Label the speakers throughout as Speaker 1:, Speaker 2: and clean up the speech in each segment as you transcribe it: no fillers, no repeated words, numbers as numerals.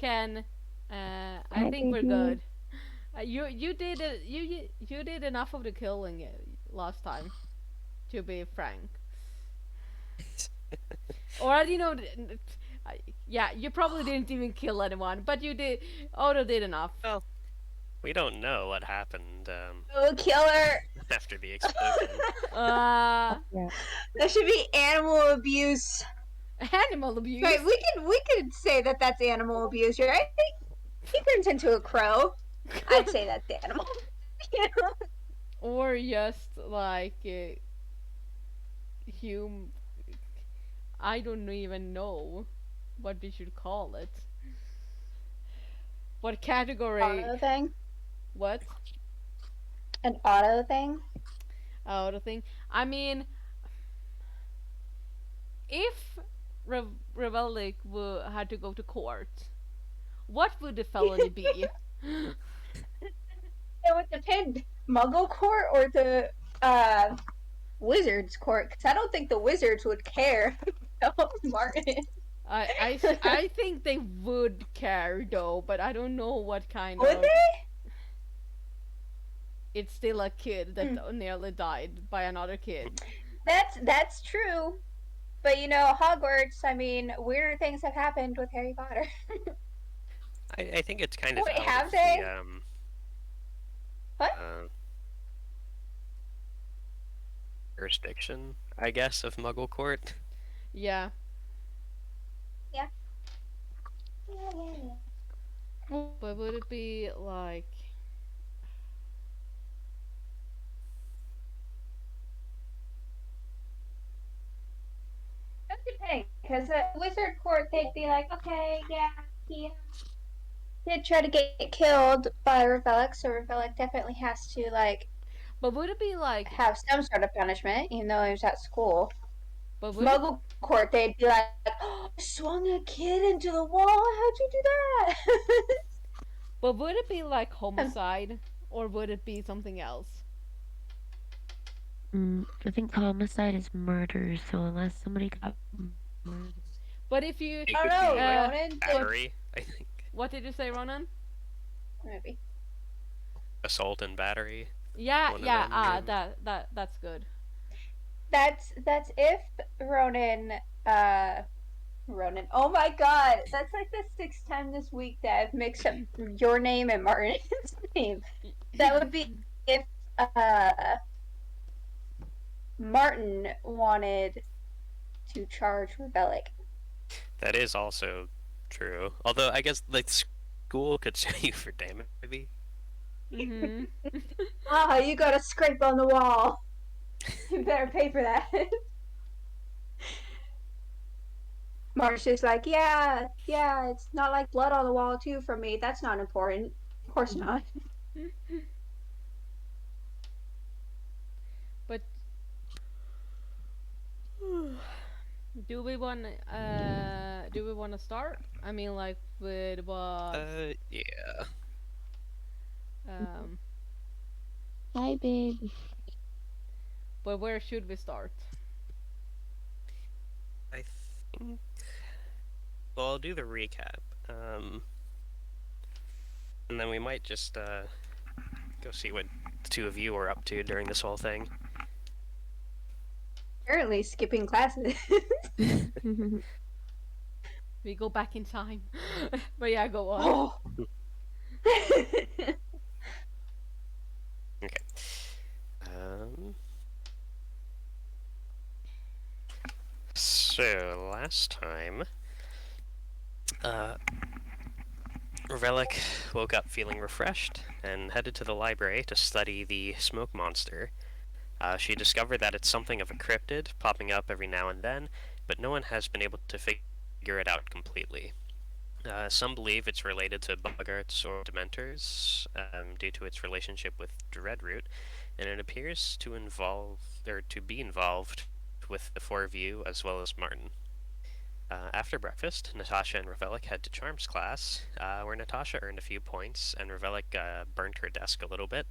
Speaker 1: can. I think we're good. You did it. You did enough of the killing last time. To be frank, or you know, yeah, you probably didn't even kill anyone, but you did. Otto did enough.
Speaker 2: Well, we don't know what happened
Speaker 3: Oh, killer!
Speaker 2: after the explosion.
Speaker 1: Uh,
Speaker 4: Yeah.
Speaker 3: That should be animal abuse.
Speaker 1: Animal abuse.
Speaker 3: Right, we could say that that's animal abuse, right? He turns into a crow. I'd say that's animal.
Speaker 1: Or just like hum. I don't even know what we should call it. What category?
Speaker 3: Auto thing.
Speaker 1: What?
Speaker 3: An auto thing.
Speaker 1: Oh, the thing. I mean, if Revelic had to go to court, what would the felony be?
Speaker 3: It would depend. Muggle court or the wizards court? Because I don't think the wizards would care about Martin.
Speaker 1: I think they would care though, but I don't know what kind
Speaker 3: Would
Speaker 1: of.
Speaker 3: they?
Speaker 1: It's still a kid that nearly died by another kid.
Speaker 3: That's true. But you know, Hogwarts, I mean, weirder things have happened with Harry Potter.
Speaker 2: I think it's kind of
Speaker 3: Wait,
Speaker 2: out
Speaker 3: have
Speaker 2: of
Speaker 3: they?
Speaker 2: the
Speaker 3: What?
Speaker 2: jurisdiction, I guess, of Muggle Court.
Speaker 1: Yeah.
Speaker 3: Yeah.
Speaker 1: But would it be like.
Speaker 3: That's depending, because at Wizard Court, they'd be like, okay, yeah, he did try to get killed by Revelic, so Revelic definitely has to, like,
Speaker 1: But would it be like.
Speaker 3: have some sort of punishment, even though he was at school.
Speaker 1: But would it,
Speaker 3: Muggle Court, they'd be like, oh, swung a kid into the wall, how'd you do that?
Speaker 1: but would it be like homicide? Or would it be something else?
Speaker 4: I think homicide is murder, so unless somebody got murdered.
Speaker 1: But if you.
Speaker 2: It
Speaker 3: I
Speaker 2: could
Speaker 3: don't
Speaker 2: be
Speaker 3: know,
Speaker 2: like
Speaker 3: Ronan.
Speaker 2: battery, I think.
Speaker 1: What did you say, Ronan?
Speaker 3: Maybe.
Speaker 2: Assault and battery.
Speaker 1: Yeah,
Speaker 2: One of
Speaker 1: yeah,
Speaker 2: them,
Speaker 1: that's good.
Speaker 3: That's if Ronan, Ronan. Oh my god, that's like the sixth time this week that I've mixed up your name and Martin's name. That would be if Martin wanted to charge Revelic.
Speaker 2: That is also true. Although I guess like school could sue you for damage, maybe.
Speaker 1: Mhm.
Speaker 3: Ah, you got a scrape on the wall. You better pay for that. Martin's just like, yeah, it's not like blood on the wall too from me. That's not important. Of course not.
Speaker 1: But do we want to start? I mean, like with what?
Speaker 2: Yeah.
Speaker 1: Um,
Speaker 4: Hi, babe.
Speaker 1: but where should we start?
Speaker 2: I think. Well, I'll do the recap. And then we might just go see what the two of you were up to during this whole thing.
Speaker 3: Apparently skipping classes.
Speaker 1: We go back in time. But yeah, go on.
Speaker 3: Oh.
Speaker 2: Okay. So last time, Revelic woke up feeling refreshed and headed to the library to study the smoke monster. She discovered that it's something of a cryptid, popping up every now and then, but no one has been able to figure it out completely. Some believe it's related to boggarts or dementors, due to its relationship with dreadroot, and it appears to be involved with the four of you as well as Martin. After breakfast, Natasha and Revelic head to Charms class, where Natasha earned a few points and Revelic burnt her desk a little bit.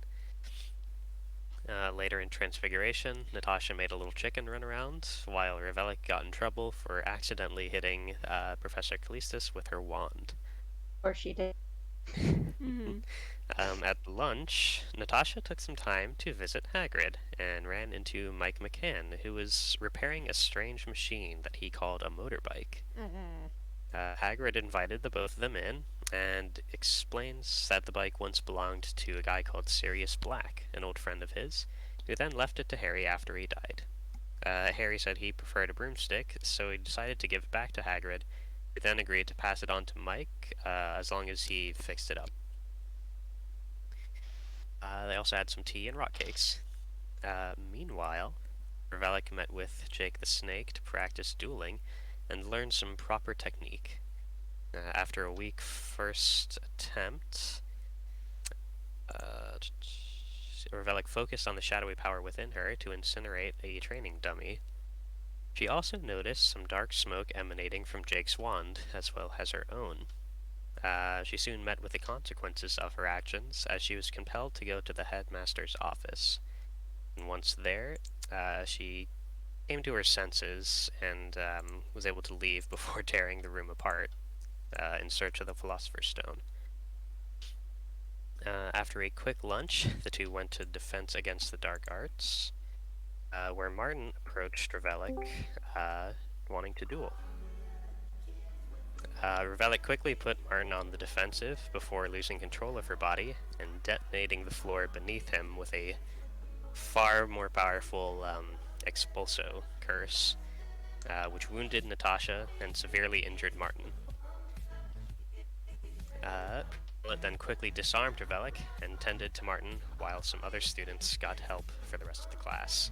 Speaker 2: Later in Transfiguration, Natasha made a little chicken run around, while Revelic got in trouble for accidentally hitting Professor Callistis with her wand.
Speaker 3: Or she did.
Speaker 1: Mhm.
Speaker 2: At lunch, Natasha took some time to visit Hagrid and ran into Mike McCann, who was repairing a strange machine that he called a motorbike.
Speaker 1: Mhm.
Speaker 2: Hagrid invited the both of them in and explains that the bike once belonged to a guy called Sirius Black, an old friend of his, who then left it to Harry after he died. Harry said he preferred a broomstick, so he decided to give it back to Hagrid, who then agreed to pass it on to Mike as long as he fixed it up. They also had some tea and rock cakes. Meanwhile, Revelic met with Jake the Snake to practice dueling and learn some proper technique. After a weak first attempt, uh, Revelic focused on the shadowy power within her to incinerate a training dummy. She also noticed some dark smoke emanating from Jake's wand, as well as her own. She soon met with the consequences of her actions, as she was compelled to go to the headmaster's office. And once there, she came to her senses and was able to leave before tearing the room apart in search of the Philosopher's Stone. After a quick lunch, the two went to Defense Against the Dark Arts, where Martin approached Revelic, wanting to duel. Revelic quickly put Martin on the defensive before losing control of her body and detonating the floor beneath him with a far more powerful expulso curse, which wounded Natasha and severely injured Martin. It then quickly disarmed Revelic and tended to Martin while some other students got help for the rest of the class.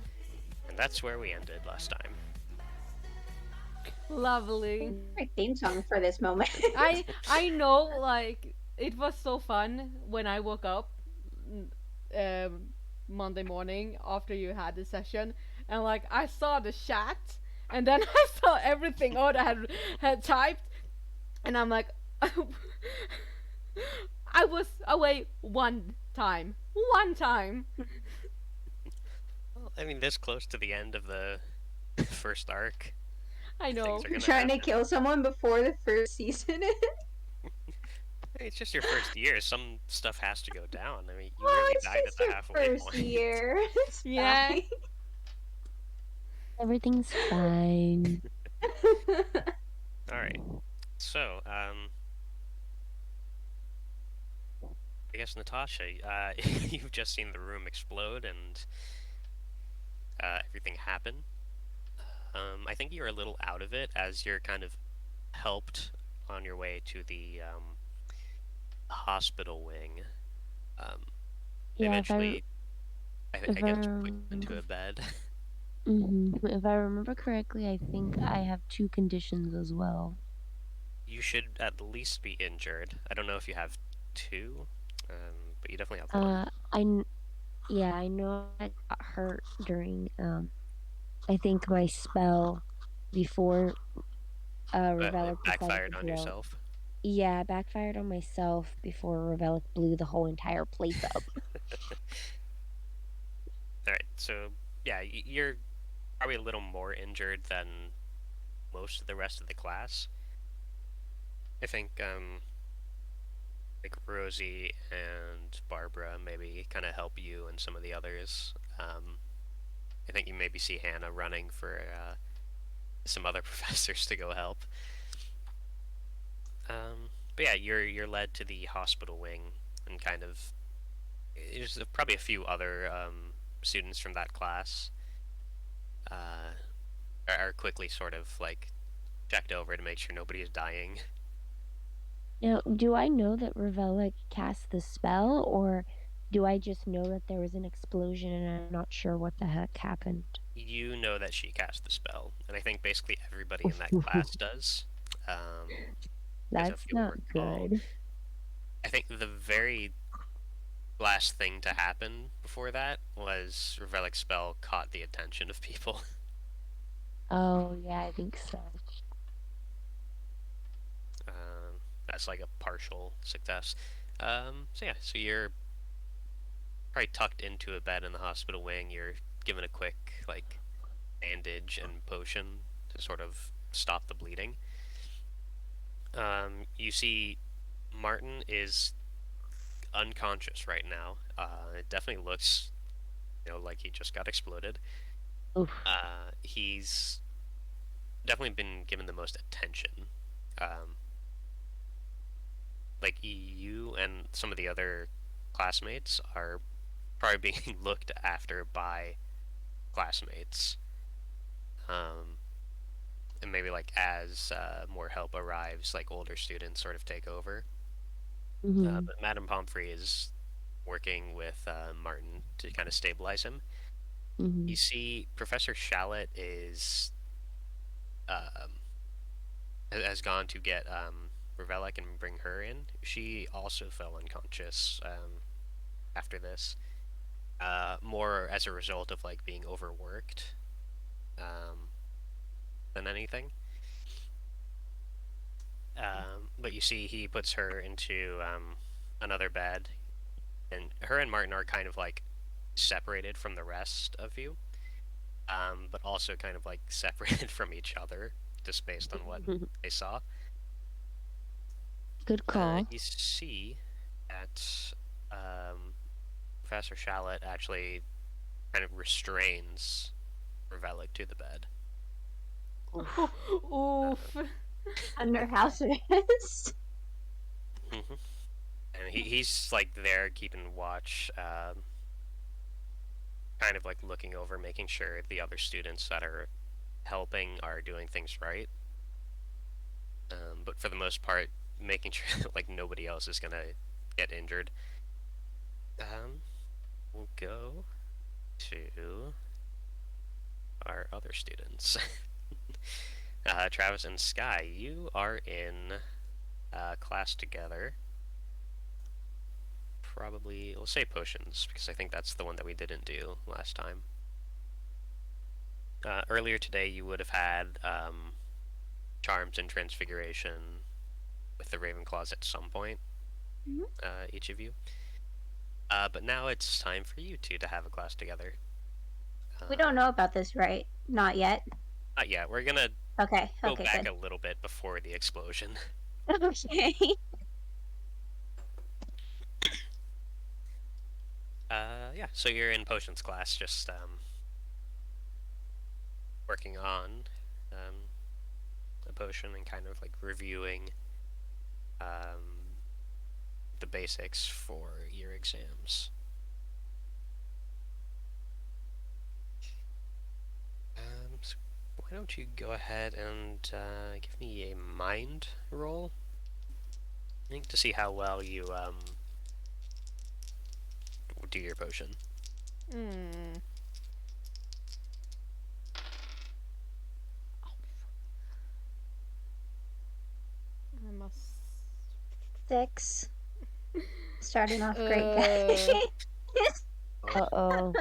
Speaker 2: And that's where we ended last time.
Speaker 1: Lovely.
Speaker 3: My theme song for this moment.
Speaker 1: I know, like it was so fun when I woke up Monday morning after you had the session, and like I saw the chat, and then I saw everything Oda had typed, and I'm like, I was away one time. One time.
Speaker 2: Well, I mean, this close to the end of the first arc,
Speaker 1: I know.
Speaker 2: things are gonna
Speaker 3: Trying to
Speaker 2: happen.
Speaker 3: kill someone before the first season is.
Speaker 2: It's just your first year. Some stuff has to go down. I mean, you
Speaker 3: Well,
Speaker 2: nearly
Speaker 3: it's
Speaker 2: died at
Speaker 3: just
Speaker 2: the
Speaker 3: your
Speaker 2: halfway
Speaker 3: first
Speaker 2: point.
Speaker 3: year. It's
Speaker 1: Yeah.
Speaker 3: fine.
Speaker 4: Everything's fine.
Speaker 2: All right. So, I guess Natasha, you've just seen the room explode and everything happen. I think you're a little out of it as you're kind of helped on your way to the hospital wing. Um,
Speaker 4: Yeah,
Speaker 2: eventually, I
Speaker 4: if I
Speaker 2: guess put into
Speaker 4: remember,
Speaker 2: a bed.
Speaker 4: if I remember correctly, I think I have two conditions as well.
Speaker 2: You should at least be injured. I don't know if you have two, but you definitely have one.
Speaker 4: Uh, yeah, I know I got hurt during I think my spell before
Speaker 2: But it
Speaker 4: Revelic decided
Speaker 2: backfired
Speaker 4: to
Speaker 2: on
Speaker 4: blow.
Speaker 2: yourself.
Speaker 4: Yeah, I backfired on myself before Revelic blew the whole entire place up.
Speaker 2: All right, so yeah, you're probably a little more injured than most of the rest of the class. I think like Rosie and Barbara maybe kind of help you and some of the others. I think you maybe see Hannah running for some other professors to go help. But yeah, you're led to the hospital wing and kind of there's probably a few other students from that class uh, are quickly sort of like checked over to make sure nobody is dying.
Speaker 4: Now, do I know that Revelic cast the spell, or do I just know that there was an explosion and I'm not sure what the heck happened?
Speaker 2: You know that she cast the spell, and I think basically everybody in that class does. Because if
Speaker 4: That's
Speaker 2: you'll
Speaker 4: not
Speaker 2: recall,
Speaker 4: good.
Speaker 2: I think the very last thing to happen before that was Revelic's spell caught the attention of people.
Speaker 4: Oh, yeah, I think so.
Speaker 2: That's like a partial success. So yeah, so you're probably tucked into a bed in the hospital wing. You're given a quick like bandage and potion to sort of stop the bleeding. You see Martin is unconscious right now. It definitely looks, like he just got exploded.
Speaker 4: Oof.
Speaker 2: He's definitely been given the most attention. Like you and some of the other classmates are probably being looked after by classmates. And maybe like as more help arrives, like older students sort of take over. But Madame Pomfrey is working with Martin to kind of stabilize him. You see, Professor Shallot is has gone to get Revelic and bring her in. She also fell unconscious after this, more as a result of like being overworked than anything. But you see, he puts her into another bed, and her and Martin are kind of like separated from the rest of you, but also kind of like separated from each other, just based on what they saw.
Speaker 4: Good call.
Speaker 2: You see that Professor Shallot actually kind of restrains Revelic to the bed.
Speaker 1: Oof.
Speaker 3: Under house arrest.
Speaker 2: And he's like there keeping watch, kind of like looking over, making sure the other students that are helping are doing things right. But for the most part, making sure that like nobody else is gonna get injured. We'll go to our other students. Travis and Sky, you are in class together. Probably, we'll say potions, because I think that's the one that we didn't do last time. Earlier today, you would have had charms and transfiguration with the Ravenclaws at some point, each of you. But now it's time for you two to have a class together.
Speaker 3: We don't know about this, right? Not yet.
Speaker 2: Not yet. We're gonna
Speaker 3: Okay.
Speaker 2: go
Speaker 3: Okay.
Speaker 2: back
Speaker 3: Good.
Speaker 2: a little bit before the explosion.
Speaker 3: Okay.
Speaker 2: Yeah. So you're in potions class, just working on a potion and kind of like reviewing the basics for your exams. So why don't you go ahead and give me a mind roll? I think to see how well you do your potion.
Speaker 1: I must.
Speaker 3: 6. Starting off great, guys.
Speaker 4: Uh-oh.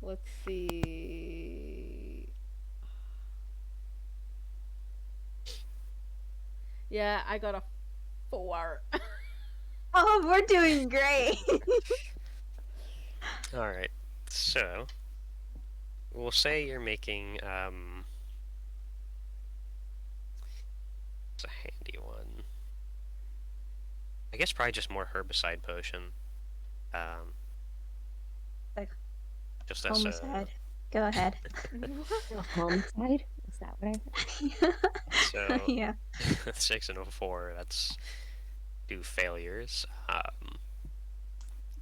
Speaker 1: Let's see. Yeah, I got a 4.
Speaker 3: Oh, we're doing great.
Speaker 2: Alright, so we'll say you're making it's a handy one. I guess probably just more herbicide potion.
Speaker 3: Like
Speaker 2: Just as
Speaker 3: homicide. Go ahead.
Speaker 4: Homicide? Is that what I heard?
Speaker 2: so
Speaker 3: Yeah.
Speaker 2: 6 and a 4, that's 2 failures.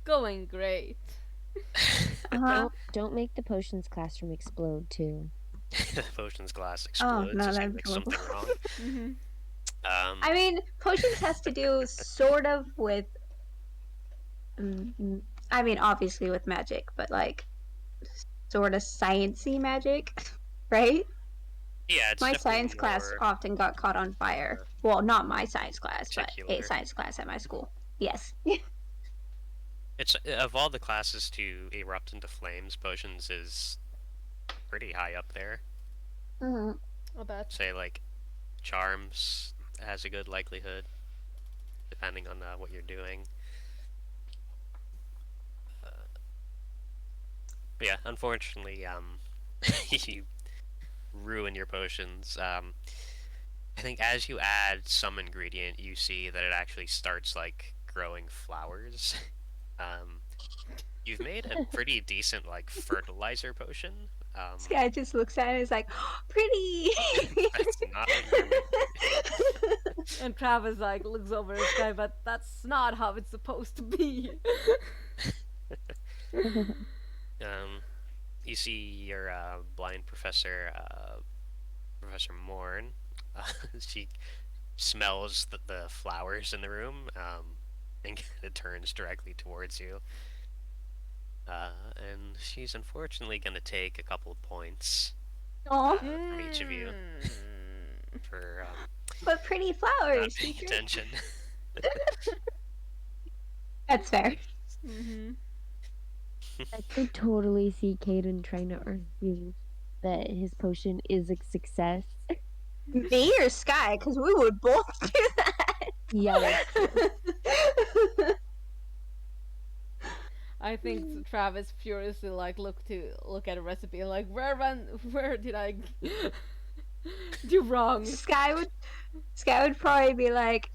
Speaker 1: Going great.
Speaker 4: Don't make the potions classroom explode too.
Speaker 2: Potions glass explodes.
Speaker 3: no,
Speaker 2: it seems
Speaker 3: that'd
Speaker 2: like
Speaker 3: be
Speaker 2: something wrong.
Speaker 3: I mean, potions has to do sort of with. I mean, obviously with magic, but like, sort of sciencey magic, right?
Speaker 2: Yeah, it's
Speaker 3: My
Speaker 2: definitely
Speaker 3: science class
Speaker 2: more
Speaker 3: often got caught on fire. Well, not my science class, but a
Speaker 2: particular.
Speaker 3: science class at my school. Yes.
Speaker 2: It's of all the classes to erupt into flames, potions is pretty high up there.
Speaker 3: Mm-hmm.
Speaker 1: Oh, that's.
Speaker 2: Say like charms has a good likelihood, depending on what you're doing. But yeah, unfortunately, you ruin your potions. I think as you add some ingredient, you see that it actually starts like growing flowers. Um, you've made a pretty decent like fertilizer potion.
Speaker 3: This guy just looks at it and is like, pretty!
Speaker 2: That's not what you made.
Speaker 1: And Travis like looks over at this guy, but that's not how it's supposed to be.
Speaker 2: You see your blind professor, Professor Morn. She smells the flowers in the room, and it turns directly towards you. And she's unfortunately going to take a couple of points
Speaker 3: Aw,
Speaker 2: from each of you for
Speaker 3: but pretty
Speaker 2: not
Speaker 3: flowers,
Speaker 2: paying
Speaker 3: teacher.
Speaker 2: attention.
Speaker 3: That's fair.
Speaker 1: Mm-hmm.
Speaker 4: I could totally see Caden trying to argue that his potion is a success.
Speaker 3: Me or Sky? Because we would both do that.
Speaker 4: Yeah, that's true.
Speaker 1: I think Travis furiously like look at a recipe like where did I do wrong?
Speaker 3: Sky would probably be like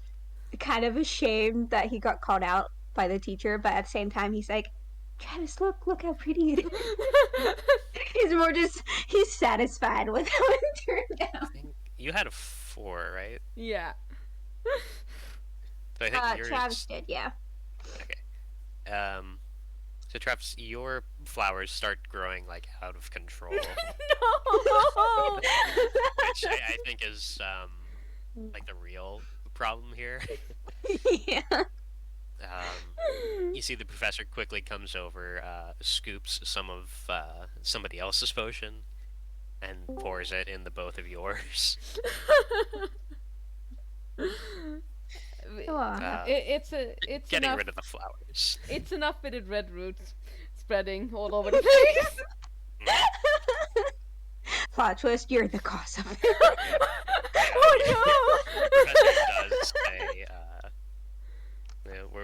Speaker 3: kind of ashamed that he got called out by the teacher, but at the same time he's like, Travis, look how pretty it is. He's satisfied with how it turned out.
Speaker 2: I think you had a 4, right?
Speaker 1: Yeah.
Speaker 2: So I think yours...
Speaker 3: Travis did, yeah.
Speaker 2: Okay. So Travis, your flowers start growing like out of control,
Speaker 1: No.
Speaker 2: which I think is like the real problem here.
Speaker 3: Yeah.
Speaker 2: You see the professor quickly comes over, scoops some of somebody else's potion, and pours it in the both of yours.
Speaker 1: It's
Speaker 2: Getting
Speaker 1: enough.
Speaker 2: rid of the flowers.
Speaker 1: It's enough with the red roots spreading all over the place.
Speaker 3: Plot twist, you're the cause of it.
Speaker 1: Oh
Speaker 2: The professor does say,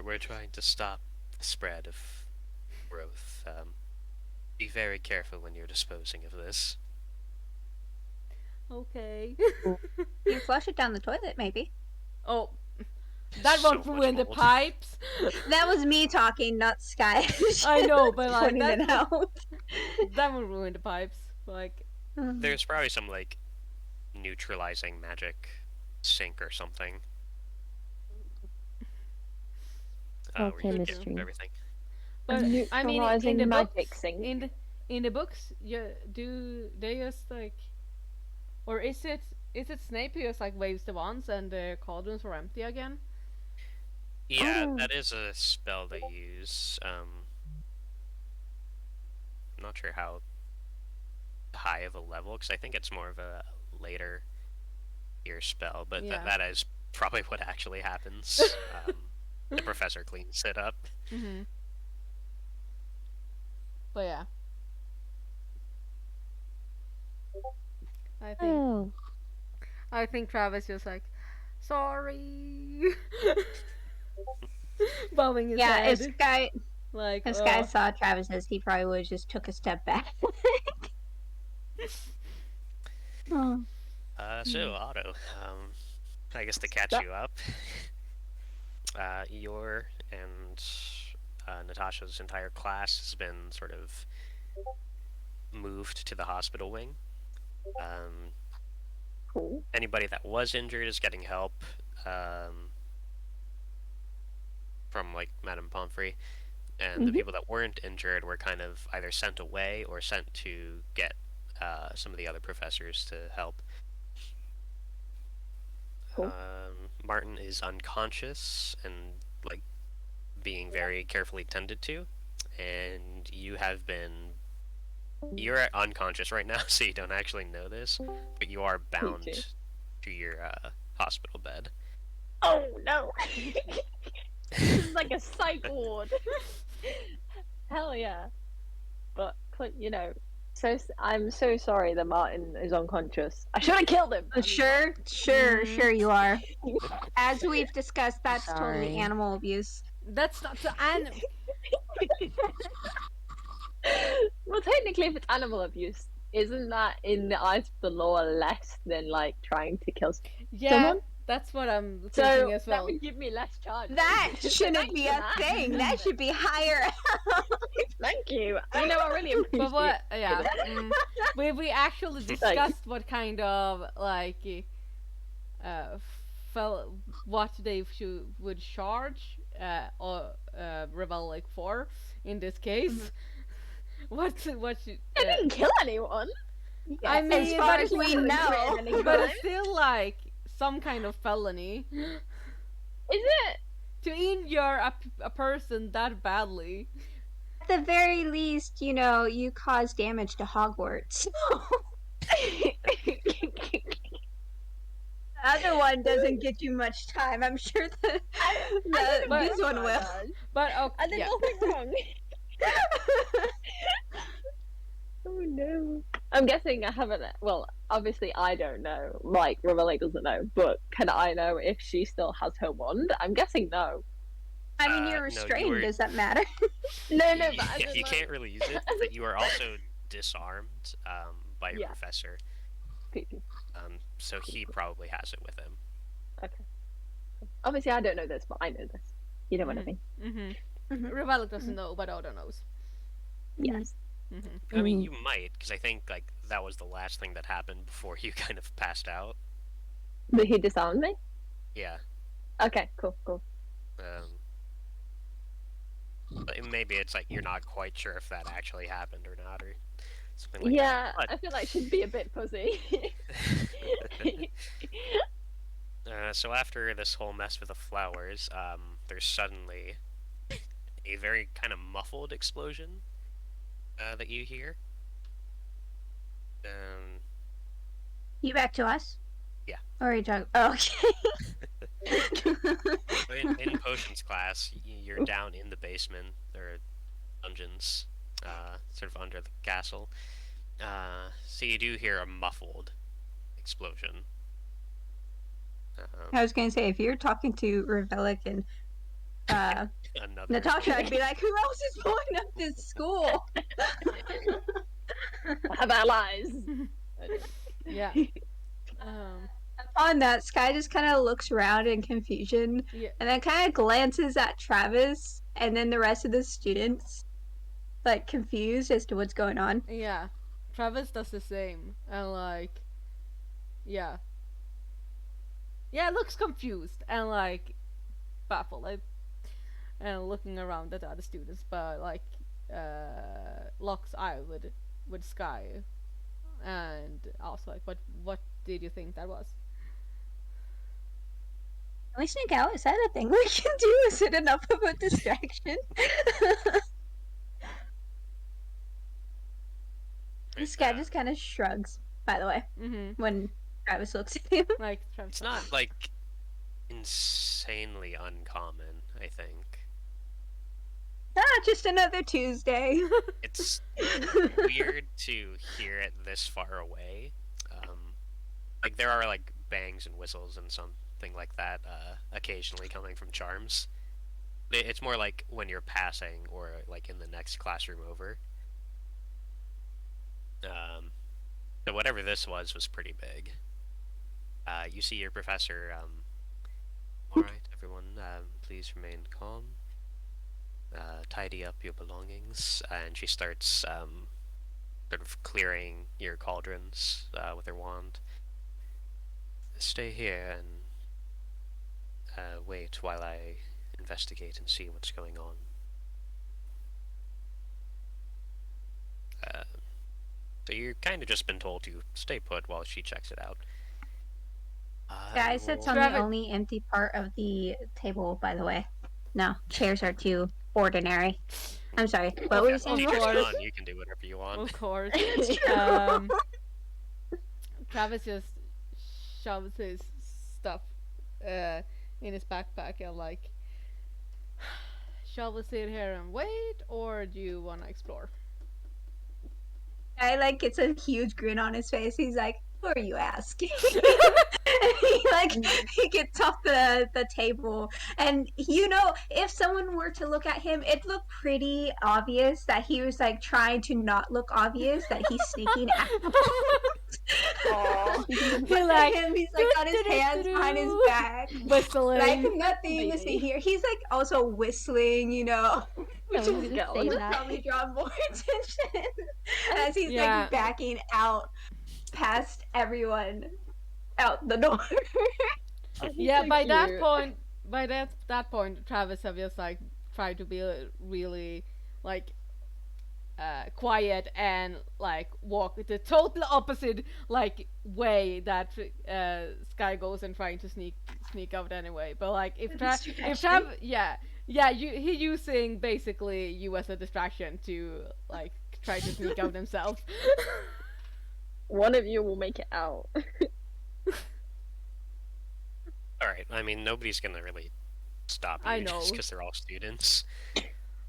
Speaker 2: we're trying to stop the spread of growth. Be very careful when you're disposing of this.
Speaker 1: no. Okay.
Speaker 3: You flush it down the toilet, maybe.
Speaker 1: Oh, that
Speaker 2: So
Speaker 1: won't
Speaker 2: much
Speaker 1: ruin the
Speaker 2: mold.
Speaker 1: pipes.
Speaker 3: That was me talking, not Sky.
Speaker 1: I know, but like
Speaker 3: Pointing it
Speaker 1: that
Speaker 3: out.
Speaker 1: will ruin the pipes. Like,
Speaker 2: There's probably some like neutralizing magic sink or something.
Speaker 4: Oh,
Speaker 2: Where you can get
Speaker 4: chemistry.
Speaker 2: everything.
Speaker 1: but I mean, in
Speaker 5: Neutralizing
Speaker 1: the
Speaker 5: magic
Speaker 1: books,
Speaker 5: sink.
Speaker 1: in the books, do they just like, or is it Snape who just like waves the wands and the cauldrons are empty again?
Speaker 2: Yeah,
Speaker 4: Oh.
Speaker 2: that is a spell they use. I'm not sure how high of a level, because I think it's more of a later year spell, but
Speaker 1: Yeah.
Speaker 2: that is probably what actually happens. The professor cleans it up.
Speaker 1: Mm-hmm. But yeah,
Speaker 4: Oh,
Speaker 1: I think Travis just like, sorry, bowing his
Speaker 3: Yeah,
Speaker 1: head.
Speaker 3: if
Speaker 1: Like,
Speaker 3: Sky saw Travis's, he probably would have just took a step back. Oh.
Speaker 2: So Otto, I guess to catch you up, your and Natasha's entire class has been sort of moved to the hospital wing.
Speaker 5: Cool.
Speaker 2: Anybody that was injured is getting help from like Madame Pomfrey, and the people that weren't injured were kind of either sent away or sent to get some of the other professors to help.
Speaker 5: Cool.
Speaker 2: Martin is unconscious and like being very carefully tended to, and you're unconscious right now, so you don't actually know this, but you are bound
Speaker 5: too.
Speaker 2: to your hospital bed.
Speaker 5: Oh no! This is like a psych ward. Hell yeah! But you know, I'm so sorry that Martin is unconscious. I should have killed him.
Speaker 3: Sure you are. As we've discussed, that's totally
Speaker 4: Sorry.
Speaker 3: animal abuse.
Speaker 1: that's not the animal.
Speaker 5: Well, technically, if it's animal abuse, isn't that in the eyes of the law less than like trying to kill?
Speaker 1: Yeah,
Speaker 5: Someone?
Speaker 1: that's what I'm
Speaker 5: So
Speaker 1: thinking as
Speaker 5: that
Speaker 1: well.
Speaker 5: would give me less charge.
Speaker 3: That
Speaker 5: So
Speaker 3: shouldn't
Speaker 5: thanks
Speaker 3: be
Speaker 5: for
Speaker 3: a
Speaker 5: that.
Speaker 3: thing. That should be higher.
Speaker 5: Thank you. You know, I really appreciate
Speaker 1: But what? Yeah,
Speaker 5: it.
Speaker 1: we actually discussed what kind of like what they would charge or Revelic for in this case. what should,
Speaker 5: I didn't kill anyone.
Speaker 1: I
Speaker 3: As
Speaker 1: mean,
Speaker 3: far
Speaker 1: but
Speaker 3: as
Speaker 1: it's
Speaker 3: we
Speaker 1: still-
Speaker 3: know.
Speaker 1: but it's still like some kind of felony
Speaker 5: Is it?
Speaker 1: to injure a person that badly.
Speaker 3: At the very least, you know, you cause damage to Hogwarts. The other one doesn't get you much time. I'm sure this one will.
Speaker 1: But
Speaker 5: I did
Speaker 1: yeah.
Speaker 5: nothing wrong. Oh no. I'm guessing I haven't. Well, obviously I don't know. Like Revelic doesn't know, but can I know if she still has her wand? I'm guessing no.
Speaker 3: I mean,
Speaker 2: No,
Speaker 3: you're
Speaker 2: you
Speaker 3: restrained.
Speaker 2: were-
Speaker 3: Does that matter?
Speaker 5: No, but I
Speaker 2: Yeah,
Speaker 5: mean,
Speaker 2: you
Speaker 5: like,
Speaker 2: can't really use it, but you are also disarmed by your
Speaker 5: Yeah.
Speaker 2: professor.
Speaker 5: PP.
Speaker 2: So he probably has it with him.
Speaker 5: Okay. Obviously, I don't know this, but I know this. You know what I mean?
Speaker 1: Revelic doesn't know, but Odo knows.
Speaker 5: Yes.
Speaker 2: I mean, you might, because I think like that was the last thing that happened before you kind of passed out.
Speaker 5: But he disarmed me?
Speaker 2: Yeah.
Speaker 5: Okay, cool.
Speaker 2: But maybe it's like you're not quite sure if that actually happened or not, or something like
Speaker 5: Yeah,
Speaker 2: that.
Speaker 5: I feel like she'd be a bit fuzzy.
Speaker 2: So after this whole mess with the flowers, there's suddenly a very kind of muffled explosion that you hear.
Speaker 3: You back to us?
Speaker 2: Yeah.
Speaker 3: Or are you talking? Oh, okay.
Speaker 2: In potions class, you're down in the basement. There are dungeons, sort of under the castle. So you do hear a muffled explosion.
Speaker 3: I was gonna say, if you're talking to Revelic and
Speaker 2: Another
Speaker 3: Natasha, I'd be like, who else is blowing up this school?
Speaker 5: I have allies.
Speaker 1: Yeah.
Speaker 3: Upon that, Sky just kind of looks around in confusion,
Speaker 1: Yeah.
Speaker 3: and then kind of glances at Travis, and then the rest of the students, like confused as to what's going on.
Speaker 1: Yeah. Travis does the same, and like, yeah. Yeah, looks confused and like baffled, like, and looking around at the other students, but like, locks eye with Sky, and also like, what did you think that was?
Speaker 3: Can we sneak out? Is that a thing we can do? Is it enough of a distraction? This guy just kind of shrugs, by the way, when Travis looks at him.
Speaker 1: Like, Travis.
Speaker 2: It's not like insanely uncommon, I think.
Speaker 3: Ah, just another Tuesday.
Speaker 2: It's weird to hear it this far away. Like there are like bangs and whistles and something like that occasionally coming from charms. It's more like when you're passing or like in the next classroom over. So whatever this was pretty big. You see your professor. All right, everyone, please remain calm. Tidy up your belongings, and she starts sort of clearing your cauldrons with her wand. Stay here and wait while I investigate and see what's going on. So you're kind of just been told to stay put while she checks it out.
Speaker 3: Guys, that's on
Speaker 1: Travis-
Speaker 3: the only empty part of the table, by the way. No, chairs are too ordinary. I'm sorry. What were you saying?
Speaker 2: Teacher's
Speaker 1: Course.
Speaker 2: gone, you can do whatever you want.
Speaker 1: Of course.
Speaker 3: It's true.
Speaker 1: Travis just shoves his stuff in his backpack and like, shall we sit here and wait, or do you want to explore?
Speaker 3: I like gets a huge grin on his face. He's like, "Who are you asking?" he gets off the table, and you know, if someone were to look at him, it looked pretty obvious that he was like trying to not look obvious that he's sneaking out.
Speaker 5: Oh,
Speaker 3: Look
Speaker 1: like,
Speaker 3: at him, he's like got his hands behind his back.
Speaker 1: whistling.
Speaker 3: Like nothing to see
Speaker 5: Baby.
Speaker 3: here. He's like also whistling, you know,
Speaker 4: I
Speaker 3: which
Speaker 4: was
Speaker 3: is
Speaker 4: gonna
Speaker 5: going.
Speaker 4: say
Speaker 3: would
Speaker 4: that.
Speaker 3: probably draw more attention as he's
Speaker 1: Yeah.
Speaker 3: like backing out past everyone out the door.
Speaker 5: Oh, he's
Speaker 1: Yeah,
Speaker 5: so
Speaker 1: by that
Speaker 5: cute.
Speaker 1: point, Travis have just like tried to be really like quiet and like walk the total opposite like way that Sky goes and trying to sneak out anyway. But like if
Speaker 3: Distraction.
Speaker 1: he using basically you as a distraction to like try to sneak out himself.
Speaker 5: One of you will make it out.
Speaker 2: Alright, I mean, nobody's gonna really stop
Speaker 1: I
Speaker 2: you
Speaker 1: know.
Speaker 2: just because they're all students.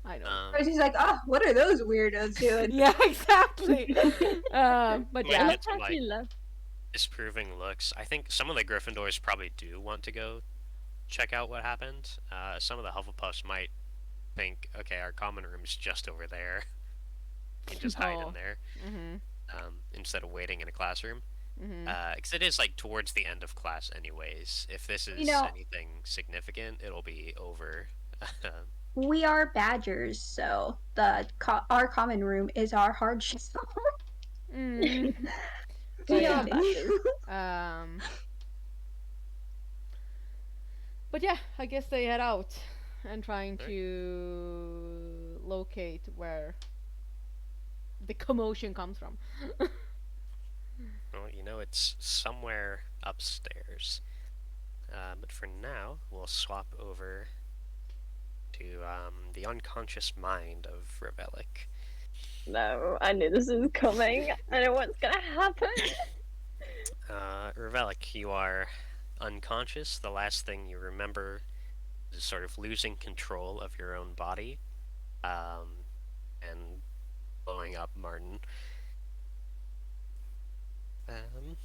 Speaker 1: I know.
Speaker 3: Or he's like, oh, what are those weirdos doing?
Speaker 1: Yeah, exactly. But
Speaker 2: When
Speaker 1: yeah.
Speaker 2: you get to,
Speaker 5: Natasha
Speaker 2: like,
Speaker 5: left.
Speaker 2: disproving looks, I think some of the Gryffindors probably do want to go check out what happened. Some of the Hufflepuffs might think, okay, our common room's just over there. You can just hide
Speaker 1: Oh.
Speaker 2: in there
Speaker 1: Mhm.
Speaker 2: instead of waiting in a classroom.
Speaker 1: Mhm.
Speaker 2: Because it is like towards the end of class, anyways. If this is
Speaker 3: You know-
Speaker 2: anything significant, it'll be over.
Speaker 3: We are badgers, so our common room is our hard shell.
Speaker 1: Mm.
Speaker 5: We
Speaker 1: Yeah.
Speaker 5: are badgers.
Speaker 1: But yeah, I guess they head out and trying
Speaker 2: Right.
Speaker 1: to locate where the commotion comes from.
Speaker 2: Well, you know, it's somewhere upstairs. But for now, we'll swap over to the unconscious mind of Revelic.
Speaker 5: No, I knew this was coming. I know what's gonna happen.
Speaker 2: Revelic, you are unconscious. The last thing you remember is sort of losing control of your own body and blowing up Martin. And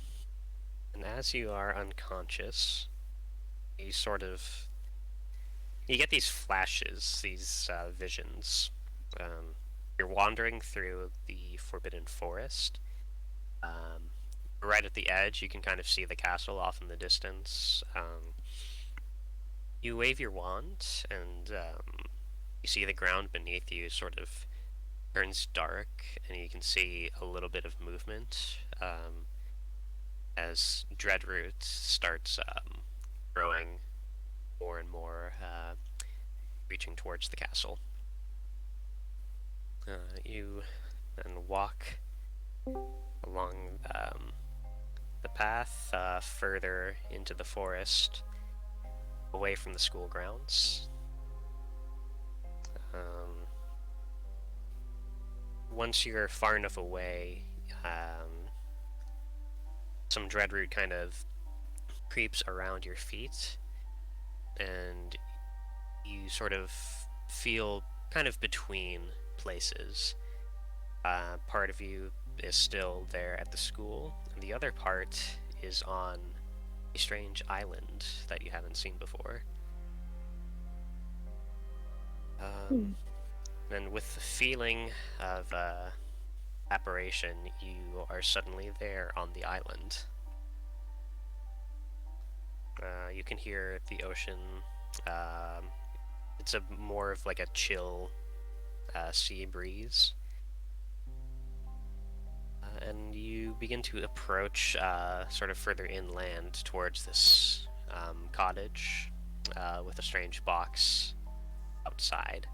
Speaker 2: as you are unconscious, you you get these flashes, these visions. You're wandering through the Forbidden Forest. Right at the edge, you can kind of see the castle off in the distance. You wave your wand, and you see the ground beneath you sort of turns dark, and you can see a little bit of movement as dreadroot starts growing more and more, reaching towards the castle. You then walk along the path further into the forest, away from the school grounds. Once you're far enough away, some dreadroot kind of creeps around your feet, and you sort of feel kind of between places. Part of you is still there at the school, and the other part is on a strange island that you haven't seen before. And with the feeling of apparition, you are suddenly there on the island. You can hear the ocean. It's more of like a chill sea breeze. And you begin to approach sort of further inland towards this cottage with a strange box outside.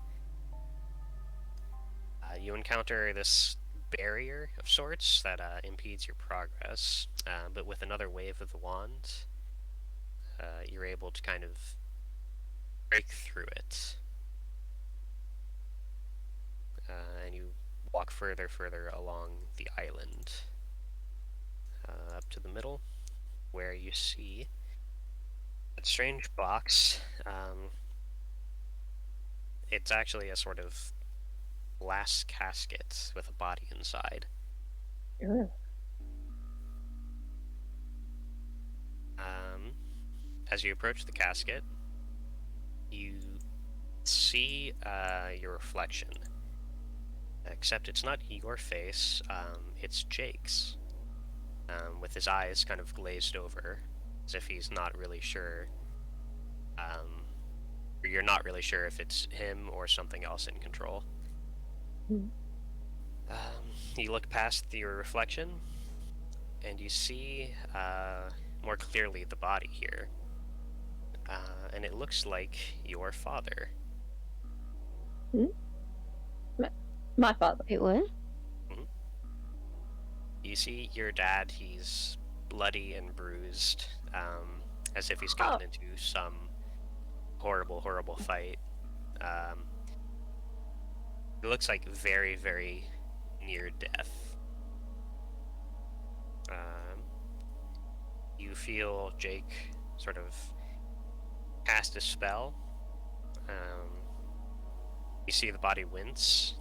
Speaker 2: You encounter this barrier of sorts that impedes your progress, but with another wave of the wand, you're able to kind of break through it. And you walk further along the island, up to the middle, where you see that strange box. It's actually a sort of glass casket with a body inside. As you approach the casket, you see your reflection. Except it's not your face, it's Jake's. with his eyes kind of glazed over, as if he's not really sure. Or you're not really sure if it's him or something else in control.
Speaker 5: Hmm.
Speaker 2: You look past your reflection, and you see more clearly the body here. And it looks like your father.
Speaker 5: My father.
Speaker 4: Wait, what?
Speaker 2: You see your dad, he's bloody and bruised, as if he's gotten into some horrible, horrible fight. It looks like very, very near death. You feel Jake sort of cast a spell. You see the body wince,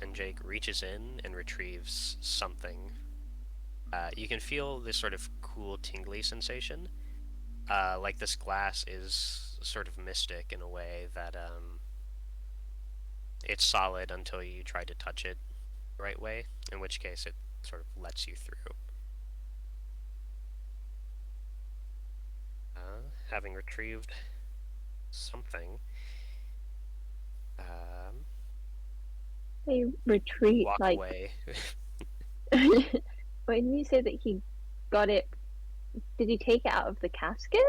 Speaker 2: and Jake reaches in and retrieves something. You can feel this sort of cool, tingly sensation. Like this glass is sort of mystic in a way that it's solid until you try to touch it the right way, in which case it sort of lets you through. Having retrieved something,
Speaker 5: They retreat,
Speaker 2: walk
Speaker 5: like.
Speaker 2: away.
Speaker 5: When you say that he got it, did he take it out of the casket?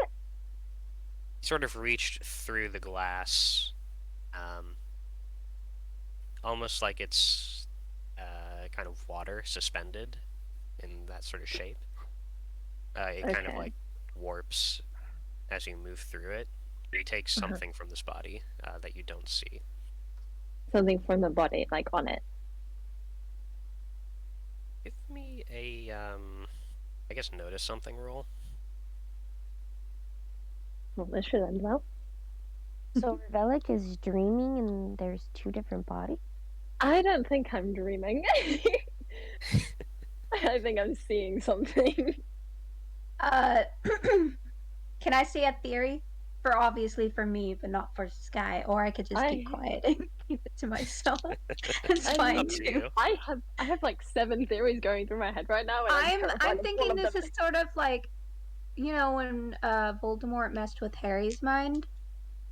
Speaker 2: Sort of reached through the glass, almost like it's kind of water suspended in that sort of shape. It kind of
Speaker 5: Okay.
Speaker 2: like warps as you move through it. He takes something from this body that you don't see.
Speaker 5: Something from the body, like on it.
Speaker 2: Give me a, I guess, notice something roll.
Speaker 5: Well, this should end well.
Speaker 4: So Revelic is dreaming and there's two different bodies?
Speaker 5: I don't think I'm dreaming. I think I'm seeing something.
Speaker 3: Can I say a theory? For obviously for me, but not for Sky. Or I could just keep quiet and keep it to myself. It's fine
Speaker 2: Up to
Speaker 3: too.
Speaker 2: you.
Speaker 5: I have like 7 theories going through my head right now. And
Speaker 3: I'm thinking this is sort of like, you know, when Voldemort messed with Harry's mind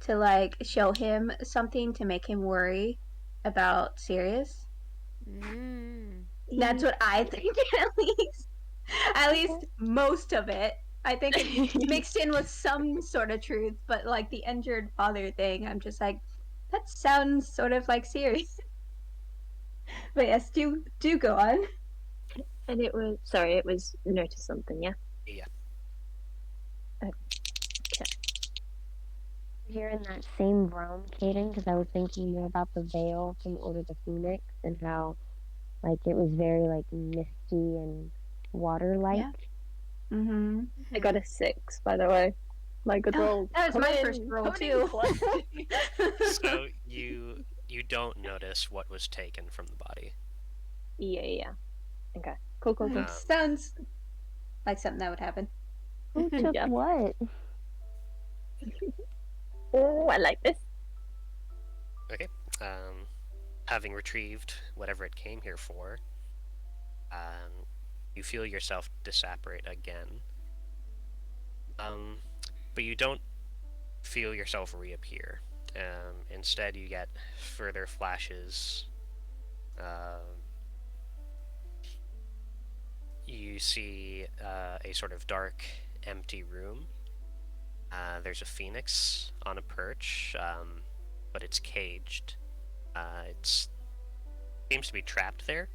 Speaker 3: to like show him something to make him worry about Sirius. That's what I think, at least. At least most of it. I think it mixed in with some sort of truth, but like the injured father thing, I'm just like, that sounds sort of like Sirius. But yes, do go on.
Speaker 5: And it was notice something, yeah.
Speaker 2: Yeah.
Speaker 4: Here in that same realm, Caden, because I was thinking more about the veil from Order of the Phoenix and how, like, it was very, like, misty and water-like.
Speaker 3: Yeah. Mm-hmm.
Speaker 5: I got a 6, by the way. My good roll.
Speaker 3: That was my first roll too.
Speaker 2: So you don't notice what was taken from the body.
Speaker 5: Yeah. Okay. Cool.
Speaker 3: Sounds like something that would happen.
Speaker 4: Who took
Speaker 5: Yeah.
Speaker 4: what?
Speaker 5: Oh, I like this.
Speaker 2: Okay. Having retrieved whatever it came here for, you feel yourself disapparate again. But you don't feel yourself reappear. Instead, you get further flashes. You see a sort of dark, empty room. There's a phoenix on a perch, but it's caged. It seems to be trapped there.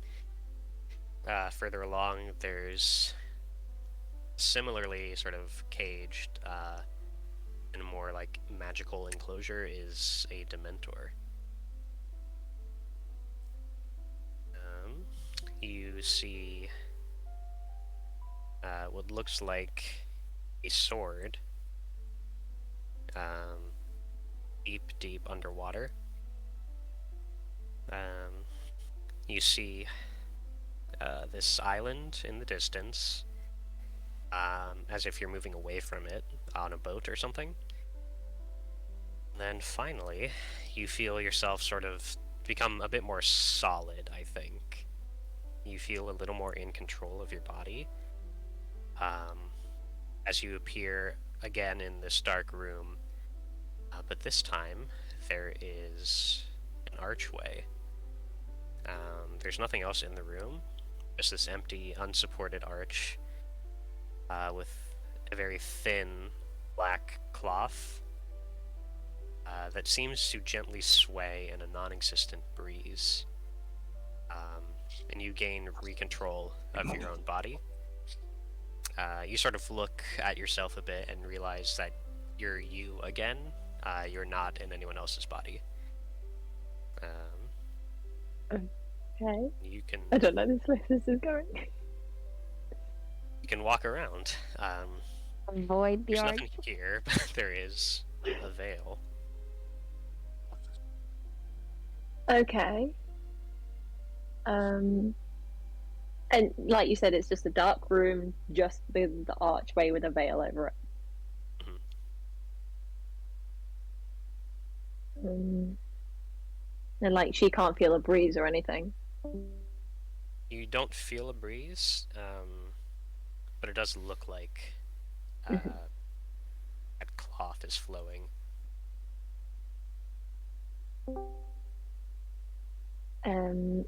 Speaker 2: Further along, there's similarly sort of caged, in a more like magical enclosure, is a dementor. You see what looks like a sword, deep underwater. You see this island in the distance, as if you're moving away from it on a boat or something. And then finally, you feel yourself sort of become a bit more solid, I think. you feel a little more in control of your body. As you appear again in this dark room, but this time there is an archway. There's nothing else in the room, just this empty, unsupported arch with a very thin black cloth that seems to gently sway in a non-existent breeze. And you gain recontrol of your own body. You sort of look at yourself a bit and realize that you're you again. You're not in anyone else's body.
Speaker 5: Okay.
Speaker 2: You can
Speaker 5: I don't know where this is going.
Speaker 2: you can walk around.
Speaker 4: Avoid the
Speaker 2: There's
Speaker 4: arch.
Speaker 2: nothing here, but there is a veil.
Speaker 5: Okay. And like you said, it's just a dark room, just the archway with a veil over it. And like she can't feel a breeze or anything.
Speaker 2: You don't feel a breeze, but it does look like that cloth is flowing.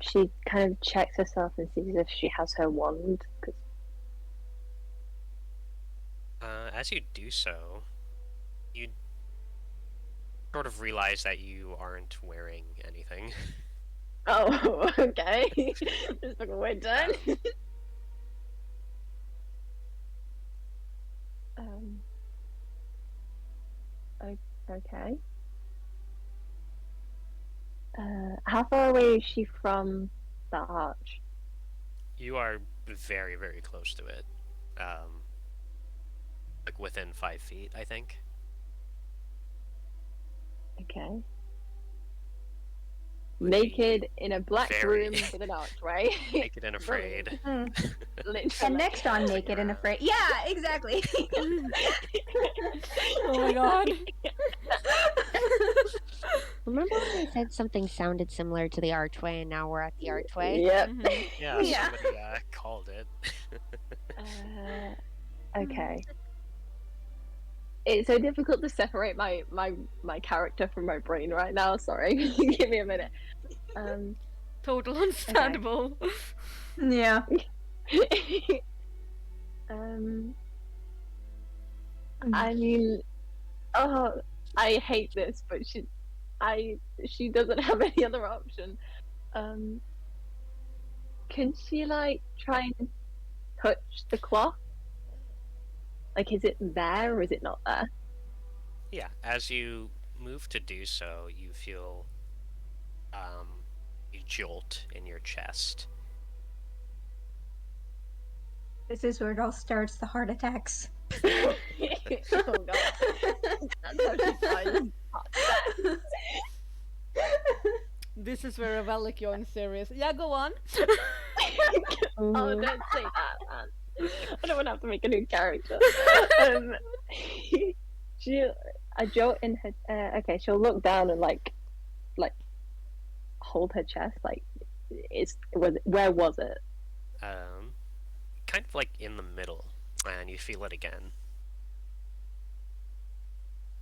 Speaker 5: She kind of checks herself and sees if she has her wand.
Speaker 2: As you do so, you sort of realize that you aren't wearing anything.
Speaker 5: Oh, okay. Just took a weird turn. Okay. How far away is she from the arch?
Speaker 2: You are very, very close to it. Like within 5 feet, I think.
Speaker 5: Okay.
Speaker 2: Would
Speaker 5: Naked
Speaker 2: be
Speaker 5: in a black
Speaker 2: very-
Speaker 5: room with an archway.
Speaker 2: naked and afraid.
Speaker 5: Literally.
Speaker 3: And next on Naked and Afraid. Yeah, exactly.
Speaker 1: Oh my god.
Speaker 4: Remember when I said something sounded similar to the archway, and now we're at the archway?
Speaker 5: Yep.
Speaker 1: Mhm.
Speaker 2: Yeah,
Speaker 3: Yeah.
Speaker 2: somebody called it.
Speaker 5: Okay. It's so difficult to separate my character from my brain right now. Sorry, give me a minute.
Speaker 1: Total understandable.
Speaker 3: Yeah.
Speaker 5: I mean, oh, I hate this, but she doesn't have any other option. Can she like try and touch the cloth? Like, is it there or is it not there?
Speaker 2: Yeah, as you move to do so, you feel a jolt in your chest.
Speaker 3: This is where it all starts, the heart attacks.
Speaker 5: Oh god. That's how she finds
Speaker 1: This is where Revelic joins series. Yeah, go on.
Speaker 5: Oh, don't say that, man. I don't want to have to make a new character. A jolt in her. Okay, she'll look down and like hold her chest. Like, where was it?
Speaker 2: Kind of like in the middle, and you feel it again.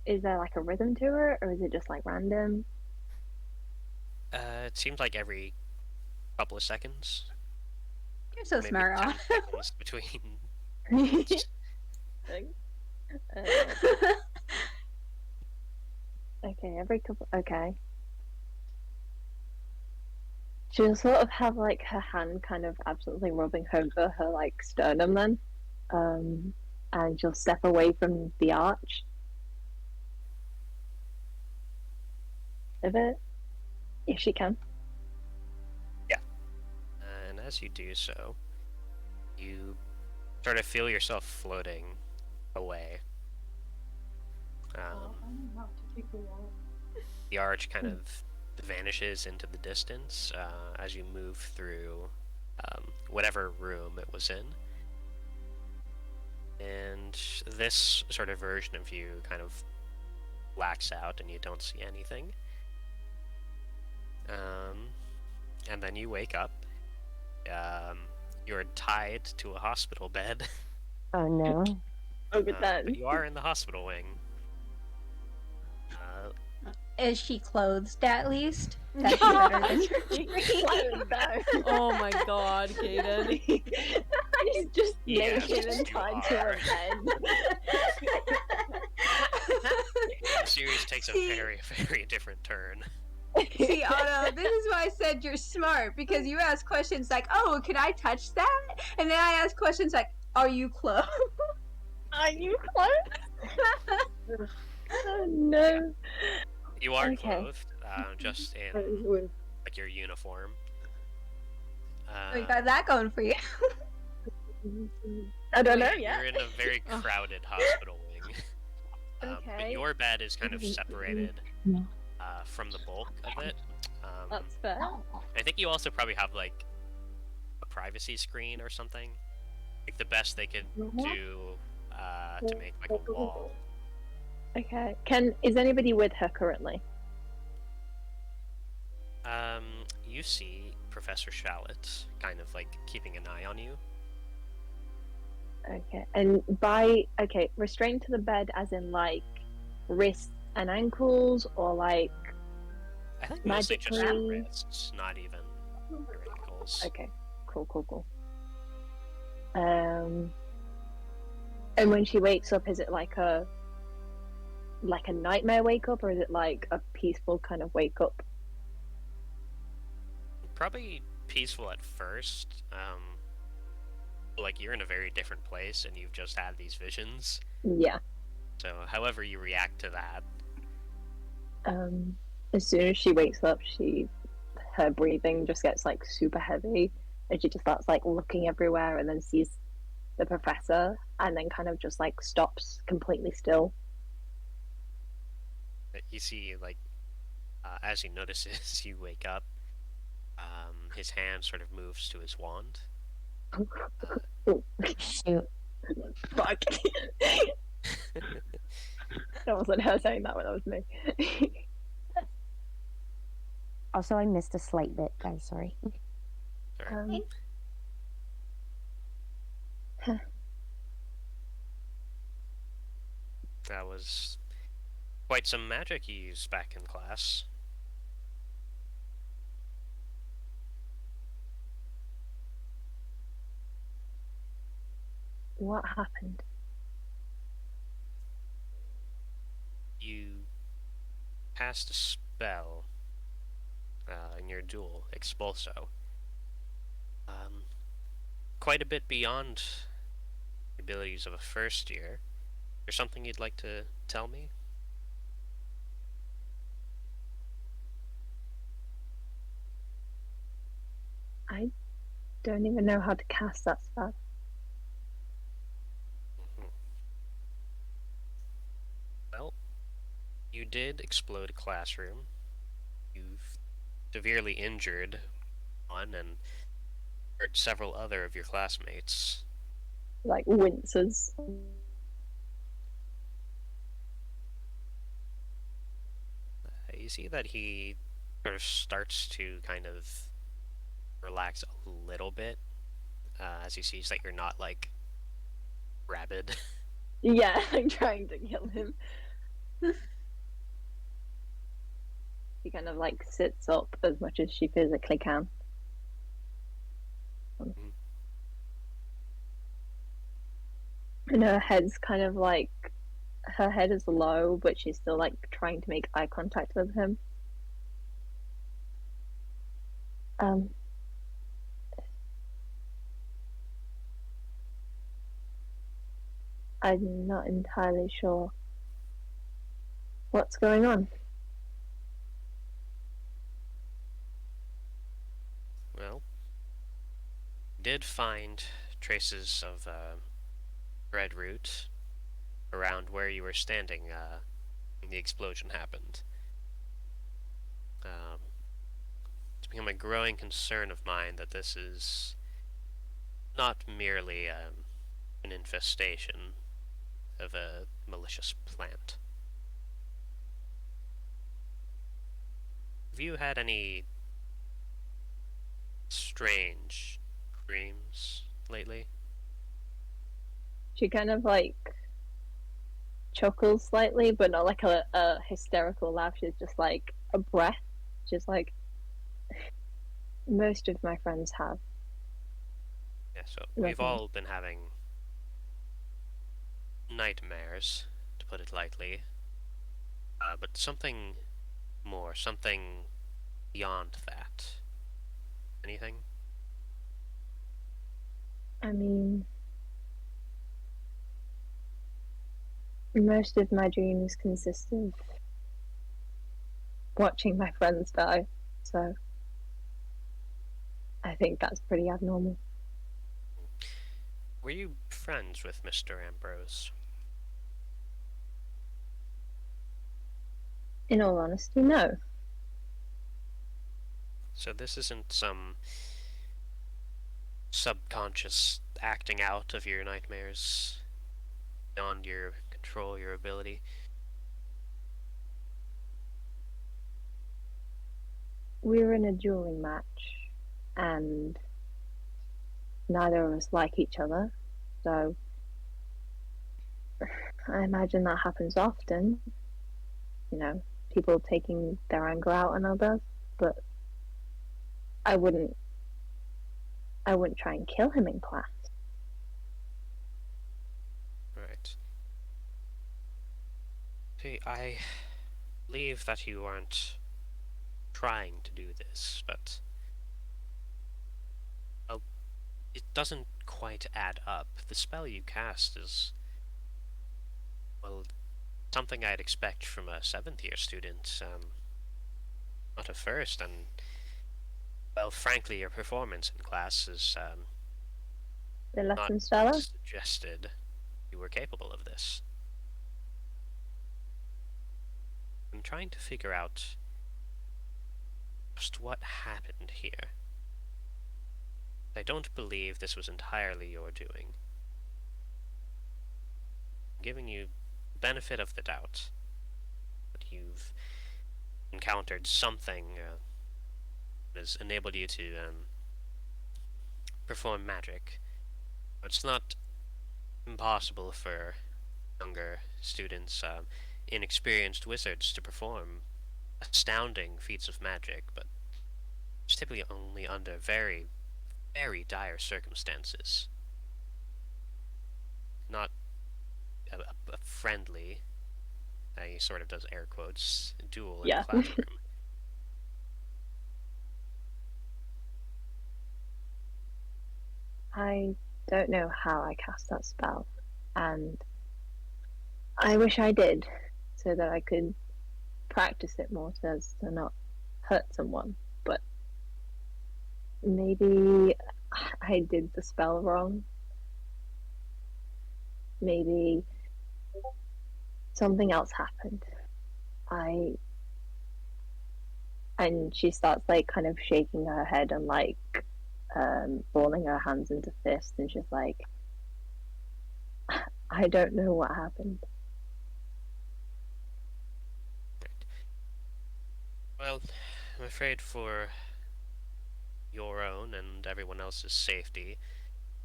Speaker 5: Is there like a rhythm to it, or is it just like random?
Speaker 2: It seems like every couple of seconds.
Speaker 3: You're so
Speaker 2: Maybe
Speaker 3: smart,
Speaker 2: 10
Speaker 3: Ron.
Speaker 2: seconds between.
Speaker 5: Okay, every couple. Okay. She'll sort of have like her hand kind of absently rubbing over her like sternum then, and she'll step away from the arch a bit, if she can.
Speaker 2: And as you do so, you sort of feel yourself floating away. The arch kind of vanishes into the distance as you move through whatever room it was in. And this sort of version of you kind of blacks out and you don't see anything. And then you wake up You're tied to a hospital bed,
Speaker 4: Oh no.
Speaker 5: Oh, good
Speaker 2: but
Speaker 5: then.
Speaker 2: you are in the hospital wing.
Speaker 3: Is she clothed at least? That's better than your dream.
Speaker 1: Oh my god, Kaden.
Speaker 5: He's just
Speaker 2: Yes,
Speaker 5: naked and
Speaker 2: you
Speaker 5: tied to
Speaker 2: are.
Speaker 5: a bed.
Speaker 2: The series takes a
Speaker 3: See-
Speaker 2: very, very different turn.
Speaker 3: See, Otto, this is why I said you're smart, because you ask questions like, oh, can I touch that? And then I ask questions like, are you clothed?
Speaker 5: Are you close? Oh no.
Speaker 2: You are
Speaker 5: Okay.
Speaker 2: clothed, just in like your uniform.
Speaker 3: We got that going for you.
Speaker 5: I don't know
Speaker 2: You're
Speaker 5: yet.
Speaker 2: in a very crowded hospital wing. But
Speaker 5: Okay.
Speaker 2: your bed is kind of separated
Speaker 4: Yeah.
Speaker 2: from the bulk of it.
Speaker 5: That's fair.
Speaker 2: I think you also probably have like a privacy screen or something. Like the best they could do to make like a wall.
Speaker 5: Okay. Is anybody with her currently?
Speaker 2: You see Professor Shallot kind of like keeping an eye on you.
Speaker 5: Okay. And restrained to the bed as in like wrists and ankles, or like
Speaker 2: I think mostly just your
Speaker 5: magically?
Speaker 2: wrists, not even your ankles.
Speaker 5: Okay. Cool. And when she wakes up, is it like a nightmare wake up, or is it like a peaceful kind of wake up?
Speaker 2: Probably peaceful at first. Like you're in a very different place and you've just had these visions.
Speaker 5: Yeah.
Speaker 2: So however you react to that.
Speaker 5: As soon as she wakes up, her breathing just gets like super heavy, and she just starts like looking everywhere, and then sees the professor, and then kind of just like stops completely still.
Speaker 2: You see, like, as he notices you wake up, his hand sort of moves to his wand.
Speaker 4: Shoot.
Speaker 5: Fuck. That wasn't her saying that, but that was me.
Speaker 4: Also, I missed a slight bit, guys. Sorry.
Speaker 2: Sorry. That was quite some magic you used back in class.
Speaker 5: What happened?
Speaker 2: You cast a spell in your duel, Expulso. Quite a bit beyond the abilities of a first year. Is there something you'd like to tell me?
Speaker 5: I don't even know how to cast that spell.
Speaker 2: Well, you did explode a classroom. You've severely injured one and hurt several other of your classmates.
Speaker 5: Like winces.
Speaker 2: You see that he sort of starts to kind of relax a little bit as he sees that you're not like rabid.
Speaker 5: Yeah, I'm trying to kill him. She kind of like sits up as much as she physically can. And her head's kind of like, her head is low, but she's still like trying to make eye contact with him. I'm not entirely sure what's going on.
Speaker 2: Well, did find traces of dreadroot around where you were standing when the explosion happened. It's become a growing concern of mine that this is not merely an infestation of a malicious plant. Have you had any strange dreams lately?
Speaker 5: She kind of like chuckles slightly, but not like a hysterical laugh. She's just like a breath, just like most of my friends have.
Speaker 2: Yeah, so we've
Speaker 5: Nothing.
Speaker 2: all been having nightmares, to put it lightly. But something more, something beyond that. Anything?
Speaker 5: I mean, most of my dreams consist of watching my friends die, so I think that's pretty abnormal.
Speaker 2: Were you friends with Mr. Ambrose?
Speaker 5: In all honesty, no.
Speaker 2: So this isn't some subconscious acting out of your nightmares beyond your control, your ability.
Speaker 5: We were in a dueling match, and neither of us like each other, so I imagine that happens often. You know, people taking their anger out on others, but I wouldn't I wouldn't try and kill him in class.
Speaker 2: Right. See, I believe that you aren't trying to do this, but well, it doesn't quite add up. The spell you cast is, well, something I'd expect from a 7th year student, not a first, and, well, frankly, your performance in class is,
Speaker 5: The less
Speaker 2: not
Speaker 5: than stellar?
Speaker 2: suggested you were capable of this. I'm trying to figure out just what happened here. I don't believe this was entirely your doing. I'm giving you the benefit of the doubt, but you've encountered something that has enabled you to perform magic. It's not impossible for younger students, inexperienced wizards, to perform astounding feats of magic, but it's typically only under very, very dire circumstances. Not a friendly, he sort of does air quotes, duel in a
Speaker 5: Yeah.
Speaker 2: classroom.
Speaker 5: I don't know how I cast that spell, and I wish I did, so that I could practice it more so as to not hurt someone. But maybe I did the spell wrong. Maybe something else happened. I and she starts like kind of shaking her head and like balling her hands into fists, and she's like, I don't know what happened.
Speaker 2: Well, I'm afraid for your own and everyone else's safety,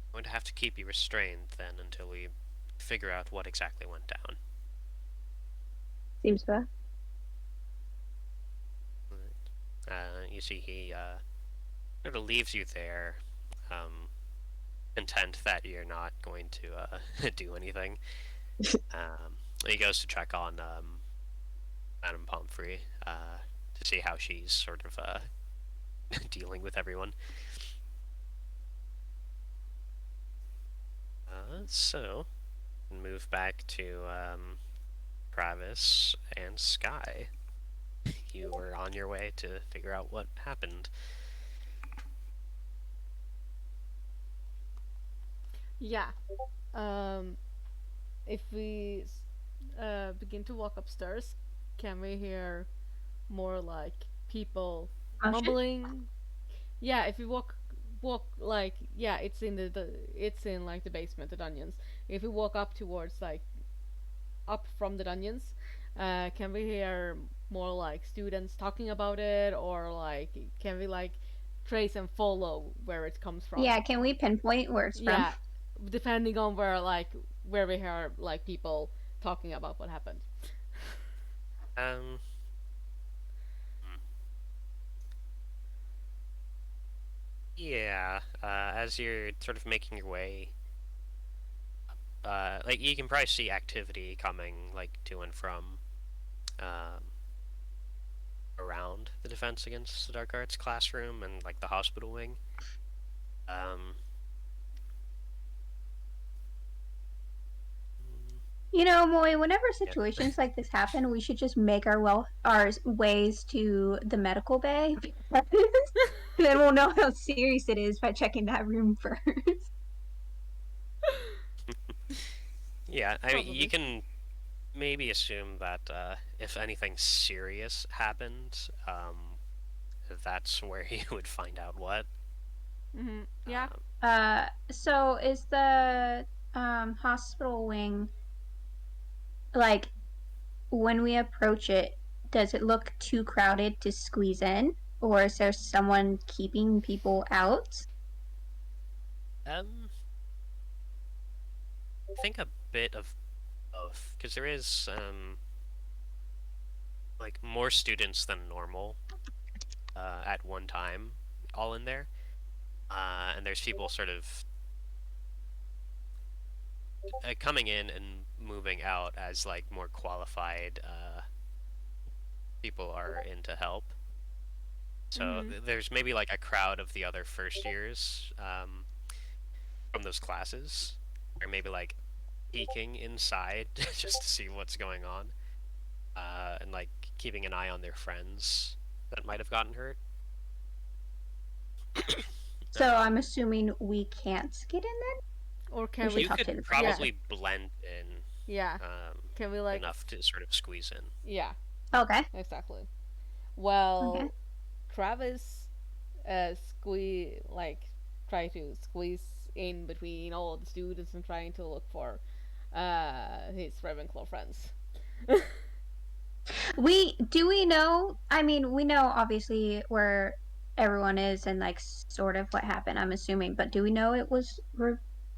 Speaker 2: I'm going to have to keep you restrained then until we figure out what exactly went down.
Speaker 5: Seems fair.
Speaker 2: You see, he sort of leaves you there, content that you're not going to do anything. He goes to check on Madame Pomfrey to see how she's sort of dealing with everyone. So, move back to Travis and Sky. You were on your way to figure out what happened.
Speaker 1: Yeah. If we begin to walk upstairs, can we hear more like people mumbling? Yeah, if we walk like, yeah, it's in it's in like the basement, the dungeons. If we walk up towards like up from the dungeons, can we hear more like students talking about it, or like can we like trace and follow where it comes from.
Speaker 3: Yeah, can we pinpoint where it's
Speaker 1: Yeah, depending on where we hear like people talking about what happened.
Speaker 2: Hmm. Yeah, as you're sort of making your way, like you can probably see activity coming like to and from, around the Defense Against the Dark Arts classroom and like the hospital wing. Um,
Speaker 3: You know, Moy, whenever situations like this happen, we should just make our ways to the medical bay. Then we'll know how serious it is by checking that room first.
Speaker 2: yeah, I mean, you
Speaker 1: Probably.
Speaker 2: can maybe assume that if anything serious happened, that's where you would find out what.
Speaker 1: Yeah.
Speaker 3: So is the hospital wing, like, when we approach it, does it look too crowded to squeeze in, or is there someone keeping people out?
Speaker 2: I think a bit of both, because there is like more students than normal at one time, all in there, and there's people sort of coming in and moving out as like more qualified people are in to help. So there's maybe like a crowd of the other first years from those classes, or maybe like peeking inside just to see what's going on, and like keeping an eye on their friends that might have gotten hurt.
Speaker 3: So I'm assuming we can't get in then?
Speaker 1: Or can
Speaker 3: should
Speaker 1: we?
Speaker 2: You
Speaker 3: talk to
Speaker 2: could
Speaker 3: the
Speaker 2: probably blend in
Speaker 1: Yeah. Can we like?
Speaker 2: enough to sort of squeeze in.
Speaker 1: Yeah.
Speaker 3: Okay.
Speaker 1: Exactly. Well,
Speaker 3: Okay.
Speaker 1: Travis, try to squeeze in between all the students and trying to look for, his Ravenclaw friends.
Speaker 3: Do we know? I mean, we know obviously where everyone is and like sort of what happened. I'm assuming, but do we know it was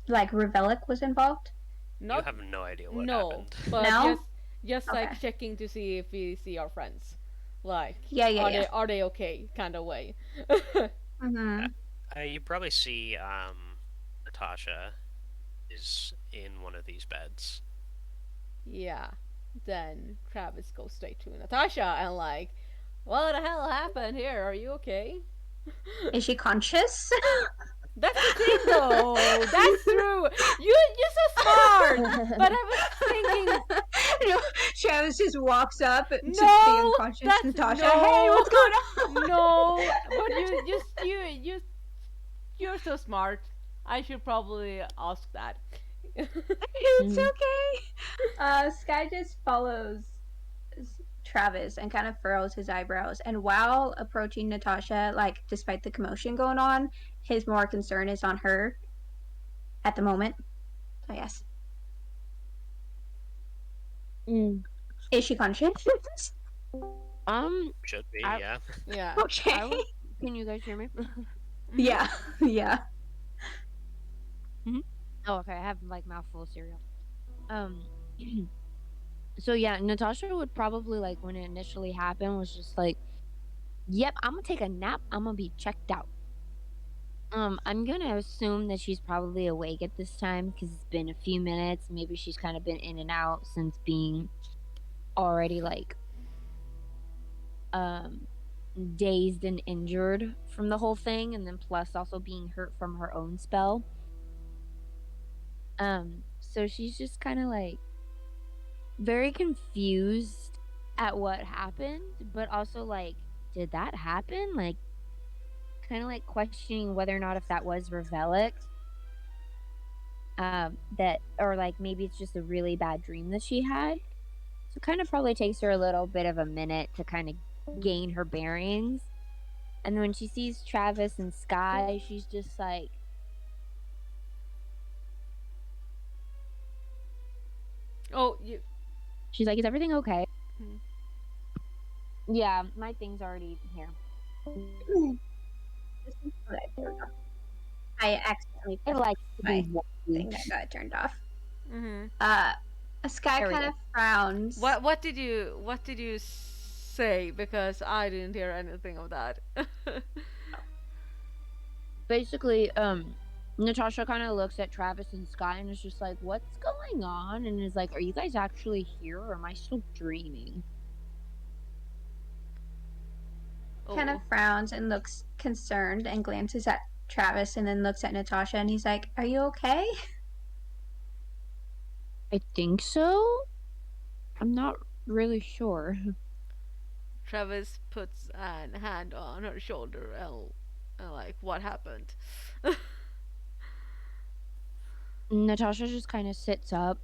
Speaker 3: like Revelic was involved?
Speaker 2: You
Speaker 1: Not
Speaker 2: have no idea what
Speaker 1: no,
Speaker 2: happened.
Speaker 1: but
Speaker 3: No?
Speaker 1: just
Speaker 3: Okay.
Speaker 1: like checking to see if we see our friends. Like,
Speaker 3: Yeah.
Speaker 1: are they okay? Kind of way.
Speaker 3: Mm-hmm.
Speaker 2: You probably see Natasha is in one of these beds.
Speaker 1: Yeah. Then Travis goes straight to Natasha and like, what the hell happened here? Are you okay?
Speaker 3: Is she conscious?
Speaker 1: That's the thing, though. That's true. You're so smart. But I was thinking,
Speaker 3: No, Travis just walks up to the
Speaker 1: no,
Speaker 3: unconscious
Speaker 1: that's
Speaker 3: Natasha.
Speaker 1: no,
Speaker 3: Hey, what's going on?
Speaker 1: no. But you're so smart. I should probably ask that.
Speaker 3: It's okay. Sky just follows Travis and kind of furrows his eyebrows. And while approaching Natasha, like despite the commotion going on, his more concern is on her at the moment. So yes. Is she conscious?
Speaker 2: Should be,
Speaker 4: I-
Speaker 2: yeah.
Speaker 1: Yeah.
Speaker 3: Okay.
Speaker 4: Can you guys hear me?
Speaker 3: Yeah. Yeah.
Speaker 4: Oh, okay. I have like mouthful of cereal. So yeah, Natasha would probably like when it initially happened was just like, "Yep, I'm gonna take a nap. I'm gonna be checked out." I'm gonna assume that she's probably awake at this time because it's been a few minutes. Maybe she's kind of been in and out since being already like dazed and injured from the whole thing, and then plus also being hurt from her own spell. So she's just kind of like very confused at what happened, but also like, did that happen? Like, kind of like questioning whether or not if that was Revelic. That, or like maybe it's just a really bad dream that she had. So kind of probably takes her a little bit of a minute to kind of gain her bearings. And when she sees Travis and Sky, she's just like,
Speaker 1: Oh, you.
Speaker 4: she's like, is everything okay?
Speaker 1: Hmm.
Speaker 4: Yeah, my thing's already here.
Speaker 3: Okay, there we go. I accidentally
Speaker 4: I
Speaker 3: pressed
Speaker 4: like to
Speaker 3: my
Speaker 4: be
Speaker 3: thing
Speaker 4: watched.
Speaker 3: that got turned off.
Speaker 1: Mhm.
Speaker 3: Sky
Speaker 4: There we
Speaker 3: kind
Speaker 4: go.
Speaker 3: of frowns.
Speaker 1: What did you say? Because I didn't hear anything of that.
Speaker 4: Basically, Natasha kind of looks at Travis and Sky and is just like, "What's going on?" And is like, "Are you guys actually here, or am I still dreaming?"
Speaker 3: Kind of
Speaker 1: Oh.
Speaker 3: frowns and looks concerned and glances at Travis and then looks at Natasha and he's like, "Are you okay?"
Speaker 4: I think so. I'm not really sure.
Speaker 1: Travis puts a hand on her shoulder and like, what happened?
Speaker 4: Natasha just kind of sits up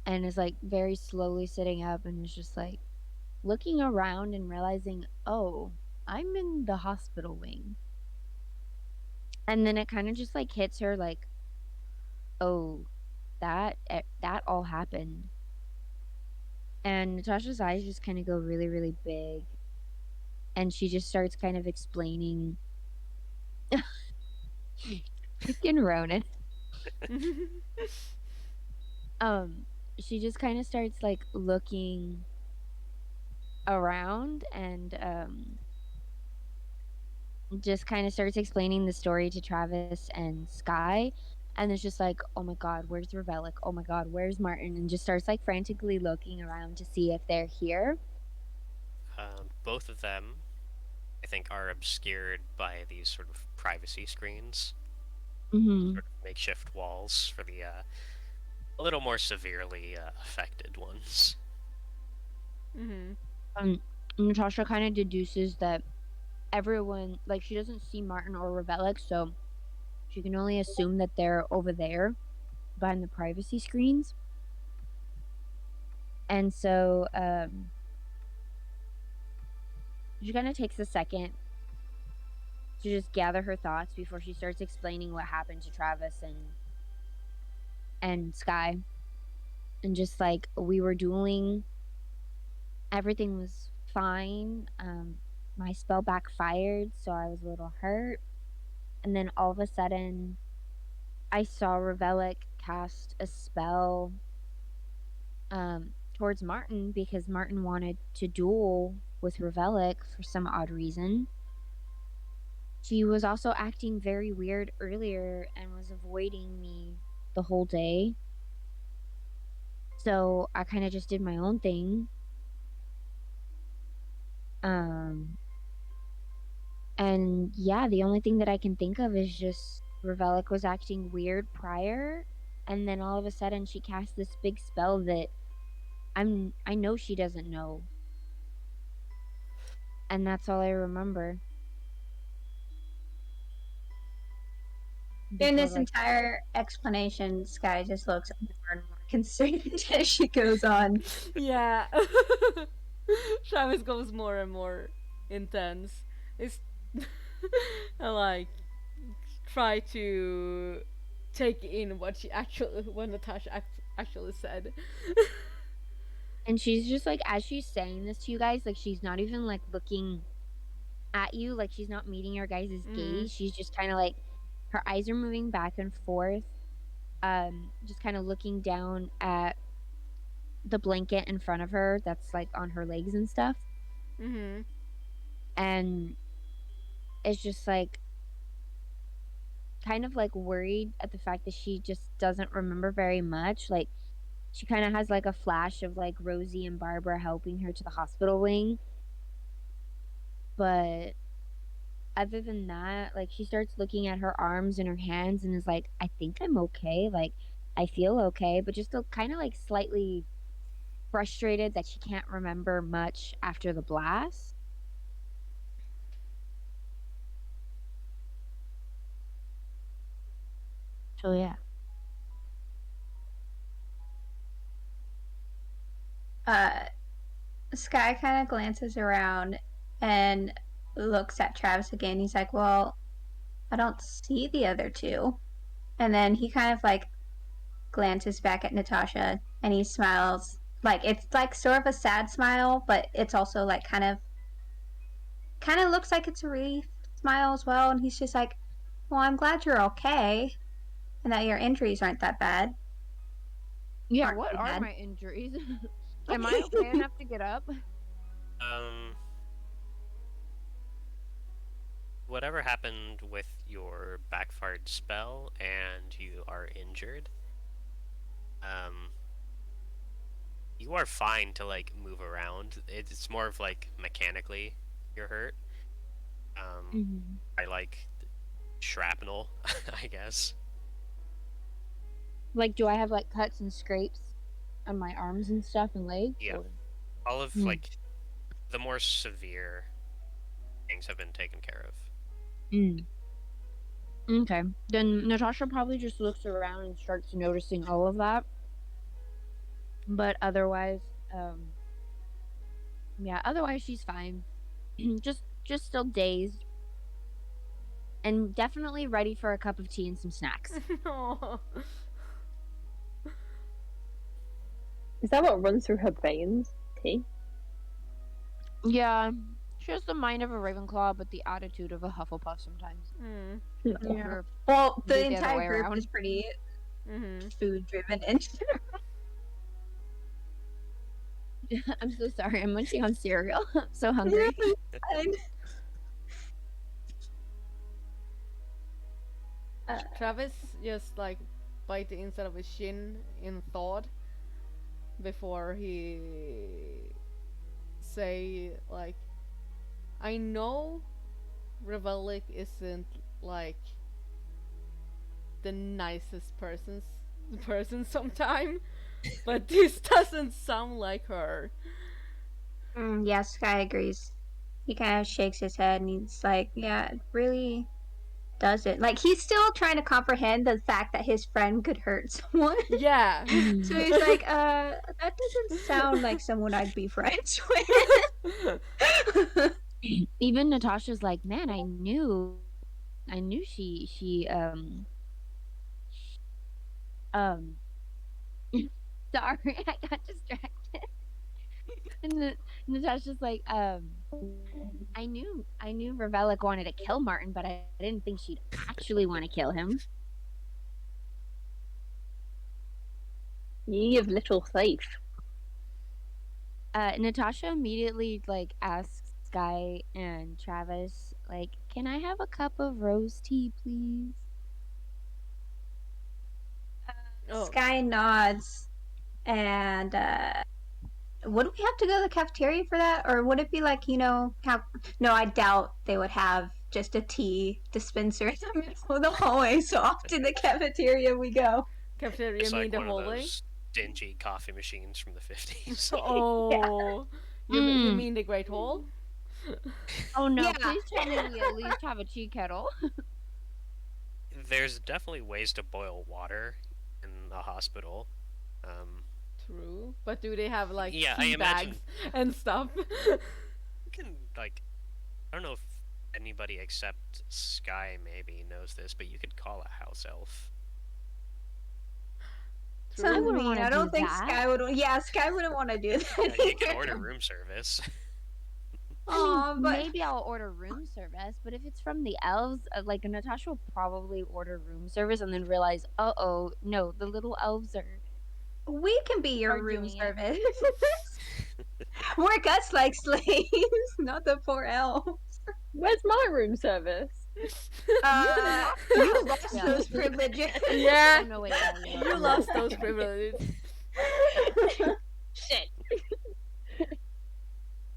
Speaker 4: and is like very slowly sitting up and is just like looking around and realizing, oh, I'm in the hospital wing. And then it kind of just like hits her like, oh, that all happened. And Natasha's eyes just kind of go really, really big. And she just starts kind of explaining. Freaking Ronan. Um, she just kind of starts like looking around and just kind of starts explaining the story to Travis and Sky. And it's just like, oh my God, where's Revelic? Oh my God, where's Martin? And just starts like frantically looking around to see if they're here.
Speaker 2: Both of them, I think, are obscured by these sort of privacy screens,
Speaker 4: Mm-hmm.
Speaker 2: sort of makeshift walls for the a little more severely affected ones.
Speaker 1: Mm-hmm.
Speaker 4: Natasha kind of deduces that everyone, like, she doesn't see Martin or Revelic, so she can only assume that they're over there behind the privacy screens. And so she kind of takes a second to just gather her thoughts before she starts explaining what happened to Travis and Sky. And just like, we were dueling, everything was fine. My spell backfired, so I was a little hurt. And then all of a sudden, I saw Revelic cast a spell towards Martin because Martin wanted to duel with Revelic for some odd reason. She was also acting very weird earlier and was avoiding me the whole day. So I kind of just did my own thing. And yeah, the only thing that I can think of is just Revelic was acting weird prior, and then all of a sudden she cast this big spell that I know she doesn't know. And that's all I remember.
Speaker 3: In
Speaker 4: Before,
Speaker 3: this
Speaker 4: like,
Speaker 3: entire explanation, Sky just looks more and more concerned as she goes on.
Speaker 1: Yeah. Travis goes more and more intense. It's I like try to take in what Natasha actually said.
Speaker 4: and she's just like, as she's saying this to you guys, like, she's not even like looking at you, like, she's not meeting your guys' gaze. She's just kind of like, her eyes are moving back and forth, just kind of looking down at the blanket in front of her that's like on her legs and stuff.
Speaker 1: Mm-hmm.
Speaker 4: And it's just like kind of like worried at the fact that she just doesn't remember very much. Like, she kind of has like a flash of like Rosie and Barbara helping her to the hospital wing, but other than that, like, she starts looking at her arms and her hands and is like, I think I'm okay, like, I feel okay, but just still kind of like slightly frustrated that she can't remember much after the blast. So yeah.
Speaker 3: Sky kind of glances around and looks at Travis again. He's like, "Well, I don't see the other two." And then he kind of like glances back at Natasha and he smiles. Like it's like sort of a sad smile, but it's also like kind of looks like it's a relief. smile as well, and he's just like, "Well, I'm glad you're okay, and that your injuries aren't that bad."
Speaker 4: Yeah,
Speaker 3: Aren't
Speaker 4: what
Speaker 3: too
Speaker 4: are
Speaker 3: bad.
Speaker 4: my injuries? Am I okay enough to get up?
Speaker 2: Whatever happened with your backfired spell and you are injured, you are fine to, like, move around. It's more of, like, mechanically you're hurt. By, like, shrapnel, I guess.
Speaker 4: Like, do I have like cuts and scrapes on my arms and stuff and legs?
Speaker 2: Yeah.
Speaker 4: Or...
Speaker 2: All of, like, the more severe things have been taken care of.
Speaker 4: Okay. Then Natasha probably just looks around and starts noticing all of that. But otherwise, yeah, otherwise she's fine. just still dazed. And definitely ready for a cup of tea and some snacks.
Speaker 1: Aw.
Speaker 5: Is that what runs through her veins? Tea?
Speaker 4: Yeah. She has the mind of a Ravenclaw, but the attitude of a Hufflepuff sometimes.
Speaker 1: Mm.
Speaker 3: Yeah.
Speaker 4: Or
Speaker 3: Well, the
Speaker 4: the other
Speaker 3: entire
Speaker 4: way
Speaker 3: group
Speaker 4: around.
Speaker 3: is pretty
Speaker 1: Mm-hmm.
Speaker 3: food driven in general.
Speaker 4: I'm so sorry. I'm munching on cereal. I'm so hungry.
Speaker 1: Travis just like bite the inside of his shin in thought before he say like, I know Revelic isn't like the nicest person sometime, but this doesn't sound like her.
Speaker 3: Yeah, Sky agrees. He kind of shakes his head and he's like, "Yeah, it really doesn't." Like, he's still trying to comprehend the fact that his friend could hurt someone.
Speaker 1: Yeah.
Speaker 3: So he's like, that doesn't sound like someone I'd be friends with.
Speaker 4: Even Natasha's like, man, I knew she sorry, I got distracted. And Natasha's like, I knew Revelic wanted to kill Martin, but I didn't think she'd actually want to kill him.
Speaker 5: Ye of little faith.
Speaker 4: Natasha immediately like asks Sky and Travis, like, can I have a cup of rose tea, please?
Speaker 1: Oh.
Speaker 3: Sky nods, and would we have to go to the cafeteria for that, or would it be like, you know, how? No, I doubt they would have just a tea dispenser in the middle of the hallway. So off to the cafeteria we go.
Speaker 1: Cafeteria
Speaker 2: It's
Speaker 1: mean
Speaker 2: like
Speaker 1: the
Speaker 2: one of
Speaker 1: hallway?
Speaker 2: those dingy coffee machines from the 50s.
Speaker 1: Oh. You mean the Great Hall?
Speaker 4: Oh no,
Speaker 3: Yeah.
Speaker 4: please tell me we at least have a tea kettle.
Speaker 2: There's definitely ways to boil water in a hospital.
Speaker 1: True. But do they have like
Speaker 2: Yeah, I
Speaker 1: tea
Speaker 2: imagine-
Speaker 1: bags and stuff?
Speaker 2: You can, like, I don't know if anybody except Sky maybe knows this, but you could call a house elf.
Speaker 3: So
Speaker 4: I wouldn't
Speaker 3: mean.
Speaker 4: wanna
Speaker 3: I don't
Speaker 4: do
Speaker 3: think
Speaker 4: that.
Speaker 3: Sky would. Yeah, Sky wouldn't want to do that.
Speaker 2: Yeah, you can
Speaker 3: either.
Speaker 2: order room service.
Speaker 3: Aw,
Speaker 4: I mean,
Speaker 3: but
Speaker 4: maybe I'll order room service, but if it's from the elves, like Natasha will probably order room service and then realize, oh, no, the little elves are.
Speaker 3: we can be your
Speaker 4: Are
Speaker 3: room
Speaker 4: doing it.
Speaker 3: service. Work us like slaves, not the poor elves.
Speaker 5: Where's my room service?
Speaker 3: You lost
Speaker 4: Yeah.
Speaker 3: those privileges.
Speaker 1: Yeah.
Speaker 4: Oh no, wait, yeah,
Speaker 1: You lost those privileges.
Speaker 5: Shit.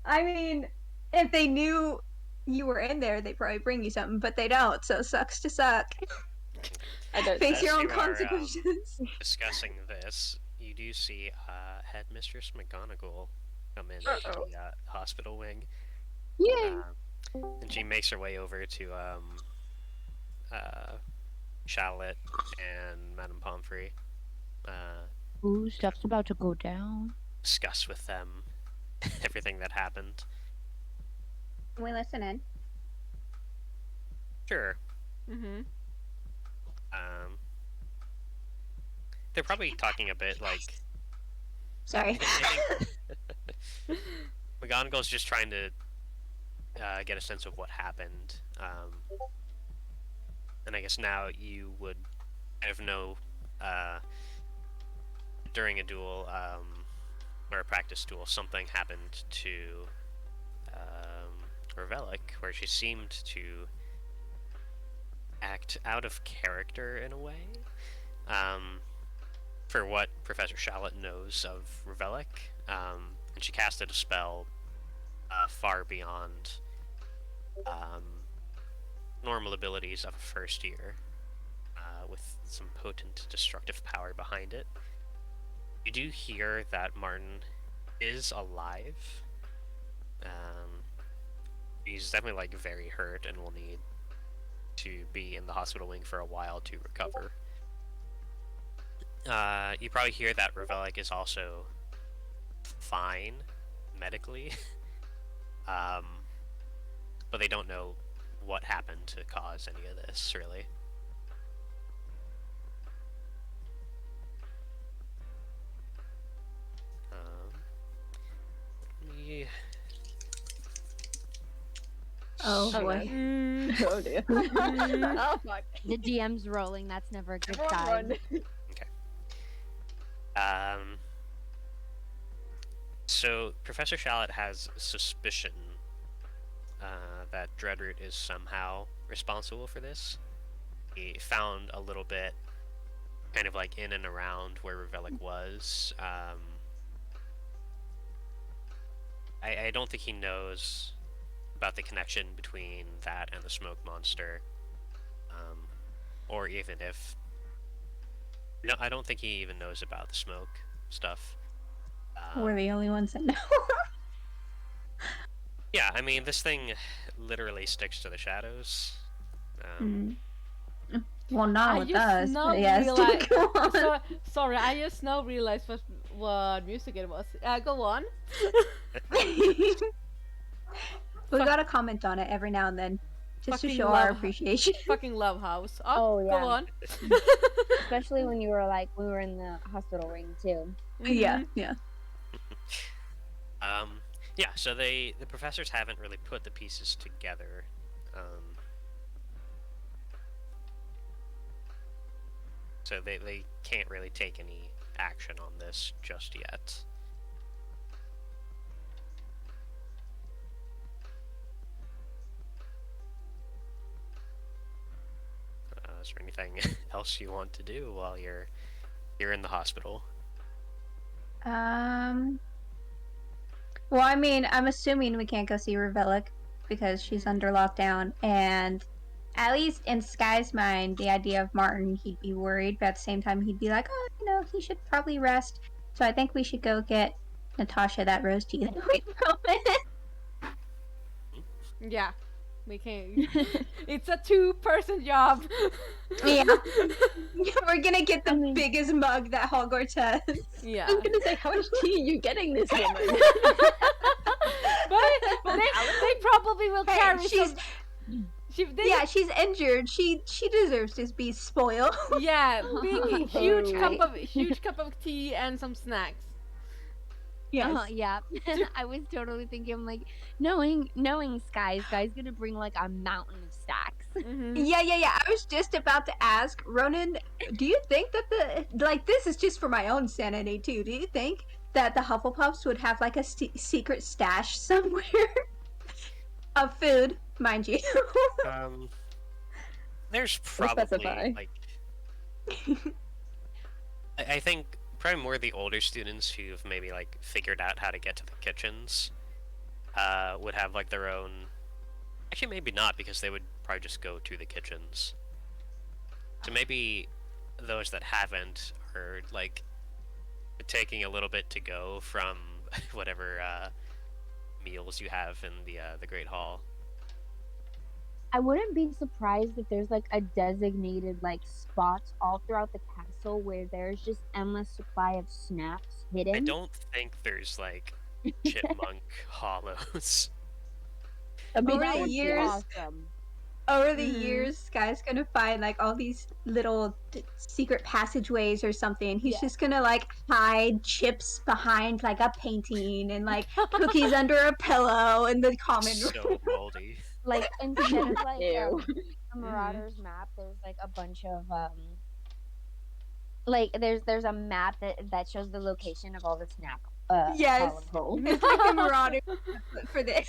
Speaker 3: I mean, if they knew you were in there, they'd probably bring you something, but they don't, so sucks to suck.
Speaker 5: I don't
Speaker 3: Face
Speaker 2: As
Speaker 3: your own
Speaker 2: you are,
Speaker 3: consequences.
Speaker 2: discussing this, you do see Headmistress McGonagall come in
Speaker 5: Uh-oh.
Speaker 2: to the hospital wing.
Speaker 4: Yay!
Speaker 2: And she makes her way over to Charlotte and Madame Pomfrey.
Speaker 4: Ooh, stuff's about to go down.
Speaker 2: Discuss with them everything that happened.
Speaker 3: Can we listen in?
Speaker 2: Sure.
Speaker 1: Mm-hmm.
Speaker 2: They're probably talking a bit like
Speaker 3: Sorry.
Speaker 2: McGonagall's just trying to get a sense of what happened. And I guess now you would kind of know during a duel or a practice duel, something happened to Revelic, where she seemed to act out of character in a way. For what Professor Shallot knows of Revelic, and she casted a spell far beyond normal abilities of a first year, with some potent destructive power behind it. You do hear that Martin is alive. He's definitely like very hurt and will need to be in the hospital wing for a while to recover. You probably hear that Revelic is also fine medically, but they don't know what happened to cause any of this, really. Yeah.
Speaker 3: Oh
Speaker 5: Oh,
Speaker 3: boy.
Speaker 5: Oh dear. Oh fuck.
Speaker 4: The DM's rolling. That's never a good
Speaker 5: Everyone
Speaker 4: sign.
Speaker 5: run.
Speaker 2: So Professor Shallot has suspicion that Dreadroot is somehow responsible for this. He found a little bit kind of like in and around where Revelic was. I don't think he knows about the connection between that and the smoke monster. Or even if... No, I don't think he even knows about the smoke stuff.
Speaker 3: We're the only ones that know.
Speaker 2: Yeah, I mean, this thing literally sticks to the shadows.
Speaker 3: Well, not
Speaker 1: I
Speaker 3: with
Speaker 1: just
Speaker 3: us.
Speaker 1: now
Speaker 3: But yes,
Speaker 1: realize.
Speaker 3: go on.
Speaker 1: Sorry, I just now realized what music it was. Go on.
Speaker 3: We gotta comment on it every now and then, just to
Speaker 1: Fucking
Speaker 3: show our
Speaker 1: love-
Speaker 3: appreciation.
Speaker 1: Fucking Love House.
Speaker 4: Oh, yeah.
Speaker 1: Go on.
Speaker 4: Especially when you were like, we were in the hospital ring too.
Speaker 3: Yeah, yeah.
Speaker 2: Yeah, so the professors haven't really put the pieces together. So they can't really take any action on this just yet. Is there anything else you want to do while you're in the hospital?
Speaker 3: Well, I mean, I'm assuming we can't go see Revelic because she's under lockdown, and at least in Sky's mind, the idea of Martin, he'd be worried, but at the same time, he'd be like, oh, you know, he should probably rest. So I think we should go get Natasha that rose tea that we promised.
Speaker 1: Yeah. We can't. It's a 2-person job.
Speaker 3: Yeah. We're gonna get the biggest mug that Hogwarts has.
Speaker 1: Yeah.
Speaker 5: I was gonna say, how much tea are you getting this woman?
Speaker 1: but they probably will
Speaker 3: Hey,
Speaker 1: carry
Speaker 3: she's
Speaker 1: some.
Speaker 3: she's injured. She deserves to be spoiled.
Speaker 1: Yeah, big, huge
Speaker 3: Right.
Speaker 1: cup of tea and some snacks.
Speaker 3: Yes.
Speaker 4: Yeah. I was totally thinking like, knowing Sky's gonna bring like a mountain of stacks.
Speaker 1: Mm-hmm.
Speaker 3: Yeah. I was just about to ask Ronan, do you think that this is just for my own sanity too? Do you think that the Hufflepuffs would have like a secret stash somewhere of food, mind you?
Speaker 2: There's
Speaker 5: specify.
Speaker 2: probably like I think probably more the older students who've maybe like figured out how to get to the kitchens would have like their own. Actually, maybe not, because they would probably just go to the kitchens. So maybe those that haven't are like taking a little bit to go from whatever meals you have in the Great Hall.
Speaker 4: I wouldn't be surprised if there's like a designated like spots all throughout the castle where there's just endless supply of snacks hidden.
Speaker 2: I don't think there's like chipmunk hollows.
Speaker 5: That'd be
Speaker 3: Over the
Speaker 5: so
Speaker 3: years-
Speaker 5: awesome.
Speaker 3: over the
Speaker 1: Mhm.
Speaker 3: years, Sky's gonna find like all these little secret passageways or something. He's
Speaker 4: Yeah.
Speaker 3: just gonna like hide chips behind like a painting and like cookies under a pillow in the common room.
Speaker 2: So moldy.
Speaker 4: Like instead of like
Speaker 5: Ew.
Speaker 4: a Marauder's map, there's like a bunch of like there's a map that shows the location of all the snack
Speaker 3: Yes.
Speaker 4: column holes.
Speaker 3: It's like a marauder for this.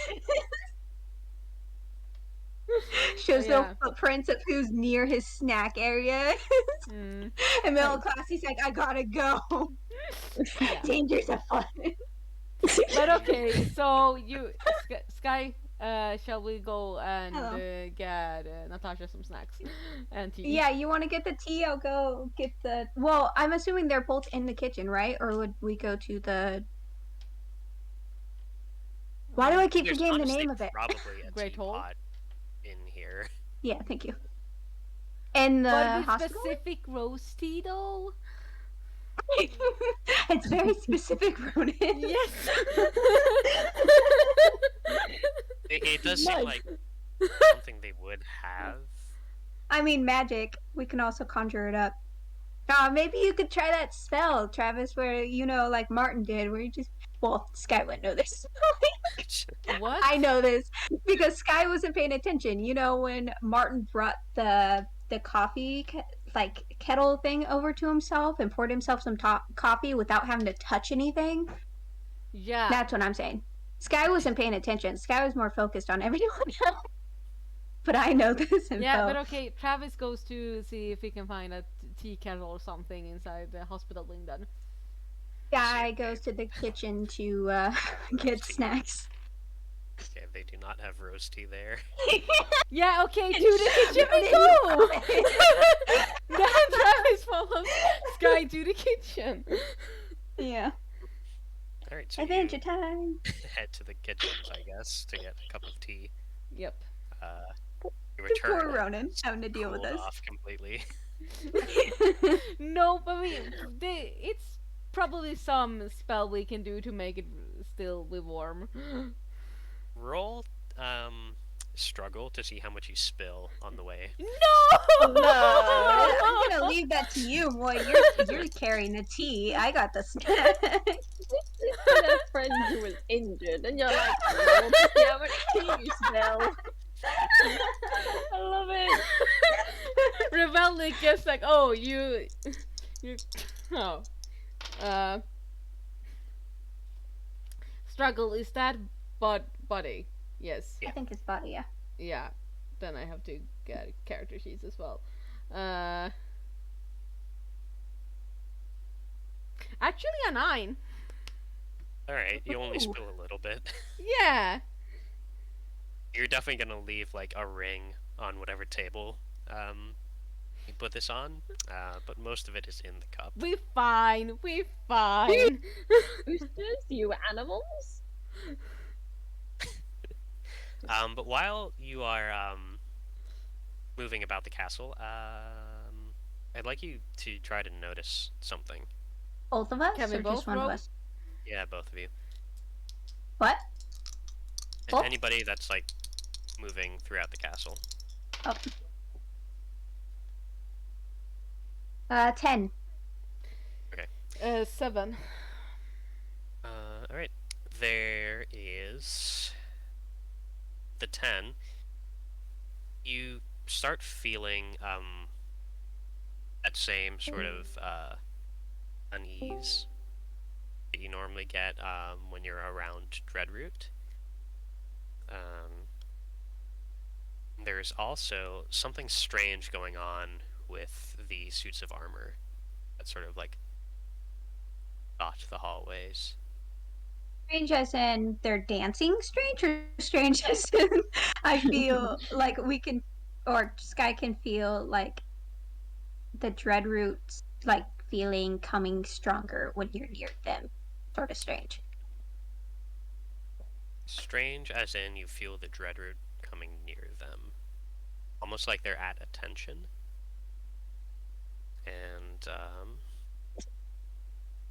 Speaker 3: Shows
Speaker 1: Yeah.
Speaker 3: the footprints of who's near his snack area.
Speaker 1: Mm.
Speaker 3: And middle class, he's like, I gotta go.
Speaker 1: Yeah.
Speaker 3: Dangers afoot.
Speaker 1: But okay, so you, Sky, shall we go and
Speaker 3: Hello.
Speaker 1: get Natasha some snacks and tea?
Speaker 3: Yeah, you want to get the tea? I'll go get the. Well, I'm assuming they're both in the kitchen, right? Or would we go to the? Why do I keep
Speaker 2: There's
Speaker 3: forgetting the
Speaker 2: honestly
Speaker 3: name of it?
Speaker 2: probably a
Speaker 1: Great hole?
Speaker 2: teapot in here.
Speaker 3: Yeah, thank you. And the
Speaker 1: But with
Speaker 3: hospital.
Speaker 1: specific rose tea though?
Speaker 3: It's very specific, Ronan.
Speaker 1: Yes.
Speaker 2: It does seem
Speaker 5: Nice.
Speaker 2: like something they would have.
Speaker 3: I mean, magic. We can also conjure it up. Maybe you could try that spell, Travis, where like Martin did, where you just. Well, Sky wouldn't know this.
Speaker 1: What?
Speaker 3: I know this because Sky wasn't paying attention. You know when Martin brought the coffee kettle thing over to himself and poured himself some coffee without having to touch anything?
Speaker 1: Yeah.
Speaker 3: That's what I'm saying. Sky wasn't paying attention. Sky was more focused on everyone else. But I know this info.
Speaker 1: Yeah, but okay, Travis goes to see if he can find a tea kettle or something inside the hospital wing then.
Speaker 3: Guy goes to the kitchen to get snacks.
Speaker 2: Okay, they do not have rose tea there.
Speaker 1: Yeah, okay, to the kitchen we go! Then Travis follows Sky to the kitchen.
Speaker 3: Yeah.
Speaker 2: Alright, so
Speaker 3: Adventure
Speaker 2: you
Speaker 3: time.
Speaker 2: head to the kitchens, I guess, to get a cup of tea.
Speaker 1: Yep.
Speaker 2: You return
Speaker 3: Poor Ronan having to deal with
Speaker 2: cooled
Speaker 3: us.
Speaker 2: off completely.
Speaker 1: No, but it's probably some spell we can do to make it still be warm.
Speaker 2: Roll, struggle to see how much you spill on the way.
Speaker 1: No!
Speaker 3: I'm gonna leave that to you, boy. You're carrying the tea. I got the snack.
Speaker 5: And a friend who was injured, and you're like, "Roll to see how much tea you smell." I love it.
Speaker 1: Revelic gets like, oh, you, oh, struggle is that body? Yes.
Speaker 3: I think his body, yeah.
Speaker 1: Yeah. Then I have to get character sheets as well. Actually a 9.
Speaker 2: Alright, you only spill a little bit.
Speaker 1: Yeah.
Speaker 2: You're definitely gonna leave, like, a ring on whatever table, you put this on, but most of it is in the cup.
Speaker 1: We fine.
Speaker 5: Boosters, you animals.
Speaker 2: But while you are, moving about the castle, I'd like you to try to notice something.
Speaker 3: Both of us,
Speaker 1: Can we
Speaker 3: or
Speaker 1: both
Speaker 3: just one
Speaker 1: roll?
Speaker 3: of us?
Speaker 2: Yeah, both of you.
Speaker 3: What? Both?
Speaker 2: Anybody that's, like, moving throughout the castle.
Speaker 3: Oh. 10.
Speaker 1: 7.
Speaker 2: Alright. There is the 10. You start feeling, that same sort of, unease that you normally get, when you're around dreadroot. There's also something strange going on with the suits of armor that sort of, like, dot the hallways.
Speaker 3: Strange as in they're dancing strange, or strange as in I feel like we can, or Sky can feel like the dreadroots like feeling coming stronger when you're near them. Sort of strange.
Speaker 2: Strange as in you feel the dreadroot coming near them. Almost like they're at attention. And,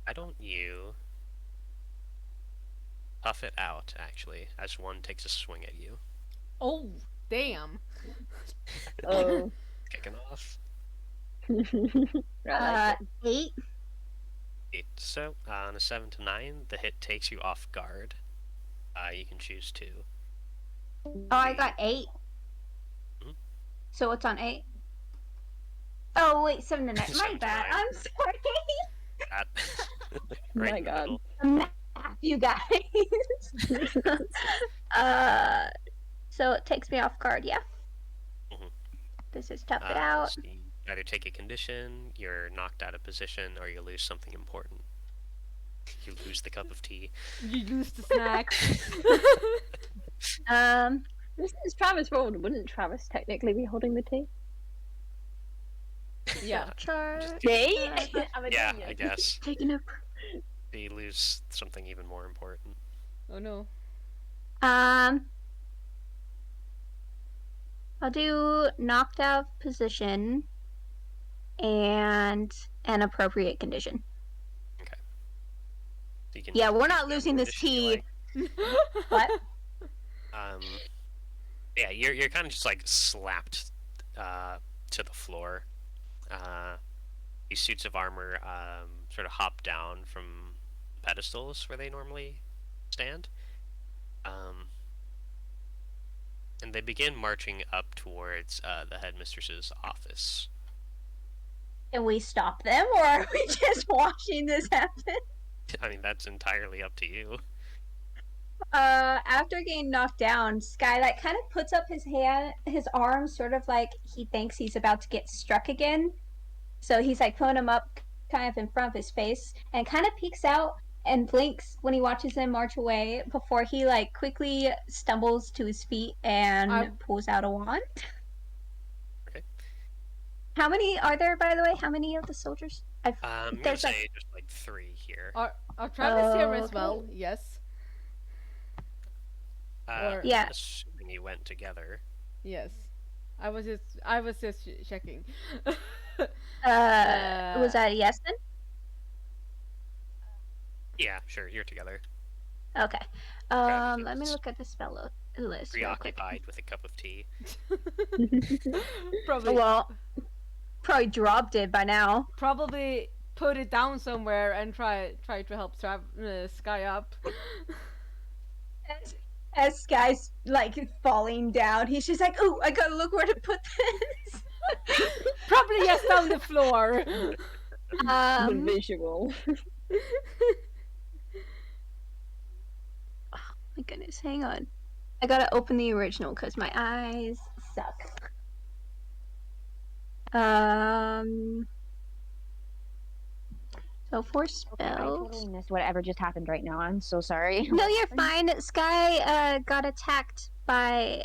Speaker 2: why don't you tough it out, actually, as one takes a swing at you.
Speaker 1: Oh, Damn.
Speaker 5: Oh.
Speaker 2: Kicking off.
Speaker 5: I like it.
Speaker 3: 8.
Speaker 2: So, on a 7 to 9, the hit takes you off guard. You can choose to.
Speaker 3: Oh, I got 8.
Speaker 2: Mhm.
Speaker 3: So what's on 8? Oh wait, 7 to 9. My
Speaker 2: 7 to
Speaker 3: bad.
Speaker 2: 9.
Speaker 3: I'm sorry.
Speaker 2: That.
Speaker 5: My
Speaker 2: right in the
Speaker 5: God.
Speaker 2: middle.
Speaker 3: Math, you guys. So it takes me off guard. Yeah.
Speaker 2: Mhm.
Speaker 3: This is tough it out.
Speaker 2: So you either take a condition, you're knocked out of position, or you lose something important. You lose the cup of tea.
Speaker 1: You lose the snack.
Speaker 5: This is Travis rolled. Wouldn't Travis technically be holding the tea?
Speaker 1: Yeah.
Speaker 3: Char.
Speaker 2: Just
Speaker 5: Me? I'm a
Speaker 2: Yeah,
Speaker 5: genius.
Speaker 2: I guess.
Speaker 3: Taking a.
Speaker 2: You lose something even more important.
Speaker 1: Oh no.
Speaker 3: I'll do knocked out of position and an appropriate condition.
Speaker 2: So you can
Speaker 3: Yeah, we're
Speaker 2: choose
Speaker 3: not
Speaker 2: whatever
Speaker 3: losing this
Speaker 2: condition you
Speaker 3: tea.
Speaker 2: like.
Speaker 3: What?
Speaker 2: Yeah, you're kind of just like slapped to the floor. These suits of armor sort of hop down from pedestals where they normally stand. And they begin marching up towards the headmistress's office.
Speaker 3: Can we stop them, or are we just watching this happen?
Speaker 2: I mean, that's entirely up to you.
Speaker 3: After getting knocked down, Sky like kind of puts up his arm, sort of like he thinks he's about to get struck again. So he's like putting him up kind of in front of his face and kind of peeks out and blinks when he watches them march away before he like quickly stumbles to his feet and pulls out a wand.
Speaker 2: Okay.
Speaker 3: How many are there, by the way? How many of the soldiers?
Speaker 2: I'm gonna say just like 3 here.
Speaker 1: Are Travis here as well? Yes.
Speaker 3: Yeah.
Speaker 2: I'm assuming you went together.
Speaker 1: Yes. I was just checking.
Speaker 3: Was that a yes then?
Speaker 2: Yeah, sure, you're together.
Speaker 3: Okay.
Speaker 2: Travis
Speaker 3: Let me
Speaker 2: is
Speaker 3: look at the spell list real quick.
Speaker 2: Preoccupied with a cup of tea.
Speaker 3: Probably dropped it by now.
Speaker 1: Probably put it down somewhere and try to help Sky up.
Speaker 3: As Sky's like falling down, he's just like, "Oh, I gotta look where to put this."
Speaker 1: Probably yes, down the floor.
Speaker 5: The visual.
Speaker 3: Oh my goodness, hang on. I gotta open the original because my eyes suck. So 4 spells.
Speaker 4: Okay, I totally missed whatever just happened right now. I'm so sorry.
Speaker 3: No, you're fine. Sky got attacked by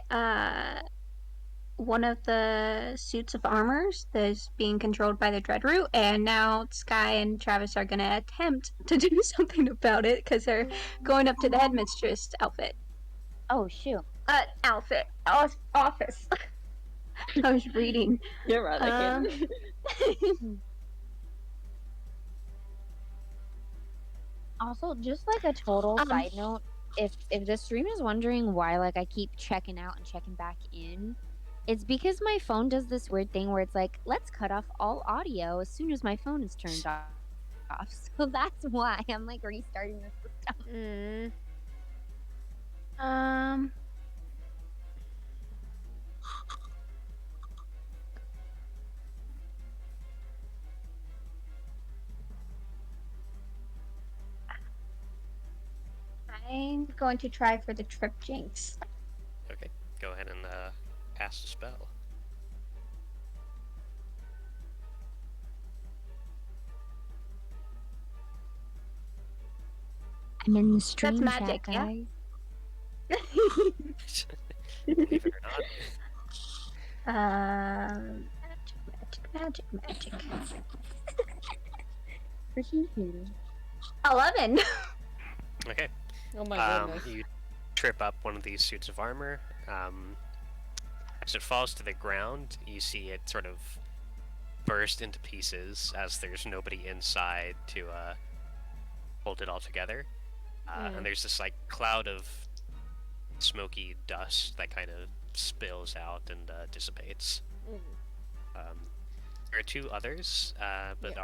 Speaker 3: one of the suits of armors that's being controlled by the dreadroot, and now Sky and Travis are gonna attempt to do something about it because they're going up to the headmistress outfit.
Speaker 4: Oh shoot.
Speaker 3: Office. I was reading.
Speaker 5: You're right, I can.
Speaker 4: Also, just like a total side note, if the stream is wondering why like I keep checking out and checking back in, it's because my phone does this weird thing where it's like, let's cut off all audio as soon as my phone is turned off. So that's why I'm like restarting the system.
Speaker 3: I'm going to try for the trip jinx.
Speaker 2: Okay, go ahead and cast a spell.
Speaker 4: I'm in the stream
Speaker 3: That's
Speaker 4: chat,
Speaker 3: magic, yeah?
Speaker 4: guys.
Speaker 2: Believe it or not.
Speaker 3: Magic.
Speaker 4: Freaking hater.
Speaker 3: 11.
Speaker 2: Okay.
Speaker 1: Oh my goodness.
Speaker 2: You trip up one of these suits of armor. As it falls to the ground, you see it sort of burst into pieces as there's nobody inside to hold it all together. And there's this like cloud of smoky dust that kind of spills out and dissipates. There are two others, but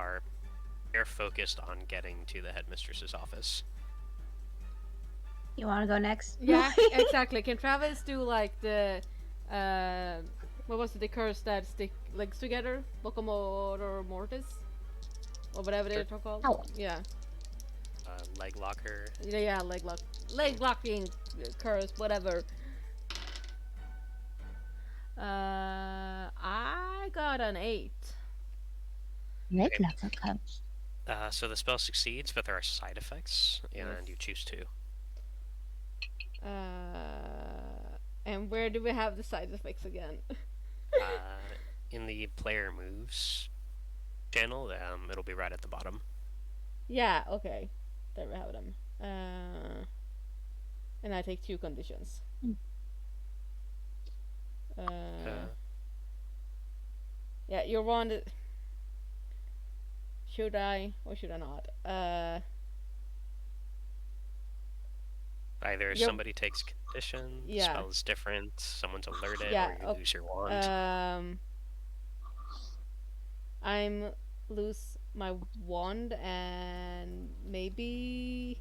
Speaker 2: they're focused on getting to the headmistress's office.
Speaker 3: You want to go next?
Speaker 1: Yeah, exactly. Can Travis do like the what was it? The curse that stick legs together, locomotor mortis, or whatever
Speaker 2: Sure.
Speaker 1: they're called.
Speaker 3: Ow.
Speaker 1: Yeah,
Speaker 2: Leg locker.
Speaker 1: yeah, leg locking curse, whatever. I got an 8.
Speaker 4: Red locker comes.
Speaker 2: So the spell succeeds, but there are side effects, and you choose two.
Speaker 1: And where do we have the side effects again?
Speaker 2: In the player moves channel, it'll be right at the bottom.
Speaker 1: Yeah, okay. There we have them. And I take 2 conditions. Yeah, your wand. Should I or should I not?
Speaker 2: Either
Speaker 1: Yep.
Speaker 2: somebody takes condition, the
Speaker 1: Yeah.
Speaker 2: spell is different, someone's alerted,
Speaker 1: Yeah,
Speaker 2: or you lose your wand.
Speaker 1: I'm lose my wand and maybe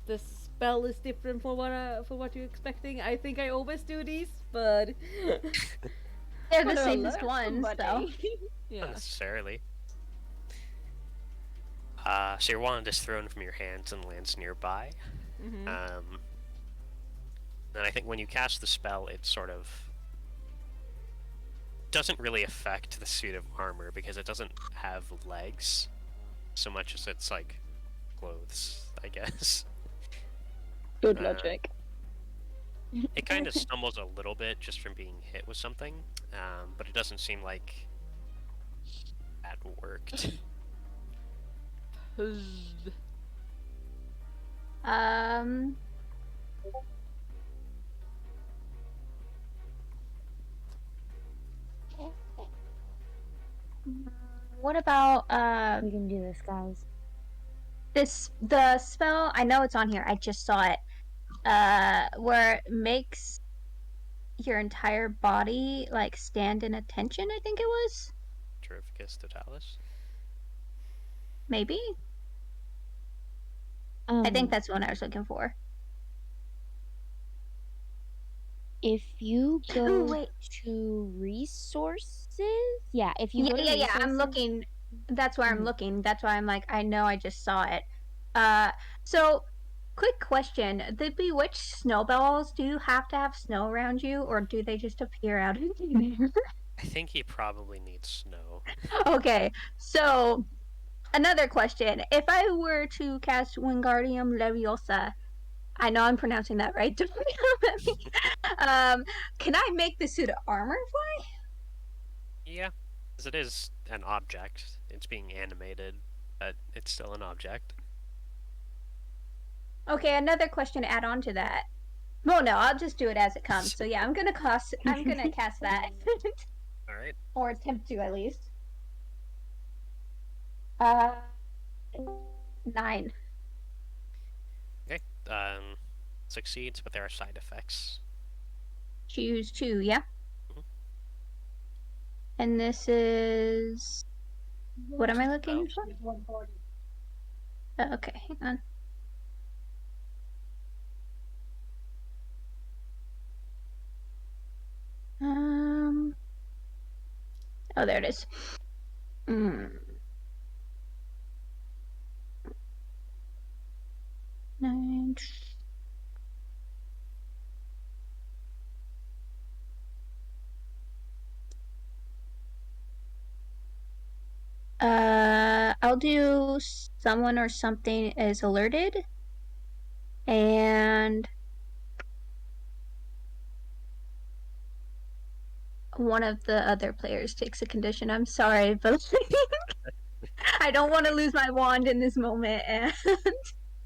Speaker 1: the spell is different for what you're expecting. I think I always do these, but
Speaker 3: They're the
Speaker 5: Wanna
Speaker 3: safest
Speaker 5: alert
Speaker 3: ones, though.
Speaker 5: somebody.
Speaker 1: yeah.
Speaker 2: Not necessarily. So your wand is thrown from your hands and lands nearby.
Speaker 1: Mm-hmm.
Speaker 2: And I think when you cast the spell, it sort of doesn't really affect the suit of armor because it doesn't have legs so much as it's like clothes, I guess.
Speaker 5: Good
Speaker 2: Uh,
Speaker 5: logic.
Speaker 2: It kind of stumbles a little bit just from being hit with something, but it doesn't seem like that worked.
Speaker 3: What about
Speaker 4: We can do this, guys.
Speaker 3: the spell? I know it's on here. I just saw it. Where it makes your entire body like stand in attention. I think it was.
Speaker 2: Terrificus totalis.
Speaker 3: Maybe. I think that's the one I was looking for.
Speaker 4: If you
Speaker 3: Ooh,
Speaker 4: go
Speaker 3: wait.
Speaker 4: to resources, yeah. If you
Speaker 3: Yeah,
Speaker 4: go to
Speaker 3: yeah. I'm
Speaker 4: resources-
Speaker 3: looking. That's where I'm
Speaker 4: Mhm.
Speaker 3: looking. That's why I'm like, I know I just saw it. So quick question: the bewitched snowballs, do you have to have snow around you, or do they just appear out of thin air?
Speaker 2: I think he probably needs snow.
Speaker 3: Okay, so another question: if I were to cast Wingardium Leviosa, I know I'm pronouncing that right. Don't yell at me. Can I make the suit of armor fly?
Speaker 2: Yeah, because it is an object. It's being animated, but it's still an object.
Speaker 3: Okay, another question to add on to that. Well, no, I'll just do it as it comes. So yeah, I'm gonna cast that,
Speaker 2: All right.
Speaker 3: or attempt to at least. 9.
Speaker 2: Okay. Succeeds, but there are side effects.
Speaker 3: Choose 2, yeah.
Speaker 2: Mhm.
Speaker 3: And this is what am I looking for? Okay, hang on. Oh, there it is. Nine. I'll do someone or something is alerted, and one of the other players takes a condition. I'm sorry, but I don't want to lose my wand in this moment. And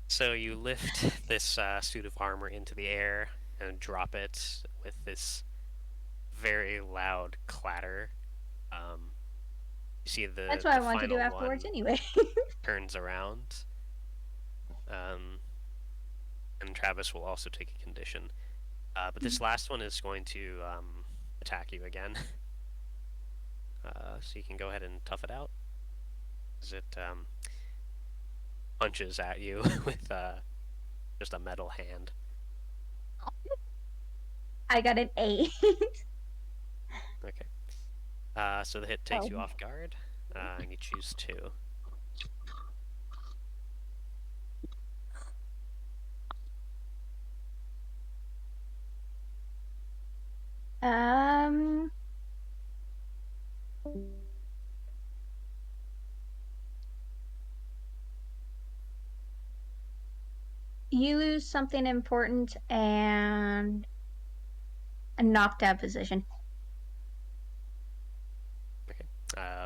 Speaker 2: So you lift this suit of armor into the air and drop it with this very loud clatter. You see the
Speaker 3: that's what I
Speaker 2: the
Speaker 3: want to do
Speaker 2: final
Speaker 3: afterwards
Speaker 2: one
Speaker 3: anyway.
Speaker 2: turns around. and Travis will also take a condition. But this last one is going to attack you again. So you can go ahead and tough it out. As it punches at you with just a metal hand.
Speaker 3: I got an 8.
Speaker 2: Okay. So the hit takes you off guard, and you choose 2.
Speaker 3: You lose something important and a knocked out position.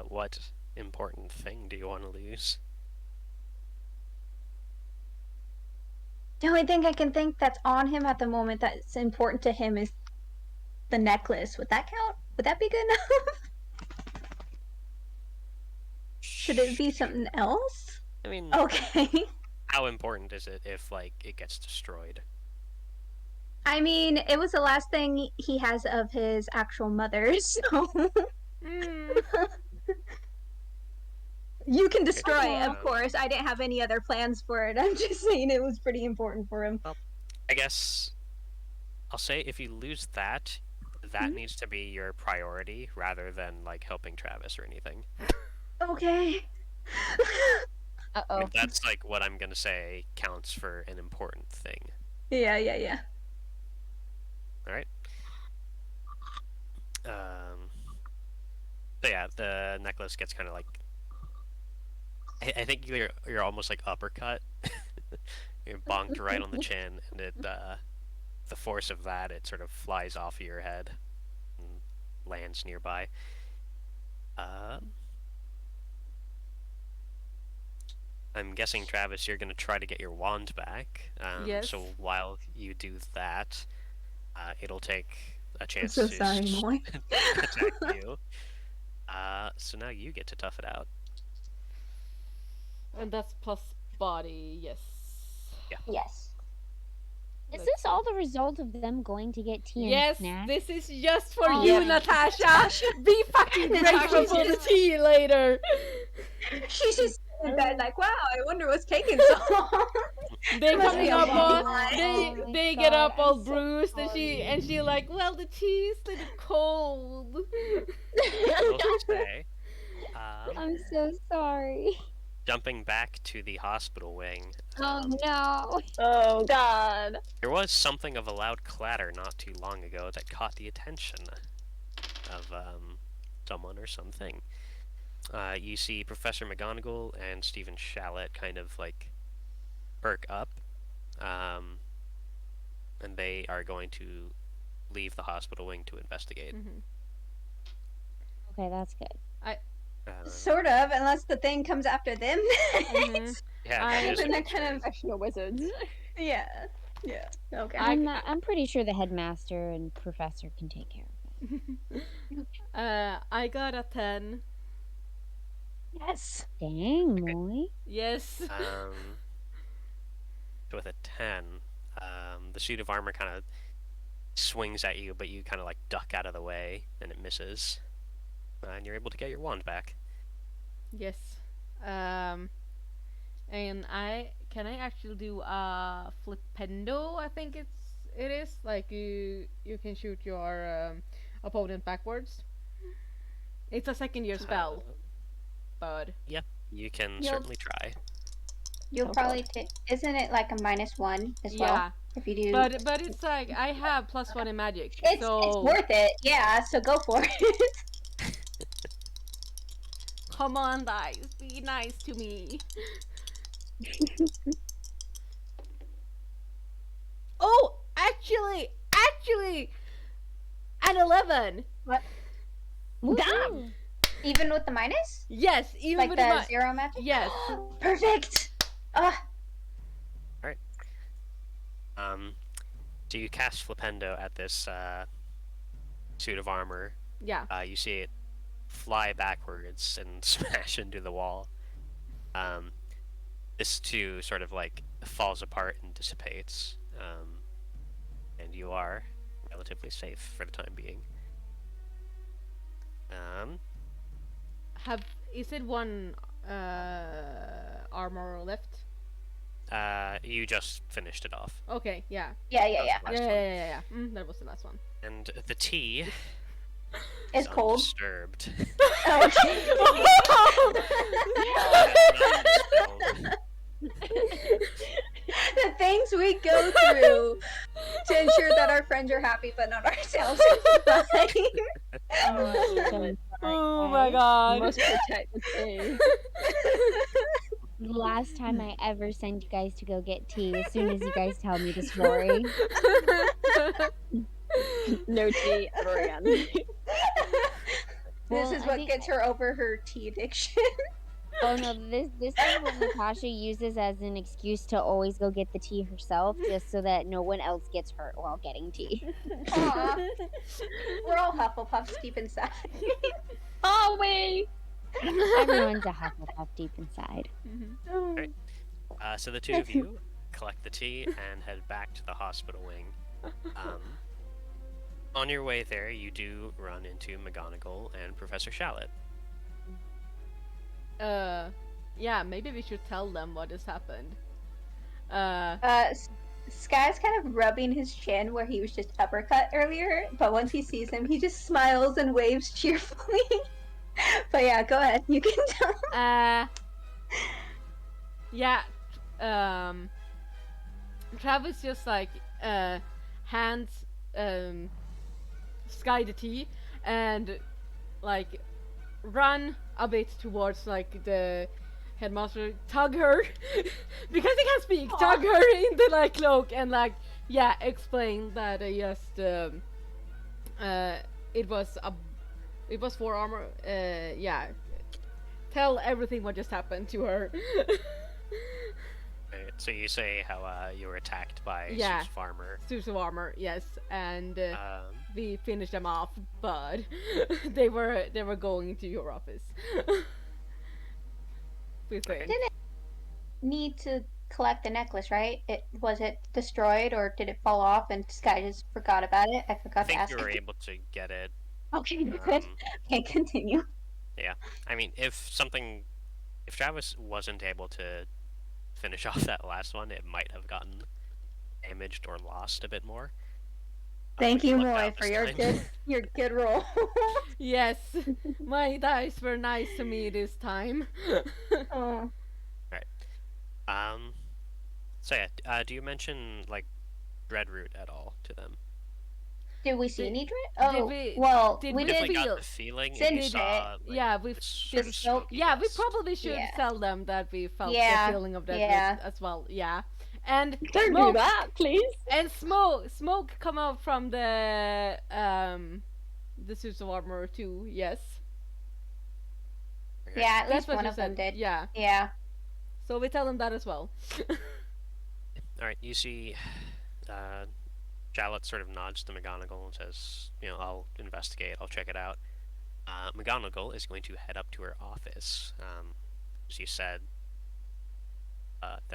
Speaker 2: What important thing do you want to lose?
Speaker 3: The only thing I can think that's on him at the moment that's important to him is the necklace. Would that count? Would that be good enough? Should it be something else?
Speaker 2: I mean,
Speaker 3: Okay.
Speaker 2: how important is it if, like, it gets destroyed?
Speaker 3: I mean, it was the last thing he has of his actual mother, so... You can destroy it, of course. I didn't have any other plans for it. I'm just saying it was pretty important for him.
Speaker 2: Well, I guess I'll say if you lose that, that needs to be your priority rather than, like, helping Travis or anything.
Speaker 3: Okay.
Speaker 4: Uh-oh.
Speaker 2: That's, like, what I'm gonna say counts for an important thing.
Speaker 3: Yeah.
Speaker 2: Alright? So yeah, the necklace gets kind of like... I think you're almost like uppercut. You're bonked right on the chin, and it, the force of that, it sort of flies off of your head and lands nearby. I'm guessing, Travis, you're going to try to get your wand back.
Speaker 1: Yes.
Speaker 2: So while you do that, it'll take a chance
Speaker 3: I'm so
Speaker 2: to
Speaker 3: sorry, Molly.
Speaker 2: attack you. So now you get to tough it out.
Speaker 1: And that's plus body, yes.
Speaker 3: Yes.
Speaker 4: Is this all the result of them going to get tea and
Speaker 1: Yes,
Speaker 4: snacks?
Speaker 1: this is just for
Speaker 4: Oh,
Speaker 1: you,
Speaker 4: yeah.
Speaker 1: Natasha! Be fucking
Speaker 3: Natasha's
Speaker 1: grateful for the
Speaker 3: just-
Speaker 1: tea later!
Speaker 3: She's just in bed like, wow, I wonder what's taking so long.
Speaker 1: They
Speaker 3: Must
Speaker 1: coming
Speaker 3: be a
Speaker 1: up all,
Speaker 3: long line.
Speaker 1: they
Speaker 4: Oh my
Speaker 1: they get
Speaker 4: God,
Speaker 1: up all
Speaker 4: I'm so
Speaker 1: bruised and she like, well, the tea is a little cold.
Speaker 2: We'll say,
Speaker 4: I'm so sorry.
Speaker 2: jumping back to the hospital wing,
Speaker 4: Oh no.
Speaker 5: Oh God.
Speaker 2: there was something of a loud clatter not too long ago that caught the attention of someone or something. You see Professor McGonagall and Stephen Shallot kind of like perk up, and they are going to leave the hospital wing to investigate.
Speaker 4: Okay, that's good.
Speaker 3: Sort of, unless the thing comes after them.
Speaker 2: Yeah,
Speaker 1: I-
Speaker 2: that is
Speaker 3: And
Speaker 2: a
Speaker 3: that
Speaker 2: good
Speaker 3: kind
Speaker 2: choice.
Speaker 3: of-
Speaker 5: Professional wizards.
Speaker 3: Yeah. Okay.
Speaker 4: I'm pretty sure the headmaster and professor can take care of it.
Speaker 1: I got a 10.
Speaker 3: Yes.
Speaker 4: Dang, Molly.
Speaker 1: Yes.
Speaker 2: So with a 10, the suit of armor kind of swings at you, but you kind of like duck out of the way, and it misses. And you're able to get your wand back.
Speaker 1: Yes. And can I actually do a flipendo? I think it is like you can shoot your opponent backwards. It's a second year spell, but
Speaker 2: You can
Speaker 3: You'll-
Speaker 2: certainly try.
Speaker 3: You'll probably take. Isn't it like a -1 as well?
Speaker 1: yeah.
Speaker 3: If you do.
Speaker 1: But it's like I have +1 in magic,
Speaker 3: It's
Speaker 1: so
Speaker 3: worth it. Yeah. So go for it.
Speaker 1: come on, dice, be nice to me. Oh, actually, an 11.
Speaker 3: Damn. Even with the minus?
Speaker 1: Yes, even
Speaker 3: Like
Speaker 1: with
Speaker 3: the
Speaker 1: my
Speaker 3: 0 magic?
Speaker 1: yes.
Speaker 3: Perfect.
Speaker 2: So you cast Flipendo at this suit of armor.
Speaker 1: Yeah.
Speaker 2: You see it fly backwards and smash into the wall. this too sort of like falls apart and dissipates, and you are relatively safe for the time being.
Speaker 1: Is it one armor left?
Speaker 2: You just finished it off.
Speaker 1: Okay, yeah.
Speaker 3: Yeah.
Speaker 2: That was the last one.
Speaker 1: Yeah. That was the last one.
Speaker 2: And the tea
Speaker 3: It's
Speaker 2: is
Speaker 3: cold.
Speaker 2: undisturbed.
Speaker 3: Oh, the things we go through to ensure that our friends are happy, but not ourselves.
Speaker 1: Oh my god.
Speaker 5: Must protect the tea.
Speaker 4: The last time I ever send you guys to go get tea, as soon as you guys tell me the story.
Speaker 5: No tea ever again.
Speaker 3: This
Speaker 4: Well,
Speaker 3: is
Speaker 4: I
Speaker 3: what
Speaker 4: think-
Speaker 3: gets her over her tea addiction.
Speaker 4: Oh no, this is what Natasha uses as an excuse to always go get the tea herself, just so that no one else gets hurt while getting tea.
Speaker 3: Aw. We're all Hufflepuffs deep inside.
Speaker 5: Are we?
Speaker 4: Everyone's a Hufflepuff deep inside.
Speaker 2: Right. So the two of you collect the tea and head back to the hospital wing. On your way there, you do run into McGonagall and Professor Shallot.
Speaker 1: Yeah, maybe we should tell them what has happened.
Speaker 3: Sky's kind of rubbing his chin where he was just uppercut earlier, but once he sees him, he just smiles and waves cheerfully. But yeah, go ahead. You can tell.
Speaker 1: Yeah, Travis just like hands Sky the tea and like run a bit towards like the headmaster, tug her because he can't speak.
Speaker 3: Aww.
Speaker 1: Tug her in the like cloak and like explain that it was for armor. Tell everything what just happened to her.
Speaker 2: Right, so you say how you were attacked by
Speaker 1: Yeah.
Speaker 2: Suits Farmer.
Speaker 1: Suits of armor, yes, and
Speaker 2: Um,
Speaker 1: we finished them off, but they were going into your office. We think.
Speaker 3: Didn't need to collect the necklace, right? Was it destroyed or did it fall off and Sky just forgot about it? I
Speaker 2: I
Speaker 3: forgot to
Speaker 2: think
Speaker 3: ask.
Speaker 2: you were able to get it.
Speaker 3: Okay, good.
Speaker 2: Um,
Speaker 3: Okay, continue.
Speaker 2: I mean, if Travis wasn't able to finish off that last one, it might have gotten damaged or lost a bit more.
Speaker 3: Thank
Speaker 2: But
Speaker 3: you,
Speaker 2: lucked
Speaker 3: Moy,
Speaker 2: out
Speaker 3: for
Speaker 2: this
Speaker 3: your
Speaker 2: time.
Speaker 3: good roll.
Speaker 1: Yes, my dice were nice to me this time.
Speaker 3: Oh.
Speaker 2: So yeah, do you mention like dreadroot at all to them?
Speaker 3: Did we see
Speaker 1: Did-
Speaker 3: any dread?
Speaker 1: did
Speaker 3: Oh,
Speaker 1: we-
Speaker 3: well,
Speaker 1: did
Speaker 3: we
Speaker 1: we
Speaker 3: did.
Speaker 2: Definitely
Speaker 1: feel-
Speaker 2: got the feeling if
Speaker 3: Cindy
Speaker 2: you
Speaker 3: did.
Speaker 2: saw. Like,
Speaker 1: Yeah, we've
Speaker 2: this sort of
Speaker 3: just felt-
Speaker 2: smoky
Speaker 1: Yeah, we
Speaker 2: dust.
Speaker 1: probably should
Speaker 3: Yeah.
Speaker 1: tell them that we felt
Speaker 3: Yeah,
Speaker 1: the feeling of that
Speaker 3: yeah.
Speaker 1: as well. Yeah, and
Speaker 5: Don't
Speaker 1: smoke,
Speaker 5: do that, please.
Speaker 1: and smoke come out from the suits of armor too. Yes,
Speaker 2: Okay.
Speaker 3: Yeah, at
Speaker 1: that's
Speaker 3: least
Speaker 1: what
Speaker 3: one
Speaker 1: you
Speaker 3: of them
Speaker 1: said.
Speaker 3: did.
Speaker 1: Yeah,
Speaker 3: Yeah.
Speaker 1: so we tell them that as well.
Speaker 2: All right, you see, Shallot sort of nods to McGonagall and says, I'll investigate, I'll check it out. McGonagall is going to head up to her office, as you said,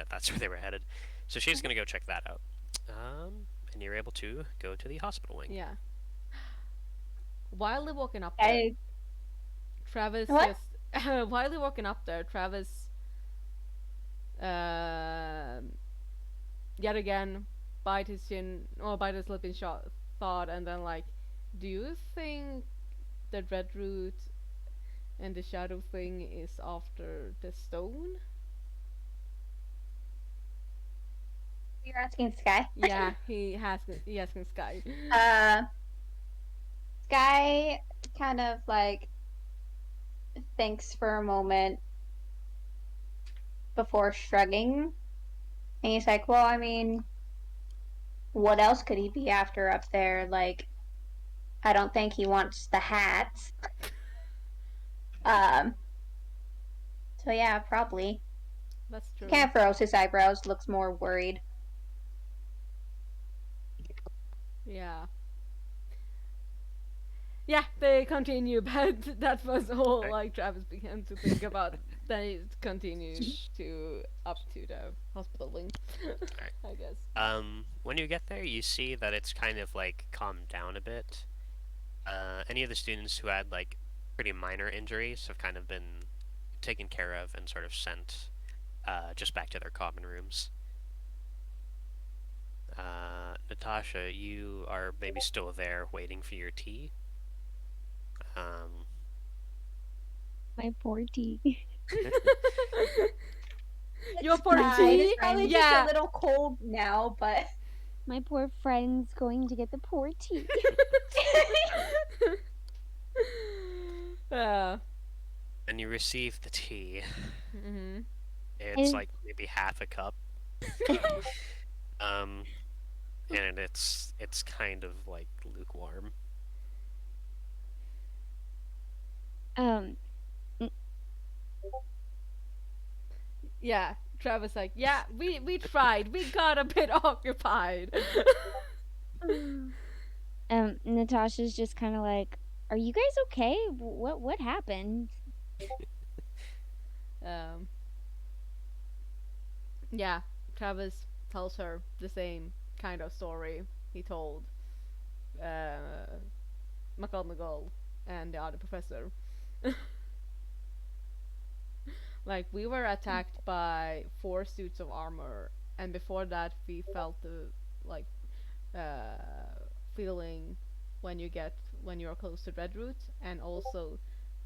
Speaker 2: that's where they were headed. So she's going to go check that out. And you're able to go to the hospital wing.
Speaker 1: Yeah. While they're walking up there,
Speaker 3: I,
Speaker 1: Travis
Speaker 3: What?
Speaker 1: just while they're walking up there, Travis yet again bite his chin or bite his lip in thought, and then like, do you think the dreadroot and the shadow thing is after the stone?
Speaker 3: you're asking Sky?
Speaker 1: Yeah, he asking Sky.
Speaker 3: Sky kind of like thinks for a moment before shrugging. And he's like, well, I mean, what else could he be after up there? Like, I don't think he wants the hats. So yeah, probably.
Speaker 1: That's true.
Speaker 3: Kind of furrows his eyebrows, looks more worried.
Speaker 1: Yeah. Yeah, they continue, but that was all
Speaker 2: Okay.
Speaker 1: like Travis began to think about. Then it continued to up to the hospital wing.
Speaker 2: Alright.
Speaker 1: I guess.
Speaker 2: When you get there, you see that it's kind of like calmed down a bit. Any of the students who had like pretty minor injuries have kind of been taken care of and sort of sent just back to their common rooms. Natasha, you are maybe still there waiting for your tea. Um,
Speaker 4: My poor tea.
Speaker 1: Your
Speaker 3: It's
Speaker 1: poor
Speaker 3: fine.
Speaker 1: tea?
Speaker 3: It's probably just
Speaker 1: Yeah.
Speaker 3: a little cold now, but
Speaker 4: My poor friend's going to get the poor tea.
Speaker 1: uh,
Speaker 2: and you receive the tea.
Speaker 1: hmm
Speaker 2: It's like maybe half a cup. um, and it's kind of like lukewarm.
Speaker 4: Um,
Speaker 1: Yeah. Travis like, yeah, we tried. We got a bit occupied.
Speaker 4: Natasha's just kind of like, "Are you guys okay? What happened?"
Speaker 1: um. Yeah. Travis tells her the same kind of story he told McGonagall and the other professor. Like, we were attacked by 4 suits of armor, and before that we felt the like feeling when you're close to dreadroot, and also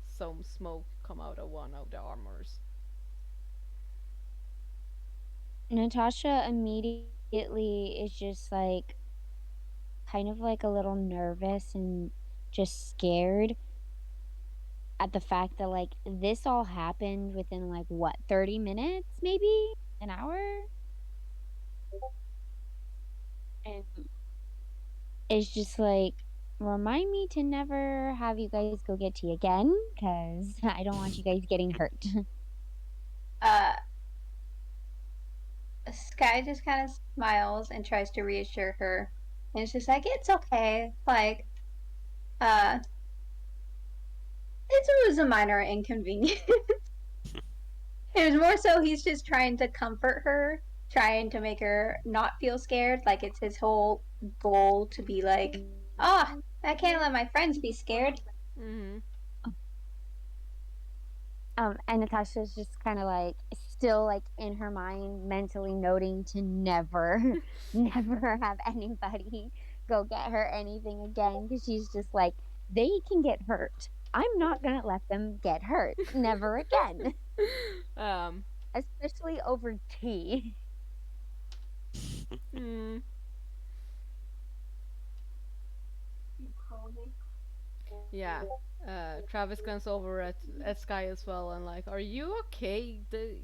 Speaker 1: some smoke come out of one of the armors.
Speaker 4: Natasha immediately is just like kind of like a little nervous and just scared at the fact that like this all happened within like what 30 minutes, maybe an hour, and it's just like, remind me to never have you guys go get tea again, because I don't want you guys getting hurt.
Speaker 3: uh, Sky just kind of smiles and tries to reassure her, and it's just like it's okay. Like, uh, it was a minor inconvenience. It was more so he's just trying to comfort her, trying to make her not feel scared. Like it's his whole goal to be like, ah, I can't let my friends be scared.
Speaker 1: Mm-hmm.
Speaker 4: And Natasha's just kind of like still like in her mind mentally noting to never, never have anybody go get her anything again, because she's just like, they can get hurt. I'm not gonna let them get hurt. Never again.
Speaker 1: um.
Speaker 4: Especially over tea.
Speaker 1: Mm, yeah. Travis glance over at Sky as well and like, are you okay? The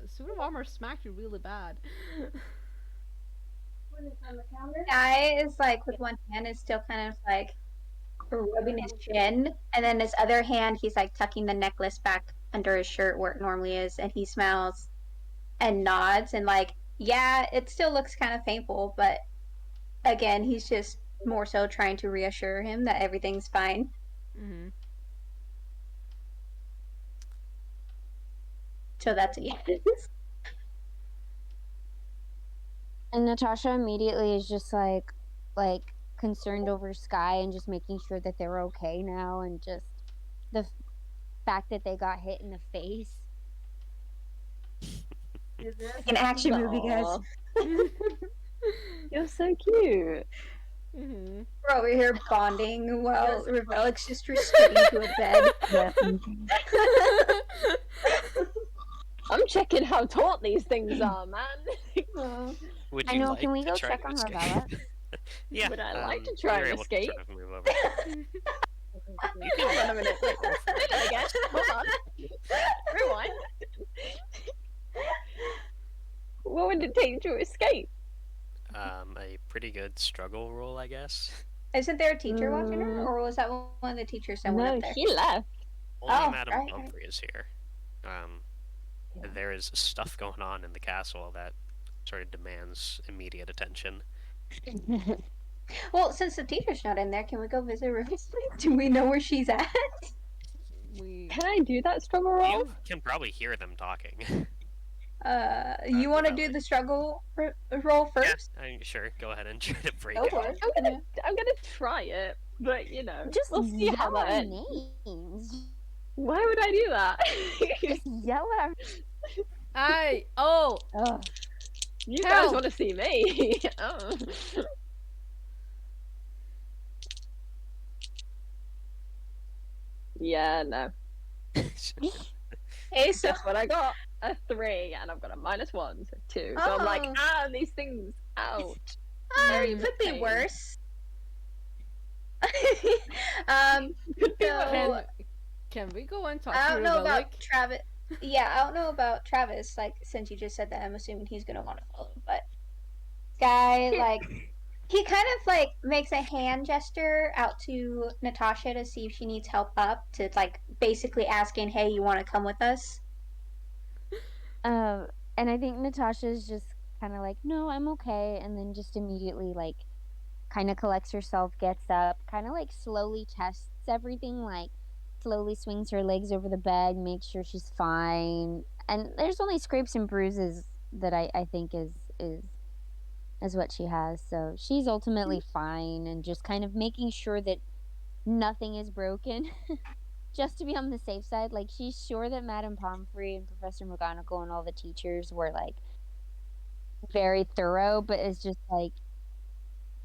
Speaker 1: suit of armor smacked you really bad.
Speaker 3: Sky is like with one hand is still kind of like rubbing his chin, and then his other hand he's like tucking the necklace back under his shirt where it normally is, and he smiles and nods and like, yeah, it still looks kind of painful, but again, he's just more so trying to reassure him that everything's fine.
Speaker 1: Mm-hmm.
Speaker 3: So that's a yes.
Speaker 4: And Natasha immediately is just like concerned over Sky and just making sure that they're okay now, and just the fact that they got hit in the face.
Speaker 3: Like an action movie, guys.
Speaker 5: Aw. You're so cute.
Speaker 1: Mm-hmm.
Speaker 3: We're over here bonding while Revelic's just retreating to a bed.
Speaker 5: I'm checking how taut these things are, man.
Speaker 2: Would
Speaker 4: I
Speaker 2: you
Speaker 4: know,
Speaker 2: like
Speaker 4: can we
Speaker 2: to
Speaker 4: go
Speaker 2: try
Speaker 4: check
Speaker 2: to
Speaker 4: on
Speaker 2: escape?
Speaker 4: Revelic?
Speaker 2: Yeah.
Speaker 5: Would I like to try
Speaker 2: you're
Speaker 5: and
Speaker 2: able
Speaker 5: escape?
Speaker 2: To sort of move over. You
Speaker 5: Hold
Speaker 2: can
Speaker 5: on a minute. Wait, I guess. Hold on. Rewind. What would it take to escape?
Speaker 2: a pretty good struggle roll, I guess.
Speaker 3: Isn't there a teacher watching her, or was that one of the teachers that went
Speaker 5: No,
Speaker 3: up there?
Speaker 5: he left.
Speaker 2: Only
Speaker 3: Oh,
Speaker 2: Madame
Speaker 3: right.
Speaker 2: Pomfrey is here. There is stuff going on in the castle that sort of demands immediate attention.
Speaker 3: Well, since the teacher's not in there, can we go visit Revelic? Do we know where she's at?
Speaker 1: We
Speaker 5: Can I do that struggle roll?
Speaker 2: You can probably hear them talking.
Speaker 3: You want to do
Speaker 2: Revelic.
Speaker 3: the struggle roll first?
Speaker 2: Sure, go ahead and try to break
Speaker 3: Go
Speaker 2: it.
Speaker 3: for it.
Speaker 5: I'm gonna try it, but you know,
Speaker 4: Just
Speaker 5: we'll see how
Speaker 4: yell
Speaker 5: that
Speaker 4: our
Speaker 5: ends.
Speaker 4: names.
Speaker 5: Why would I do that?
Speaker 4: Just yell our.
Speaker 1: oh
Speaker 4: Ugh.
Speaker 5: You guys
Speaker 1: Help.
Speaker 5: want to see me? Oh. Yeah, no.
Speaker 3: Hey, so
Speaker 5: Guess what I got? A 3, and I've got a -1, so 2. So I'm like,
Speaker 3: Oh.
Speaker 5: these things, ouch.
Speaker 3: it could be
Speaker 5: pain.
Speaker 3: worse.
Speaker 5: Could be
Speaker 3: So-
Speaker 5: worse.
Speaker 1: can we go and talk
Speaker 3: I
Speaker 1: to
Speaker 3: don't know about
Speaker 1: Revelic?
Speaker 3: Travis. Yeah, I don't know about Travis. Like, since you just said that, I'm assuming he's gonna want to follow. But Sky, like, he kind of like makes a hand gesture out to Natasha to see if she needs help up. To like basically asking, "Hey, you want to come with us?"
Speaker 4: And I think Natasha's just kind of like, no, I'm okay, and then just immediately like, kind of collects herself, gets up, kind of like slowly tests everything, like slowly swings her legs over the bed, makes sure she's fine, and there's only scrapes and bruises that I think is what she has, so she's ultimately fine, and just kind of making sure that nothing is broken. Just to be on the safe side, like she's sure that Madame Pomfrey and Professor McGonagall and all the teachers were like very thorough, but it's just like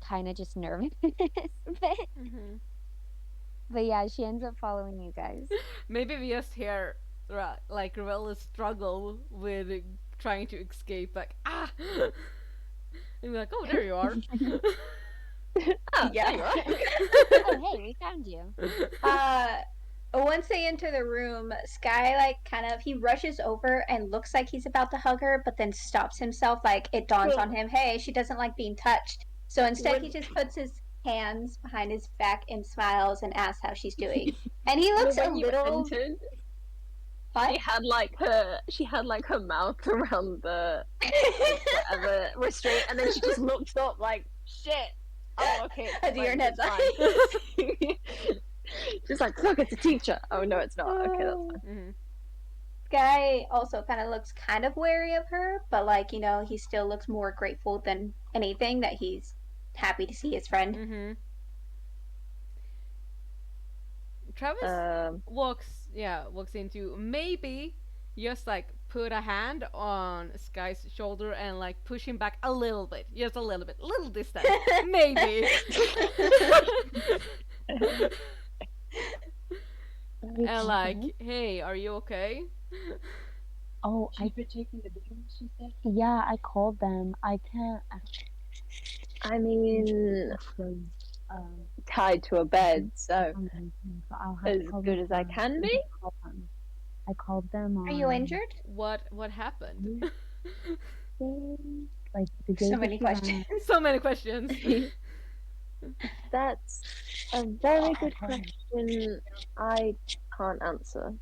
Speaker 4: kind of just nervous.
Speaker 1: Mhm.
Speaker 4: But yeah, she ends up following you guys.
Speaker 1: Maybe we just hear like Revelic struggle with trying to escape, like and we're like, oh, there you are.
Speaker 5: Oh,
Speaker 3: Yeah.
Speaker 5: there you are.
Speaker 4: Oh hey, we found you.
Speaker 3: Once they enter the room, Sky like kind of he rushes over and looks like he's about to hug her, but then stops himself. Like it dawns on him, hey, she doesn't like being touched. So instead, he just puts his hands behind his back and smiles and asks how she's doing. And he looks a
Speaker 5: When you
Speaker 3: little.
Speaker 5: entered,
Speaker 3: What?
Speaker 5: she had like her mouth around the whatever restraint, and then she just looked up like, shit. Oh, okay.
Speaker 3: A deer in
Speaker 5: it's
Speaker 3: headlights.
Speaker 5: fine. Just like, look, it's a teacher. Oh no, it's not. Okay, that's fine.
Speaker 1: Mhm.
Speaker 3: Guy also kind of looks kind of wary of her, but like he still looks more grateful than anything that he's happy to see his friend.
Speaker 1: Mhm. Travis walks into maybe just like put a hand on Sky's shoulder and like push him back a little bit, just a little distance, maybe. And like, hey, are you okay?
Speaker 4: Oh,
Speaker 6: She's been taking the beatings, she said.
Speaker 4: yeah, I called them. I can't.
Speaker 5: I mean,
Speaker 4: Um,
Speaker 5: tied to a bed, so
Speaker 4: but I'll have
Speaker 5: as
Speaker 4: to call
Speaker 5: good
Speaker 4: them
Speaker 5: as I
Speaker 4: tomorrow.
Speaker 5: can be.
Speaker 4: I called them on.
Speaker 3: Are you injured?
Speaker 1: What happened?
Speaker 4: Like the day
Speaker 3: So many questions.
Speaker 1: So many questions.
Speaker 5: That's a very good question. I can't answer.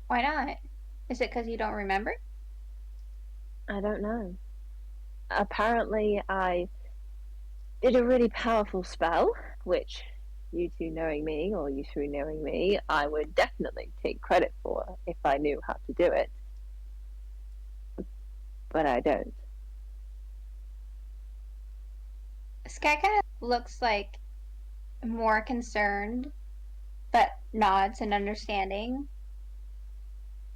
Speaker 3: Why not? Is it because you don't remember?
Speaker 5: I don't know. Apparently, I did a really powerful spell, which you two knowing me, or you three knowing me, I would definitely take credit for if I knew how to do it. But I don't.
Speaker 3: Sky kind of looks like more concerned, but nods in understanding.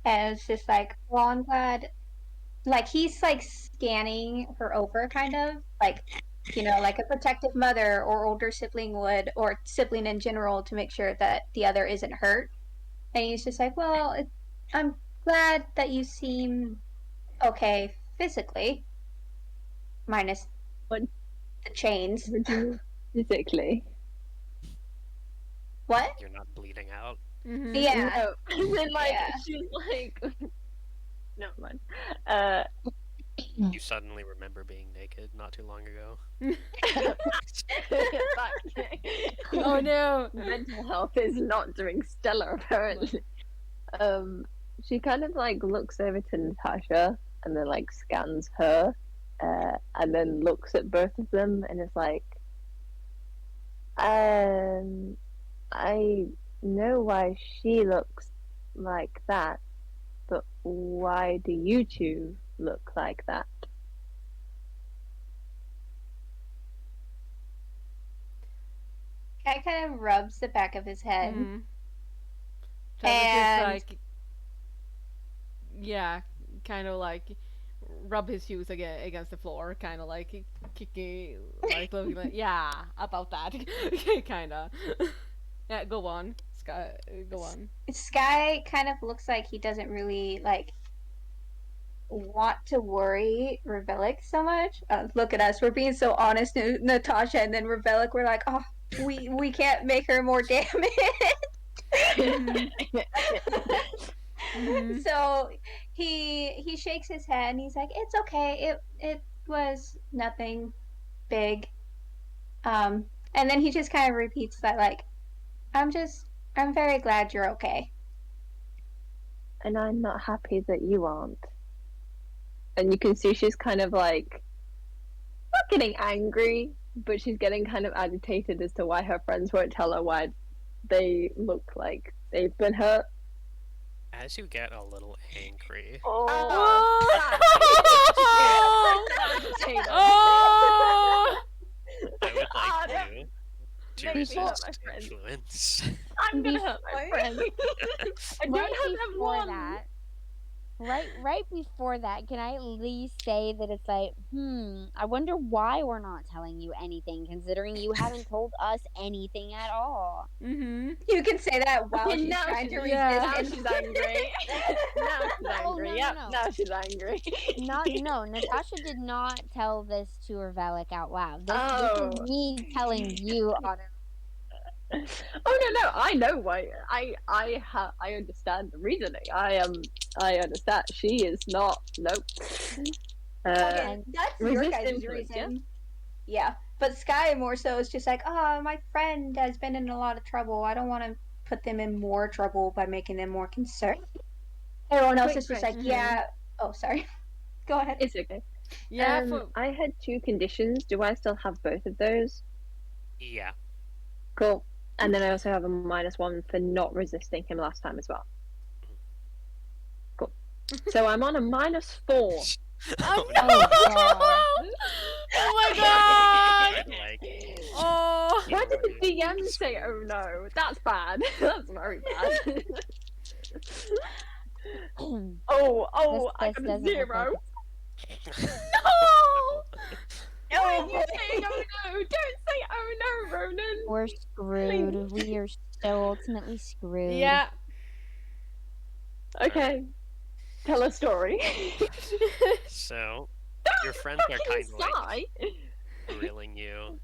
Speaker 3: And it's just like, well, I'm glad. Like, he's like scanning her over, kind of like, like a protective mother or older sibling would, or sibling in general, to make sure that the other isn't hurt. And he's just like, well, I'm glad that you seem okay physically, minus
Speaker 5: What?
Speaker 3: the chains.
Speaker 5: Would you physically?
Speaker 3: What?
Speaker 2: You're not bleeding out.
Speaker 1: Mhm.
Speaker 3: Yeah.
Speaker 5: No. And then, like,
Speaker 3: Yeah.
Speaker 5: she's like, never mind.
Speaker 2: You suddenly remember being naked not too long ago.
Speaker 1: Oh no.
Speaker 5: Mental health is not doing stellar, apparently. She kind of like looks over to Natasha and then like scans her and then looks at both of them and is like, I know why she looks like that, but why do you two look like that?
Speaker 3: Guy kind of rubs the back of his head.
Speaker 1: Mm-hmm. Travis just
Speaker 3: And
Speaker 1: like, yeah, kind of like rub his shoes against the floor, kind of like kicking, like looking like, yeah, about that, kind of. Yeah, go on, Sky, go on.
Speaker 3: Sky kind of looks like he doesn't really like want to worry Revelic so much. Look at us, we're being so honest, Natasha, and then Revelic, we're like, oh, we can't make her more damage.
Speaker 1: Mm-hmm.
Speaker 3: So he shakes his head and he's like, it's okay. It was nothing big. And then he just kind of repeats that like, I'm very glad you're okay.
Speaker 5: And I'm not happy that you aren't. And you can see she's kind of like, not getting angry, but she's getting kind of agitated as to why her friends won't tell her why they look like they've been hurt.
Speaker 2: As you get a little angry,
Speaker 1: Oh!
Speaker 2: I would like you to
Speaker 5: Maybe
Speaker 2: resist
Speaker 5: hurt my friend.
Speaker 2: influence.
Speaker 5: I'm gonna hurt my friend. I don't
Speaker 4: Right
Speaker 5: have them
Speaker 4: before
Speaker 5: one.
Speaker 4: that, right before that, can I at least say that it's like, I wonder why we're not telling you anything, considering you haven't told us anything at all.
Speaker 1: Mm-hmm.
Speaker 3: You can say that while
Speaker 5: Okay,
Speaker 3: she's
Speaker 5: now
Speaker 3: trying to
Speaker 5: she's-
Speaker 3: resist.
Speaker 1: yeah.
Speaker 3: and-
Speaker 5: Now she's angry. Now she's
Speaker 4: Oh,
Speaker 5: angry.
Speaker 4: no,
Speaker 5: Yep,
Speaker 4: no.
Speaker 5: now she's angry.
Speaker 4: No, Natasha did not tell this to Revelic out loud. This
Speaker 5: Oh.
Speaker 4: is me telling you on
Speaker 5: Oh no, I know why. I understand the reasoning. I understand. She is not. Nope.
Speaker 3: Okay, that's your
Speaker 5: resist
Speaker 3: guys'
Speaker 5: influence,
Speaker 3: reason. Yeah, but Sky more so is just like, oh, my friend has been in a lot of trouble. I don't want to put them in more trouble by making them more concerned. Everyone else
Speaker 5: Quick
Speaker 3: is just like,
Speaker 5: question.
Speaker 3: yeah. Oh, sorry. Go ahead.
Speaker 5: It's okay.
Speaker 1: Yeah,
Speaker 5: I had 2 conditions. Do I still have both of those?
Speaker 2: Yeah.
Speaker 5: Cool. And then I also have a -1 for not resisting him last time as well. Cool. So I'm on a -4.
Speaker 1: Oh
Speaker 2: no!
Speaker 1: no!
Speaker 4: God.
Speaker 1: Oh my god!
Speaker 2: Like,
Speaker 1: Oh!
Speaker 5: Why did the DM say, "Oh no"? That's bad. That's very bad. oh, I
Speaker 4: This
Speaker 5: got a
Speaker 4: doesn't look
Speaker 5: 0.
Speaker 4: like
Speaker 2: no!
Speaker 5: Why are you saying "oh no"? Don't say "oh no," Ronan.
Speaker 4: We're screwed. We are so ultimately screwed.
Speaker 1: Yeah.
Speaker 5: Okay, tell a story.
Speaker 2: So, your friends are kind of like grilling you.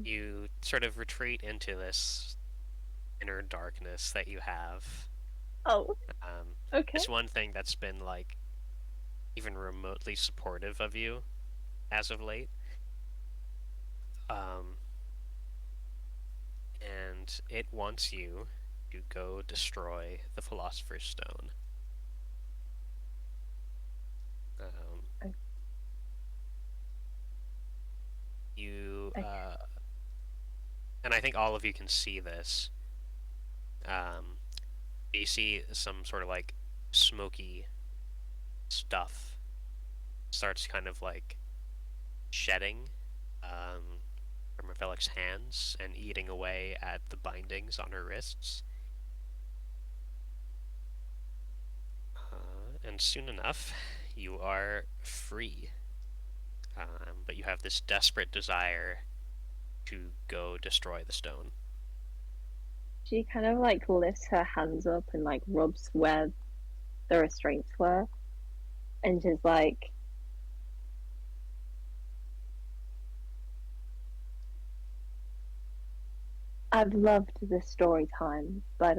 Speaker 2: You sort of retreat into this inner darkness that you have.
Speaker 5: Oh, okay.
Speaker 2: It's one thing that's been like even remotely supportive of you as of late. And it wants you to go destroy the Philosopher's Stone. You, and I think all of you can see this. You see some sort of like smoky stuff starts kind of like shedding from Revelic's hands and eating away at the bindings on her wrists. And soon enough, you are free. But you have this desperate desire to go destroy the stone.
Speaker 5: She kind of like lifts her hands up and like rubs where the restraints were, and she's like, I've loved this story time, but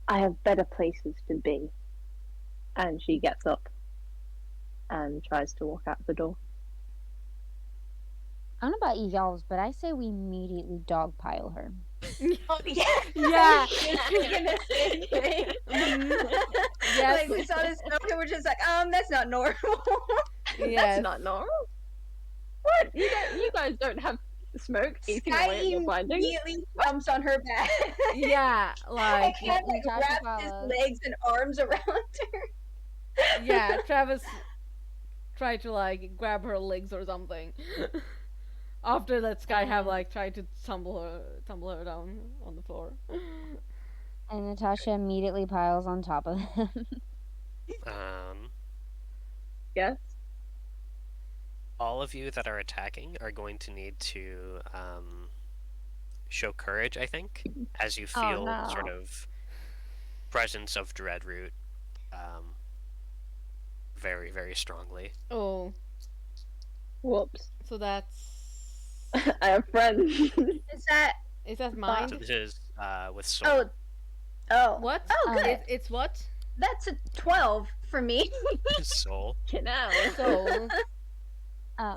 Speaker 5: I have better places to be. And she gets up and tries to walk out the door.
Speaker 4: I don't know about y'all's, but I say we immediately dogpile her.
Speaker 3: Oh yeah.
Speaker 1: Yeah.
Speaker 3: I was just thinking the same thing.
Speaker 1: Yes.
Speaker 3: Like we saw this smoke and we're just like, that's not normal.
Speaker 1: Yes.
Speaker 5: That's not normal. What? You guys don't have smoke eating
Speaker 3: Sky
Speaker 5: away at your binding?
Speaker 3: immediately jumps on her back.
Speaker 1: Yeah,
Speaker 3: And
Speaker 1: like
Speaker 3: kind of like
Speaker 4: Natasha
Speaker 3: wraps his
Speaker 4: follows.
Speaker 3: legs and arms around her.
Speaker 1: yeah, Travis tried to like grab her legs or something. After that, Sky have like tried to tumble her down on the floor.
Speaker 4: And Natasha immediately piles on top of him.
Speaker 5: Yes.
Speaker 2: All of you that are attacking are going to need to show courage, I think, as you
Speaker 5: Oh,
Speaker 2: feel
Speaker 5: no.
Speaker 2: sort of presence of dreadroot very, very strongly.
Speaker 1: Oh,
Speaker 5: Whoops.
Speaker 1: so that's
Speaker 5: I have friends.
Speaker 3: Is that
Speaker 2: So
Speaker 1: mine?
Speaker 2: this is with soul.
Speaker 3: oh
Speaker 1: What?
Speaker 3: Oh good.
Speaker 1: It's what?
Speaker 3: That's a 12 for me.
Speaker 2: Soul.
Speaker 5: Genau.
Speaker 1: So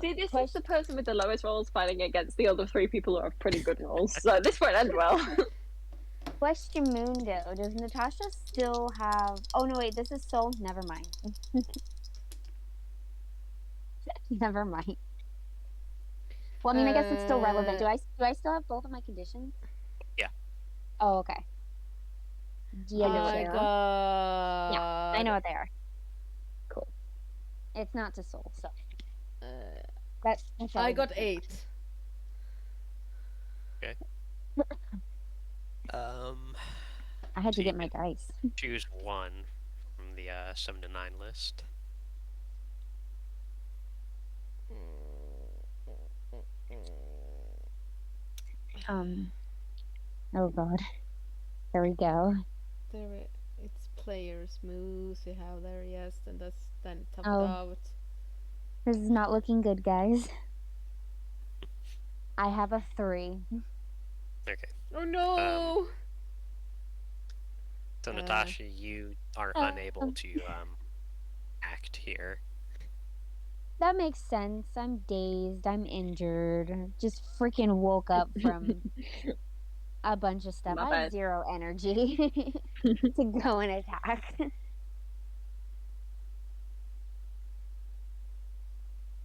Speaker 5: See, this is the person with the lowest rolls fighting against the other 3 people who have pretty good rolls, so this won't end well.
Speaker 4: Question Mundo, does Natasha still have... Oh, no, wait, this is Soul? Never mind. Never mind. Well, I mean, I guess it's still relevant. Do I still have both of my conditions?
Speaker 2: Yeah.
Speaker 4: Oh, okay. Yeah,
Speaker 1: I
Speaker 5: are.
Speaker 1: got.
Speaker 4: Yeah, I know what they are.
Speaker 5: Cool.
Speaker 4: It's not to Soul, so...
Speaker 1: I
Speaker 4: I
Speaker 1: got 8.
Speaker 4: I had
Speaker 2: So
Speaker 4: to
Speaker 2: you
Speaker 4: get my dice.
Speaker 2: choose one from the 7 to 9 list.
Speaker 4: Oh god. There we go.
Speaker 1: It's players moves you have there, yes, and that's then top
Speaker 4: Oh.
Speaker 1: it out.
Speaker 4: This is not looking good, guys. I have a 3.
Speaker 2: Okay.
Speaker 1: Oh no!
Speaker 2: So Natasha, you are unable to act here.
Speaker 4: That makes sense. I'm dazed. I'm injured. Just freaking woke up from a bunch of stuff.
Speaker 5: My
Speaker 4: I have
Speaker 5: bad.
Speaker 4: 0 energy to go and attack.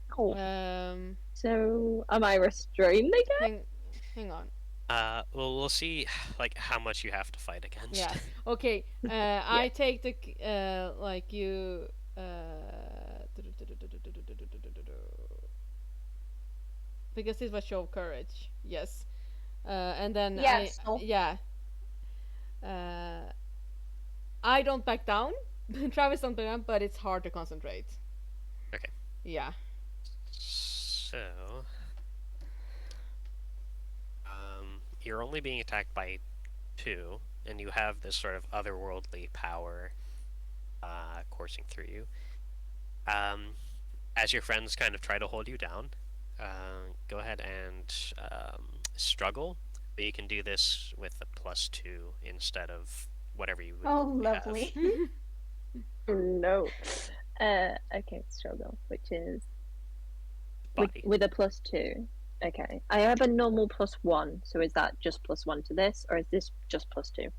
Speaker 4: Cool.
Speaker 5: So, am I restrained again?
Speaker 1: Hang on.
Speaker 2: Well, we'll see, like, how much you have to fight against.
Speaker 1: Yeah. Okay. I take the like you. Because it was show of courage. Yes. And then I don't back down. Travis don't back down, but it's hard to concentrate.
Speaker 2: Okay.
Speaker 1: Yeah.
Speaker 2: So, you're only being attacked by 2, and you have this sort of otherworldly power coursing through you. As your friends kind of try to hold you down, go ahead and struggle, but you can do this with a +2 instead of whatever you would normally have.
Speaker 3: Lovely.
Speaker 5: No. Okay, struggle, which is
Speaker 2: Body.
Speaker 5: with a +2. Okay. I have a normal +1, so is that just +1 to this, or is this just +2?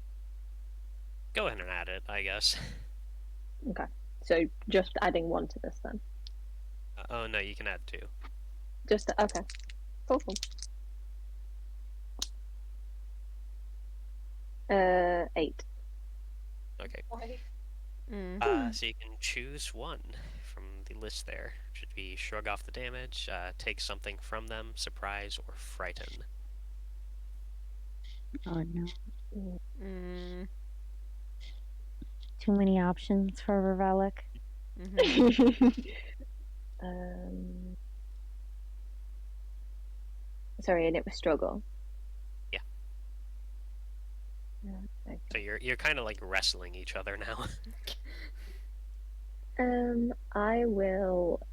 Speaker 2: Go ahead and add it, I guess.
Speaker 5: Okay. So just adding 1 to this then.
Speaker 2: Oh no, you can add 2.
Speaker 5: Just okay. Cool. 8.
Speaker 2: Okay.
Speaker 1: Mm.
Speaker 2: So you can choose one from the list there. Should be shrug off the damage, take something from them, surprise, or frighten.
Speaker 4: Oh no.
Speaker 1: Mm.
Speaker 4: Too many options for Revelic.
Speaker 5: Sorry, and it was struggle.
Speaker 2: Yeah.
Speaker 5: Okay.
Speaker 2: So you're kind of like wrestling each other now.
Speaker 5: I will.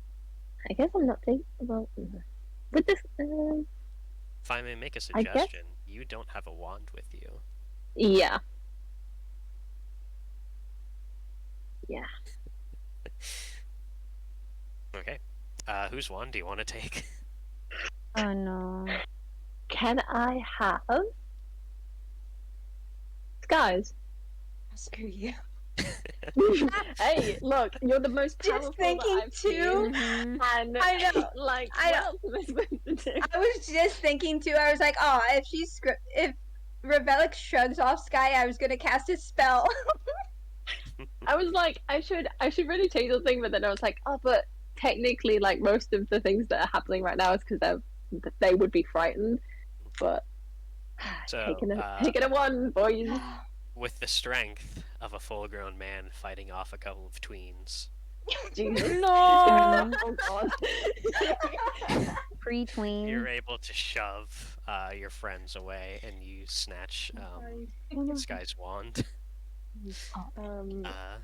Speaker 5: I guess I'm not thinking. Well, with this.
Speaker 2: If I may make a
Speaker 5: I guess-
Speaker 2: suggestion, you don't have a wand with you.
Speaker 5: Yeah. Yeah.
Speaker 2: Okay. Whose wand do you want to take?
Speaker 4: Oh no.
Speaker 5: Can I have Guys.
Speaker 3: Screw you.
Speaker 5: Hey, look, you're the most
Speaker 3: Just
Speaker 5: powerful
Speaker 3: thinking
Speaker 5: that I've
Speaker 3: too.
Speaker 5: seen. And
Speaker 3: I know.
Speaker 5: like,
Speaker 3: I
Speaker 5: what
Speaker 3: know.
Speaker 5: else am I supposed to do?
Speaker 3: I was just thinking too. I was like, oh, if Revelic shrugs off Sky, I was gonna cast a spell.
Speaker 5: I was like, I should really change the thing, but then I was like, oh, but technically, like most of the things that are happening right now is because they would be frightened. But
Speaker 2: So,
Speaker 5: taking a one, boys.
Speaker 2: with the strength of a full-grown man fighting off a couple of tweens,
Speaker 5: Jesus.
Speaker 1: No.
Speaker 5: Oh god.
Speaker 4: Pre-tween.
Speaker 2: you're able to shove your friends away, and you snatch Sky's wand.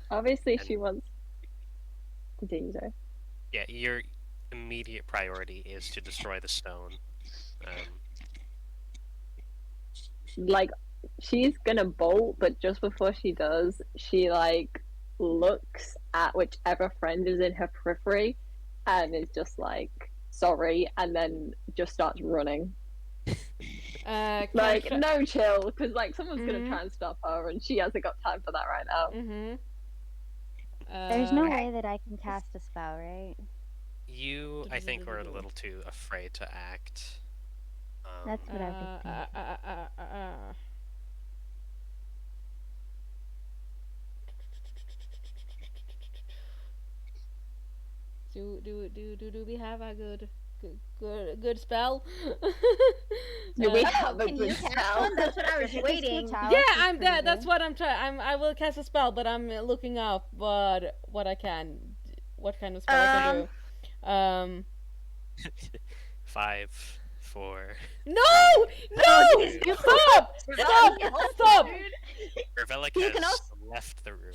Speaker 5: Obviously,
Speaker 2: and-
Speaker 5: she wants. Continue, sorry.
Speaker 2: Yeah, your immediate priority is to destroy the stone.
Speaker 5: Like, she's gonna bolt, but just before she does, she like looks at whichever friend is in her periphery, and is just like sorry, and then just starts running. Like, no chill, because like someone's gonna try and stop her, and she hasn't got time for that right now.
Speaker 4: There's no way that I can cast a spell, right?
Speaker 2: You, I think, were a little too afraid to act.
Speaker 4: That's what I was thinking.
Speaker 1: Do we have a good spell?
Speaker 5: Do we
Speaker 3: Oh,
Speaker 5: have a
Speaker 3: can
Speaker 5: good
Speaker 3: you cast
Speaker 5: spell?
Speaker 3: one? That's what I was
Speaker 4: Just
Speaker 3: waiting.
Speaker 4: switch out.
Speaker 1: Yeah,
Speaker 4: It's
Speaker 1: I'm
Speaker 4: pretty
Speaker 1: that. That's
Speaker 4: good.
Speaker 1: what I'm trying. I will cast a spell, but I'm looking up what I can, what kind of spell I can do.
Speaker 2: 5, 4.
Speaker 1: No! Stop! Stop!
Speaker 2: Revelic
Speaker 3: You
Speaker 2: has
Speaker 3: can also-
Speaker 2: left the room.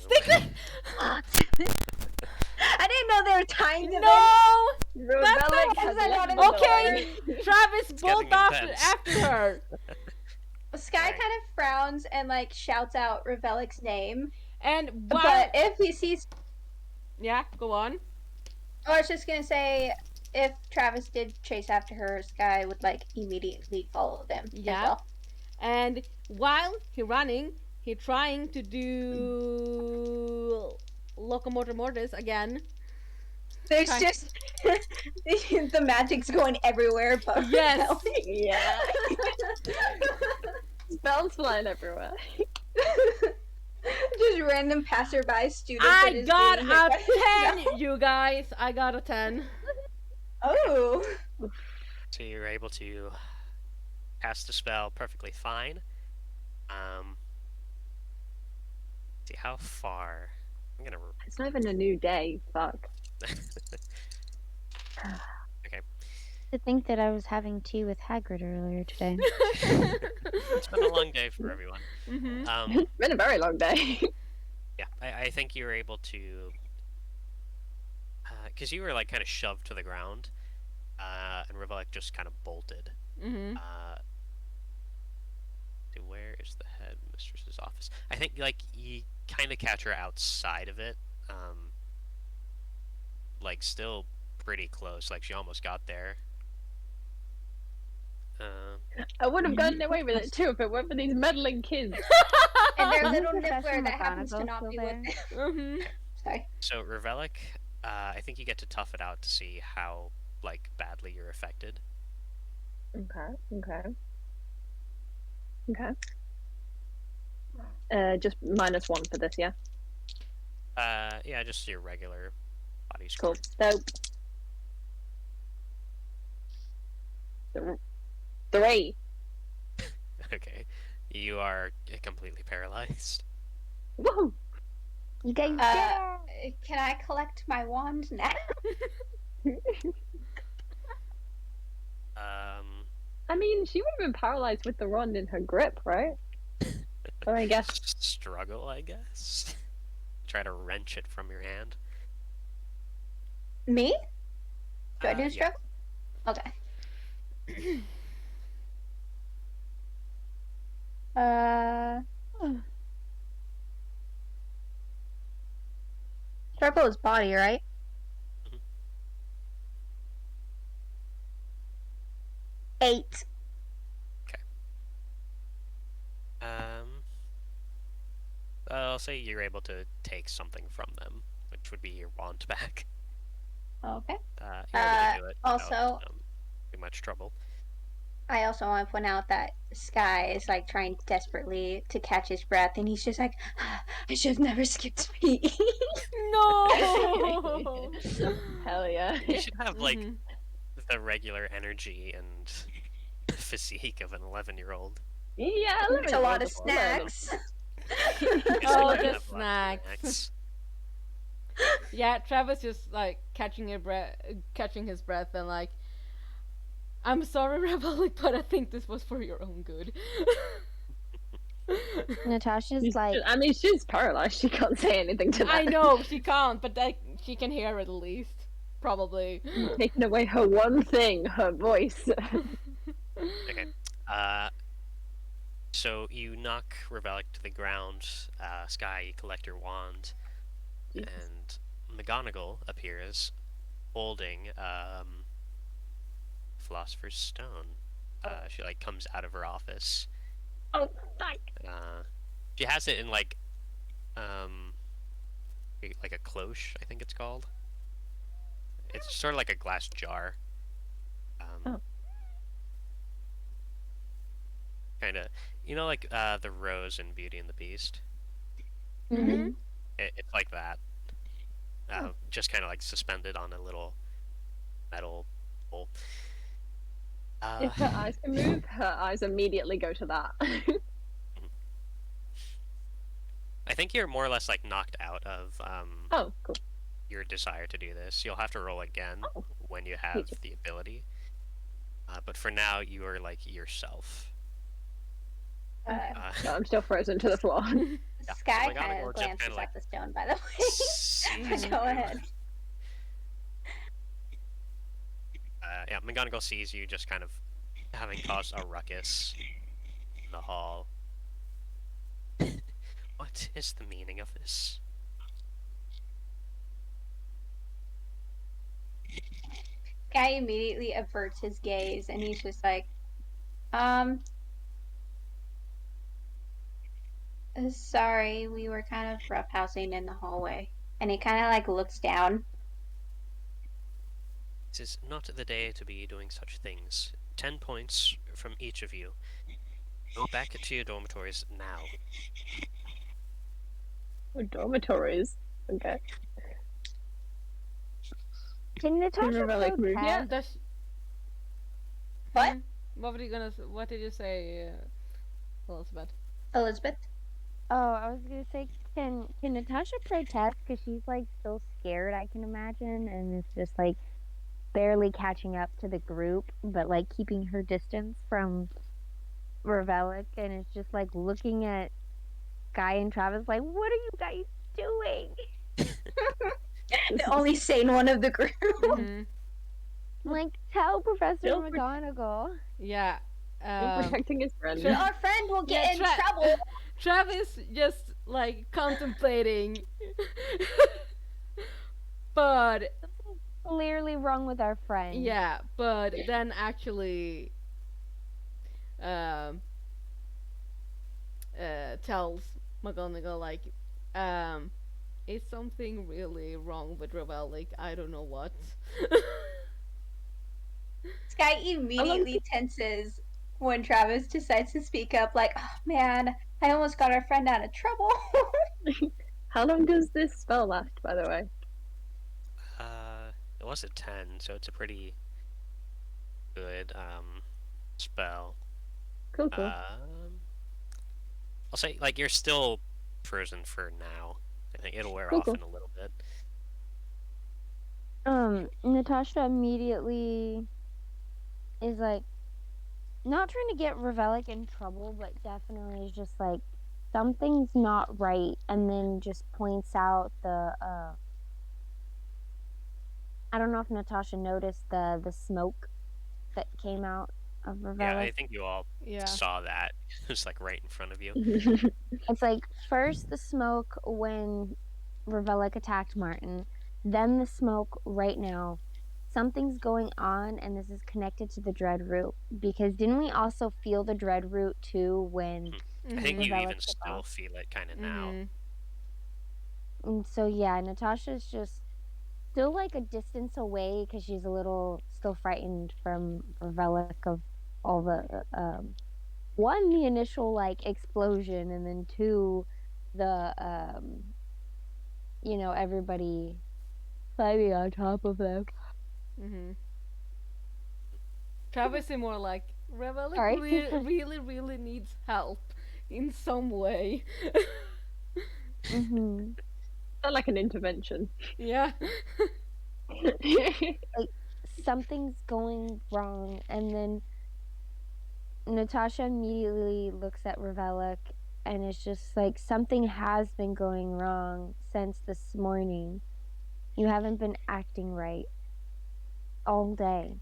Speaker 3: I didn't know they were timed.
Speaker 1: No!
Speaker 5: Revelic has
Speaker 3: not
Speaker 5: left
Speaker 3: in
Speaker 5: the
Speaker 3: the
Speaker 1: Okay, Travis,
Speaker 2: It's
Speaker 1: bolt
Speaker 2: getting
Speaker 1: after
Speaker 2: intense.
Speaker 1: her.
Speaker 3: Sky
Speaker 2: Alright.
Speaker 3: kind of frowns and like shouts out Revelic's name,
Speaker 1: And while
Speaker 3: but if he sees,
Speaker 1: yeah, go on.
Speaker 3: I was just gonna say, if Travis did chase after her, Sky would like immediately follow them
Speaker 1: Yeah.
Speaker 3: as well.
Speaker 1: And while he running, he trying to do locomotor mortis again.
Speaker 3: There's
Speaker 1: Fine.
Speaker 3: just the magic's going everywhere, but
Speaker 1: Yes.
Speaker 3: Revelik-
Speaker 5: Yeah. Spells flying everywhere.
Speaker 3: just random passerby students.
Speaker 1: I
Speaker 3: that is
Speaker 1: got
Speaker 3: being hit by the
Speaker 1: a 10,
Speaker 3: spell.
Speaker 1: you guys. I got a 10.
Speaker 3: Oh.
Speaker 2: So you're able to cast the spell perfectly fine. See how far. I'm gonna.
Speaker 5: It's not even a new day. Fuck.
Speaker 4: To think that I was having tea with Hagrid earlier today.
Speaker 2: It's been a long day for everyone.
Speaker 5: It's been a very long day.
Speaker 2: Yeah, I think you were able to, because you were like kind of shoved to the ground, and Revelic just kind of bolted. Where is the headmistress's office? I think like you kind of catch her outside of it, like still pretty close. Like she almost got there.
Speaker 5: I would have gotten away with it too if it weren't for these meddling kids.
Speaker 3: And their
Speaker 4: Isn't
Speaker 3: little
Speaker 4: Professor
Speaker 3: nibbler that happens to
Speaker 4: McGonagall
Speaker 3: not
Speaker 4: still
Speaker 3: be
Speaker 4: there?
Speaker 3: with Sorry.
Speaker 2: So Revelic, I think you get to tough it out to see how like badly you're affected.
Speaker 5: Okay. Just -1 for this, yeah.
Speaker 2: Yeah, just your regular body
Speaker 5: Cool.
Speaker 2: score.
Speaker 5: So, 3.
Speaker 2: Okay, you are completely paralyzed.
Speaker 5: Woohoo!
Speaker 4: You guys
Speaker 3: Can I collect my wand now?
Speaker 5: I mean, she would have been paralyzed with the wand in her grip, right? So I guess.
Speaker 2: Struggle, I guess. Try to wrench it from your hand.
Speaker 3: Me? Do I do
Speaker 2: Yeah.
Speaker 3: struggle? Okay. Struggle is body, right?
Speaker 2: Mhm.
Speaker 3: 8.
Speaker 2: Um, I'll say you're able to take something from them, which would be your wand back.
Speaker 3: Okay.
Speaker 2: You're able to do it
Speaker 3: also-
Speaker 2: without too much trouble.
Speaker 3: I also want to point out that Sky is like trying desperately to catch his breath, and he's just like, I should have never skipped speed.
Speaker 1: No.
Speaker 5: Hell yeah.
Speaker 2: You should have like
Speaker 1: Mhm.
Speaker 2: the regular energy and physique of an 11-year-old.
Speaker 5: Yeah,
Speaker 3: It's a lot of
Speaker 5: wonderful. I love it.
Speaker 3: snacks.
Speaker 1: Oh,
Speaker 2: You
Speaker 1: the
Speaker 2: have lots of
Speaker 1: snacks. Yeah, Travis just like catching his breath, and like, I'm sorry, Revelic, but I think this was for your own good.
Speaker 4: Natasha's
Speaker 5: She's
Speaker 4: like,
Speaker 5: I mean, she's paralyzed. She can't say anything to that.
Speaker 1: I know she can't, but like, she can hear it at least, probably.
Speaker 5: Taking away her one thing, her voice.
Speaker 2: Okay. So you knock Revelic to the ground. Sky, you collect your wand,
Speaker 5: Jesus.
Speaker 2: and McGonagall appears, holding Philosopher's Stone. She like comes out of her office.
Speaker 5: Oh, thank.
Speaker 2: She has it in like a cloche, I think it's called. It's sort of like a glass jar.
Speaker 5: Oh.
Speaker 2: Kind of, like the rose in Beauty and the Beast.
Speaker 4: mm-hmm.
Speaker 2: It's like that. Just kind of like suspended on a little metal pole.
Speaker 5: If her eyes can move, her eyes immediately go to that.
Speaker 2: I think you're more or less like knocked out of
Speaker 5: Oh, cool.
Speaker 2: your desire to do this. You'll have to roll again
Speaker 5: Oh.
Speaker 2: when you have the ability. But for now, you are like yourself.
Speaker 5: No, I'm still frozen to the floor.
Speaker 2: Yeah,
Speaker 3: Sky
Speaker 2: so
Speaker 3: kind
Speaker 2: McGonagall
Speaker 3: of
Speaker 2: just
Speaker 3: glances
Speaker 2: kinda, like,
Speaker 3: at the stone, by the way.
Speaker 2: sees
Speaker 3: Go
Speaker 2: you.
Speaker 3: ahead.
Speaker 2: Yeah, McGonagall sees you just kind of having caused a ruckus in the hall. What is the meaning of this?
Speaker 3: Sky immediately averts his gaze, and he's just like, sorry, we were kind of roughhousing in the hallway. And he kind of like looks down.
Speaker 2: This is not the day to be doing such things. 10 points from each of you. Go back to your dormitories now.
Speaker 5: Oh, dormitories. Okay.
Speaker 4: Can Natasha
Speaker 5: Revelic move
Speaker 4: protest?
Speaker 5: yet?
Speaker 1: Does
Speaker 3: What?
Speaker 1: What were you gonna? What did you say, Elizabeth?
Speaker 3: Elizabeth?
Speaker 4: Oh, I was gonna say, can Natasha protest? Because she's like still scared, I can imagine, and it's just like barely catching up to the group, but like keeping her distance from Revelic, and it's just like looking at Guy and Travis like, what are you guys doing?
Speaker 3: The only sane one of the group.
Speaker 1: Mhm.
Speaker 4: Like, tell Professor
Speaker 5: Still
Speaker 4: McGonagall.
Speaker 1: Yeah.
Speaker 5: You're protecting his friend.
Speaker 3: Our friend will get
Speaker 1: Yeah,
Speaker 3: in trouble.
Speaker 1: Travis just like contemplating, but
Speaker 4: Clearly wrong with our friend.
Speaker 1: yeah, but then actually, tells McGonagall like, is something really wrong with Revelic? I don't know what.
Speaker 3: Sky immediately tenses when Travis decides to speak up, like, oh man, I almost got our friend out of trouble.
Speaker 5: How long does this spell last, by the way?
Speaker 2: It was a 10, so it's a pretty good spell.
Speaker 5: Cool, cool.
Speaker 2: I'll say, like, you're still frozen for now. I think it'll wear
Speaker 5: Cool,
Speaker 2: off
Speaker 5: cool.
Speaker 2: in a little bit.
Speaker 4: Natasha immediately is like, not trying to get Revelic in trouble, but definitely is just like, something's not right, and then just points out the, I don't know if Natasha noticed the smoke that came out of Revelic.
Speaker 2: Yeah, I think you all
Speaker 1: Yeah.
Speaker 2: saw that. It was, like, right in front of you.
Speaker 4: It's like first the smoke when Revelic attacked Martin, then the smoke right now. Something's going on, and this is connected to the dreadroot. Because didn't we also feel the dreadroot too when
Speaker 2: I think you
Speaker 4: Revelic
Speaker 2: even
Speaker 4: took
Speaker 2: still
Speaker 4: off?
Speaker 2: feel it kind of now.
Speaker 1: Mhm.
Speaker 4: And so yeah, Natasha's just still like a distance away because she's a little still frightened from Revelic of all the one, the initial like explosion, and then two, the everybody climbing on top of them.
Speaker 1: Mm-hmm. Travis is more like Revelic
Speaker 4: Sorry.
Speaker 1: really needs help in some way.
Speaker 4: Mm-hmm.
Speaker 5: Not like an intervention.
Speaker 1: Yeah.
Speaker 4: Like something's going wrong, and then Natasha immediately looks at Revelic and it's just like something has been going wrong since this morning. You haven't been acting right all day.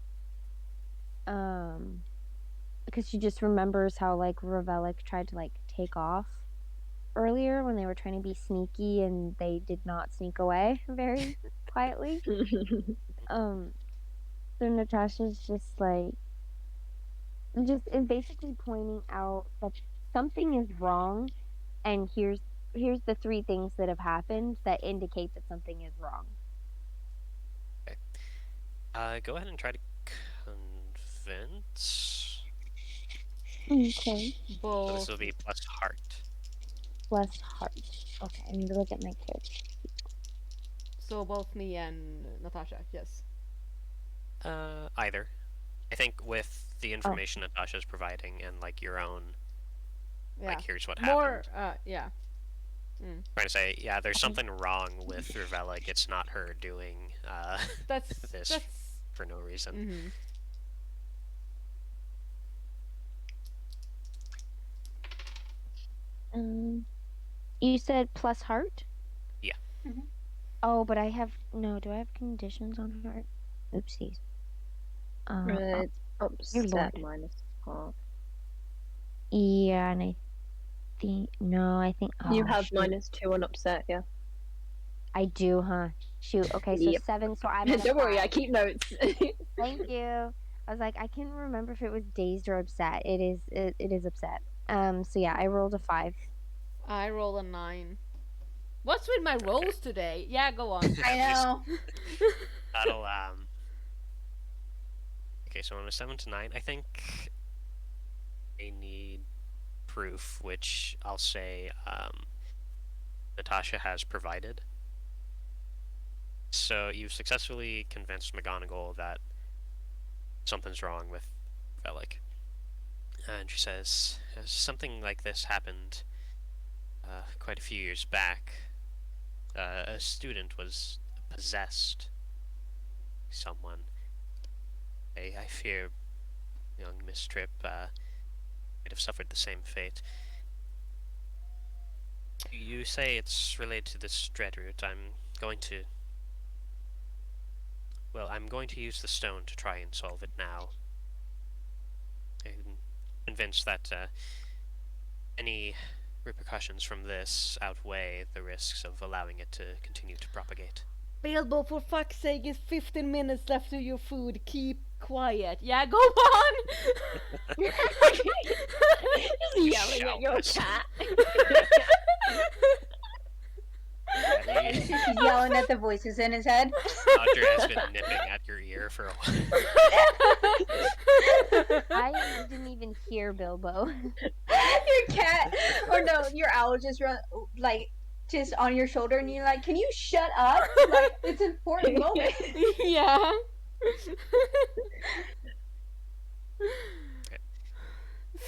Speaker 4: Because she just remembers how like Revelic tried to like take off earlier when they were trying to be sneaky and they did not sneak away very quietly. So Natasha's just like just is basically pointing out that something is wrong, and here's the three things that have happened that indicate that something is wrong.
Speaker 2: Go ahead and try to convince.
Speaker 4: Okay.
Speaker 2: So
Speaker 1: Both.
Speaker 2: this will be plus heart.
Speaker 4: Plus heart. Okay, I need to look at my character.
Speaker 1: So both me and Natasha, yes.
Speaker 2: Either. I think with the information Natasha's providing and like your own,
Speaker 1: Yeah.
Speaker 2: like here's what
Speaker 1: More,
Speaker 2: happened.
Speaker 1: yeah.
Speaker 2: Trying to say, yeah, there's something wrong with Revelic. It's not her doing
Speaker 1: That's
Speaker 2: this for no reason.
Speaker 1: Mm-hmm.
Speaker 4: You said plus heart?
Speaker 2: Yeah.
Speaker 3: Mhm.
Speaker 4: Oh, but I have no. Do I have conditions on heart? Oopsies.
Speaker 5: It's
Speaker 4: Your
Speaker 5: upset
Speaker 4: lord.
Speaker 5: minus heart.
Speaker 4: Yeah, and I think no. I think
Speaker 5: You
Speaker 4: oh,
Speaker 5: have
Speaker 4: shoot.
Speaker 5: -2 on upset, yeah.
Speaker 4: I do, huh? Shoot. Okay, so
Speaker 5: Yep.
Speaker 4: 7. So I'm at a
Speaker 5: Don't worry, I
Speaker 4: 5.
Speaker 5: keep notes.
Speaker 4: Thank you. I was like, I can't remember if it was dazed or upset. It is upset. So yeah, I rolled a 5.
Speaker 1: I roll a 9. What's with my rolls today? Yeah, go on.
Speaker 3: I know.
Speaker 2: That'll Okay, so on a 7 to 9, I think they need proof, which I'll say Natasha has provided. So you've successfully convinced McGonagall that something's wrong with Velic. And she says, something like this happened quite a few years back. A student was possessed by someone. I fear young Miss Tripp might have suffered the same fate. You say it's related to this dreadroot. I'm going to use the stone to try and solve it now. I'm convinced that any repercussions from this outweigh the risks of allowing it to continue to propagate.
Speaker 1: Bilbo, for fuck's sake, it's 15 minutes left of your food. Keep quiet. Yeah, go on!
Speaker 5: Just yelling at your
Speaker 2: Shout.
Speaker 5: cat.
Speaker 3: He's yelling at the voices in his head.
Speaker 2: Roger has been nipping at your ear for a while.
Speaker 4: I didn't even hear Bilbo.
Speaker 3: Your cat, or no, your owl just run like just on your shoulder, and you're like, "Can you shut up? Like it's an important moment."
Speaker 1: Yeah.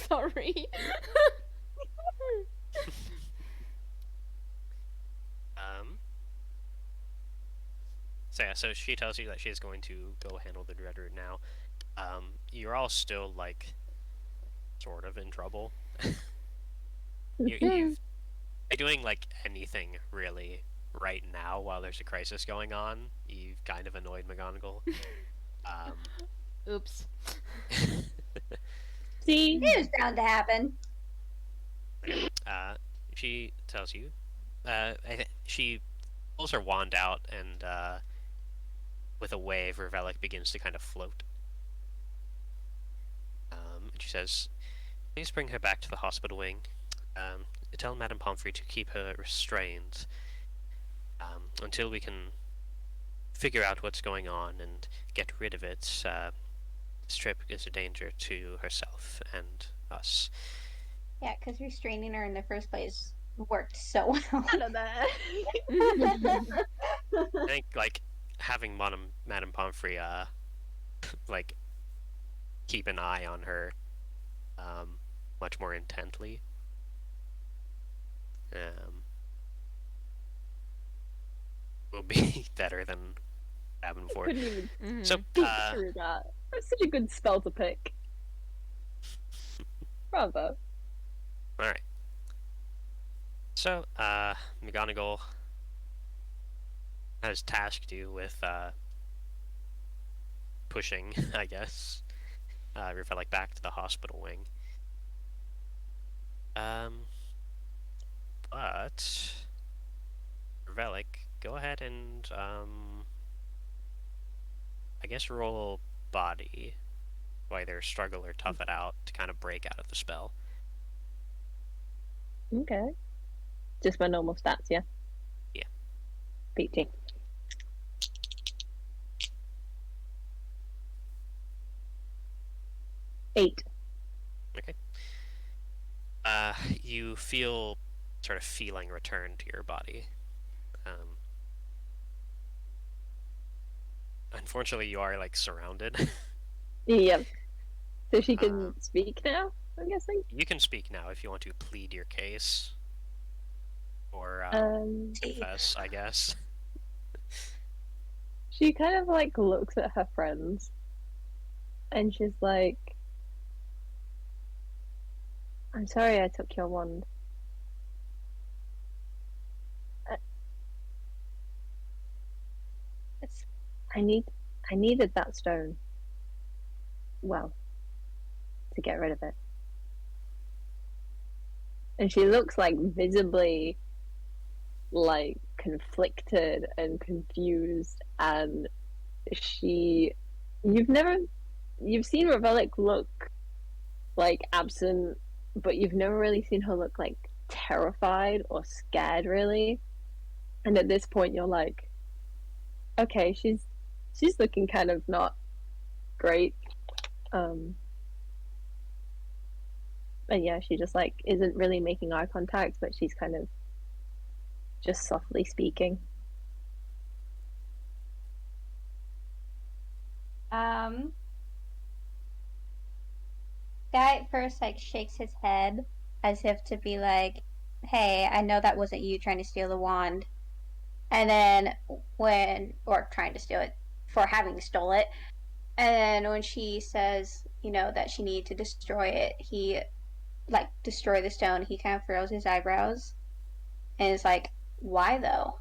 Speaker 1: Sorry.
Speaker 2: So yeah, so she tells you that she is going to go handle the dreadroot now. You're all still like sort of in trouble. You're doing like anything really right now while there's a crisis going on. You've kind of annoyed McGonagall.
Speaker 1: Oops.
Speaker 5: See?
Speaker 3: It was bound to happen.
Speaker 2: She tells you. She pulls her wand out and with a wave, Revelic begins to kind of float. And she says, "Please bring her back to the hospital wing. Tell Madame Pomfrey to keep her restrained. until we can figure out what's going on and get rid of it. This trip is a danger to herself and us.
Speaker 3: Yeah, because restraining her in the first place worked so well.
Speaker 5: Out of there.
Speaker 2: I think like having Madame Pomfrey like keep an eye on her much more intently. Will be better than happened before.
Speaker 5: Couldn't even
Speaker 1: Mhm.
Speaker 2: So
Speaker 5: think through that. That's such a good spell to pick. Bravo.
Speaker 2: alright. So, McGonagall has tasked you with pushing, I guess, Revelic back to the hospital wing. But Revelic, go ahead and I guess roll body, either struggle or tough it out to kind of break out of the spell.
Speaker 5: Okay. Just my normal stats, yeah?
Speaker 2: Yeah.
Speaker 5: PT. Eight.
Speaker 2: Okay. You feel sort of feeling return to your body. Unfortunately, you are like surrounded.
Speaker 5: Yep. So she can speak now, I'm guessing?
Speaker 2: You can speak now if you want to plead your case. Or confess, I guess.
Speaker 5: She kind of like looks at her friends and she's like, I'm sorry I took your wand.
Speaker 3: It's
Speaker 5: I needed that stone. Well, to get rid of it. And she looks like visibly like conflicted and confused, and you've seen Revelic look like absent, but you've never really seen her look like terrified or scared really. And at this point you're like, okay, she's looking kind of not great. And yeah, she just like isn't really making eye contact, but she's kind of just softly speaking.
Speaker 3: Guy at first like shakes his head as if to be like, hey, I know that wasn't you trying to steal the wand. And then or trying to steal it for having stole it. And then when she says, that she needed to destroy it, he like destroy the stone, he kind of furrows his eyebrows and is like, why though?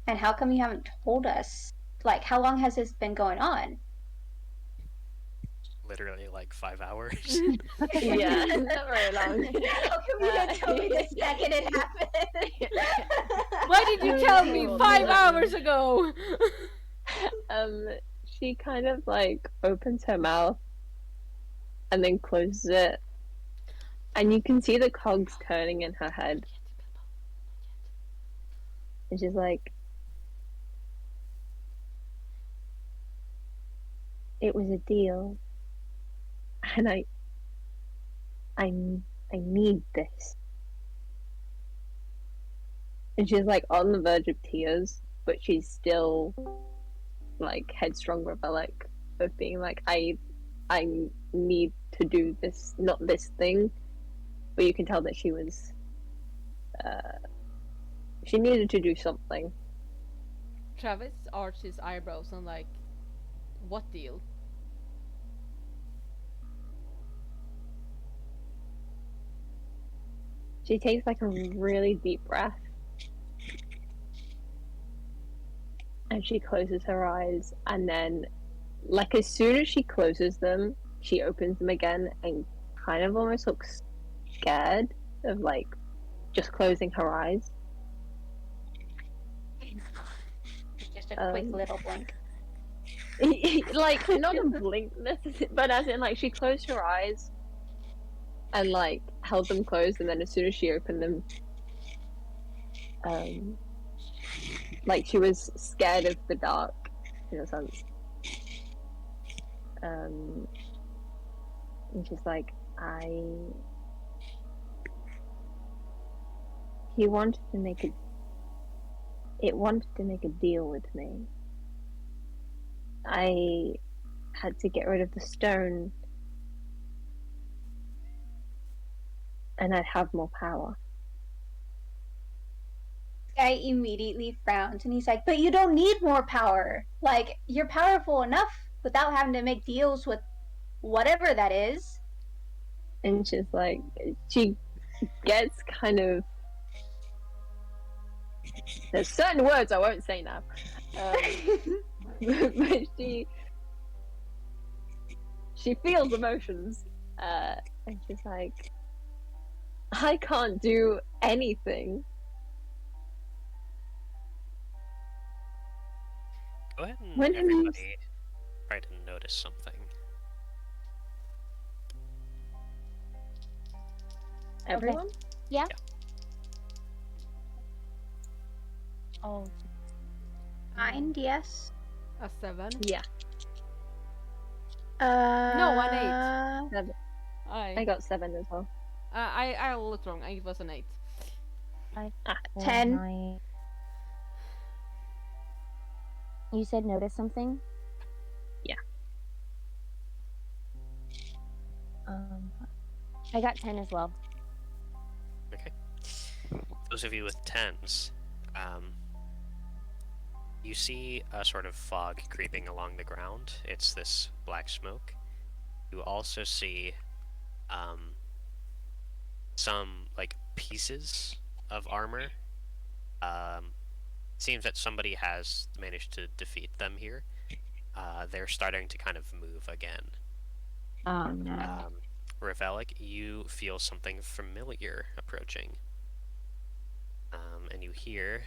Speaker 3: And how come you haven't told us? Like, how long has this been going on?
Speaker 2: Literally like 5 hours.
Speaker 5: Yeah, not very long.
Speaker 3: How come you didn't tell me the second it happened?
Speaker 1: Why did you tell me 5 hours ago?
Speaker 5: She kind of like opens her mouth and then closes it, and you can see the cogs turning in her head. And she's like, it was a deal, and I need this. And she's like on the verge of tears, but she's still like headstrong Revelic of being like, I need to do this, not this thing. But you can tell that she was she needed to do something.
Speaker 1: Travis arched his eyebrows and like, what deal?
Speaker 5: She takes like a really deep breath and she closes her eyes, and then like as soon as she closes them, she opens them again and kind of almost looks scared of like just closing her eyes.
Speaker 3: Just a quick little blink.
Speaker 5: Like not a blink, but as in like she closed her eyes and like held them closed, and then as soon as she opened them, like she was scared of the dark in a sense. And she's like, it wanted to make a deal with me. I had to get rid of the stone and I'd have more power.
Speaker 3: Guy immediately frowns and he's like, but you don't need more power. Like, you're powerful enough without having to make deals with whatever that is.
Speaker 5: And she's like, she gets kind of, there's certain words I won't say now. But she feels emotions, and she's like, I can't do anything.
Speaker 2: Go ahead and
Speaker 5: When
Speaker 2: everybody try to notice something.
Speaker 5: Everyone?
Speaker 4: Yeah.
Speaker 2: Yeah.
Speaker 4: Oh,
Speaker 3: Mind, yes.
Speaker 1: A 7.
Speaker 5: Yeah.
Speaker 1: No, an 8.
Speaker 5: I got 7 as well.
Speaker 1: I looked wrong. It was an 8.
Speaker 3: 10.
Speaker 4: 9. You said notice something?
Speaker 5: Yeah.
Speaker 4: I got 10 as well.
Speaker 2: Okay. Those of you with 10s, you see a sort of fog creeping along the ground. It's this black smoke. You also see some like pieces of armor. Seems that somebody has managed to defeat them here. They're starting to kind of move again.
Speaker 4: Oh no.
Speaker 2: Revelic, you feel something familiar approaching. And you hear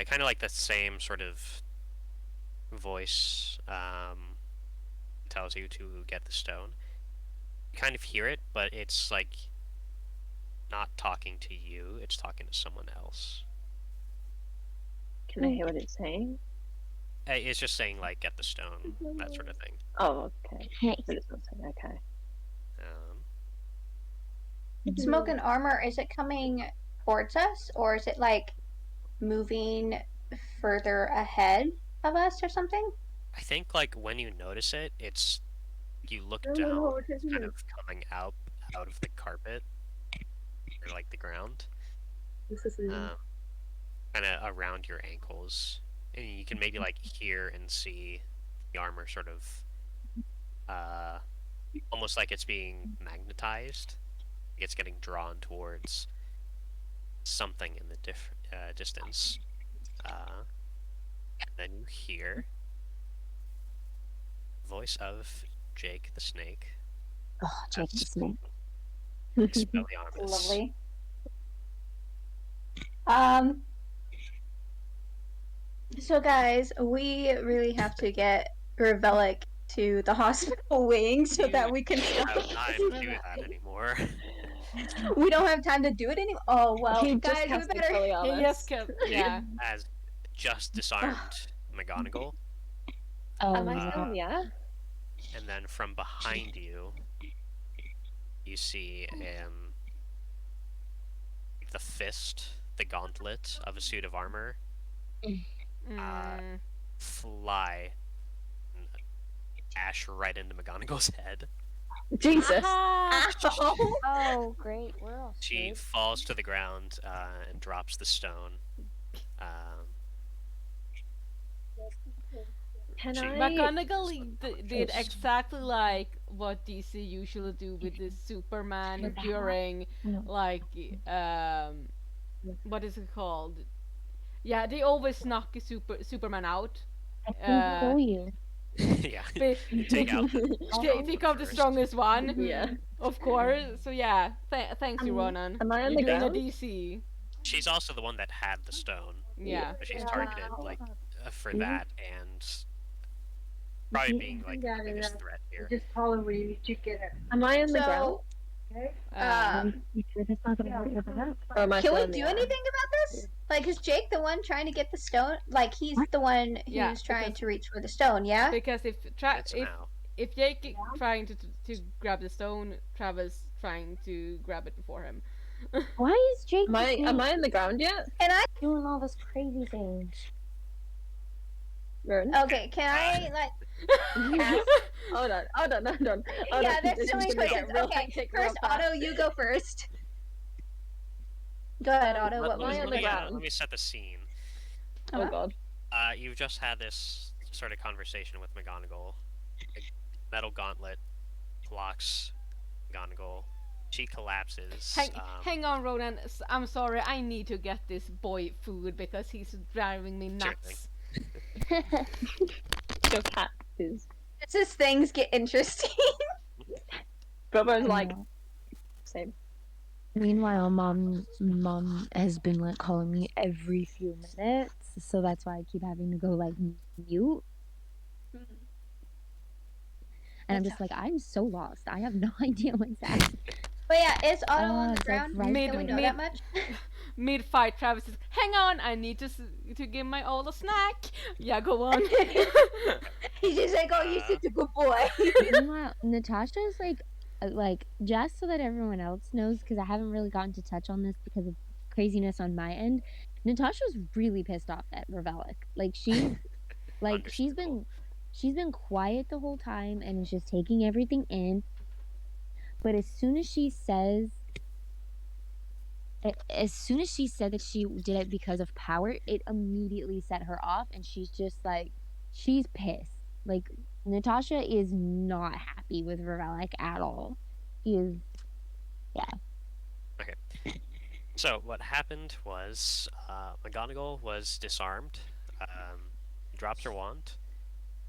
Speaker 2: kind of like the same sort of voice tells you to get the stone. You kind of hear it, but it's like not talking to you, it's talking to someone else.
Speaker 5: Can I hear what it's saying?
Speaker 2: It's just saying, like, get the stone, that sort of thing.
Speaker 5: Oh, okay.
Speaker 4: Hey.
Speaker 5: But it's not saying, okay.
Speaker 3: Smoke and armor, is it coming towards us? Or is it like moving further ahead of us or something?
Speaker 2: I think, like, when you notice it, it's, you look down, it's kind of coming out of the carpet, or, like, the ground, kind of around your ankles, and you can maybe, like, hear and see the armor sort of, almost like it's being magnetized, like it's getting drawn towards something in the distance. Then you hear the voice of Jake the Snake.
Speaker 4: Oh, Jake the Snake.
Speaker 2: Expelliarmus.
Speaker 3: Lovely. So guys, we really have to get Revelic to the hospital wing so that we can
Speaker 2: I don't have
Speaker 3: stop.
Speaker 2: time to do that anymore.
Speaker 3: We don't have time to do it anymore. Oh well,
Speaker 5: He
Speaker 3: guys,
Speaker 5: just
Speaker 3: we
Speaker 5: cast
Speaker 3: better.
Speaker 5: Expelliarmus.
Speaker 1: Yes, yeah.
Speaker 2: As just disarmed McGonagall,
Speaker 4: Oh,
Speaker 5: Am I
Speaker 4: no.
Speaker 5: still, yeah?
Speaker 2: and then from behind you, you see the fist, the gauntlet of a suit of armor, fly and dash right into McGonagall's head.
Speaker 5: Jesus.
Speaker 4: Oh, great. We're all
Speaker 2: She
Speaker 4: safe.
Speaker 2: falls to the ground and drops the stone.
Speaker 5: Can
Speaker 2: She-
Speaker 5: I?
Speaker 1: McGonagall did exactly like what DC usually do with this Superman during, like, what is it called? Yeah, they always knock Superman out.
Speaker 4: I can kill you.
Speaker 2: Yeah, take out the
Speaker 1: Take out the
Speaker 2: first.
Speaker 1: strongest one,
Speaker 5: Yeah.
Speaker 1: of course. So yeah, thanks you, Ronan.
Speaker 5: Am I on
Speaker 1: You're
Speaker 5: the
Speaker 1: doing a
Speaker 5: ground?
Speaker 1: DC.
Speaker 2: She's also the one that had the stone.
Speaker 1: Yeah.
Speaker 2: But she's targeted like for that and probably being like the biggest threat here.
Speaker 6: Just call her when you get her.
Speaker 5: Am I on the ground?
Speaker 3: So, Um,
Speaker 4: That's not gonna hurt your back.
Speaker 5: Or am I
Speaker 3: can
Speaker 5: still
Speaker 3: we
Speaker 5: in the
Speaker 3: do
Speaker 5: air?
Speaker 3: anything about this? Like, is Jake the one trying to get the stone? Like, he's the one who's
Speaker 1: Yeah,
Speaker 3: trying
Speaker 1: because-
Speaker 3: to reach for the stone, yeah?
Speaker 1: Because
Speaker 2: It's now.
Speaker 1: if Jake trying to grab the stone, Travis trying to grab it before him.
Speaker 4: Why is Jake
Speaker 5: Am I in the ground yet?
Speaker 3: Can I?
Speaker 4: doing all this crazy things?
Speaker 5: Rowan?
Speaker 3: Okay, can I, like, cast?
Speaker 5: Hold on.
Speaker 3: Yeah,
Speaker 5: This
Speaker 3: there's
Speaker 5: is
Speaker 3: so many
Speaker 5: gonna get
Speaker 3: questions.
Speaker 5: real
Speaker 3: Okay,
Speaker 5: hectic real
Speaker 3: first,
Speaker 5: fast.
Speaker 3: Otto, you go first. Go ahead, Otto. What
Speaker 5: am I
Speaker 3: was
Speaker 5: on
Speaker 3: your
Speaker 5: the
Speaker 2: let
Speaker 5: ground?
Speaker 2: me set the scene.
Speaker 5: Oh
Speaker 3: Uh-huh.
Speaker 5: god.
Speaker 2: You've just had this sort of conversation with McGonagall. A metal gauntlet blocks McGonagall. She collapses.
Speaker 1: Hang on, Ronan. I'm sorry. I need to get this boy food because he's driving me
Speaker 2: Sure
Speaker 1: nuts.
Speaker 5: Your cat is.
Speaker 3: It's just things get interesting.
Speaker 5: Bobo's like, same.
Speaker 4: Meanwhile, mom has been like calling me every few minutes, so that's why I keep having to go like mute. And I'm
Speaker 3: That's
Speaker 4: just like, I'm so lost. I have no idea what's happening.
Speaker 3: But yeah, is Otto on the
Speaker 4: that's
Speaker 3: ground?
Speaker 4: right.
Speaker 3: Can we know that much?
Speaker 1: Mid fight, Travis says, "Hang on, I need to give my old a snack." Yeah, go on.
Speaker 3: He's just like, oh, you're such a good boy.
Speaker 4: Meanwhile, Natasha's like just so that everyone else knows, because I haven't really gotten to touch on this because of craziness on my end. Natasha's really pissed off at Revelic. Like she's
Speaker 2: Understandable.
Speaker 4: she's been quiet the whole time and is just taking everything in. But as soon as she said that she did it because of power, it immediately set her off, and she's just like, she's pissed. Like, Natasha is not happy with Revelic at all. She is,
Speaker 2: Okay. So what happened was McGonagall was disarmed, dropped her wand.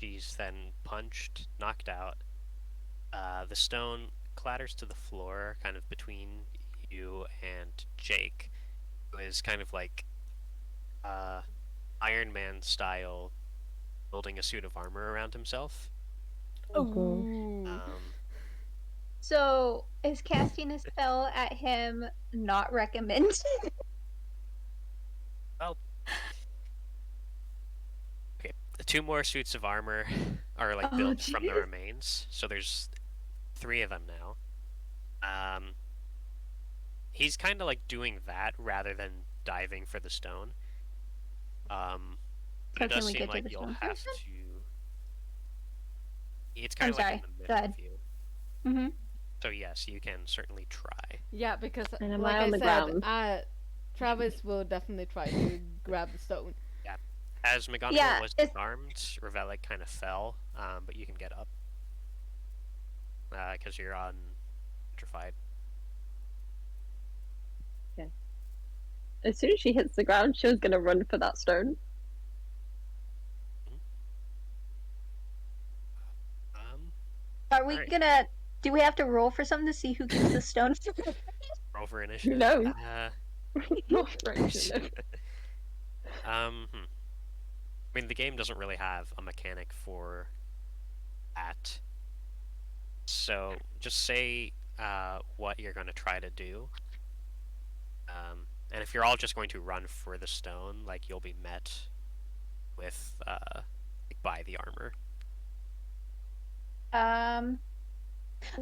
Speaker 2: She's then punched, knocked out. The stone clatters to the floor, kind of between you and Jake, who is kind of like Iron Man style, building a suit of armor around himself.
Speaker 1: Ooh.
Speaker 3: So, is casting a spell at him not recommended?
Speaker 2: Well, okay. 2 more suits of armor are like
Speaker 3: Oh,
Speaker 2: built from the
Speaker 3: jeez.
Speaker 2: remains, so there's 3 of them now. He's kind of like doing that rather than diving for the stone. But
Speaker 3: So
Speaker 2: it does
Speaker 3: can we
Speaker 2: seem
Speaker 3: get to
Speaker 2: like
Speaker 3: the
Speaker 2: you'll
Speaker 3: stone
Speaker 2: have
Speaker 3: first
Speaker 2: to. It's kind
Speaker 3: I'm
Speaker 2: of like
Speaker 3: sorry.
Speaker 2: in the
Speaker 3: Go
Speaker 2: middle
Speaker 3: ahead.
Speaker 2: of you.
Speaker 3: Mm-hmm.
Speaker 2: So yes, you can certainly try.
Speaker 1: Yeah, because
Speaker 5: And am
Speaker 1: like
Speaker 5: I on
Speaker 1: I
Speaker 5: the
Speaker 1: said,
Speaker 5: ground?
Speaker 1: Travis will definitely try to grab the stone.
Speaker 2: As McGonagall
Speaker 3: Yeah,
Speaker 2: was
Speaker 3: it's-
Speaker 2: disarmed, Revelic kind of fell, but you can get up. Because you're unpetrified.
Speaker 5: As soon as she hits the ground, she was gonna run for that stone.
Speaker 3: Are we
Speaker 2: Alright.
Speaker 3: gonna? Do we have to roll for something to see who gets the stone?
Speaker 2: Roll for initiative.
Speaker 5: knows?
Speaker 2: I mean, the game doesn't really have a mechanic for that. So just say what you're going to try to do. And if you're all just going to run for the stone, like, you'll be met with by the armor.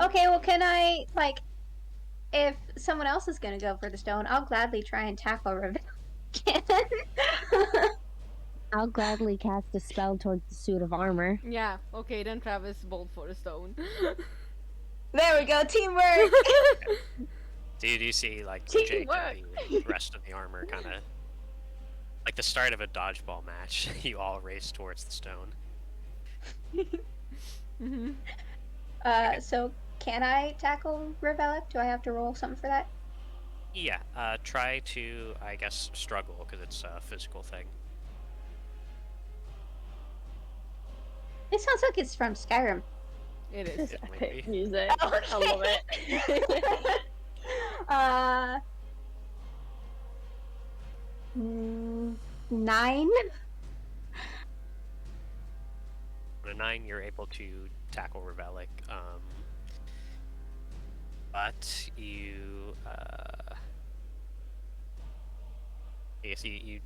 Speaker 3: Okay, well, can I, like, if someone else is gonna go for the stone, I'll gladly try and tackle Revelic.
Speaker 4: I'll gladly cast a spell towards the suit of armor.
Speaker 1: Yeah, okay, then Travis bolt for the stone.
Speaker 3: There we go, teamwork!
Speaker 2: Do you see, like, Jake
Speaker 5: Teamwork!
Speaker 2: and the rest of the armor kind of... Like the start of a dodgeball match, you all race towards the stone.
Speaker 1: Mm-hmm.
Speaker 3: So can I tackle Revelic? Do I have to roll something for that?
Speaker 2: Yeah, try to, I guess, struggle, because it's a physical thing.
Speaker 3: It sounds like it's from Skyrim.
Speaker 1: It is.
Speaker 5: This
Speaker 2: It might
Speaker 5: epic
Speaker 2: be.
Speaker 5: music. I love it.
Speaker 3: uh, 9.
Speaker 2: On a 9, you're able to tackle Revelic. But you, yes, you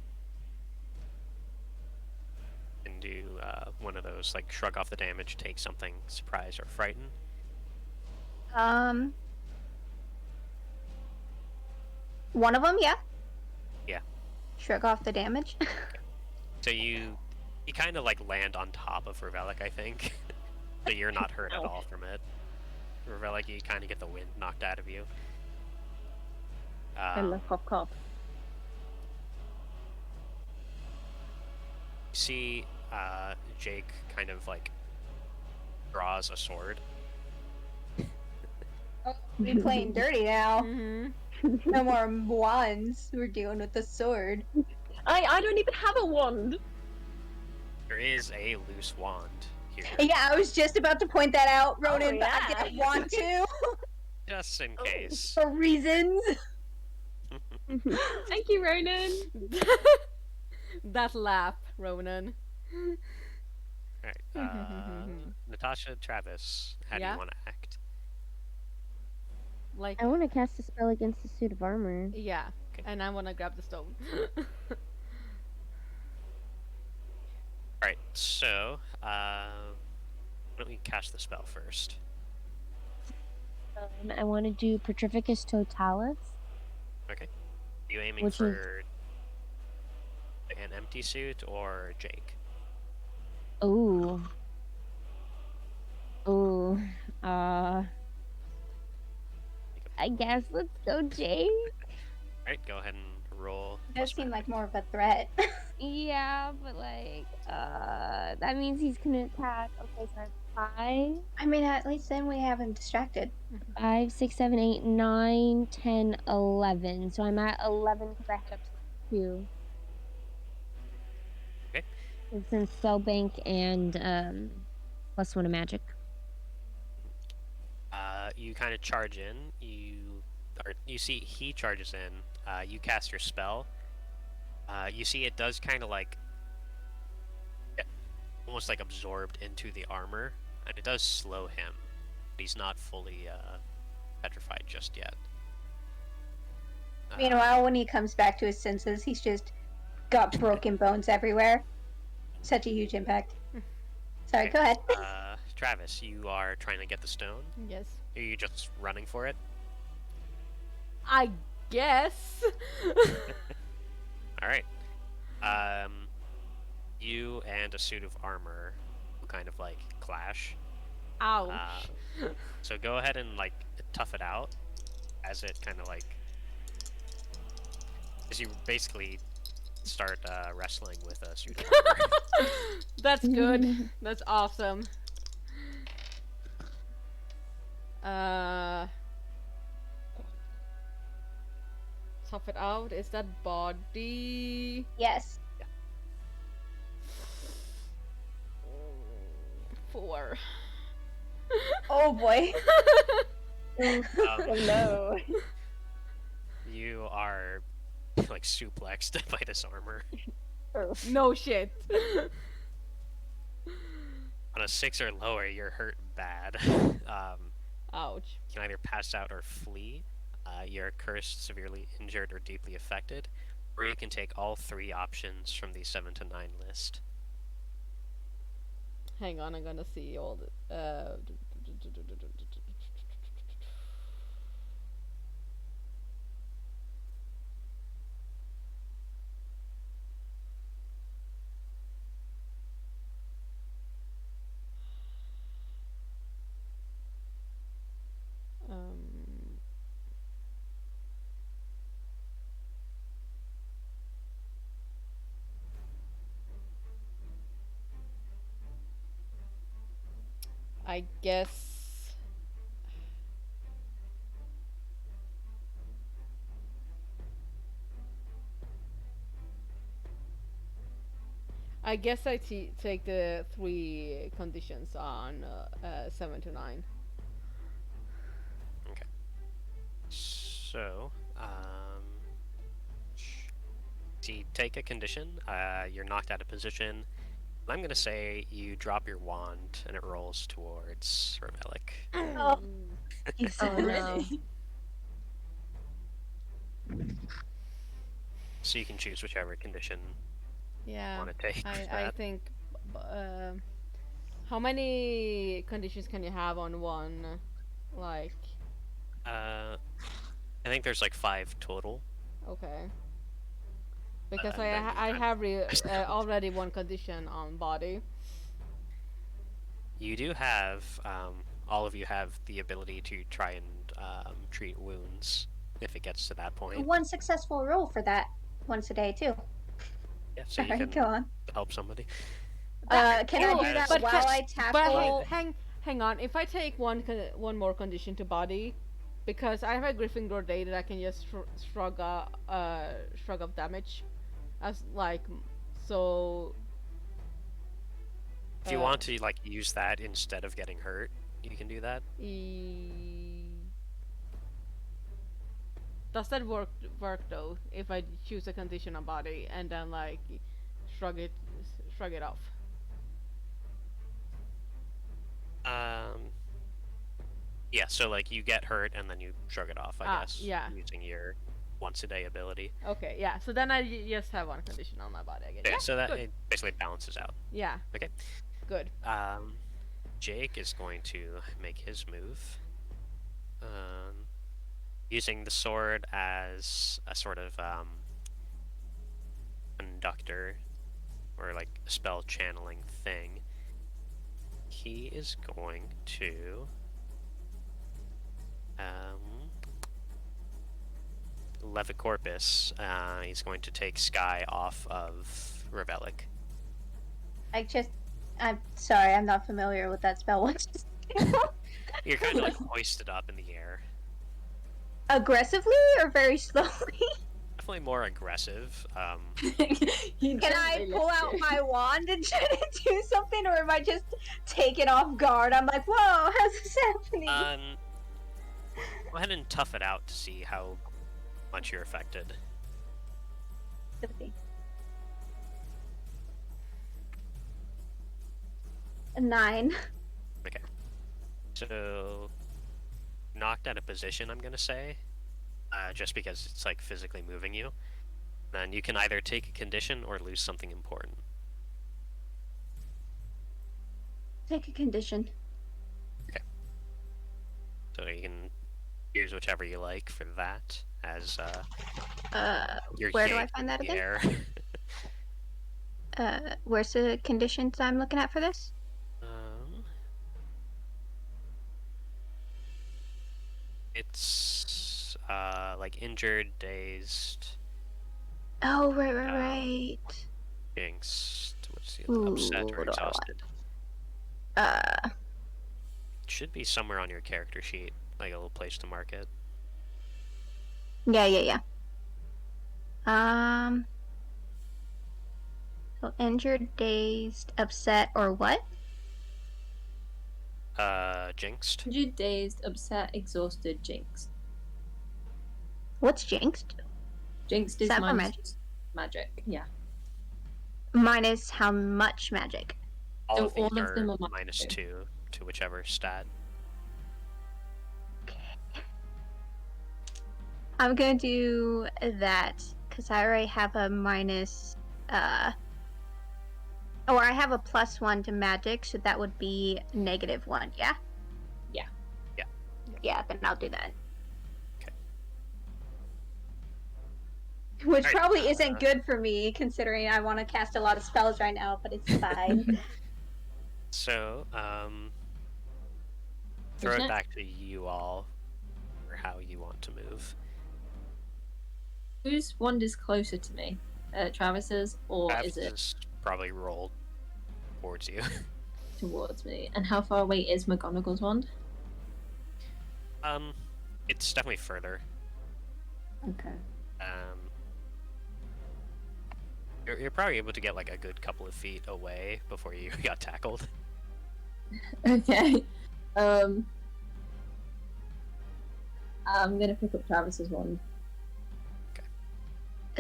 Speaker 2: can do one of those, like, shrug off the damage, take something, surprise, or frighten.
Speaker 3: One of them, yeah.
Speaker 2: Yeah.
Speaker 3: Shrug off the damage.
Speaker 2: So you kind of, like, land on top of Revelic, I think. So you're not hurt at
Speaker 5: Ow.
Speaker 2: all from it. Revelic, you kind of get the wind knocked out of you.
Speaker 5: And the cough cough.
Speaker 2: You see Jake kind of, like, draws a sword.
Speaker 3: We playing dirty now.
Speaker 1: Mm-hmm.
Speaker 3: No more wands. We're dealing with the sword.
Speaker 5: I don't even have a wand.
Speaker 2: There is a loose wand here,
Speaker 3: Yeah, I was just about to point that out, Ronan, but I
Speaker 5: yeah.
Speaker 3: didn't want to
Speaker 2: just in case.
Speaker 3: for reasons.
Speaker 5: Thank you, Ronan.
Speaker 1: That laugh, Ronan.
Speaker 2: Alright, Natasha, Travis, how do
Speaker 1: Yeah?
Speaker 2: you want to act?
Speaker 1: Like,
Speaker 4: I want to cast a spell against the suit of armor.
Speaker 1: yeah.
Speaker 2: Okay.
Speaker 1: And I want to grab the stone.
Speaker 2: Alright, so, why don't we cast the spell first?
Speaker 4: I want to do Petrificus Totalis.
Speaker 2: Okay. Are you aiming
Speaker 4: Which is-
Speaker 2: for an empty suit or Jake?
Speaker 4: Ooh. I guess let's go, Jake.
Speaker 2: Alright, go ahead and roll.
Speaker 3: It does
Speaker 2: plus
Speaker 3: seem
Speaker 2: magic.
Speaker 3: like more of a threat.
Speaker 4: Yeah, but like, that means he's gonna attack. Okay, so I have 5,
Speaker 3: I mean, at least then we have him distracted.
Speaker 4: 5, 6, 7, 8, 9, 10, 11. So I'm at 11 because I had up to 2.
Speaker 2: Okay.
Speaker 4: It's in spellbank and +1 of magic.
Speaker 2: You kind of charge in. You see he charges in. You cast your spell. You see it does kind of like get almost like absorbed into the armor, and it does slow him. But he's not fully petrified just yet.
Speaker 3: Meanwhile, when he comes back to his senses, he's just got broken bones everywhere. Such a huge impact. Sorry,
Speaker 2: Okay.
Speaker 3: go ahead.
Speaker 2: Travis, you are trying to get the stone.
Speaker 1: Yes.
Speaker 2: Are you just running for it?
Speaker 1: I guess.
Speaker 2: All right. You and a suit of armor will kind of like clash.
Speaker 1: Ouch.
Speaker 2: So go ahead and like tough it out as it kind of like as you basically start wrestling with a suit of armor.
Speaker 1: That's good. That's awesome. Tough it out. Is that body?
Speaker 3: Yes.
Speaker 1: 4.
Speaker 3: Oh boy.
Speaker 5: Oh no.
Speaker 2: You are like suplexed by this armor.
Speaker 1: No shit.
Speaker 2: On a 6 or lower, you're hurt bad.
Speaker 1: Ouch.
Speaker 2: You can either pass out or flee. You're cursed, severely injured, or deeply affected. Or you can take all 3 options from the 7 to 9 list.
Speaker 1: Hang on, I'm gonna see all the. I guess. I guess I take the 3 conditions on 7 to 9.
Speaker 2: Okay. So, so you take a condition, you're knocked out of position, I'm gonna say you drop your wand and it rolls towards Revelic.
Speaker 3: Oh, he's
Speaker 4: Oh, no.
Speaker 2: So you can choose whichever condition you
Speaker 1: Yeah,
Speaker 2: want to take with
Speaker 1: I
Speaker 2: that.
Speaker 1: think. How many conditions can you have on one? Like,
Speaker 2: I think there's like 5 total.
Speaker 1: okay. Because
Speaker 2: And then you
Speaker 1: I
Speaker 2: kind
Speaker 1: have
Speaker 2: of-
Speaker 1: already one condition on body.
Speaker 2: You do have, all of you have the ability to try and treat wounds if it gets to that point.
Speaker 3: one successful roll for that once a day too.
Speaker 2: Yeah, so you
Speaker 3: Alright,
Speaker 2: can
Speaker 3: go on.
Speaker 2: help somebody.
Speaker 3: Can I
Speaker 1: Oh,
Speaker 3: do that
Speaker 2: but
Speaker 3: while I tackle?
Speaker 1: hang on. If I take one more condition to body, because I have a Gryffindor day that I can just shrug of damage, as like so.
Speaker 2: If you want to like use that instead of getting hurt, you can do that.
Speaker 1: Does that work though? If I choose a condition on body and then like shrug it off.
Speaker 2: Yeah, so like you get hurt and then you shrug it off, I guess.
Speaker 1: Yeah.
Speaker 2: Using your once a day ability.
Speaker 1: Okay, yeah. So then I just have one condition on my body again.
Speaker 2: Yeah, so that
Speaker 1: good.
Speaker 2: it basically balances out.
Speaker 1: Yeah.
Speaker 2: Okay.
Speaker 1: Good.
Speaker 2: Jake is going to make his move. Using the sword as a sort of conductor or like a spell channeling thing. He is going to Levicorpus. He's going to take Sky off of Revelic.
Speaker 3: I'm sorry, I'm not familiar with that spell. What's
Speaker 2: You're kind of like hoisted up in the air.
Speaker 3: aggressively or very slowly?
Speaker 2: Definitely more aggressive.
Speaker 3: Can I pull out my wand and try to do something, or am I just taken off guard? I'm like, whoa, how's this happening?
Speaker 2: Go ahead and tough it out to see how much you're affected.
Speaker 3: Okay. 9.
Speaker 2: Okay. So, knocked out of position, I'm gonna say. Just because it's like physically moving you. Then you can either take a condition or lose something important.
Speaker 3: Take a condition.
Speaker 2: So you can use whichever you like for that as your
Speaker 3: Where do I
Speaker 2: yank
Speaker 3: find that
Speaker 2: in the
Speaker 3: again?
Speaker 2: air.
Speaker 3: Where's the conditions I'm looking at for this?
Speaker 2: It's like injured, dazed,
Speaker 3: Oh, right.
Speaker 2: jinxed. What's the other?
Speaker 3: Ooh,
Speaker 2: Upset or
Speaker 3: what do I want?
Speaker 2: exhausted. Should be somewhere on your character sheet, like a little place to mark it.
Speaker 3: Yeah. So injured, dazed, upset, or what?
Speaker 2: Jinxed.
Speaker 6: Injured, dazed, upset, exhausted, jinxed.
Speaker 3: What's jinxed?
Speaker 6: Jinxed is
Speaker 3: Is that for
Speaker 6: minus magic. Yeah.
Speaker 3: Minus how much magic?
Speaker 2: All
Speaker 6: So
Speaker 2: of these
Speaker 6: all of them
Speaker 2: are
Speaker 6: are
Speaker 2: minus
Speaker 6: -2.
Speaker 2: 2 to whichever stat.
Speaker 3: I'm gonna do that because I already have a minus. Or I have a +1 to magic, so that would be -1. Yeah.
Speaker 6: Yeah.
Speaker 2: Yeah.
Speaker 3: Yeah, then I'll do that.
Speaker 2: Okay.
Speaker 3: Which
Speaker 2: Alright,
Speaker 3: probably isn't good for me, considering I want to cast a lot of spells right now, but it's fine.
Speaker 2: So, throw
Speaker 6: Who's
Speaker 2: it back to you all for how you want to move.
Speaker 6: Whose wand is closer to me? Travis's, or
Speaker 2: Travis
Speaker 6: is it
Speaker 2: is probably rolled towards you.
Speaker 6: towards me? And how far away is McGonagall's wand?
Speaker 2: It's definitely further.
Speaker 6: Okay.
Speaker 2: You're probably able to get like a good couple of feet away before you got tackled.
Speaker 6: Okay. I'm gonna pick up Travis's wand.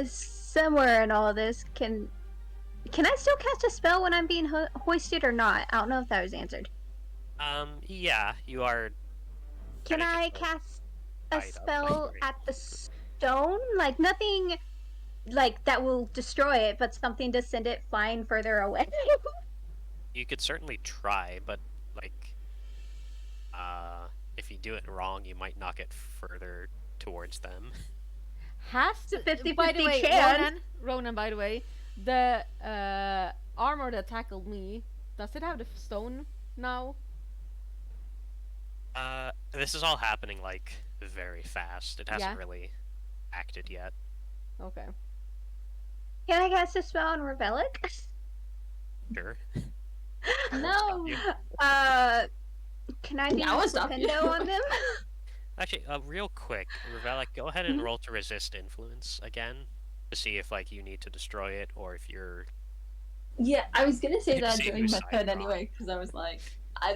Speaker 3: Somewhere in all of this, can Can I still cast a spell when I'm being hoisted or not? I don't know if that was answered.
Speaker 2: Yeah, you are.
Speaker 3: Can
Speaker 2: kinda
Speaker 3: I
Speaker 2: just, like,
Speaker 3: cast a
Speaker 2: tied up,
Speaker 3: spell
Speaker 2: right?
Speaker 3: at the stone? Like nothing like that will destroy it, but something to send it flying further away.
Speaker 2: You could certainly try, but like, if you do it wrong, you might knock it further towards them.
Speaker 1: Has
Speaker 3: It's a
Speaker 1: the, by the
Speaker 3: 50-50
Speaker 1: way,
Speaker 3: chance.
Speaker 1: Ronan, by the way, the armor that tackled me, does it have the stone now?
Speaker 2: This is all happening like very fast. It hasn't
Speaker 1: Yeah.
Speaker 2: really acted yet.
Speaker 1: Okay.
Speaker 3: Can I cast a spell on Revelic?
Speaker 2: Sure.
Speaker 6: No.
Speaker 2: You.
Speaker 3: Can I do
Speaker 6: Yeah, I wanna stop you.
Speaker 3: Flipendo on them?
Speaker 2: Actually, real quick, Revelic, go ahead and roll to resist influence again to see if like you need to destroy it or if you're.
Speaker 6: Yeah, I was gonna say
Speaker 2: To
Speaker 6: that
Speaker 2: see
Speaker 6: during
Speaker 2: whose
Speaker 6: my
Speaker 2: side
Speaker 6: turn
Speaker 2: you're on.
Speaker 6: anyway, because I was like, I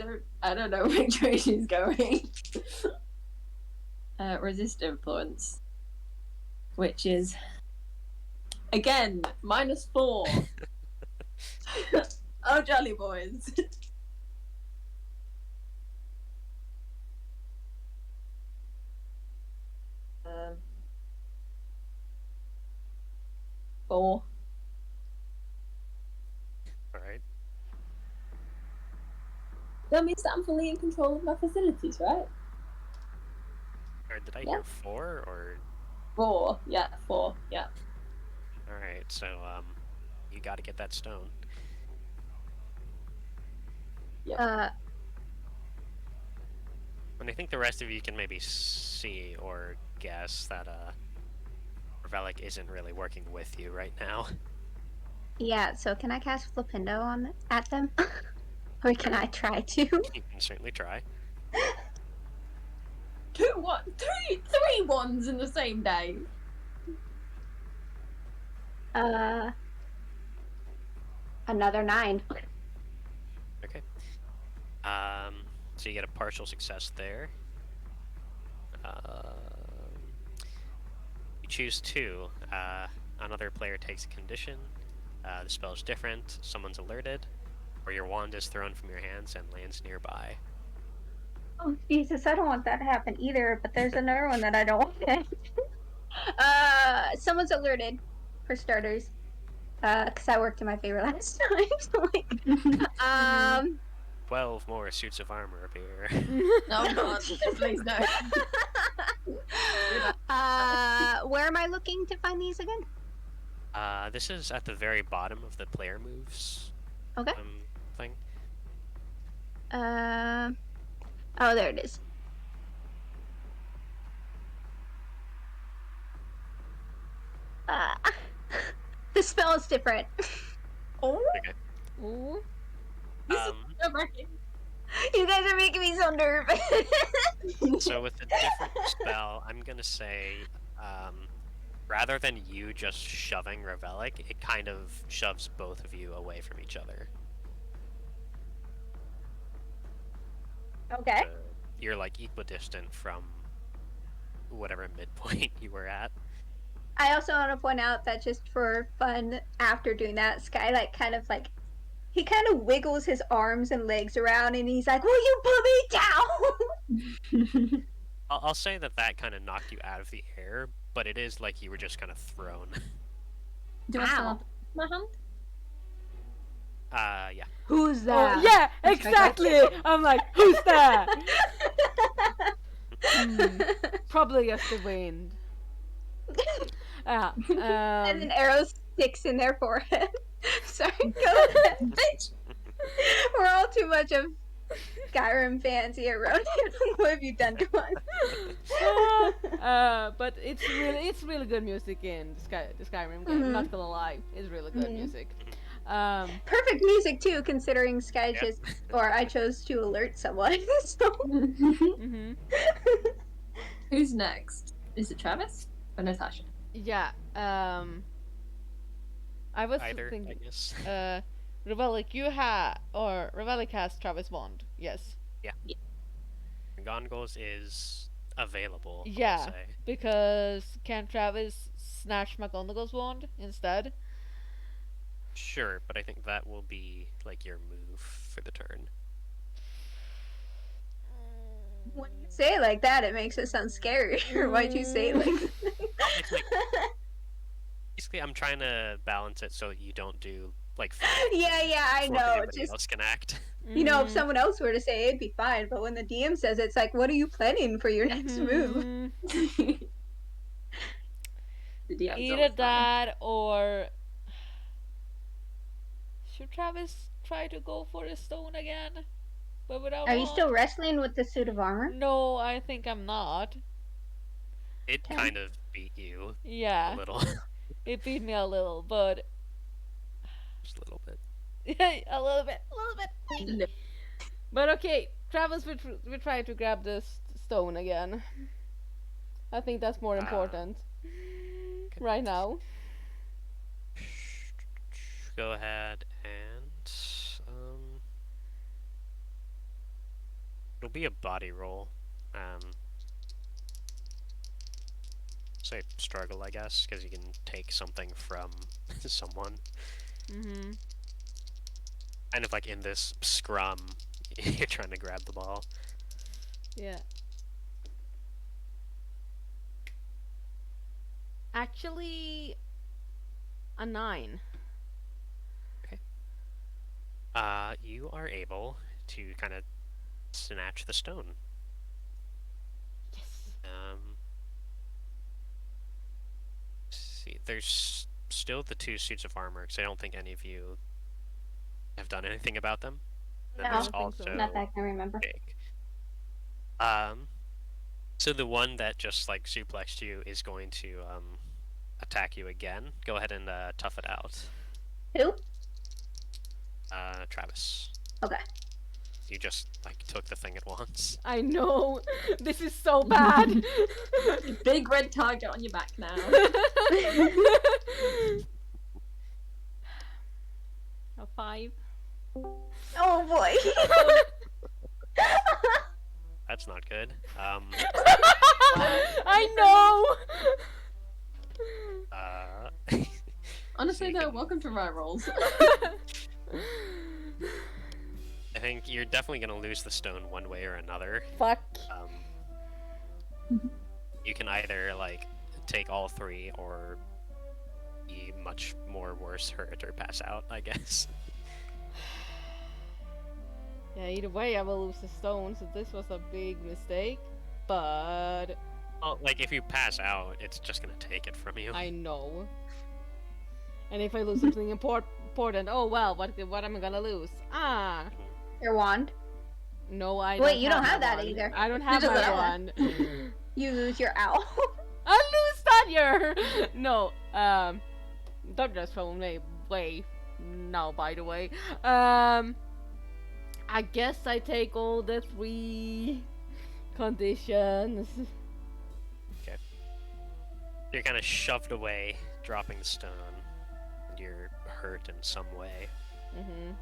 Speaker 6: don't know which way she's going. Resist influence, which is again -4. Oh, jolly boys. um, 4.
Speaker 2: All right.
Speaker 6: That means that I'm fully in control of my facilities, right?
Speaker 2: Or did I
Speaker 6: Yeah.
Speaker 2: hear 4 or?
Speaker 6: 4. Yeah, 4. Yeah.
Speaker 2: All right. So you got to get that stone. And I think the rest of you can maybe see or guess that Revelic isn't really working with you right now.
Speaker 3: Yeah, so can I cast Flipendo on at them? Or can I try to?
Speaker 2: You can certainly try.
Speaker 6: 2 1 3 3 ones in the same day.
Speaker 3: Another 9.
Speaker 2: Okay. So you get a partial success there. You choose 2. Another player takes a condition. The spell is different. Someone's alerted, or your wand is thrown from your hands and lands nearby.
Speaker 3: Oh Jesus, I don't want that to happen either, but there's another one that I don't want. Someone's alerted, for starters. Because I worked in my favor last time. So like,
Speaker 2: 12 more suits of armor appear.
Speaker 6: No, God, please no.
Speaker 3: where am I looking to find these again?
Speaker 2: This is at the very bottom of the player moves
Speaker 3: Okay.
Speaker 2: thing.
Speaker 3: Oh, there it is. The spell is different.
Speaker 6: Oh,
Speaker 2: Okay.
Speaker 1: Ooh.
Speaker 6: nerve-wracking.
Speaker 3: You guys are making me so nervous.
Speaker 2: So with the different spell, I'm gonna say, rather than you just shoving Revelic, it kind of shoves both of you away from each other.
Speaker 3: Okay.
Speaker 2: So you're like equidistant from whatever midpoint you were at.
Speaker 3: I also want to point out that just for fun, after doing that, Sky he kind of wiggles his arms and legs around, and he's like, "Will you put me down?"
Speaker 2: I'll say that kind of knocked you out of the air, but it is like you were just kind of thrown.
Speaker 6: Do I still have my hand?
Speaker 2: Yeah.
Speaker 3: Who's
Speaker 1: Oh,
Speaker 3: that?
Speaker 1: yeah, exactly. I'm like, who's that? Probably just the wind.
Speaker 3: And then arrow sticks in their forehead. Sorry, go ahead.
Speaker 6: Bitch.
Speaker 3: We're all too much of Skyrim fans here, Ronan. What have you done to us?
Speaker 1: But it's really good music in the Skyrim game. I'm not gonna lie, it's really good music.
Speaker 3: Perfect music too, considering Sky
Speaker 2: Yep.
Speaker 3: just, or I chose to alert someone. So.
Speaker 6: Who's next? Is it Travis or Natasha?
Speaker 1: Yeah. I was
Speaker 2: Either, I
Speaker 1: thinking.
Speaker 2: guess.
Speaker 1: Revelic, Revelic has Travis Wand. Yes.
Speaker 2: Gongos is available. I'll
Speaker 1: Yeah,
Speaker 2: say.
Speaker 1: because can Travis snatch McGonagall's wand instead?
Speaker 2: Sure, but I think that will be like your move for the turn.
Speaker 3: When you say it like that, it makes it sound scary. Why'd you say it like
Speaker 2: It's like basically I'm trying to balance it so that you don't do like
Speaker 3: yeah, I
Speaker 2: before
Speaker 3: know.
Speaker 2: anybody
Speaker 3: Just
Speaker 2: else can act.
Speaker 3: you know, if someone else were to say it, it'd be fine. But when the DM says it, it's like, what are you planning for your next move?
Speaker 6: The DM's
Speaker 1: Either
Speaker 6: always fine.
Speaker 1: that or should Travis try to go for the stone again? But without
Speaker 3: Are you
Speaker 1: wand?
Speaker 3: still wrestling with the suit of armor?
Speaker 1: No, I think I'm not.
Speaker 2: It
Speaker 3: Okay.
Speaker 2: kind of beat you a
Speaker 1: Yeah,
Speaker 2: little,
Speaker 1: it beat me a little, but
Speaker 2: just a little bit.
Speaker 1: a little bit.
Speaker 6: No.
Speaker 1: But okay, Travis will try to grab this stone again. I think that's more important right now.
Speaker 2: Go ahead and it'll be a body roll. Say struggle, I guess, because you can take something from someone.
Speaker 1: Mm-hmm.
Speaker 2: Kind of like in this scrum, you're trying to grab the ball.
Speaker 1: Yeah. Actually, a 9.
Speaker 2: You are able to kind of snatch the stone.
Speaker 1: Yes.
Speaker 2: See, there's still the 2 suits of armor, because I don't think any of you have done anything about them. Then
Speaker 3: No.
Speaker 2: there's
Speaker 1: I don't think so.
Speaker 2: also
Speaker 3: Not that I can remember.
Speaker 2: Jake. So the one that just like suplexed you is going to attack you again. Go ahead and tough it out.
Speaker 3: Who?
Speaker 2: Travis.
Speaker 3: Okay.
Speaker 2: You just like took the thing at once.
Speaker 1: I know. This is so bad.
Speaker 6: Big red target on your back now.
Speaker 1: A 5.
Speaker 3: Oh boy.
Speaker 2: That's not good.
Speaker 1: I know.
Speaker 6: Honestly,
Speaker 2: You
Speaker 6: though,
Speaker 2: can-
Speaker 6: welcome to my rolls.
Speaker 2: I think you're definitely gonna lose the stone one way or another.
Speaker 1: Fuck.
Speaker 2: You can either like take all 3 or be much more worse hurt or pass out, I guess.
Speaker 1: Yeah, either way I will lose the stone, so this was a big mistake. But
Speaker 2: Well, like if you pass out, it's just gonna take it from you.
Speaker 1: I know. And if I lose something important, oh well, what am I gonna lose?
Speaker 3: Your wand.
Speaker 1: No, I
Speaker 3: Wait,
Speaker 1: don't
Speaker 3: you don't have
Speaker 1: my
Speaker 3: that
Speaker 1: wand.
Speaker 3: either.
Speaker 1: I don't have
Speaker 3: just
Speaker 1: my
Speaker 3: that
Speaker 1: wand.
Speaker 3: You lose your owl.
Speaker 1: I lose that year. No, don't just throw me away now. By the way, I guess I take all the 3 conditions.
Speaker 2: You're kind of shoved away, dropping the stone, and you're hurt in some way.
Speaker 1: Mm-hmm.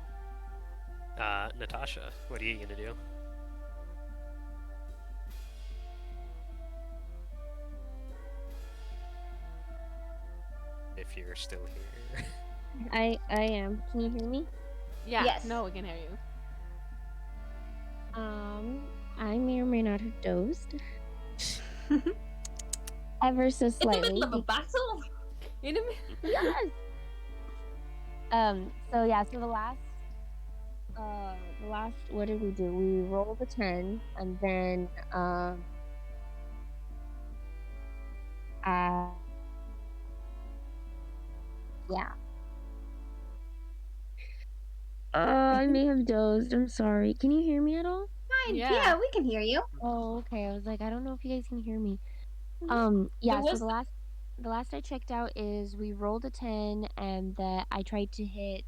Speaker 2: Natasha, what are you gonna do? If you're still here.
Speaker 4: I am. Can you hear me?
Speaker 1: Yeah.
Speaker 3: Yes.
Speaker 1: No, we can hear you.
Speaker 4: I may or may not have dozed. Ever so
Speaker 6: In the
Speaker 4: slightly.
Speaker 6: middle of a battle?
Speaker 1: In a minute.
Speaker 4: Yes. So yeah, so the last what did we do? We rolled a 10 and then yeah. I may have dozed. I'm sorry. Can you hear me at all?
Speaker 3: Fine.
Speaker 1: Yeah.
Speaker 3: Yeah, we can hear you.
Speaker 4: Oh, okay. I was like, I don't know if you guys can hear me.
Speaker 3: Mhm.
Speaker 4: Yeah,
Speaker 6: There
Speaker 4: so
Speaker 6: was-
Speaker 4: the last I checked out is we rolled a 10 and that I tried to hit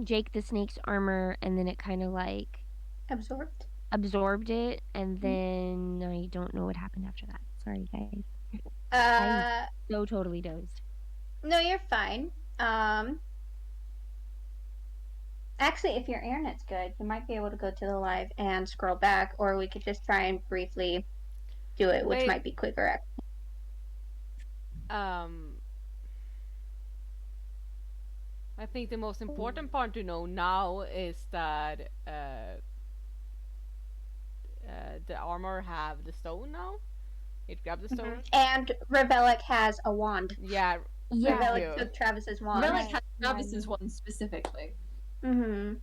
Speaker 4: Jake the Snake's armor and then it kind of like
Speaker 3: Absorbed.
Speaker 4: absorbed it and then I don't know what happened after that. Sorry guys. So totally dozed.
Speaker 3: No, you're fine. Actually, if your internet's good, you might be able to go to the live and scroll back, or we could just try and briefly do it, which
Speaker 1: Wait.
Speaker 3: might be quicker.
Speaker 1: I think the most important part to know now is that the armor have the stone now. It grabbed the stone.
Speaker 3: And Revelic has a wand.
Speaker 1: Yeah,
Speaker 4: Yeah.
Speaker 1: Thank
Speaker 3: Revelic
Speaker 1: you.
Speaker 3: took Travis's wand.
Speaker 6: Relic
Speaker 4: Right,
Speaker 6: has
Speaker 4: yeah,
Speaker 6: Travis's
Speaker 4: no.
Speaker 6: one specifically.
Speaker 3: Mm-hmm.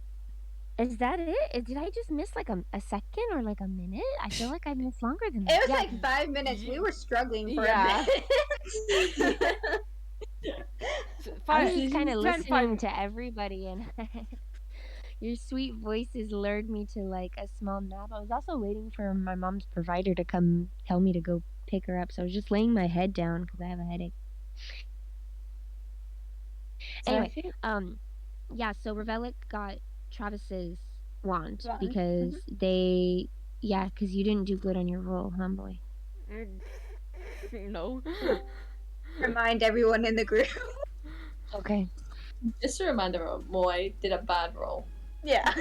Speaker 4: Is that it? Did I just miss like a second or like a minute? I feel like I missed longer than that.
Speaker 3: It was
Speaker 4: Yeah,
Speaker 3: like 5 minutes. We were struggling for
Speaker 1: Yeah.
Speaker 3: a bit.
Speaker 4: I was just kind of
Speaker 1: 10,
Speaker 4: listening
Speaker 1: 5
Speaker 4: to everybody, and your sweet voices lured me to like a small nap. I was also waiting for my mom's provider to come tell me to go pick her up, so I was just laying my head down because I have a headache.
Speaker 6: So I
Speaker 4: Anyway,
Speaker 6: think
Speaker 4: yeah. So Revelic got Travis's wand
Speaker 3: Wand,
Speaker 4: because because you didn't do good on your roll, huh, boy?
Speaker 1: No.
Speaker 3: Remind everyone in the group.
Speaker 4: Okay.
Speaker 6: just a reminder, Moy did a bad roll.
Speaker 3: Yeah.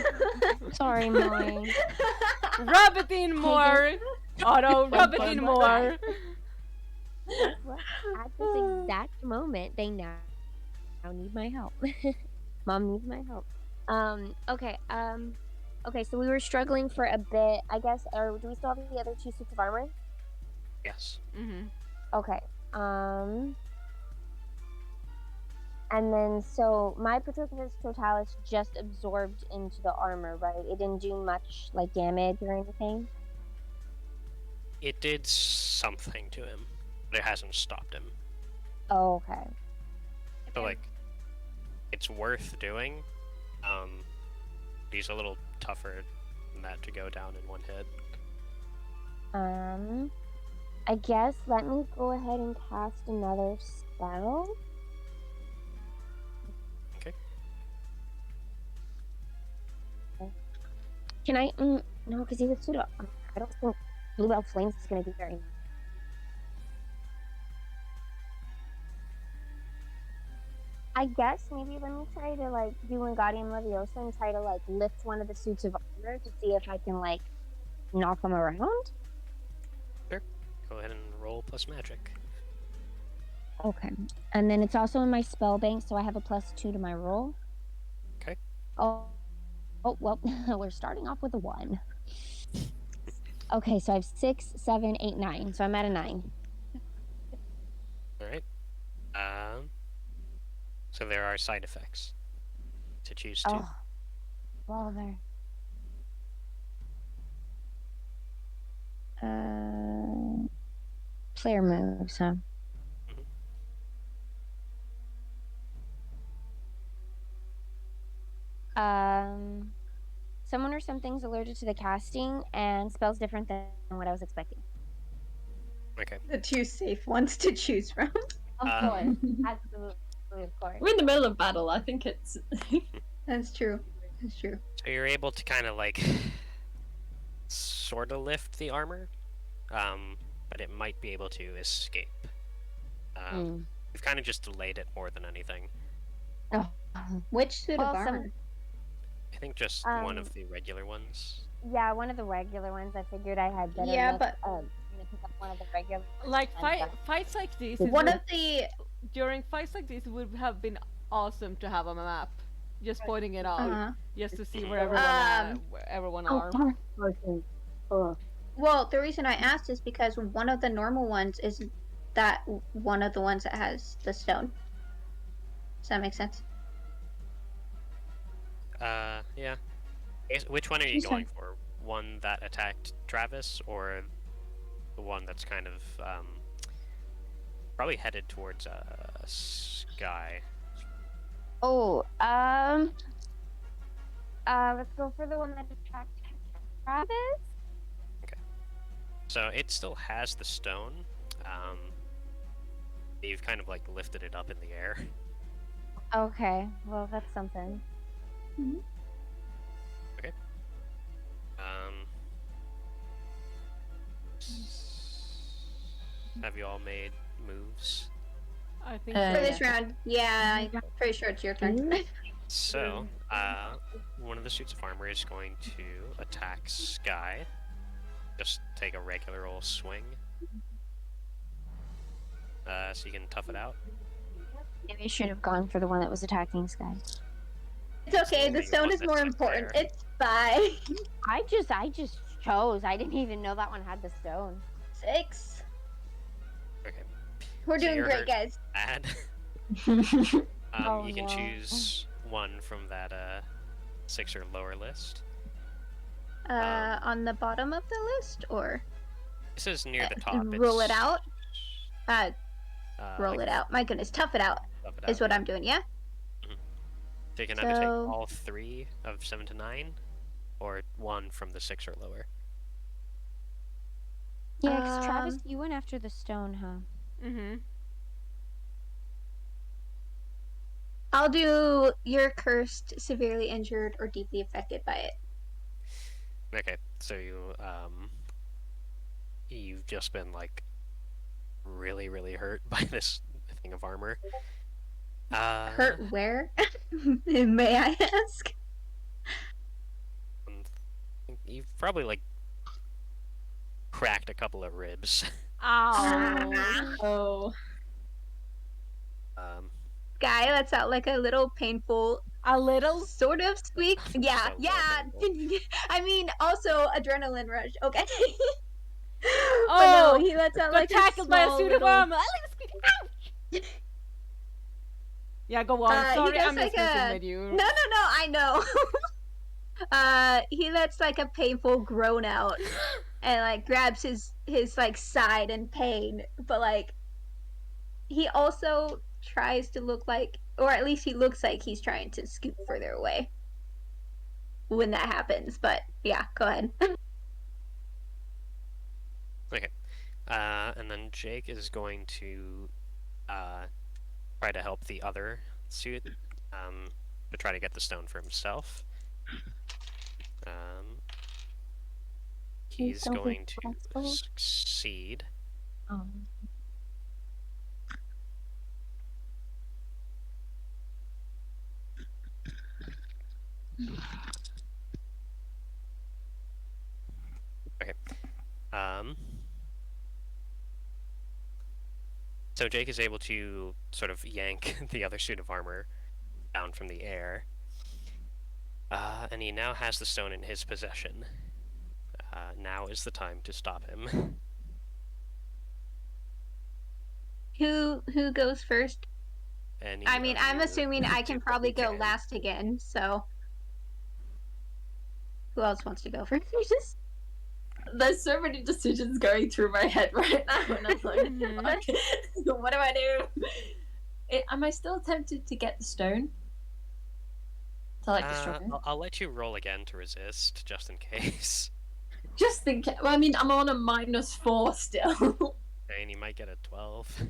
Speaker 4: Sorry, Moy.
Speaker 1: Rub it in more. Otto, rub it in more.
Speaker 4: At this exact moment, they now need my help. Mom needs my help. Okay. Okay. So we were struggling for a bit, I guess. Or do we still have the other 2 suits of armor?
Speaker 2: Yes.
Speaker 1: Mm-hmm.
Speaker 4: Okay. And then so my Patroclus Totalis just absorbed into the armor, right? It didn't do much like damage or anything.
Speaker 2: It did something to him, but it hasn't stopped him.
Speaker 4: Oh, okay.
Speaker 2: So like, it's worth doing. He's a little tougher than that to go down in one hit.
Speaker 4: I guess let me go ahead and cast another spell.
Speaker 2: Okay.
Speaker 4: Can I? No, because he's a pseudo. I don't think Bluebell Flames is going to do very much. I guess maybe let me try to like do Wingardium Leviosa and try to like lift one of the suits of armor to see if I can like knock them around.
Speaker 2: Sure. Go ahead and roll plus magic.
Speaker 4: Okay. And then it's also in my spell bank, so I have a +2 to my roll.
Speaker 2: Okay.
Speaker 4: Oh well, we're starting off with a 1. Okay, so I have 6, 7, 8, 9. So I'm at a 9.
Speaker 2: All right. So there are side effects to choose to.
Speaker 4: Oh, bother. Player moves, huh? Someone or something's allergic to the casting, and spells different than what I was expecting.
Speaker 2: Okay.
Speaker 3: The 2 safe ones to choose from.
Speaker 4: Of
Speaker 2: Uh,
Speaker 4: course, absolutely, of course.
Speaker 6: We're in the middle of battle. I think it's.
Speaker 3: That's true. That's true.
Speaker 2: So you're able to kind of like sort of lift the armor, but it might be able to escape. You've kind of just delayed it more than anything.
Speaker 4: Oh.
Speaker 3: Which suit
Speaker 4: Well,
Speaker 3: of armor?
Speaker 2: I think just one
Speaker 4: Um,
Speaker 2: of the regular ones.
Speaker 4: Yeah, one of the regular ones. I figured I had better
Speaker 3: Yeah,
Speaker 4: luck.
Speaker 3: but-
Speaker 4: I'm gonna pick up one of the regular ones.
Speaker 1: Like
Speaker 4: and,
Speaker 1: fights like this.
Speaker 3: One of the
Speaker 1: During fights like this, would have been awesome to have on a map, just pointing it out, just to see where everyone are.
Speaker 3: well, the reason I asked is because one of the normal ones is that one of the ones that has the stone. Does that make sense?
Speaker 2: Yeah. Which one are you
Speaker 3: Okay.
Speaker 2: going for? One that attacked Travis, or the one that's kind of probably headed towards Sky?
Speaker 4: Oh, let's go for the one that attracted Travis.
Speaker 2: So it still has the stone. You've kind of like lifted it up in the air.
Speaker 4: Okay, well that's something.
Speaker 2: Have you all made moves?
Speaker 1: I think
Speaker 6: Uh,
Speaker 1: so.
Speaker 3: For this round, yeah, I'm pretty sure it's your turn.
Speaker 2: So, one of the suits of armor is going to attack Sky. Just take a regular old swing. So you can tough it out.
Speaker 4: Maybe I should have gone for the one that was attacking Sky.
Speaker 3: It's okay. The
Speaker 2: only
Speaker 3: stone
Speaker 2: one
Speaker 3: is more
Speaker 2: that's
Speaker 3: important.
Speaker 2: there.
Speaker 3: It's 5.
Speaker 4: I just chose. I didn't even know that one had the stone.
Speaker 3: 6.
Speaker 2: Okay.
Speaker 3: We're
Speaker 2: So
Speaker 3: doing
Speaker 2: you're
Speaker 3: great,
Speaker 2: hurt
Speaker 3: guys.
Speaker 2: bad.
Speaker 4: Oh,
Speaker 2: You can
Speaker 4: no.
Speaker 2: choose one from that 6 or lower list.
Speaker 3: On the bottom of the list, or
Speaker 2: This is near the top.
Speaker 3: roll it out. Roll
Speaker 2: like,
Speaker 3: it out. My goodness, tough it out
Speaker 2: Tough it
Speaker 3: is
Speaker 2: out,
Speaker 3: what
Speaker 2: yeah.
Speaker 3: I'm doing. Yeah.
Speaker 2: So you can either take
Speaker 3: So-
Speaker 2: all 3 of 7 to 9, or one from the 6 or lower.
Speaker 4: Yeah, 'cause Travis, you went after the stone, huh?
Speaker 1: Mm-hmm.
Speaker 3: I'll do you're cursed, severely injured, or deeply affected by it.
Speaker 2: Okay, so you've just been like really, really hurt by this thing of armor.
Speaker 3: Hurt where? May I ask?
Speaker 2: You've probably like cracked a couple of ribs.
Speaker 1: Ow.
Speaker 6: Oh.
Speaker 3: Guy lets out like a little painful,
Speaker 1: A little?
Speaker 3: sort of squeak. Yeah,
Speaker 2: So
Speaker 3: yeah. I mean, also adrenaline rush. Okay.
Speaker 1: Oh,
Speaker 3: but no, he lets out
Speaker 1: got
Speaker 3: like
Speaker 1: tackled by a
Speaker 3: small
Speaker 1: suit
Speaker 3: little...
Speaker 1: of armor. Ouch! Yeah, go on.
Speaker 3: he
Speaker 1: Sorry,
Speaker 3: does
Speaker 1: I'm
Speaker 3: like
Speaker 1: just messing
Speaker 3: a-
Speaker 1: with you.
Speaker 3: No, I know. He lets like a painful groan out and like grabs his like side in pain, but like he also tries to look like, or at least he looks like he's trying to scoot further away when that happens. But yeah, go ahead.
Speaker 2: Okay. And then Jake is going to try to help the other suit to try to get the stone for himself. He's
Speaker 6: don't be
Speaker 2: going to
Speaker 6: flexible.
Speaker 2: succeed. Okay. So Jake is able to sort of yank the other suit of armor down from the air. And he now has the stone in his possession. Now is the time to stop him.
Speaker 3: Who goes first?
Speaker 2: Any
Speaker 3: I mean,
Speaker 2: of
Speaker 3: I'm
Speaker 2: you
Speaker 3: assuming I can
Speaker 2: do what
Speaker 3: probably
Speaker 2: you
Speaker 3: go
Speaker 2: can.
Speaker 3: last again. So who else wants to go first?
Speaker 6: There's so many decisions going through my head right now, and I'm like,
Speaker 1: Mhm.
Speaker 6: what do I do? Am I still tempted to get the stone? To like destroy it?
Speaker 2: I'll let you roll again to resist, just in case.
Speaker 6: Just think. Well, I mean, I'm on a -4 still.
Speaker 2: And you might get a 12.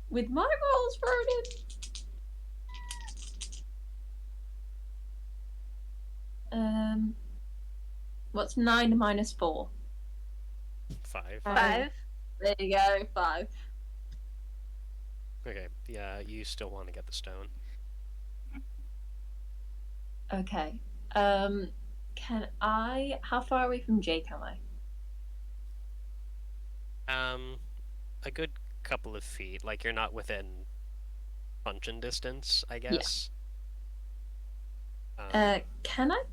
Speaker 6: With my rolls thrown in. What's 9 minus 4?
Speaker 2: 5.
Speaker 3: 5.
Speaker 6: There you go, 5.
Speaker 2: Okay, yeah, you still want to get the stone.
Speaker 6: Okay. Can I? How far away from Jake am I?
Speaker 2: A good couple of feet. Like, you're not within punching distance, I guess.
Speaker 6: Can I?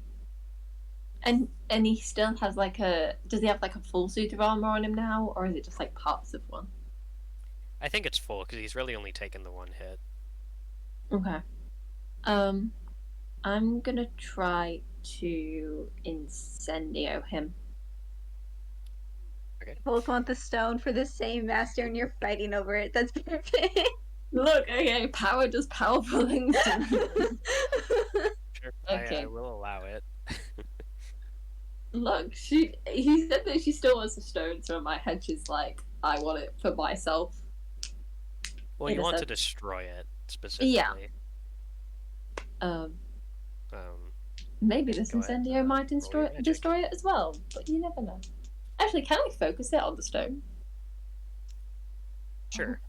Speaker 6: And he still has like a. Does he have like a full suit of armor on him now, or is it just like parts of one?
Speaker 2: I think it's full, because he's really only taken the one hit.
Speaker 6: Okay. I'm gonna try to incendio him.
Speaker 3: Both want the stone for the same master, and you're fighting over it. That's perfect.
Speaker 6: Look, okay, power does powerful things.
Speaker 2: Sure,
Speaker 6: Okay.
Speaker 2: I will allow it.
Speaker 6: Look, he said that she still wants the stone, so in my head she's like, I want it for myself.
Speaker 2: Well,
Speaker 6: In
Speaker 2: you
Speaker 6: a
Speaker 2: want to
Speaker 6: sense.
Speaker 2: destroy it, specifically.
Speaker 6: Maybe this
Speaker 2: Go ahead,
Speaker 6: incendio might
Speaker 2: roll your magic.
Speaker 6: destroy it as well, but you never know. Actually, can I focus it on the stone?
Speaker 2: Sure.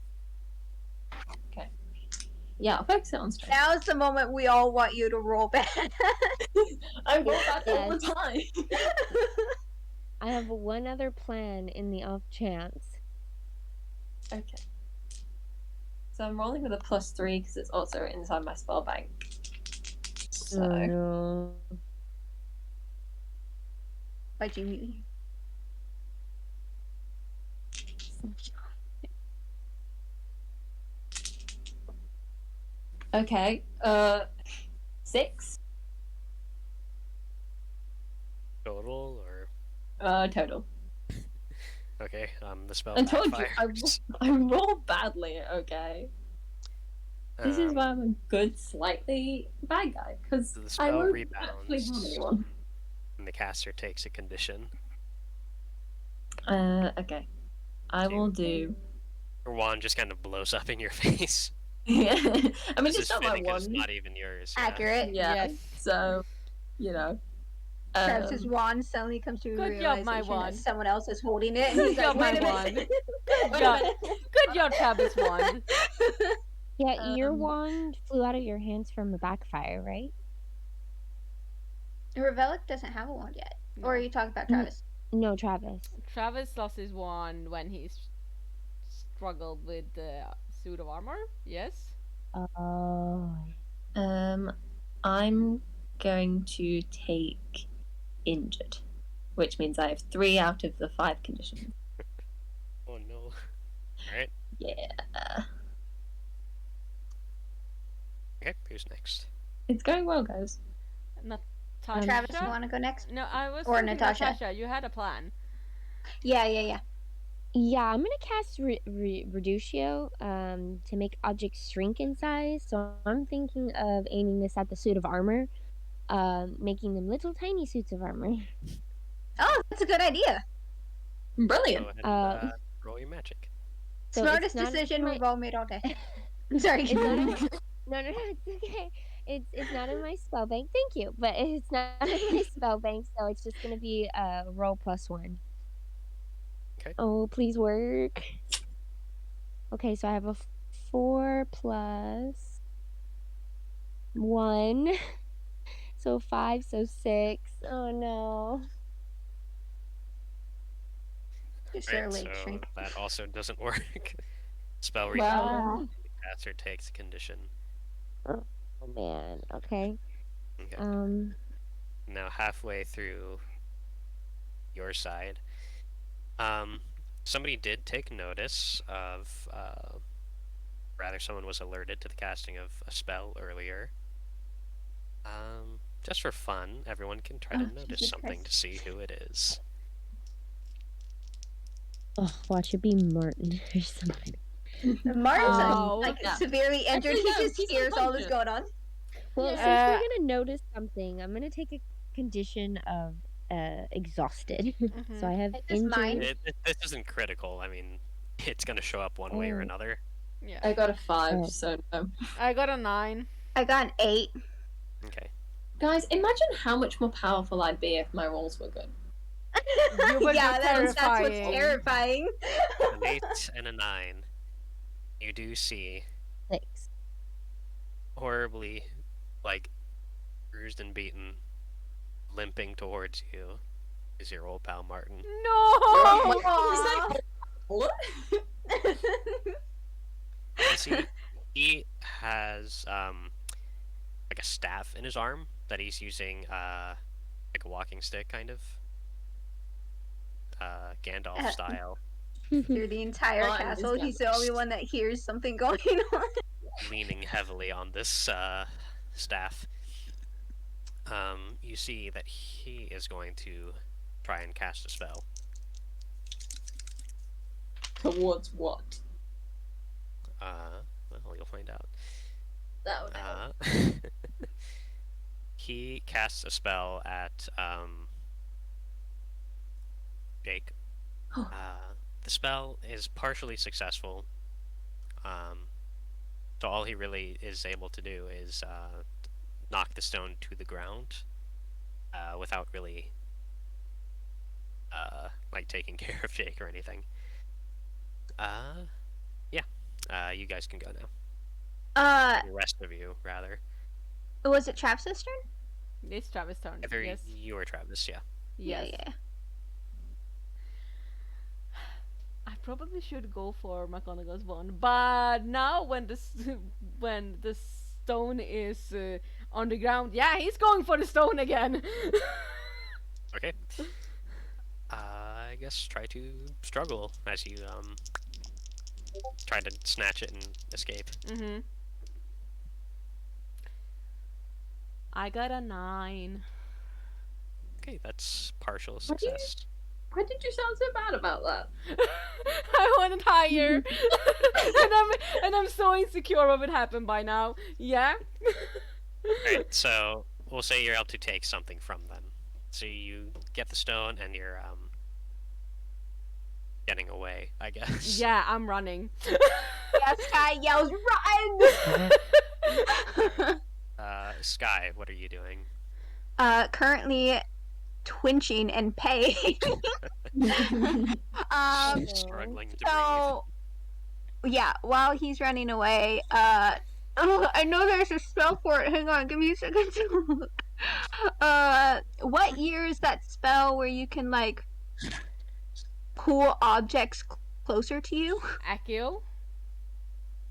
Speaker 6: Yeah, I'll focus it on stone.
Speaker 3: Now's the moment we all want you to roll back.
Speaker 6: I roll back all the time.
Speaker 4: I have one other plan in the off chance.
Speaker 6: Okay. So I'm rolling with a +3 because it's also inside my spell bank. So
Speaker 4: Oh no.
Speaker 3: Why'd you mute me?
Speaker 6: okay, 6
Speaker 2: Total, or
Speaker 6: total.
Speaker 2: okay, the spell
Speaker 6: I told you
Speaker 2: backfires.
Speaker 6: I roll badly. Okay, this is why I'm a good, slightly bad guy because
Speaker 2: The
Speaker 6: I
Speaker 2: spell
Speaker 6: won't actually harm
Speaker 2: rebounds,
Speaker 6: anyone.
Speaker 2: and the caster takes a condition.
Speaker 6: Okay, I will do.
Speaker 2: Your wand just kind of blows up in your face.
Speaker 6: Yeah, I mean
Speaker 2: This
Speaker 6: it's
Speaker 2: is
Speaker 6: not my
Speaker 2: fitting 'cause
Speaker 6: wand.
Speaker 2: it's not even yours. Yeah.
Speaker 3: Accurate.
Speaker 6: Yeah,
Speaker 1: Yes.
Speaker 6: so you know.
Speaker 3: Travis's wand suddenly comes to a
Speaker 1: Good job,
Speaker 3: realization
Speaker 1: my
Speaker 3: that
Speaker 1: wand.
Speaker 3: someone else is holding it, and
Speaker 1: Good
Speaker 3: he's like,
Speaker 1: job,
Speaker 3: "Wait
Speaker 1: my
Speaker 3: a
Speaker 1: wand.
Speaker 3: minute!
Speaker 1: Good
Speaker 3: Wait
Speaker 1: job.
Speaker 3: a minute!"
Speaker 1: Good job, Travis wand.
Speaker 4: Yeah, your
Speaker 6: Um,
Speaker 4: wand flew out of your hands from a backfire, right?
Speaker 3: Revelic doesn't have a wand yet. Or are
Speaker 1: No.
Speaker 3: you talking about
Speaker 4: Mm.
Speaker 3: Travis?
Speaker 4: No, Travis.
Speaker 1: Travis lost his wand when he struggled with the suit of armor. Yes.
Speaker 4: Oh.
Speaker 6: I'm going to take injured, which means I have 3 out of the 5 conditions.
Speaker 2: Oh no. Alright.
Speaker 6: Yeah,
Speaker 2: Okay, who's next?
Speaker 6: it's going well, guys.
Speaker 1: Natasha.
Speaker 3: Travis, you want to go next?
Speaker 1: No, I was
Speaker 3: Or
Speaker 1: thinking
Speaker 3: Natasha.
Speaker 1: Natasha. You had a plan.
Speaker 3: Yeah.
Speaker 4: Yeah, I'm gonna cast Reducio to make objects shrink in size. So I'm thinking of aiming this at the suit of armor, making them little tiny suits of armor.
Speaker 3: Oh, that's a good idea.
Speaker 6: Brilliant.
Speaker 2: Go ahead and roll your magic.
Speaker 4: So
Speaker 3: Smartest
Speaker 4: it's not
Speaker 3: decision
Speaker 4: my-
Speaker 3: we've all made all day. I'm sorry.
Speaker 4: It's not in my, no, it's okay. It's not in my spell bank. Thank you, but it's not in my spell bank, so it's just gonna be roll +1.
Speaker 2: Okay.
Speaker 4: Oh, please work. Okay, so I have a 4 plus 1, so 5, so 6. Oh no.
Speaker 3: Just
Speaker 2: Right,
Speaker 3: their
Speaker 2: so
Speaker 3: leg shrink.
Speaker 2: that also doesn't work. Spell
Speaker 6: Wow.
Speaker 2: rebound. The caster takes a condition.
Speaker 4: Oh man. Okay.
Speaker 2: Okay. Now halfway through your side, somebody did take notice of, rather someone was alerted to the casting of a spell earlier. Just for fun, everyone can try to
Speaker 3: Oh,
Speaker 2: notice
Speaker 3: Jesus
Speaker 2: something
Speaker 3: Christ.
Speaker 2: to see who it is.
Speaker 4: Oh, watch it be Martin or something.
Speaker 3: Martin's
Speaker 1: Oh.
Speaker 3: like
Speaker 6: Yeah.
Speaker 3: severely injured.
Speaker 6: Actually,
Speaker 3: He
Speaker 6: no,
Speaker 3: just
Speaker 6: he's
Speaker 3: hears all this
Speaker 6: unconscious.
Speaker 3: going on.
Speaker 4: Well,
Speaker 1: Yeah.
Speaker 4: since we're gonna notice something, I'm gonna take a condition of exhausted. So I have
Speaker 3: Is this mine?
Speaker 4: injured.
Speaker 2: This isn't critical. I mean, it's gonna show up one way or
Speaker 4: Oh.
Speaker 2: another.
Speaker 1: Yeah.
Speaker 6: I got a 5,
Speaker 4: Oh.
Speaker 6: so no.
Speaker 1: I got a 9.
Speaker 3: I got an 8.
Speaker 2: Okay.
Speaker 6: Guys, imagine how much more powerful I'd be if my rolls were good.
Speaker 1: You would be
Speaker 3: yeah, that's what's
Speaker 1: terrifying.
Speaker 3: terrifying.
Speaker 2: An 8 and a 9. You do see
Speaker 4: 6.
Speaker 2: horribly, like, bruised and beaten, limping towards you, is your old pal Martin.
Speaker 1: No.
Speaker 3: Aw.
Speaker 6: What?
Speaker 2: You see, he has like a staff in his arm that he's using, like a walking stick, kind of, Gandalf style,
Speaker 3: Through the entire
Speaker 6: Mine is
Speaker 3: castle, he's the only one that hears something going on.
Speaker 2: leaning heavily on this staff. You see that he is going to try and cast a spell.
Speaker 6: Towards what?
Speaker 2: Well, you'll find out.
Speaker 6: Oh no.
Speaker 2: He casts a spell at Jake. The spell is partially successful. So all he really is able to do is knock the stone to the ground without really like taking care of Jake or anything. Yeah. You guys can go now. The rest of you, rather.
Speaker 3: Was it Travis's turn?
Speaker 1: It's Travis' turn.
Speaker 2: Either
Speaker 1: Yes.
Speaker 2: you or Travis, yeah.
Speaker 1: Yes.
Speaker 3: Yeah.
Speaker 1: I probably should go for McGonagall's one, but now when when the stone is on the ground, yeah, he's going for the stone again.
Speaker 2: Okay. I guess try to struggle as you try to snatch it and escape.
Speaker 1: I got a 9.
Speaker 2: Okay, that's partial success.
Speaker 6: Why did you sound so bad about that?
Speaker 1: I wanted higher, and I'm so insecure what would happen by now. Yeah.
Speaker 2: Alright, so we'll say you're able to take something from them. So you get the stone and you're getting away, I guess.
Speaker 1: Yeah, I'm running.
Speaker 3: Yeah, Sky yells, "Run!"
Speaker 2: Sky, what are you doing?
Speaker 3: Currently twinching in pain.
Speaker 2: Struggling to
Speaker 3: So, yeah, while he's running away, I know there's a spell for it. Hang on, give me a second to look. What year is that spell where you can, like, pull objects closer to you?
Speaker 1: Accio?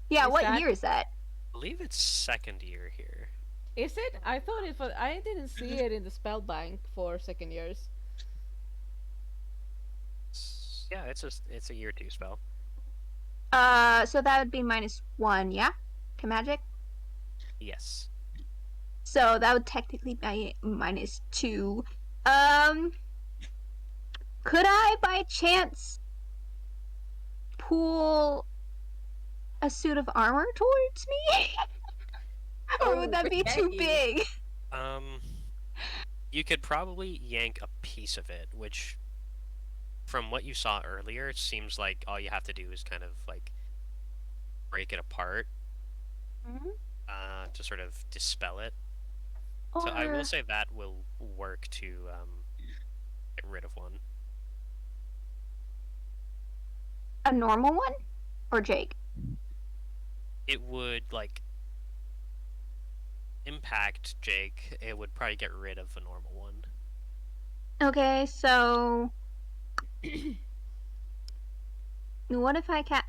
Speaker 3: Yeah,
Speaker 1: Is
Speaker 3: what
Speaker 1: that-
Speaker 3: year is that?
Speaker 2: I believe it's second year here.
Speaker 1: Is it? I thought it was. I didn't see it in the spell bank for second years.
Speaker 2: Yeah, it's a year 2 spell.
Speaker 3: So that would be -1, yeah? To magic?
Speaker 2: Yes.
Speaker 3: So that would technically be -2. Could I, by chance, pull a suit of armor towards me? Or would that be too big?
Speaker 2: You could probably yank a piece of it, which, from what you saw earlier, it seems like all you have to do is kind of, like, break it apart to sort of dispel it. So I will say that will work to get rid of one.
Speaker 3: A normal one? Or Jake?
Speaker 2: It would, like, impact Jake. It would probably get rid of a normal one.
Speaker 3: Okay, so... what if I can...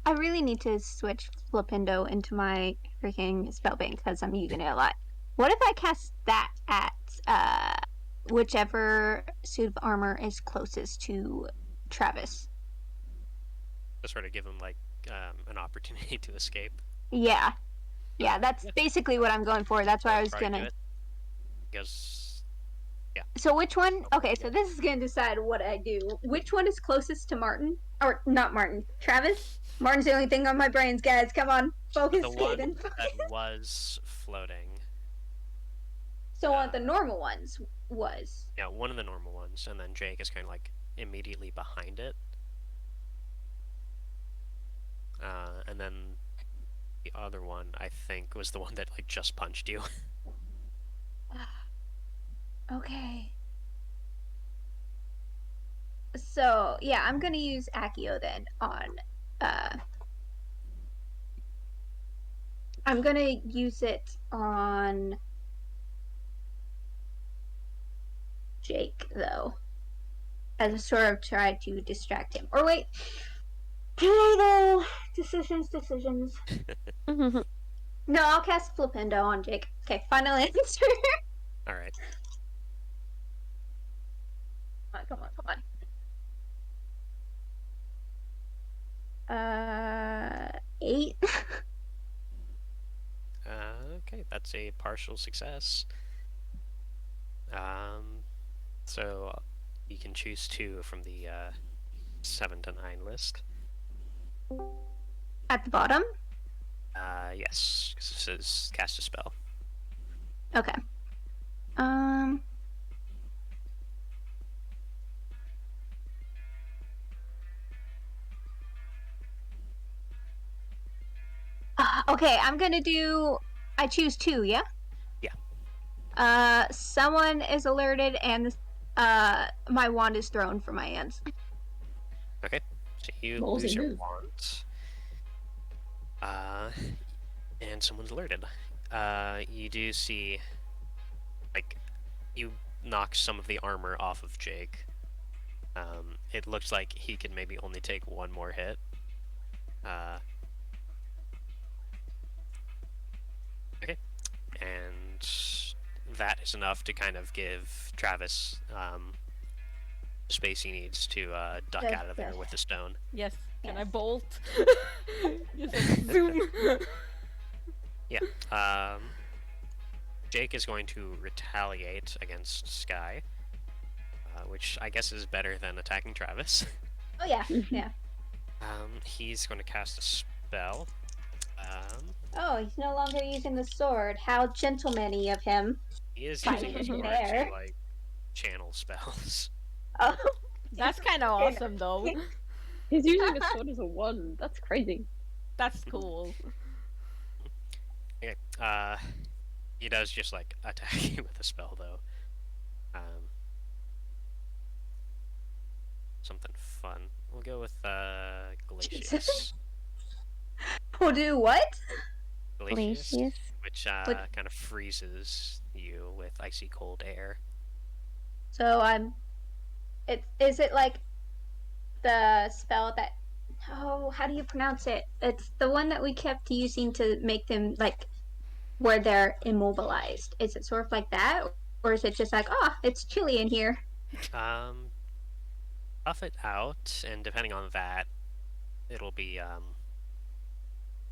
Speaker 3: I really need to switch Flipindo into my freaking spellbank because I'm using it a lot. What if I cast that at whichever suit of armor is closest to Travis?
Speaker 2: To sort of give him, like, an opportunity to escape.
Speaker 3: Yeah. Yeah, that's basically what I'm going for. That's why I was
Speaker 2: Probably do
Speaker 3: gonna...
Speaker 2: it. Because, yeah.
Speaker 3: So which one... Okay, so this is gonna decide what I do. Which one is closest to Martin? Or, not Martin. Travis? Martin's the only thing on my brains, guys. Come on. Focus,
Speaker 2: The one
Speaker 3: Hayden.
Speaker 2: that was floating.
Speaker 3: So one of the normal ones was...
Speaker 2: Yeah, one of the normal ones, and then Jake is kind of, like, immediately behind it. And then the other one, I think, was the one that, like, just punched you.
Speaker 3: Okay. So, yeah, I'm gonna use Accio then on, I'm gonna use it on Jake, though. As a sort of try to distract him. Or wait. Can I, though? Decisions. No, I'll cast Flipindo on Jake. Okay, final answer.
Speaker 2: Alright.
Speaker 3: Come on. 8.
Speaker 2: Okay, that's a partial success. So you can choose 2 from the 7 to 9 list.
Speaker 3: At the bottom?
Speaker 2: Yes, because it says cast a spell.
Speaker 3: Okay. Okay, I'm gonna do... I choose 2, yeah?
Speaker 2: Yeah.
Speaker 3: Someone is alerted and my wand is thrown from my hands.
Speaker 2: Okay, so you
Speaker 6: Ballsy
Speaker 2: lose your
Speaker 6: move.
Speaker 2: wand. And someone's alerted. You do see, like, you knock some of the armor off of Jake. It looks like he can maybe only take one more hit. Okay, and that is enough to kind of give Travis the space he needs to duck
Speaker 3: Yes,
Speaker 2: out of there
Speaker 3: yes.
Speaker 2: with the stone.
Speaker 1: Yes. Can I
Speaker 3: Yes.
Speaker 1: bolt? Just like zoom.
Speaker 2: Yeah. Jake is going to retaliate against Sky, which I guess is better than attacking Travis.
Speaker 3: Oh yeah, yeah.
Speaker 2: He's going to cast a spell.
Speaker 3: Oh, he's no longer using the sword. How gentlemanly of him.
Speaker 2: He is
Speaker 3: Fighting
Speaker 2: using the
Speaker 3: in
Speaker 2: sword
Speaker 3: there.
Speaker 2: to like channel spells.
Speaker 3: Oh,
Speaker 1: That's kind of awesome, though.
Speaker 5: He's using a sword as a wand. That's crazy.
Speaker 1: That's cool.
Speaker 2: Okay. He does just like attack you with a spell though. Something fun. We'll go with Glacius.
Speaker 3: We'll do what?
Speaker 4: Glacius?
Speaker 2: Which
Speaker 3: What-
Speaker 2: kind of freezes you with icy cold air.
Speaker 3: So is it like the spell that? Oh, how do you pronounce it? It's the one that we kept using to make them like where they're immobilized. Is it sort of like that, or is it just like, oh, it's chilly in here?
Speaker 2: Buff it out, and depending on that, it'll be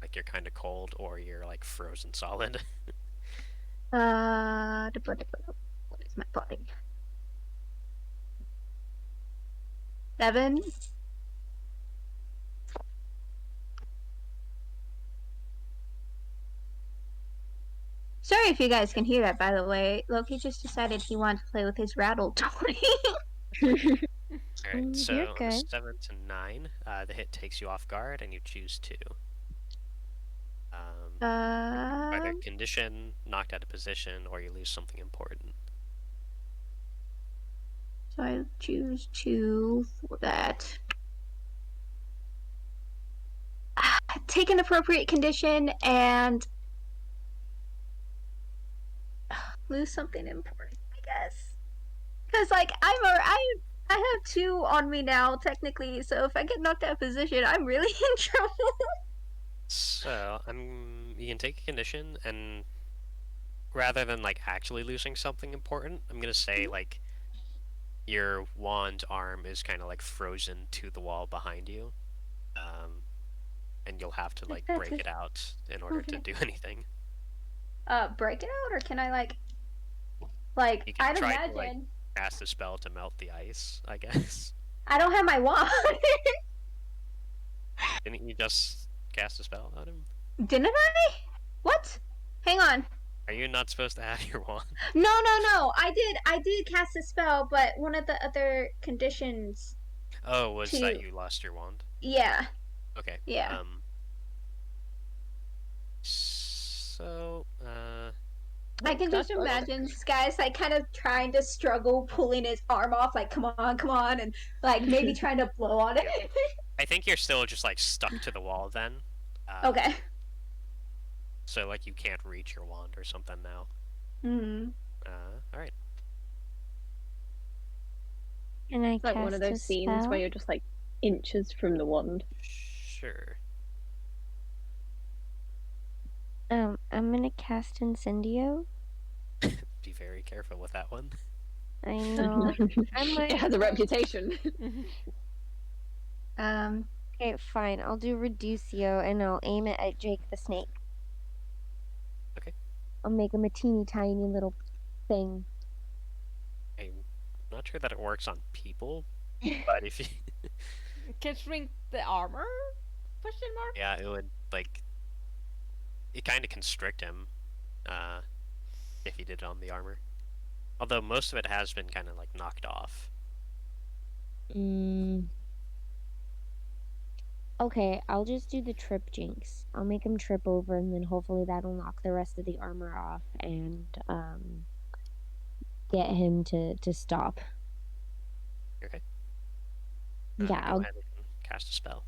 Speaker 2: like you're kind of cold or you're like frozen solid.
Speaker 3: What is my body? 7. Sorry if you guys can hear that, by the way. Loki just decided he wanted to play with his rattle toy.
Speaker 2: Alright, so
Speaker 4: You're good.
Speaker 2: 7 to 9, the hit takes you off guard, and you choose 2. Either condition, knocked out of position, or you lose something important.
Speaker 3: So I choose 2 for that. Take an appropriate condition and lose something important, I guess. Because like I have 2 on me now technically, so if I get knocked out of position, I'm really in trouble.
Speaker 2: So, you can take a condition, and rather than like actually losing something important, I'm gonna say like your wand arm is kind of like frozen to the wall behind you, and you'll have to like break it out in order to do anything.
Speaker 3: Break it out, or can I like
Speaker 2: You can
Speaker 3: I'd
Speaker 2: try
Speaker 3: imagine
Speaker 2: to like cast a spell to melt the ice, I guess.
Speaker 3: I don't have my wand.
Speaker 2: Didn't you just cast a spell on him?
Speaker 3: Didn't I? What? Hang on.
Speaker 2: Are you not supposed to have your wand?
Speaker 3: No. I did cast a spell, but one of the other conditions.
Speaker 2: Oh, was that
Speaker 3: To-
Speaker 2: you lost your wand?
Speaker 3: Yeah.
Speaker 2: Okay.
Speaker 3: Yeah.
Speaker 2: So,
Speaker 3: I can just
Speaker 5: That's right.
Speaker 3: imagine Sky's like kind of trying to struggle pulling his arm off, like come on, and like maybe trying to blow on it.
Speaker 2: I think you're still just like stuck to the wall then.
Speaker 3: Okay.
Speaker 2: So like you can't reach your wand or something now.
Speaker 3: Hmm.
Speaker 2: All right.
Speaker 4: And I
Speaker 5: It's like one of
Speaker 4: cast a
Speaker 5: those scenes
Speaker 4: spell?
Speaker 5: where you're just like inches from the wand.
Speaker 2: Sure.
Speaker 4: I'm gonna cast Incendio.
Speaker 2: Be very careful with that one.
Speaker 4: I know. I'm
Speaker 5: It has a reputation.
Speaker 4: Okay, fine. I'll do Reducio and I'll aim it at Jake the snake.
Speaker 2: Okay.
Speaker 4: I'll make him a teeny tiny little thing.
Speaker 2: I'm not sure that it works on people, but if you,
Speaker 1: Can shrink the armor? Question mark.
Speaker 2: yeah, it would like it kind of constrict him, if you did it on the armor. Although most of it has been kind of like knocked off.
Speaker 4: Okay, I'll just do the trip jinx. I'll make him trip over and then hopefully that'll knock the rest of the armor off and get him to stop.
Speaker 2: Okay.
Speaker 4: Yeah,
Speaker 2: Go
Speaker 4: I'll
Speaker 2: ahead and cast a spell.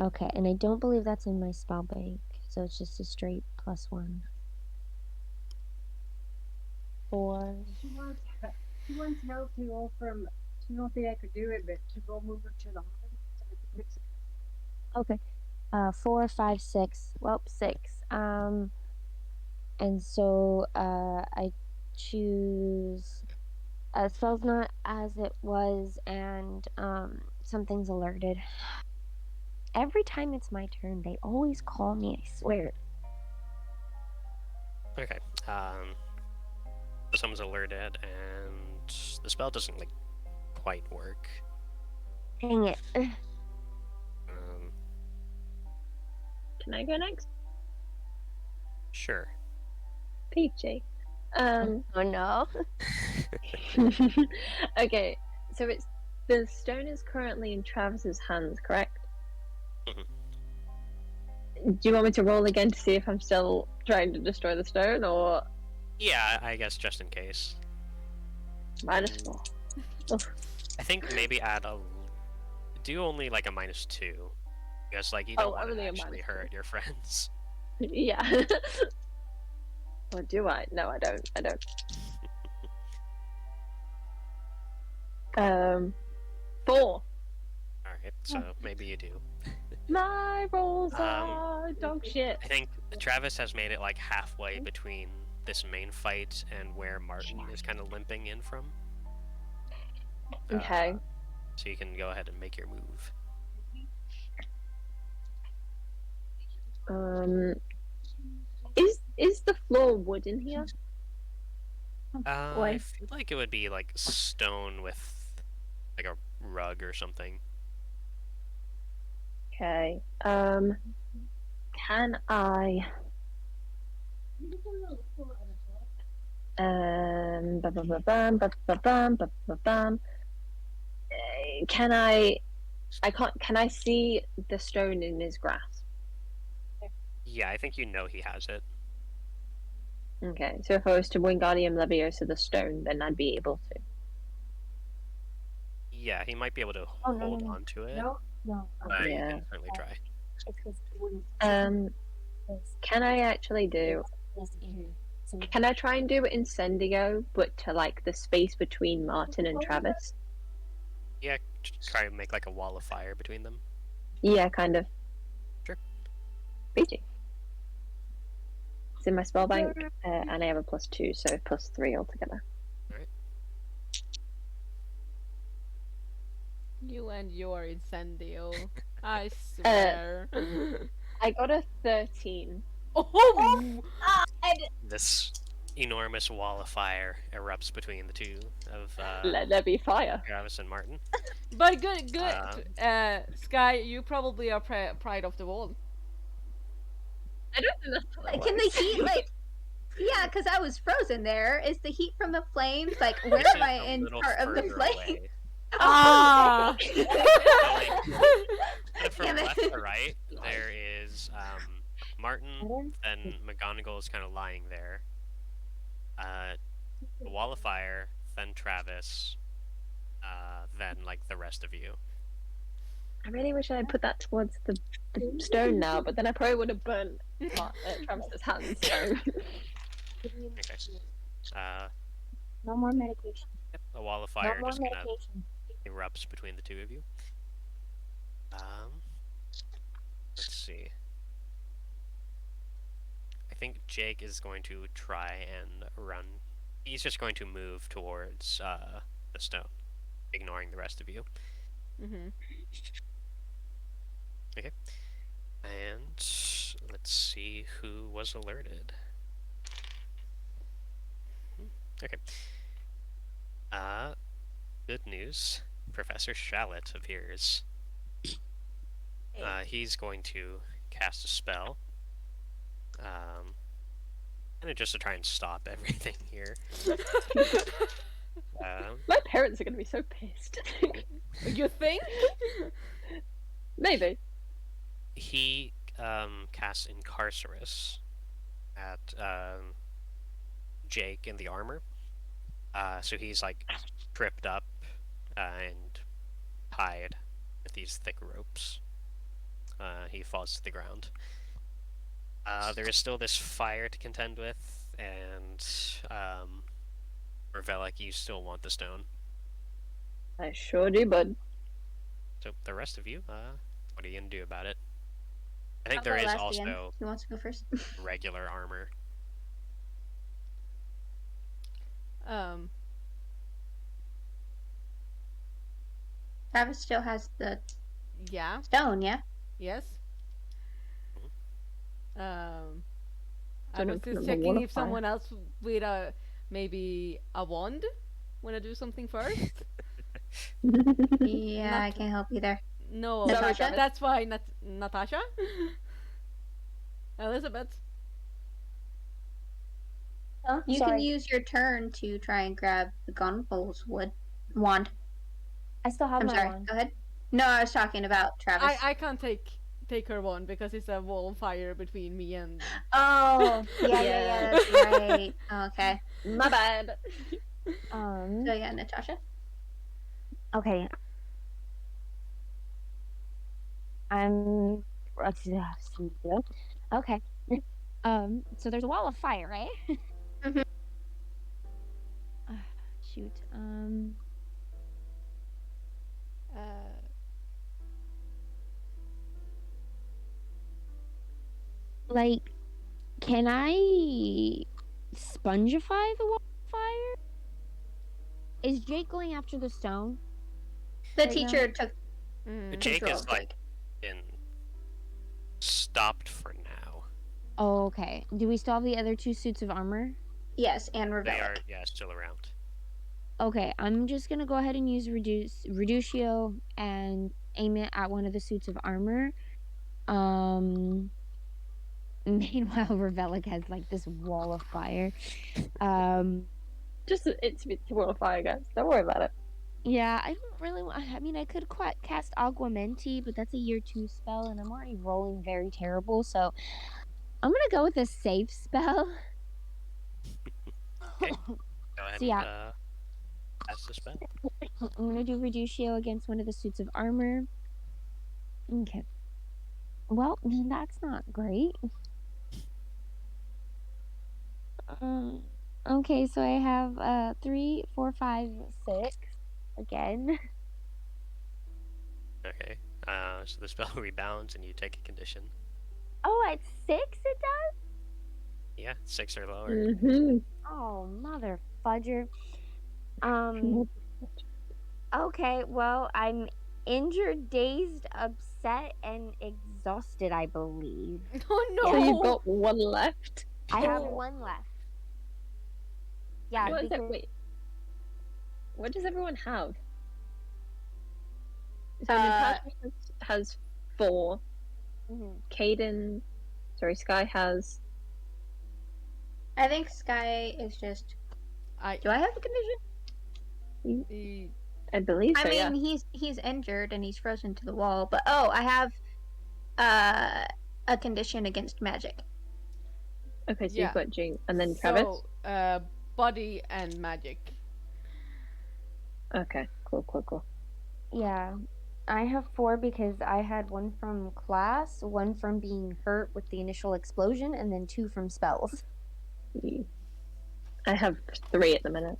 Speaker 4: okay, and I don't believe that's in my spell bank, so it's just a straight +1. 4.
Speaker 7: She wants help to go from You don't think I could do it, but to go move her to the hospital so I could fix it.
Speaker 4: Okay. 4, 5, 6. Well, 6. And so I choose spell's not as it was, and something's alerted. Every time it's my turn, they always call me, I swear.
Speaker 2: Okay. Someone's alerted, and the spell doesn't like quite work.
Speaker 4: Dang it.
Speaker 2: Um,
Speaker 5: Can I go next?
Speaker 2: sure.
Speaker 5: Peachy.
Speaker 4: Oh no.
Speaker 5: Okay, so it's the stone is currently in Travis's hands, correct? Do you want me to roll again to see if I'm still trying to destroy the stone, or
Speaker 2: Yeah, I guess just in case.
Speaker 5: -4?
Speaker 2: I think maybe add a. Do only like a -2, because like you don't want
Speaker 5: only
Speaker 2: to
Speaker 5: a
Speaker 2: actually
Speaker 5: -2.
Speaker 2: hurt your friends.
Speaker 5: Yeah. Or do I? No, I don't. I don't. 4.
Speaker 2: All right, so maybe you do.
Speaker 5: My rolls are dog shit.
Speaker 2: I think Travis has made it like halfway between this main fight and where Martin is kind of limping in from.
Speaker 5: Okay.
Speaker 2: So you can go ahead and make your move.
Speaker 5: Is the floor wood in here?
Speaker 2: I feel like it would be like stone with like a rug or something.
Speaker 5: Okay. Can I? Can I? I can't. Can I see the stone in his grasp?
Speaker 2: Yeah, I think you know he has it.
Speaker 5: Okay. So if I was to Wingardium Leviosa the stone, then I'd be able to.
Speaker 2: Yeah, he might be able to
Speaker 4: Oh, no,
Speaker 2: hold
Speaker 4: no, no.
Speaker 2: on to it.
Speaker 7: No.
Speaker 2: But you
Speaker 5: Yeah.
Speaker 2: can certainly try.
Speaker 4: It's because
Speaker 5: Can I actually do? Can I try and do Incendio, but to like the space between Martin and Travis?
Speaker 2: Yeah, try and make like a wall of fire between them.
Speaker 5: Yeah, kind of.
Speaker 2: Sure.
Speaker 5: Peachy. It's in my spell bank, and I have a +2, so +3 altogether.
Speaker 1: You and your incendio. I swear.
Speaker 5: I got a 13.
Speaker 1: Oh!
Speaker 2: This enormous wall of fire erupts between the two of
Speaker 5: Let there be fire.
Speaker 2: Travis and Martin.
Speaker 1: But good. Sky, you probably are pride of the wall.
Speaker 5: I don't think that's how that
Speaker 3: Can the
Speaker 5: works.
Speaker 3: heat like? Yeah, because I was frozen there. Is the heat from the flames like? Where
Speaker 2: This
Speaker 3: am
Speaker 2: is
Speaker 3: I
Speaker 2: a
Speaker 3: in
Speaker 2: little
Speaker 3: part of the
Speaker 2: further
Speaker 3: flame?
Speaker 2: away.
Speaker 1: Ah!
Speaker 2: So, from
Speaker 3: Damn it.
Speaker 2: left to right, there is Martin, and McGonagall is kind of lying there. The wall of fire, then Travis, then like the rest of you.
Speaker 5: I really wish I had put that towards the stone now, but then I probably would have burnt Travis's hands. So.
Speaker 2: Okay.
Speaker 4: No more medication.
Speaker 2: The wall of
Speaker 4: No
Speaker 2: fire
Speaker 4: more
Speaker 2: just kind of
Speaker 4: medication.
Speaker 2: erupts between the two of you. Let's see. I think Jake is going to try and run. He's just going to move towards the stone, ignoring the rest of you.
Speaker 1: Mm-hmm.
Speaker 2: Okay. And let's see who was alerted. Okay. Good news. Professor Shallot appears. He's going to cast a spell. And just to try and stop everything here.
Speaker 5: My parents are going to be so pissed.
Speaker 1: You think?
Speaker 5: Maybe.
Speaker 2: He casts Incarcerus at Jake in the armor. So he's like tripped up and tied with these thick ropes. He falls to the ground. There is still this fire to contend with, and Revelic, you still want the stone.
Speaker 5: I sure do, bud.
Speaker 2: So the rest of you, what are you gonna do about it? I think
Speaker 3: I'll
Speaker 2: there
Speaker 3: go
Speaker 2: is
Speaker 3: last again.
Speaker 2: also
Speaker 3: Who wants to go first?
Speaker 2: regular armor.
Speaker 1: Um,
Speaker 3: Travis still has the
Speaker 1: yeah,
Speaker 3: stone, yeah?
Speaker 1: yes. I
Speaker 5: Don't
Speaker 1: was
Speaker 5: put
Speaker 1: just
Speaker 5: them on
Speaker 1: checking
Speaker 5: water
Speaker 1: if
Speaker 5: fire.
Speaker 1: someone else with maybe a wand wanna do something first.
Speaker 3: Yeah,
Speaker 1: Not-
Speaker 3: I can't help you there.
Speaker 1: No,
Speaker 5: Sorry,
Speaker 3: Natasha?
Speaker 5: Travis.
Speaker 1: that's why Natasha. Elizabeth.
Speaker 6: Oh,
Speaker 3: You
Speaker 6: sorry.
Speaker 3: can use your turn to try and grab the gunpole's wand.
Speaker 6: I still have
Speaker 3: I'm
Speaker 6: my
Speaker 3: sorry.
Speaker 6: wand.
Speaker 3: Go ahead. No, I was talking about Travis.
Speaker 1: I can't take her wand because it's a wall of fire between me and.
Speaker 3: Oh, yeah,
Speaker 5: Yeah.
Speaker 3: that's right. Okay.
Speaker 5: My bad.
Speaker 3: So yeah, Natasha.
Speaker 4: Okay. I'm okay. So there's a wall of fire, right?
Speaker 3: Mhm.
Speaker 4: Shoot. Like, can I spongify the wall of fire? Is Jake going after the stone?
Speaker 3: The
Speaker 4: Right
Speaker 3: teacher took
Speaker 2: Jake
Speaker 3: control
Speaker 2: is
Speaker 3: of
Speaker 2: like
Speaker 3: Jake.
Speaker 2: in stopped for now.
Speaker 4: Oh, okay. Do we still have the other 2 suits of armor?
Speaker 3: Yes, and
Speaker 2: They
Speaker 3: Revelic.
Speaker 2: are still around.
Speaker 4: Okay, I'm just gonna go ahead and use Reducio and aim it at one of the suits of armor. Meanwhile, Revelic has like this wall of fire.
Speaker 5: Just it's water fire, guys. Don't worry about it.
Speaker 4: Yeah, I don't really want. I mean, I could cast Aguamenti, but that's a year 2 spell, and I'm already rolling very terrible. So I'm gonna go with a safe spell.
Speaker 2: Okay. Go ahead
Speaker 4: So yeah.
Speaker 2: and cast the spell.
Speaker 4: I'm gonna do Reducio against one of the suits of armor. Okay. Well, that's not great. Okay, so I have 3, 4, 5, 6 again.
Speaker 2: Okay. So the spell rebounds and you take a condition.
Speaker 4: Oh, at 6 it does?
Speaker 2: Yeah, 6 or lower.
Speaker 5: Mm-hmm.
Speaker 4: Oh, mother fudger. Okay, well, I'm injured, dazed, upset, and exhausted, I believe.
Speaker 1: Oh no!
Speaker 5: So you've got one left.
Speaker 4: I have 1 left. Yeah,
Speaker 5: What is
Speaker 4: because
Speaker 5: it? Wait. What does everyone have? So
Speaker 3: Uh,
Speaker 5: Natasha has 4.
Speaker 4: Mhm.
Speaker 5: Caden, sorry, Sky has.
Speaker 3: I think Sky is just. Do I have a condition?
Speaker 5: I believe so.
Speaker 3: I mean,
Speaker 5: yeah.
Speaker 3: he's injured and he's frozen to the wall. But I have a condition against magic.
Speaker 5: Okay, so
Speaker 1: Yeah.
Speaker 5: you've got Jing, and then Travis.
Speaker 1: So, body and magic.
Speaker 5: Okay, cool.
Speaker 4: yeah, I have 4 because I had 1 from class, 1 from being hurt with the initial explosion, and then 2 from spells.
Speaker 5: I have 3 at the minute.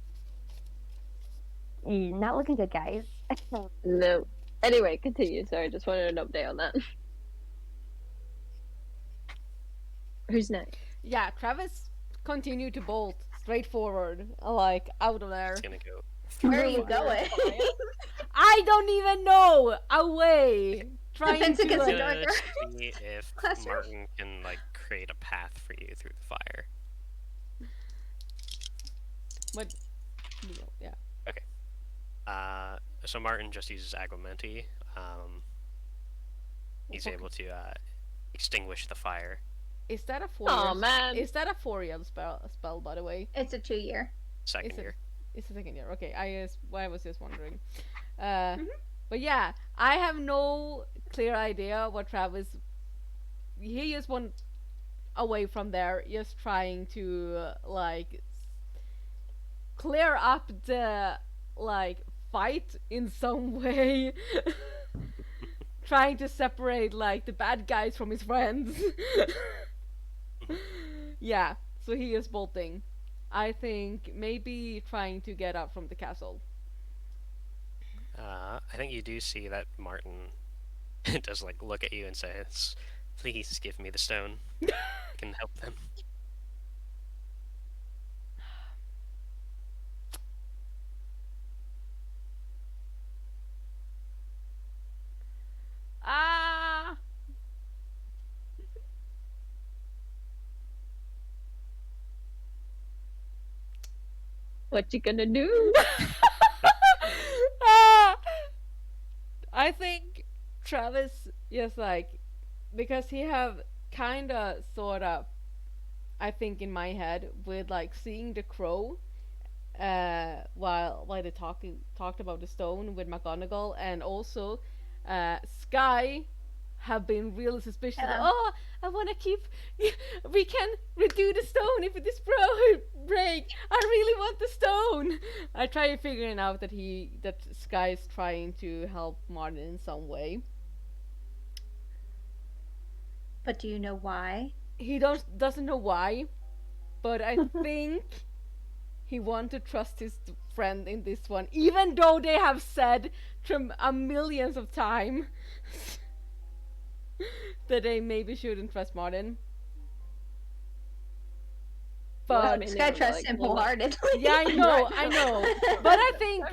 Speaker 4: Not looking good, guys.
Speaker 5: No. Anyway, continue. Sorry, just wanted an update on that. Who's next?
Speaker 1: Yeah, Travis continued to bolt straight forward, like out of there.
Speaker 2: It's gonna go.
Speaker 3: Where are you
Speaker 5: Fire.
Speaker 3: going?
Speaker 1: I don't even know. Away, trying
Speaker 3: Defense
Speaker 1: to.
Speaker 3: against the
Speaker 1: Like,
Speaker 3: door.
Speaker 2: Just see if
Speaker 3: Classroom.
Speaker 2: Martin can like create a path for you through the fire.
Speaker 1: what? Yeah.
Speaker 2: So Martin just uses Aguamenti. He's able to extinguish the fire.
Speaker 1: Is that a 4
Speaker 5: Oh
Speaker 1: years?
Speaker 5: man.
Speaker 1: Is that a 4-year spell, by the way?
Speaker 3: It's a 2-year.
Speaker 2: Second
Speaker 1: Is it?
Speaker 2: year.
Speaker 1: It's the 2nd year. Okay, I was just wondering. But yeah, I have no clear idea what Travis. He just went away from there, just trying to like clear up the like fight in some way. Trying to separate like the bad guys from his friends. Yeah, so he is bolting. I think maybe trying to get up from the castle.
Speaker 2: I think you do see that Martin does like look at you and says, "Please give me the stone. I can help them."
Speaker 1: Ah!
Speaker 5: What you gonna do?
Speaker 1: Ah! I think Travis is like, because he have kinda sorta, I think in my head, with like seeing the crow while they talked about the stone with McGonagall, and also Sky have been really suspicious.
Speaker 3: Hello.
Speaker 1: Oh, I want to keep. We can redo the stone if it is break. I really want the stone. I try figuring out that Sky is trying to help Martin in some way.
Speaker 3: But do you know why?
Speaker 1: He doesn't know why, but I think he wants to trust his friend in this one, even though they have said millions of times that they maybe shouldn't trust Martin.
Speaker 5: Well, I
Speaker 1: But
Speaker 5: mean,
Speaker 3: This guy
Speaker 5: it was
Speaker 3: trusts
Speaker 5: like,
Speaker 3: him
Speaker 5: well,
Speaker 3: wholeheartedly.
Speaker 1: yeah, I know,
Speaker 5: Right.
Speaker 1: I know. But I think,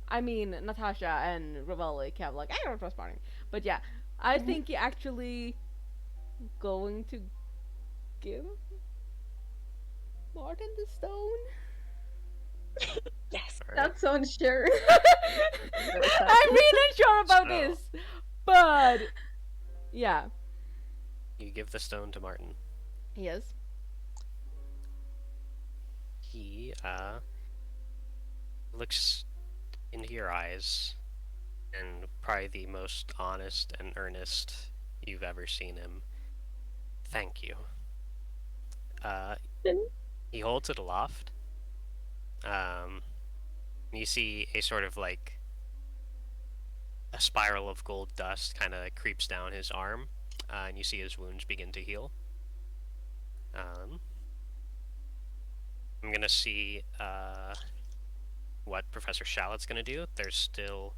Speaker 1: I mean, Natasha and Revelic have like, I don't trust Martin. But yeah, I think he actually going to give Martin the stone.
Speaker 3: Yes,
Speaker 2: Alright.
Speaker 3: not so unsure.
Speaker 1: I'm really unsure about
Speaker 2: So-
Speaker 1: this, but yeah,
Speaker 2: You give the stone to Martin.
Speaker 1: yes.
Speaker 2: He looks into your eyes, and probably the most honest and earnest you've ever seen him. Thank you. He holds it aloft. You see a sort of like a spiral of gold dust kind of creeps down his arm, and you see his wounds begin to heal. I'm gonna see what Professor Shallot's gonna do. There's still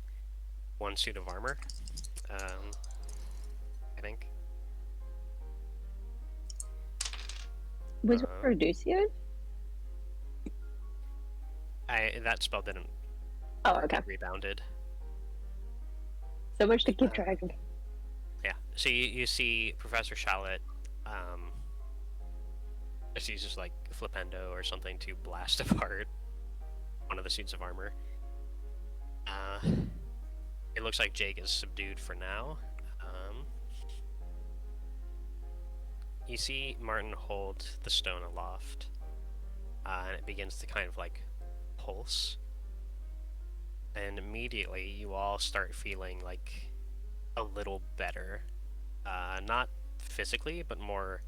Speaker 2: one suit of armor, I think.
Speaker 5: Was
Speaker 2: Um,
Speaker 5: Reducio?
Speaker 2: That spell didn't
Speaker 5: Oh,
Speaker 2: work,
Speaker 5: okay.
Speaker 2: it rebounded.
Speaker 5: So much to keep track of.
Speaker 2: Yeah. So you see Professor Shallot just uses like Flipendo or something to blast apart one of the suits of armor. It looks like Jake is subdued for now. You see Martin hold the stone aloft, and it begins to kind of like pulse. And immediately you all start feeling like a little better. Not physically, but more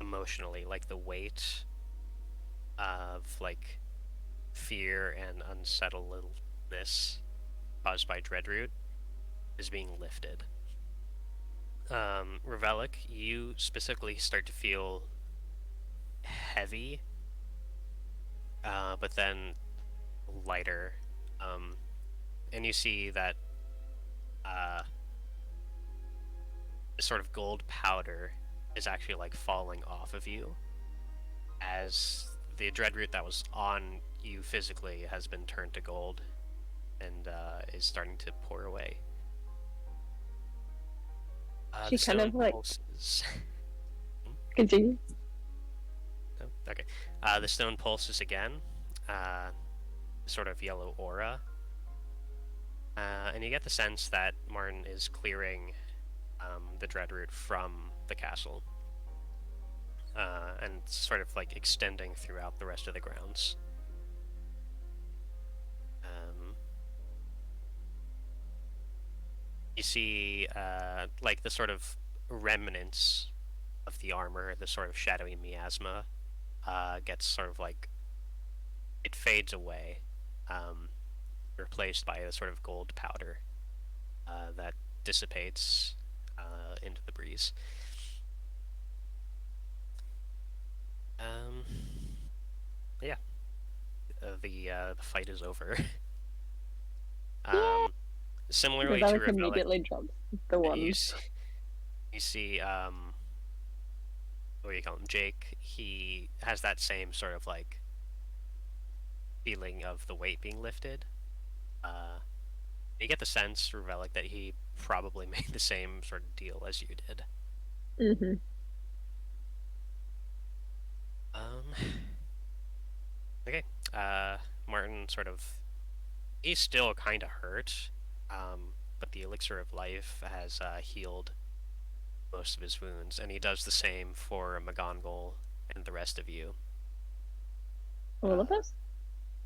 Speaker 2: emotionally, like the weight of like fear and unsettledness caused by dreadroot is being lifted. Revelic, you specifically start to feel heavy, but then lighter, and you see that this sort of gold powder is actually like falling off of you as the dreadroot that was on you physically has been turned to gold and is starting to pour away.
Speaker 5: She
Speaker 2: The
Speaker 5: kind of
Speaker 2: stone
Speaker 5: like
Speaker 2: pulses.
Speaker 5: continue.
Speaker 2: Oh, okay. The stone pulses again, sort of yellow aura, and you get the sense that Martin is clearing the dreadroot from the castle, and sort of like extending throughout the rest of the grounds. You see, like the sort of remnants of the armor, the sort of shadowy miasma, gets sort of like it fades away, replaced by a sort of gold powder that dissipates into the breeze. Yeah, the fight is over. Similarly to
Speaker 5: Revelic
Speaker 2: Revelic,
Speaker 5: immediately drops the
Speaker 2: you
Speaker 5: wand.
Speaker 2: see, what do you call him, Jake? He has that same sort of like feeling of the weight being lifted. You get the sense, Revelic, that he probably made the same sort of deal as you did.
Speaker 5: Mm-hmm.
Speaker 2: Okay. Martin sort of, he's still kind of hurt, but the elixir of life has healed most of his wounds, and he does the same for McGonagall and the rest of you.
Speaker 5: All of us?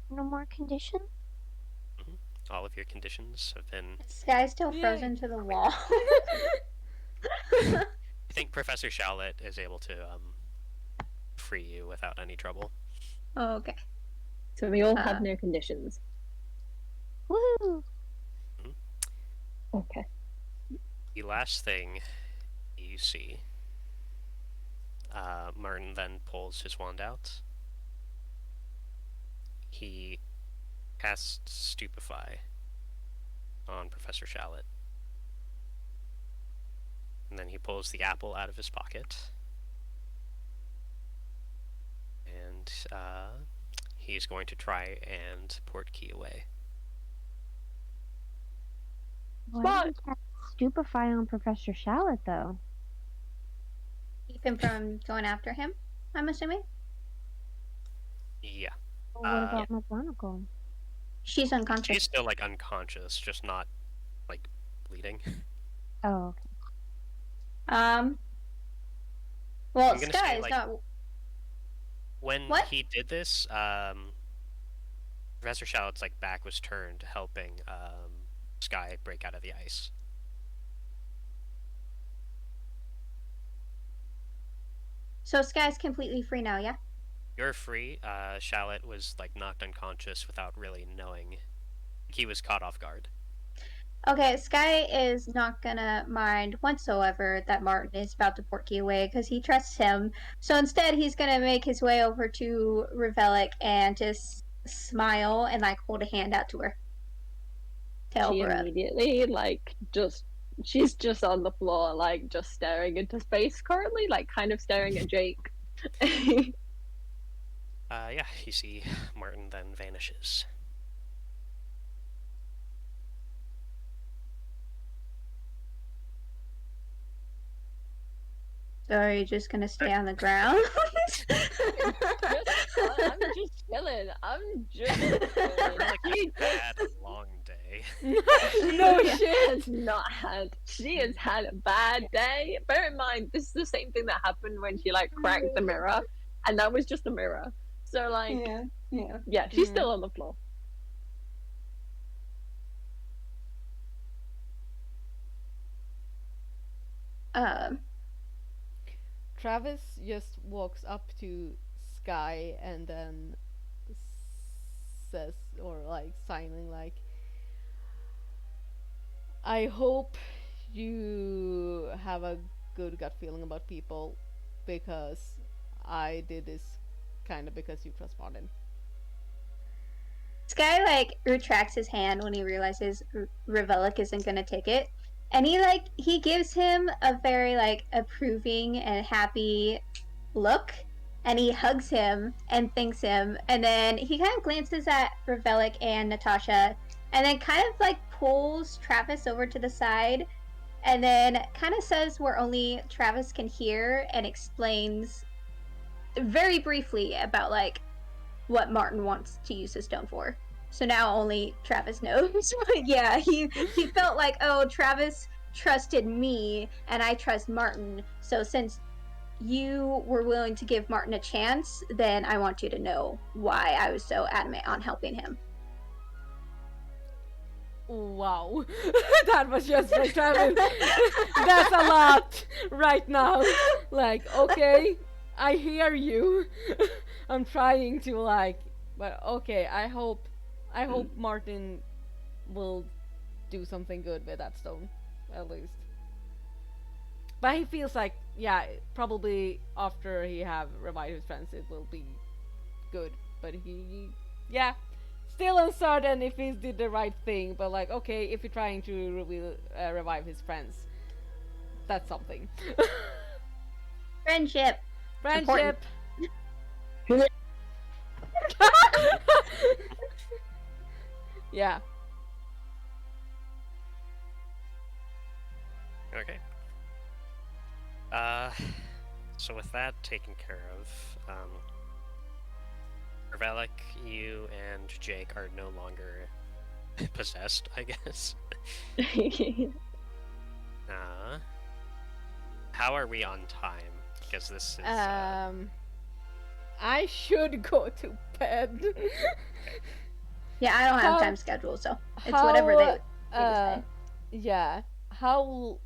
Speaker 4: No more condition?
Speaker 2: All of your conditions have been...
Speaker 3: This guy's still
Speaker 1: Yay.
Speaker 3: frozen to the wall.
Speaker 2: I think Professor Shallot is able to free you without any trouble.
Speaker 3: Oh, okay.
Speaker 5: So we all have no conditions.
Speaker 4: Woo!
Speaker 5: Okay.
Speaker 2: The last thing you see, Martin then pulls his wand out. He casts Stupefy on Professor Shallot. And then he pulls the apple out of his pocket. And he's going to try and portkey away.
Speaker 4: Why did he cast Stupefy on Professor Shallot, though?
Speaker 3: Keep him from going after him, I'm assuming?
Speaker 2: Yeah.
Speaker 4: Well, what about McGonagall?
Speaker 3: She's unconscious.
Speaker 2: She's still, like, unconscious, just not, like, bleeding.
Speaker 4: Oh, okay.
Speaker 3: Well,
Speaker 2: I'm gonna
Speaker 3: Sky
Speaker 2: say,
Speaker 3: is
Speaker 2: like,
Speaker 3: not...
Speaker 2: When
Speaker 3: What?
Speaker 2: he did this, Professor Shallot's, like, back was turned, helping Sky break out of the ice.
Speaker 3: So Sky's completely free now, yeah?
Speaker 2: You're free. Shallot was, like, knocked unconscious without really knowing. He was caught off guard.
Speaker 3: Okay, Sky is not gonna mind whatsoever that Martin is about to portkey away because he trusts him. So instead, he's gonna make his way over to Revelic and just smile and like hold a hand out to her. To help
Speaker 5: She
Speaker 3: her up.
Speaker 5: immediately, like, she's just on the floor, like, just staring into space currently, like, kind of staring at Jake.
Speaker 2: Yeah, you see Martin then vanishes.
Speaker 3: So are you just gonna stay on the ground?
Speaker 5: I'm just chilling. I'm just chilling.
Speaker 2: Like a bad, long day.
Speaker 1: No shit.
Speaker 5: She has had a bad day. Bear in mind, this is the same thing that happened when she like cracked the mirror, and that was just a mirror. So like, yeah, she's still on the floor.
Speaker 1: Travis just walks up to Sky and then says, or like signing, like, I hope you have a good gut feeling about people because I did this kind of because you trust Martin.
Speaker 3: Sky like retracts his hand when he realizes Revelic isn't gonna take it. And he gives him a very like approving and happy look, and he hugs him and thanks him, and then he kind of glances at Revelic and Natasha, and then kind of like pulls Travis over to the side, and then kind of says where only Travis can hear and explains very briefly about like what Martin wants to use the stone for. So now only Travis knows. Yeah, he felt like, oh, Travis trusted me and I trust Martin. So since you were willing to give Martin a chance, then I want you to know why I was so adamant on helping him.
Speaker 1: Wow. That was just like Travis. That's a lot right now. Like, okay, I hear you. I'm trying to like, but okay, I hope Martin will do something good with that stone, at least. But he feels like, yeah, probably after he have revived his friends, it will be good. But he, yeah, still uncertain if he did the right thing, but like, okay, if you're trying to revive his friends, that's something.
Speaker 3: Friendship.
Speaker 1: Friendship. Yeah.
Speaker 2: Okay. So with that taken care of, Revelic, you and Jake are no longer possessed, I guess. How are we on time? Because this is.
Speaker 1: I should go to bed.
Speaker 3: Yeah, I don't have
Speaker 1: How-
Speaker 3: time schedule, so it's whatever they decide.
Speaker 1: Yeah. How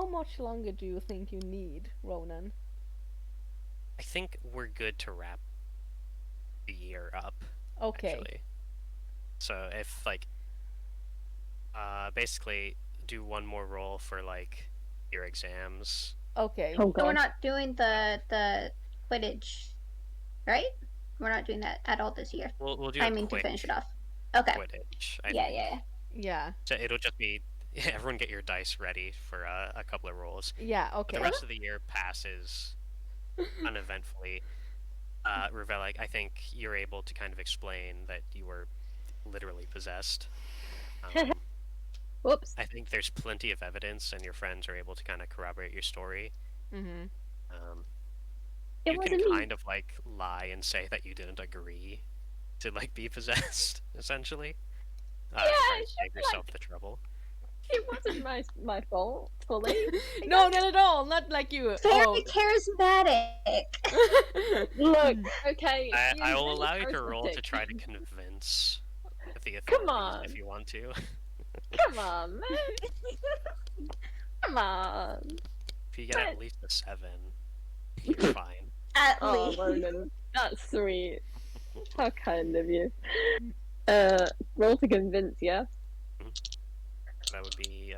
Speaker 1: much longer do you think you need, Ronan?
Speaker 2: I think we're good to wrap the year up.
Speaker 1: Okay.
Speaker 2: Actually. So if like, basically do one more roll for like your exams.
Speaker 1: Okay.
Speaker 5: Oh
Speaker 3: So we're
Speaker 5: god.
Speaker 3: not doing the Quidditch, right? We're not doing that at all this year.
Speaker 2: We'll do
Speaker 3: I
Speaker 2: a
Speaker 3: mean, to
Speaker 2: quick
Speaker 3: finish it off. Okay.
Speaker 2: Quidditch. I
Speaker 3: Yeah,
Speaker 2: think.
Speaker 3: yeah, yeah.
Speaker 1: Yeah.
Speaker 2: So it'll just be everyone get your dice ready for a couple of rolls.
Speaker 1: Yeah.
Speaker 2: But
Speaker 1: Okay.
Speaker 2: the rest of the year passes uneventfully. Revelic, I think you're able to kind of explain that you were literally possessed.
Speaker 5: Whoops.
Speaker 2: I think there's plenty of evidence, and your friends are able to kind of corroborate your story.
Speaker 1: Mhm.
Speaker 5: It
Speaker 2: You can
Speaker 5: wasn't me.
Speaker 2: kind of like lie and say that you didn't agree to like be possessed, essentially.
Speaker 5: Yeah,
Speaker 2: and
Speaker 5: it's
Speaker 2: save
Speaker 5: just
Speaker 2: yourself the trouble.
Speaker 5: It wasn't my fault fully.
Speaker 1: No, not at all. Not like you.
Speaker 3: Very charismatic.
Speaker 5: Look, okay.
Speaker 2: I
Speaker 5: you're
Speaker 2: will
Speaker 5: really
Speaker 2: allow you to roll to
Speaker 5: charismatic.
Speaker 2: try to convince the
Speaker 5: Come
Speaker 2: authorities
Speaker 5: on.
Speaker 2: if you want to.
Speaker 5: Come on, man. Come on.
Speaker 2: If you get at
Speaker 5: But-
Speaker 2: least a 7, you're fine.
Speaker 3: At
Speaker 5: Oh,
Speaker 3: least.
Speaker 5: Ronan, that's sweet. How kind of you. Roll to convince, yeah?
Speaker 2: That would be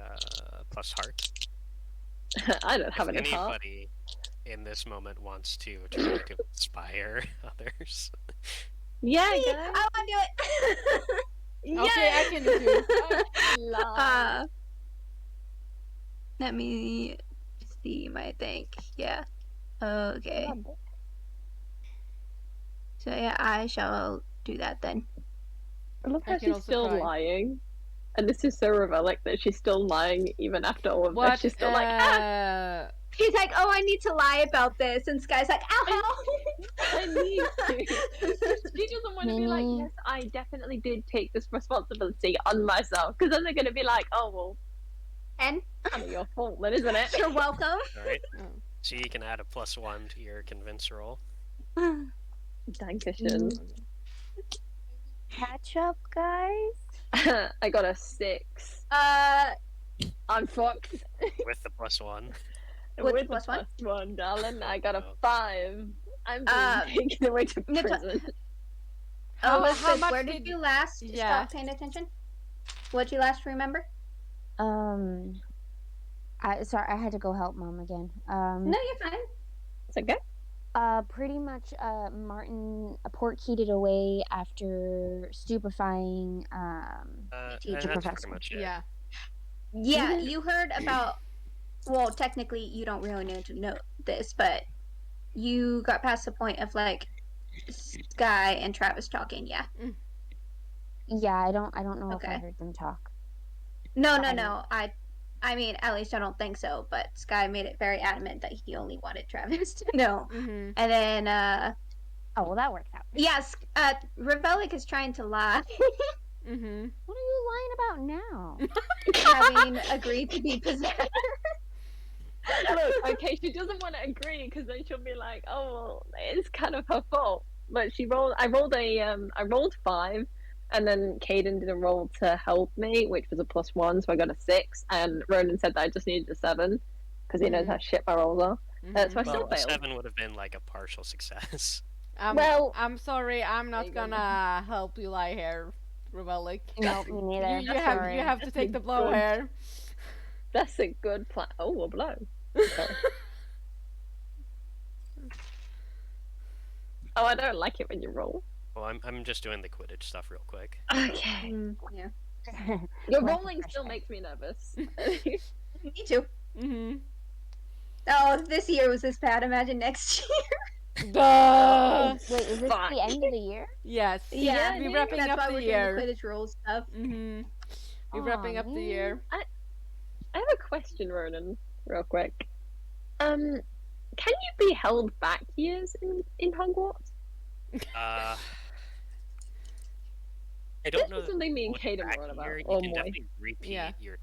Speaker 2: plus heart.
Speaker 5: I don't have
Speaker 2: If
Speaker 5: any heart.
Speaker 2: anybody in this moment wants to try to inspire others,
Speaker 5: Yeah,
Speaker 3: Me,
Speaker 5: guys.
Speaker 3: I want to do it.
Speaker 1: Okay, I can do.
Speaker 3: Let me see my thing. Yeah. Okay. So yeah, I shall do that then.
Speaker 5: I love
Speaker 1: I
Speaker 5: how
Speaker 1: can
Speaker 5: she's
Speaker 1: also
Speaker 5: still
Speaker 1: try.
Speaker 5: lying. And this is so Revelic that she's still lying even after all of
Speaker 1: What?
Speaker 5: this. She's still like,
Speaker 3: He's like, oh, I need to lie about this, and Sky's like, ow.
Speaker 5: I need to. She doesn't want to be like,
Speaker 4: Minnie.
Speaker 5: yes, I definitely did take this responsibility on myself. Because then they're going to be like, oh, well,
Speaker 3: And
Speaker 5: kind of your fault then, isn't it?
Speaker 3: you're welcome.
Speaker 2: alright?
Speaker 1: Oh.
Speaker 2: So you can add a +1 to your convince roll.
Speaker 5: Dankeschön.
Speaker 4: Catch up, guys.
Speaker 5: I got a 6.
Speaker 3: Uh,
Speaker 5: I'm fucked.
Speaker 2: With the +1.
Speaker 3: What's
Speaker 5: With the
Speaker 3: plus one?
Speaker 5: +1, darling. I got a
Speaker 2: Oh.
Speaker 5: 5. I'm
Speaker 3: Uh,
Speaker 5: being taken away to
Speaker 3: Nat-
Speaker 5: prison.
Speaker 1: How
Speaker 3: Elizabeth,
Speaker 1: much
Speaker 3: where did
Speaker 1: did-
Speaker 3: you last
Speaker 1: Yeah.
Speaker 3: stop paying attention? What'd you last remember?
Speaker 4: Sorry, I had to go help mom again.
Speaker 3: No, you're fine.
Speaker 5: It's okay.
Speaker 4: Pretty much, Martin portkeyed away after stupefying,
Speaker 2: And
Speaker 4: Teacher
Speaker 2: that's
Speaker 4: professor.
Speaker 2: pretty much it.
Speaker 1: Yeah.
Speaker 3: Yeah,
Speaker 5: Mhm.
Speaker 3: you heard about. Well, technically, you don't really need to know this, but you got past the point of like Sky and Travis talking. Yeah.
Speaker 4: Yeah, I don't know if I
Speaker 3: Okay.
Speaker 4: heard them talk.
Speaker 3: No,
Speaker 4: I
Speaker 3: no. I mean, at least I don't think so. But Sky made it very adamant that he only wanted Travis to know.
Speaker 1: Mhm.
Speaker 3: And then,
Speaker 4: Oh, well, that worked out.
Speaker 3: yes, Revelic is trying to lie,
Speaker 1: Mhm.
Speaker 4: What are you lying about now?
Speaker 3: having agreed to be possessed.
Speaker 5: Look, okay, she doesn't want to agree because then she'll be like, "Oh, well, it's kind of her fault." But I rolled 5, and then Caden did a roll to help me, which was a +1, so I got a 6. And Ronan said that I just needed a 7 because he knows
Speaker 1: Mhm.
Speaker 5: how shit my rolls are.
Speaker 1: Mhm.
Speaker 5: So I still
Speaker 2: Well, a
Speaker 5: failed.
Speaker 2: 7 would have been like a partial success.
Speaker 5: Well-
Speaker 1: I'm sorry. I'm
Speaker 5: There
Speaker 1: not
Speaker 5: you go.
Speaker 1: gonna help you lie here, Revelic.
Speaker 4: No, me neither.
Speaker 1: You have
Speaker 4: Sorry.
Speaker 1: you have to take the blow
Speaker 5: Good.
Speaker 1: here.
Speaker 5: That's a good plan. Oh, a blow. Sorry. Oh, I don't like it when you roll.
Speaker 2: Well, I'm just doing the Quidditch stuff real quick.
Speaker 5: Okay.
Speaker 3: Yeah.
Speaker 5: Your
Speaker 4: Less
Speaker 5: rolling still
Speaker 4: pressure.
Speaker 5: makes me nervous.
Speaker 3: Me too.
Speaker 1: Mm-hmm.
Speaker 3: Oh, if this year was this bad, imagine next year.
Speaker 1: Duh.
Speaker 4: Wait, is this
Speaker 5: Fuck.
Speaker 4: the end of the year?
Speaker 1: Yes.
Speaker 3: Yeah,
Speaker 1: We're
Speaker 5: dude,
Speaker 1: wrapping
Speaker 3: That's
Speaker 1: up
Speaker 3: why
Speaker 1: the
Speaker 3: we're
Speaker 1: year.
Speaker 3: doing the Quidditch roll stuff.
Speaker 1: Mm-hmm. We're
Speaker 4: Aw,
Speaker 1: wrapping up the
Speaker 4: man.
Speaker 1: year.
Speaker 5: I have a question, Ronan, real quick. Can you be held back years in Hogwarts?
Speaker 2: I
Speaker 5: This
Speaker 2: don't know.
Speaker 5: was something me and
Speaker 2: going
Speaker 5: Kaden
Speaker 2: back
Speaker 5: were on about.
Speaker 2: here, you
Speaker 5: Or
Speaker 2: can
Speaker 5: Moy.
Speaker 2: definitely repeat
Speaker 1: Yeah.
Speaker 2: your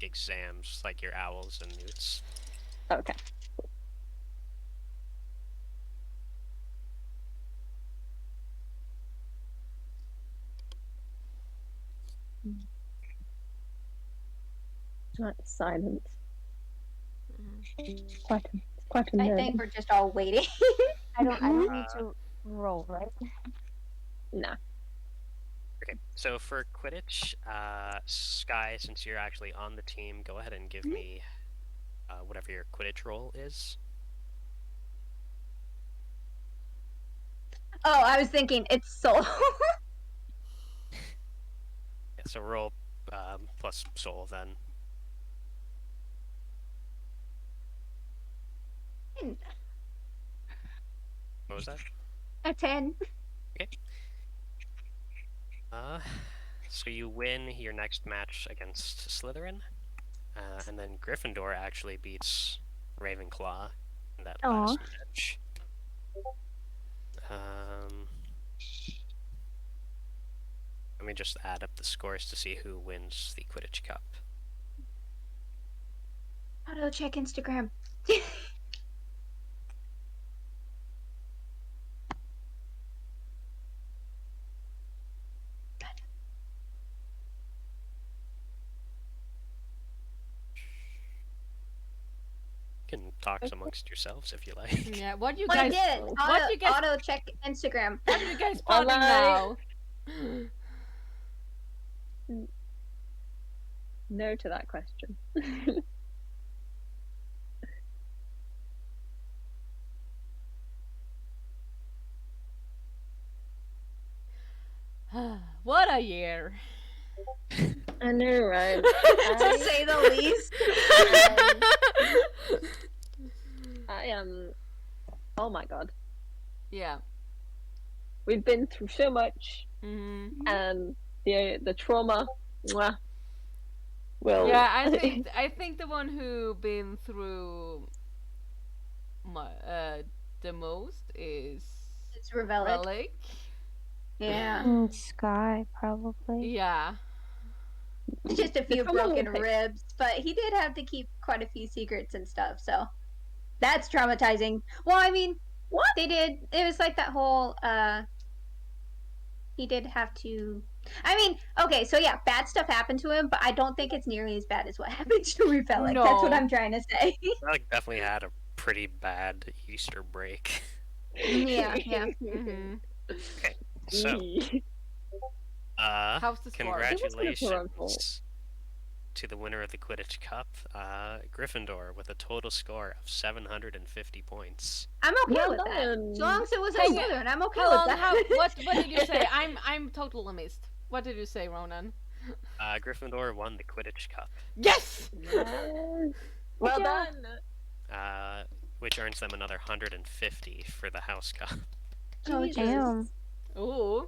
Speaker 2: exams, like your owls and newts.
Speaker 5: Okay. Like silence. It's quite a
Speaker 3: I
Speaker 5: nerve.
Speaker 3: think we're just all waiting.
Speaker 4: I don't need to roll, right?
Speaker 5: Nah.
Speaker 2: Okay, so for Quidditch, Sky, since you're actually on the team, go ahead and give me whatever your Quidditch roll is.
Speaker 3: Oh, I was thinking it's soul.
Speaker 2: Yeah, so roll plus soul then. What was that?
Speaker 3: A 10.
Speaker 2: So you win your next match against Slytherin, and then Gryffindor actually beats Ravenclaw in that
Speaker 4: Aw.
Speaker 2: last match. Let me just add up the scores to see who wins the Quidditch Cup.
Speaker 3: Auto check Instagram.
Speaker 2: You can talk amongst yourselves if you like.
Speaker 1: Yeah. What you
Speaker 3: Well, I
Speaker 1: guys?
Speaker 3: did.
Speaker 1: What you guys?
Speaker 3: Auto check Instagram.
Speaker 1: What you guys plotting
Speaker 5: Alright.
Speaker 1: now?
Speaker 5: No to that question.
Speaker 1: What a year.
Speaker 5: I know, right?
Speaker 3: To say the least.
Speaker 5: I am. Oh my god.
Speaker 1: Yeah.
Speaker 5: We've been through so much,
Speaker 1: Mm-hmm.
Speaker 5: and the trauma. Mwah, will.
Speaker 1: Yeah, I think the one who been through the most is
Speaker 3: It's Revelic.
Speaker 1: Relic.
Speaker 3: Yeah.
Speaker 4: Sky, probably.
Speaker 1: Yeah.
Speaker 3: Just a few
Speaker 5: Come
Speaker 3: broken
Speaker 5: on.
Speaker 3: ribs, but he did have to keep quite a few secrets and stuff, so that's traumatizing. Well, I mean,
Speaker 5: What?
Speaker 3: they did. It was like that whole. He did have to. I mean, okay, so yeah, bad stuff happened to him, but I don't think it's nearly as bad as what happened to Revelic. That's what
Speaker 1: No.
Speaker 3: I'm trying to say.
Speaker 2: Relic definitely had a pretty bad Easter break.
Speaker 3: Yeah.
Speaker 1: Mm-hmm.
Speaker 2: So,
Speaker 1: How's the score?
Speaker 2: congratulations to the winner of the Quidditch Cup, Gryffindor, with a total score of 750 points.
Speaker 3: I'm okay
Speaker 5: Well
Speaker 3: with that.
Speaker 5: done.
Speaker 3: As long as it was a
Speaker 1: Hey,
Speaker 3: Slytherin, I'm okay
Speaker 1: How
Speaker 3: with
Speaker 1: long?
Speaker 3: that.
Speaker 1: What did you say? I'm totally missed. What did you say, Ronan?
Speaker 2: Gryffindor won the Quidditch Cup,
Speaker 1: Yes.
Speaker 5: Well
Speaker 4: job.
Speaker 5: done.
Speaker 2: which earns them another 150 for the House Cup.
Speaker 3: Oh,
Speaker 5: Jesus.
Speaker 4: Damn.
Speaker 1: Ooh.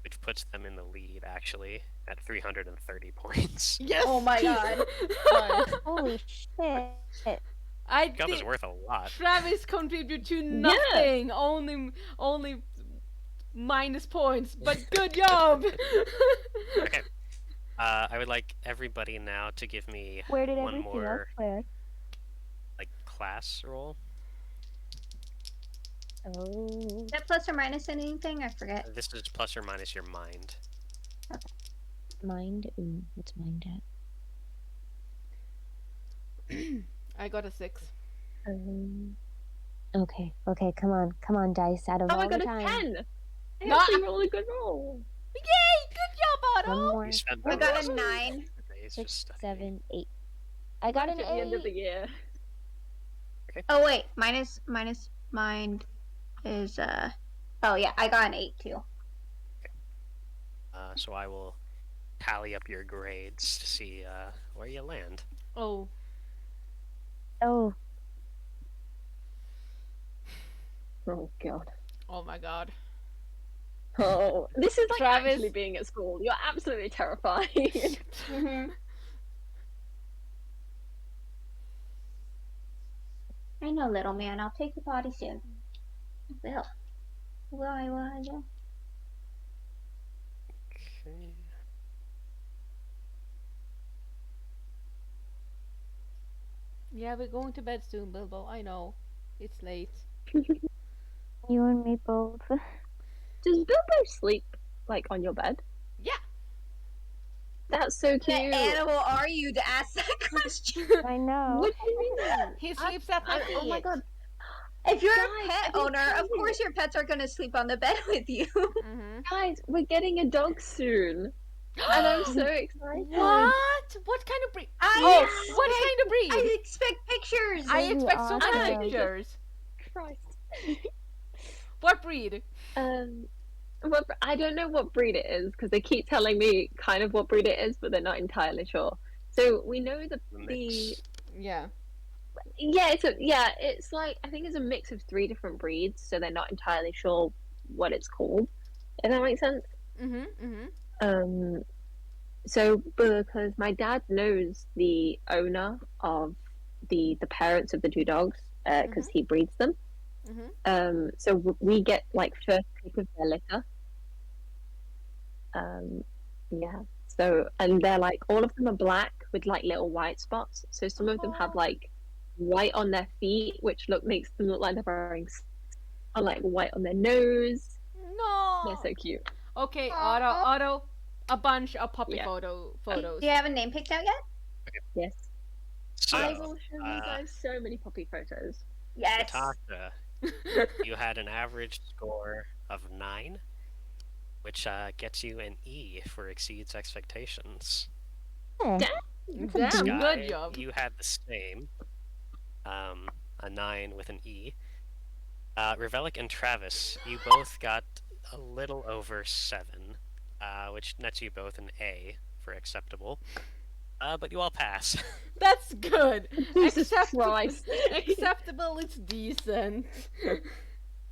Speaker 2: Which puts them in the lead, actually, at 330 points.
Speaker 1: Yes.
Speaker 3: Oh my god.
Speaker 4: Holy shit.
Speaker 1: I
Speaker 2: Cup is
Speaker 1: did.
Speaker 2: worth a lot.
Speaker 1: Travis contributed to nothing. Only minus points, but good job.
Speaker 2: Okay. I would like everybody now to give me
Speaker 4: Where did
Speaker 2: one
Speaker 4: everything else
Speaker 2: more
Speaker 4: play?
Speaker 2: like class roll.
Speaker 4: Oh.
Speaker 3: Is that plus or minus anything? I forget.
Speaker 2: This is plus or minus your mind.
Speaker 4: Mind? Ooh, what's mind at?
Speaker 1: I got a 6.
Speaker 4: Okay, come on, dice. Out of
Speaker 5: Oh,
Speaker 4: all
Speaker 5: I got
Speaker 4: the
Speaker 5: a
Speaker 4: time.
Speaker 5: 10. I
Speaker 1: No,
Speaker 5: actually rolled a good roll.
Speaker 1: Yay! Good job,
Speaker 4: One
Speaker 1: Otto.
Speaker 4: more.
Speaker 2: You spent
Speaker 3: I
Speaker 2: the
Speaker 3: got
Speaker 2: rest
Speaker 3: a
Speaker 2: of
Speaker 3: 9.
Speaker 2: the days just
Speaker 4: 6,
Speaker 2: studying.
Speaker 4: 7, 8. I got an
Speaker 5: At the end of the
Speaker 4: 8.
Speaker 5: year.
Speaker 3: Oh wait, minus mine is Oh yeah, I got an 8 too.
Speaker 2: So I will tally up your grades to see where you land.
Speaker 1: Oh,
Speaker 4: Oh,
Speaker 5: Oh god.
Speaker 1: oh my god.
Speaker 5: Oh, this is like
Speaker 1: Travis.
Speaker 5: actually being at school. You're absolutely terrifying.
Speaker 3: Mm-hmm. I know, little man. I'll take your body soon. I will. I will.
Speaker 2: Okay.
Speaker 1: Yeah, we're going to bed soon, Bilbo. I know. It's late.
Speaker 4: you and me both.
Speaker 5: Does Bilbo sleep like on your bed?
Speaker 1: Yeah.
Speaker 5: That's so
Speaker 3: What
Speaker 5: cute.
Speaker 3: animal are you to ask that question?
Speaker 4: I know.
Speaker 5: What do you mean?
Speaker 1: He sleeps at my feet.
Speaker 5: Oh my god.
Speaker 3: If you're
Speaker 5: Guys,
Speaker 3: a
Speaker 5: I
Speaker 3: pet
Speaker 5: didn't
Speaker 3: owner,
Speaker 5: tell
Speaker 3: of
Speaker 5: you.
Speaker 3: course your pets are gonna sleep on the bed with you.
Speaker 1: Mm-hmm.
Speaker 5: Guys, we're getting a dog soon. And I'm so excited.
Speaker 1: What? What kind of breed?
Speaker 3: I
Speaker 1: What kind of breed?
Speaker 3: I expect pictures.
Speaker 1: I
Speaker 4: You
Speaker 1: expect so
Speaker 4: are
Speaker 1: many
Speaker 5: good.
Speaker 1: pictures.
Speaker 5: Christ.
Speaker 1: What breed?
Speaker 5: I don't know what breed it is because they keep telling me kind of what breed it is, but they're not entirely sure. So we know the
Speaker 2: Mix.
Speaker 1: Yeah.
Speaker 5: it's like I think it's a mix of 3 different breeds, so they're not entirely sure what it's called. If that makes sense.
Speaker 1: Mm-hmm. Mm-hmm.
Speaker 5: So because my dad knows the owner of the parents of the 2 dogs, because he breeds them.
Speaker 1: Mm-hmm.
Speaker 5: So we get like first pick of their litter. Yeah. So and they're like all of them are black with like little white spots. So some of them have like white on their feet, which makes them look like they're wearing, or like white on their nose.
Speaker 1: No.
Speaker 5: They're so cute.
Speaker 1: Okay, Otto, a bunch of puppy
Speaker 5: Yeah.
Speaker 1: photos.
Speaker 3: Do you have a name picked out yet?
Speaker 5: Yes.
Speaker 2: So,
Speaker 5: I will show you guys so many puppy photos.
Speaker 3: Yes.
Speaker 2: Natasha, you had an average score of 9, which gets you an E for exceeds expectations.
Speaker 1: Damn,
Speaker 2: Sky,
Speaker 1: good job.
Speaker 2: you had the same, a 9 with an E. Revelic and Travis, you both got a little over 7, which nets you both an A for acceptable. But you all pass.
Speaker 1: That's good.
Speaker 5: Jesus Christ.
Speaker 1: Acceptable is decent.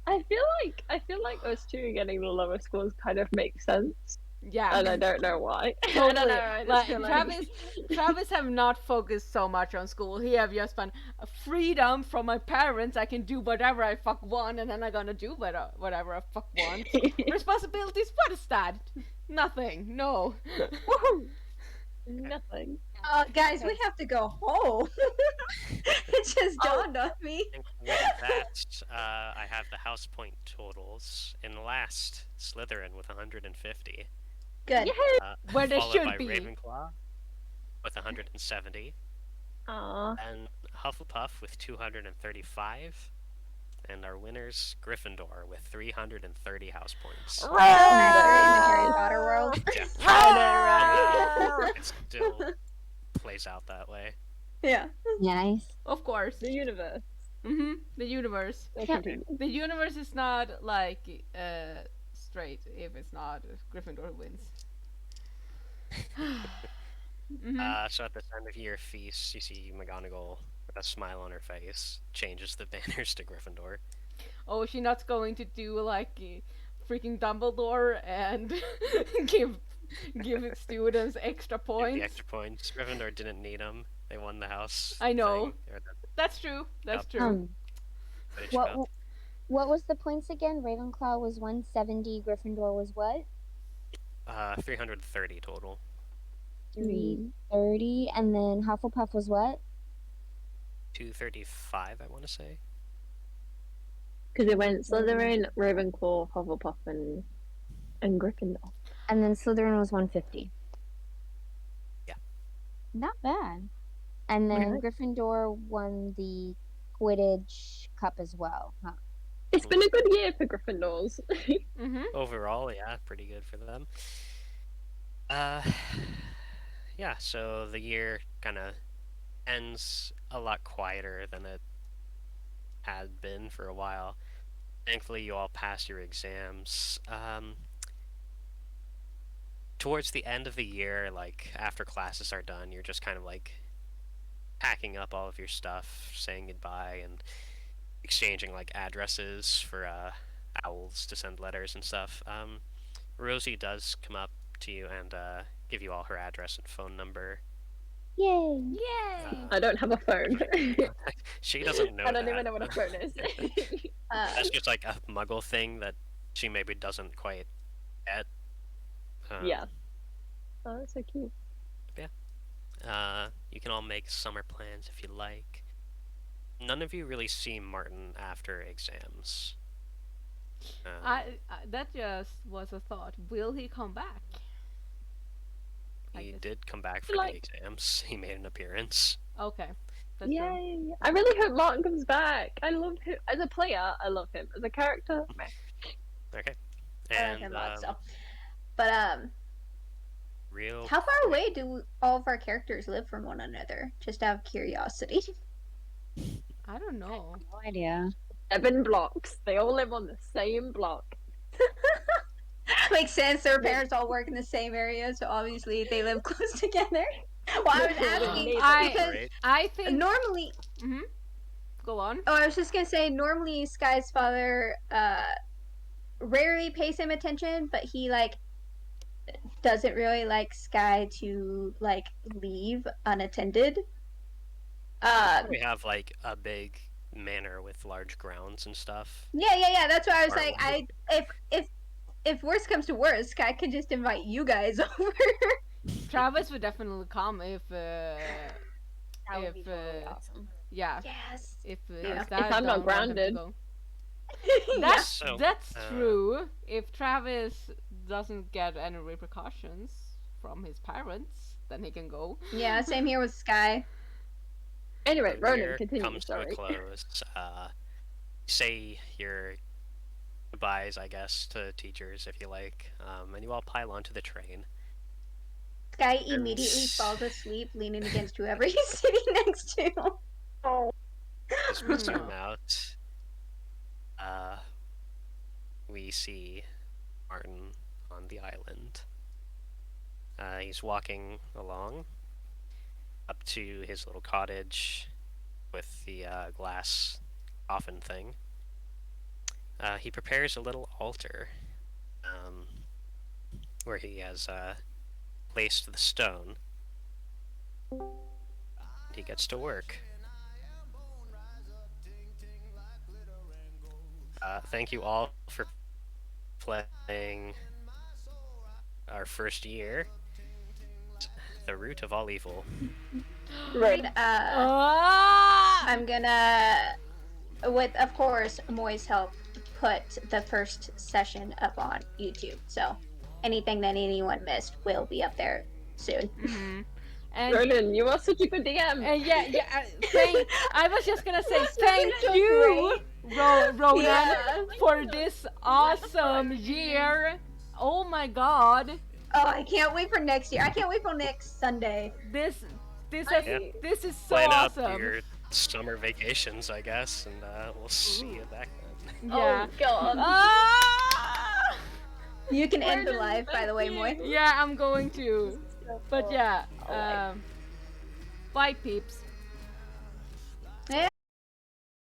Speaker 5: I feel like us two getting the lower scores kind of makes sense.
Speaker 1: Yeah.
Speaker 5: And I don't know why.
Speaker 1: Totally.
Speaker 5: I don't know. I just feel like...
Speaker 1: Travis have not focused so much on school. He have just found freedom from my parents. I can do whatever I fuck want, and then I'm gonna do whatever I fuck want. Responsibilities? What is that? Nothing. No.
Speaker 5: Woohoo! Nothing.
Speaker 3: Guys, we have to go home. It just dawned on me.
Speaker 2: And with that, I have the house point totals. In last, Slytherin with 150.
Speaker 3: Good.
Speaker 1: Where they
Speaker 2: followed
Speaker 1: should
Speaker 2: by
Speaker 1: be.
Speaker 2: Ravenclaw with 170.
Speaker 5: Aww.
Speaker 2: And Hufflepuff with 235. And our winners, Gryffindor, with 330 house points.
Speaker 3: Harry Potter world.
Speaker 2: Yeah. It still plays out that way.
Speaker 3: Yeah.
Speaker 4: Nice.
Speaker 1: Of course.
Speaker 5: The universe.
Speaker 1: Mm-hmm. The universe. The universe is not like straight if it's not Gryffindor who wins.
Speaker 2: So at the end of your feast, you see McGonagall with a smile on her face changes the banners to Gryffindor.
Speaker 1: Oh, she's not going to do like freaking Dumbledore and give students extra
Speaker 2: Give
Speaker 1: points.
Speaker 2: the extra points. Gryffindor didn't need them. They won the house.
Speaker 1: I know.
Speaker 2: thing, or
Speaker 1: That's true. That's
Speaker 2: Yep.
Speaker 1: true.
Speaker 2: the Quidditch
Speaker 4: What
Speaker 2: Cup.
Speaker 4: what was the points again? Ravenclaw was 170. Gryffindor was what?
Speaker 2: 330 total.
Speaker 4: 330. And then Hufflepuff was what?
Speaker 2: 235, I want to say.
Speaker 5: Because it went Slytherin, Ravenclaw, Hufflepuff, and Gryffindor.
Speaker 4: And then Slytherin was 150.
Speaker 2: Yeah.
Speaker 4: Not bad. And then
Speaker 5: Okay.
Speaker 4: Gryffindor won the Quidditch Cup as well, huh?
Speaker 5: It's been a good year for Gryffindors.
Speaker 1: Mm-hmm.
Speaker 2: Overall, yeah, pretty good for them. Yeah, so the year kind of ends a lot quieter than it had been for a while. Thankfully, you all passed your exams. Towards the end of the year, like after classes are done, you're just kind of like packing up all of your stuff, saying goodbye, and exchanging like addresses for owls to send letters and stuff. Rosie does come up to you and give you all her address and phone number.
Speaker 4: Yay!
Speaker 1: Yay!
Speaker 5: I don't have a phone.
Speaker 2: She doesn't know
Speaker 5: I don't
Speaker 2: that.
Speaker 5: even know what a phone is.
Speaker 2: That's just like a muggle thing that she maybe doesn't quite get.
Speaker 5: Yeah. Oh, that's so cute.
Speaker 2: You can all make summer plans if you like. None of you really see Martin after exams.
Speaker 1: That just was a thought. Will he come back? I
Speaker 2: He
Speaker 1: guess.
Speaker 2: did come back for
Speaker 5: Like-
Speaker 2: the exams. He made an appearance.
Speaker 1: Okay. That's true.
Speaker 5: Yay! I really hope Martin comes back. I love him as a player. I love him as a character. Meh.
Speaker 2: Okay.
Speaker 3: I like
Speaker 2: And
Speaker 3: him a lot, so. But
Speaker 2: real
Speaker 3: how far away do all of our characters live from one another? Just out of curiosity.
Speaker 1: I don't know.
Speaker 4: No idea.
Speaker 5: 7 blocks. They all live on the same block.
Speaker 3: Like since their parents all work in the same area, so obviously they live close together. Well, I was asking because
Speaker 2: Right.
Speaker 1: I think
Speaker 3: normally.
Speaker 1: Go on.
Speaker 3: Oh, I was just gonna say normally Sky's father rarely pays him attention, but he like doesn't really like Sky to like leave unattended.
Speaker 2: We have like a big manor with large grounds and stuff.
Speaker 3: Yeah. That's why I was
Speaker 2: Aren't
Speaker 3: like, if worst comes to worst, Sky could just invite you guys over.
Speaker 1: Travis would definitely come if
Speaker 4: That would be
Speaker 1: If,
Speaker 4: totally awesome.
Speaker 1: yeah.
Speaker 3: Yes.
Speaker 1: If
Speaker 3: Yeah.
Speaker 1: his
Speaker 5: If
Speaker 1: dad
Speaker 5: I'm not
Speaker 1: don't want him to
Speaker 5: grounded.
Speaker 1: go.
Speaker 3: Yeah.
Speaker 2: So,
Speaker 1: That's true. If Travis doesn't get any repercussions from his parents, then he can go.
Speaker 3: Yeah, same here with Sky.
Speaker 5: Anyway,
Speaker 2: the
Speaker 5: Ronan,
Speaker 2: year
Speaker 5: continue.
Speaker 2: comes to
Speaker 5: Sorry.
Speaker 2: a close. Say your goodbyes, I guess, to teachers if you like, and you all pile onto the train.
Speaker 3: Sky immediately falls asleep, leaning against whoever he's sitting next to.
Speaker 2: As we zoom out, we see Martin on the island. He's walking along up to his little cottage with the glass coffin thing. He prepares a little altar where he has placed the stone. He gets to work. Thank you all for playing our first year, The Root of All Evil.
Speaker 5: Right.
Speaker 3: I'm gonna, with of course Moy's help, put the first session up on YouTube. So anything that anyone missed will be up there soon.
Speaker 1: And
Speaker 5: Ronan, you are such a good DM.
Speaker 1: I was just gonna say
Speaker 3: That's
Speaker 1: thank
Speaker 3: so
Speaker 1: you, Ronan,
Speaker 3: Yeah.
Speaker 1: for this awesome year. Oh my god,
Speaker 3: Oh, I can't wait for next year. I can't wait for next Sunday.
Speaker 1: this is so
Speaker 2: Plan out
Speaker 1: awesome.
Speaker 2: your summer vacations, I guess, and we'll see you back then.
Speaker 1: Yeah.
Speaker 5: Oh god.
Speaker 1: Ah!
Speaker 3: You can end the
Speaker 5: Brandon,
Speaker 3: live, by the way, Moy.
Speaker 1: Yeah, I'm going to. But yeah,
Speaker 5: Alright.
Speaker 1: bye peeps.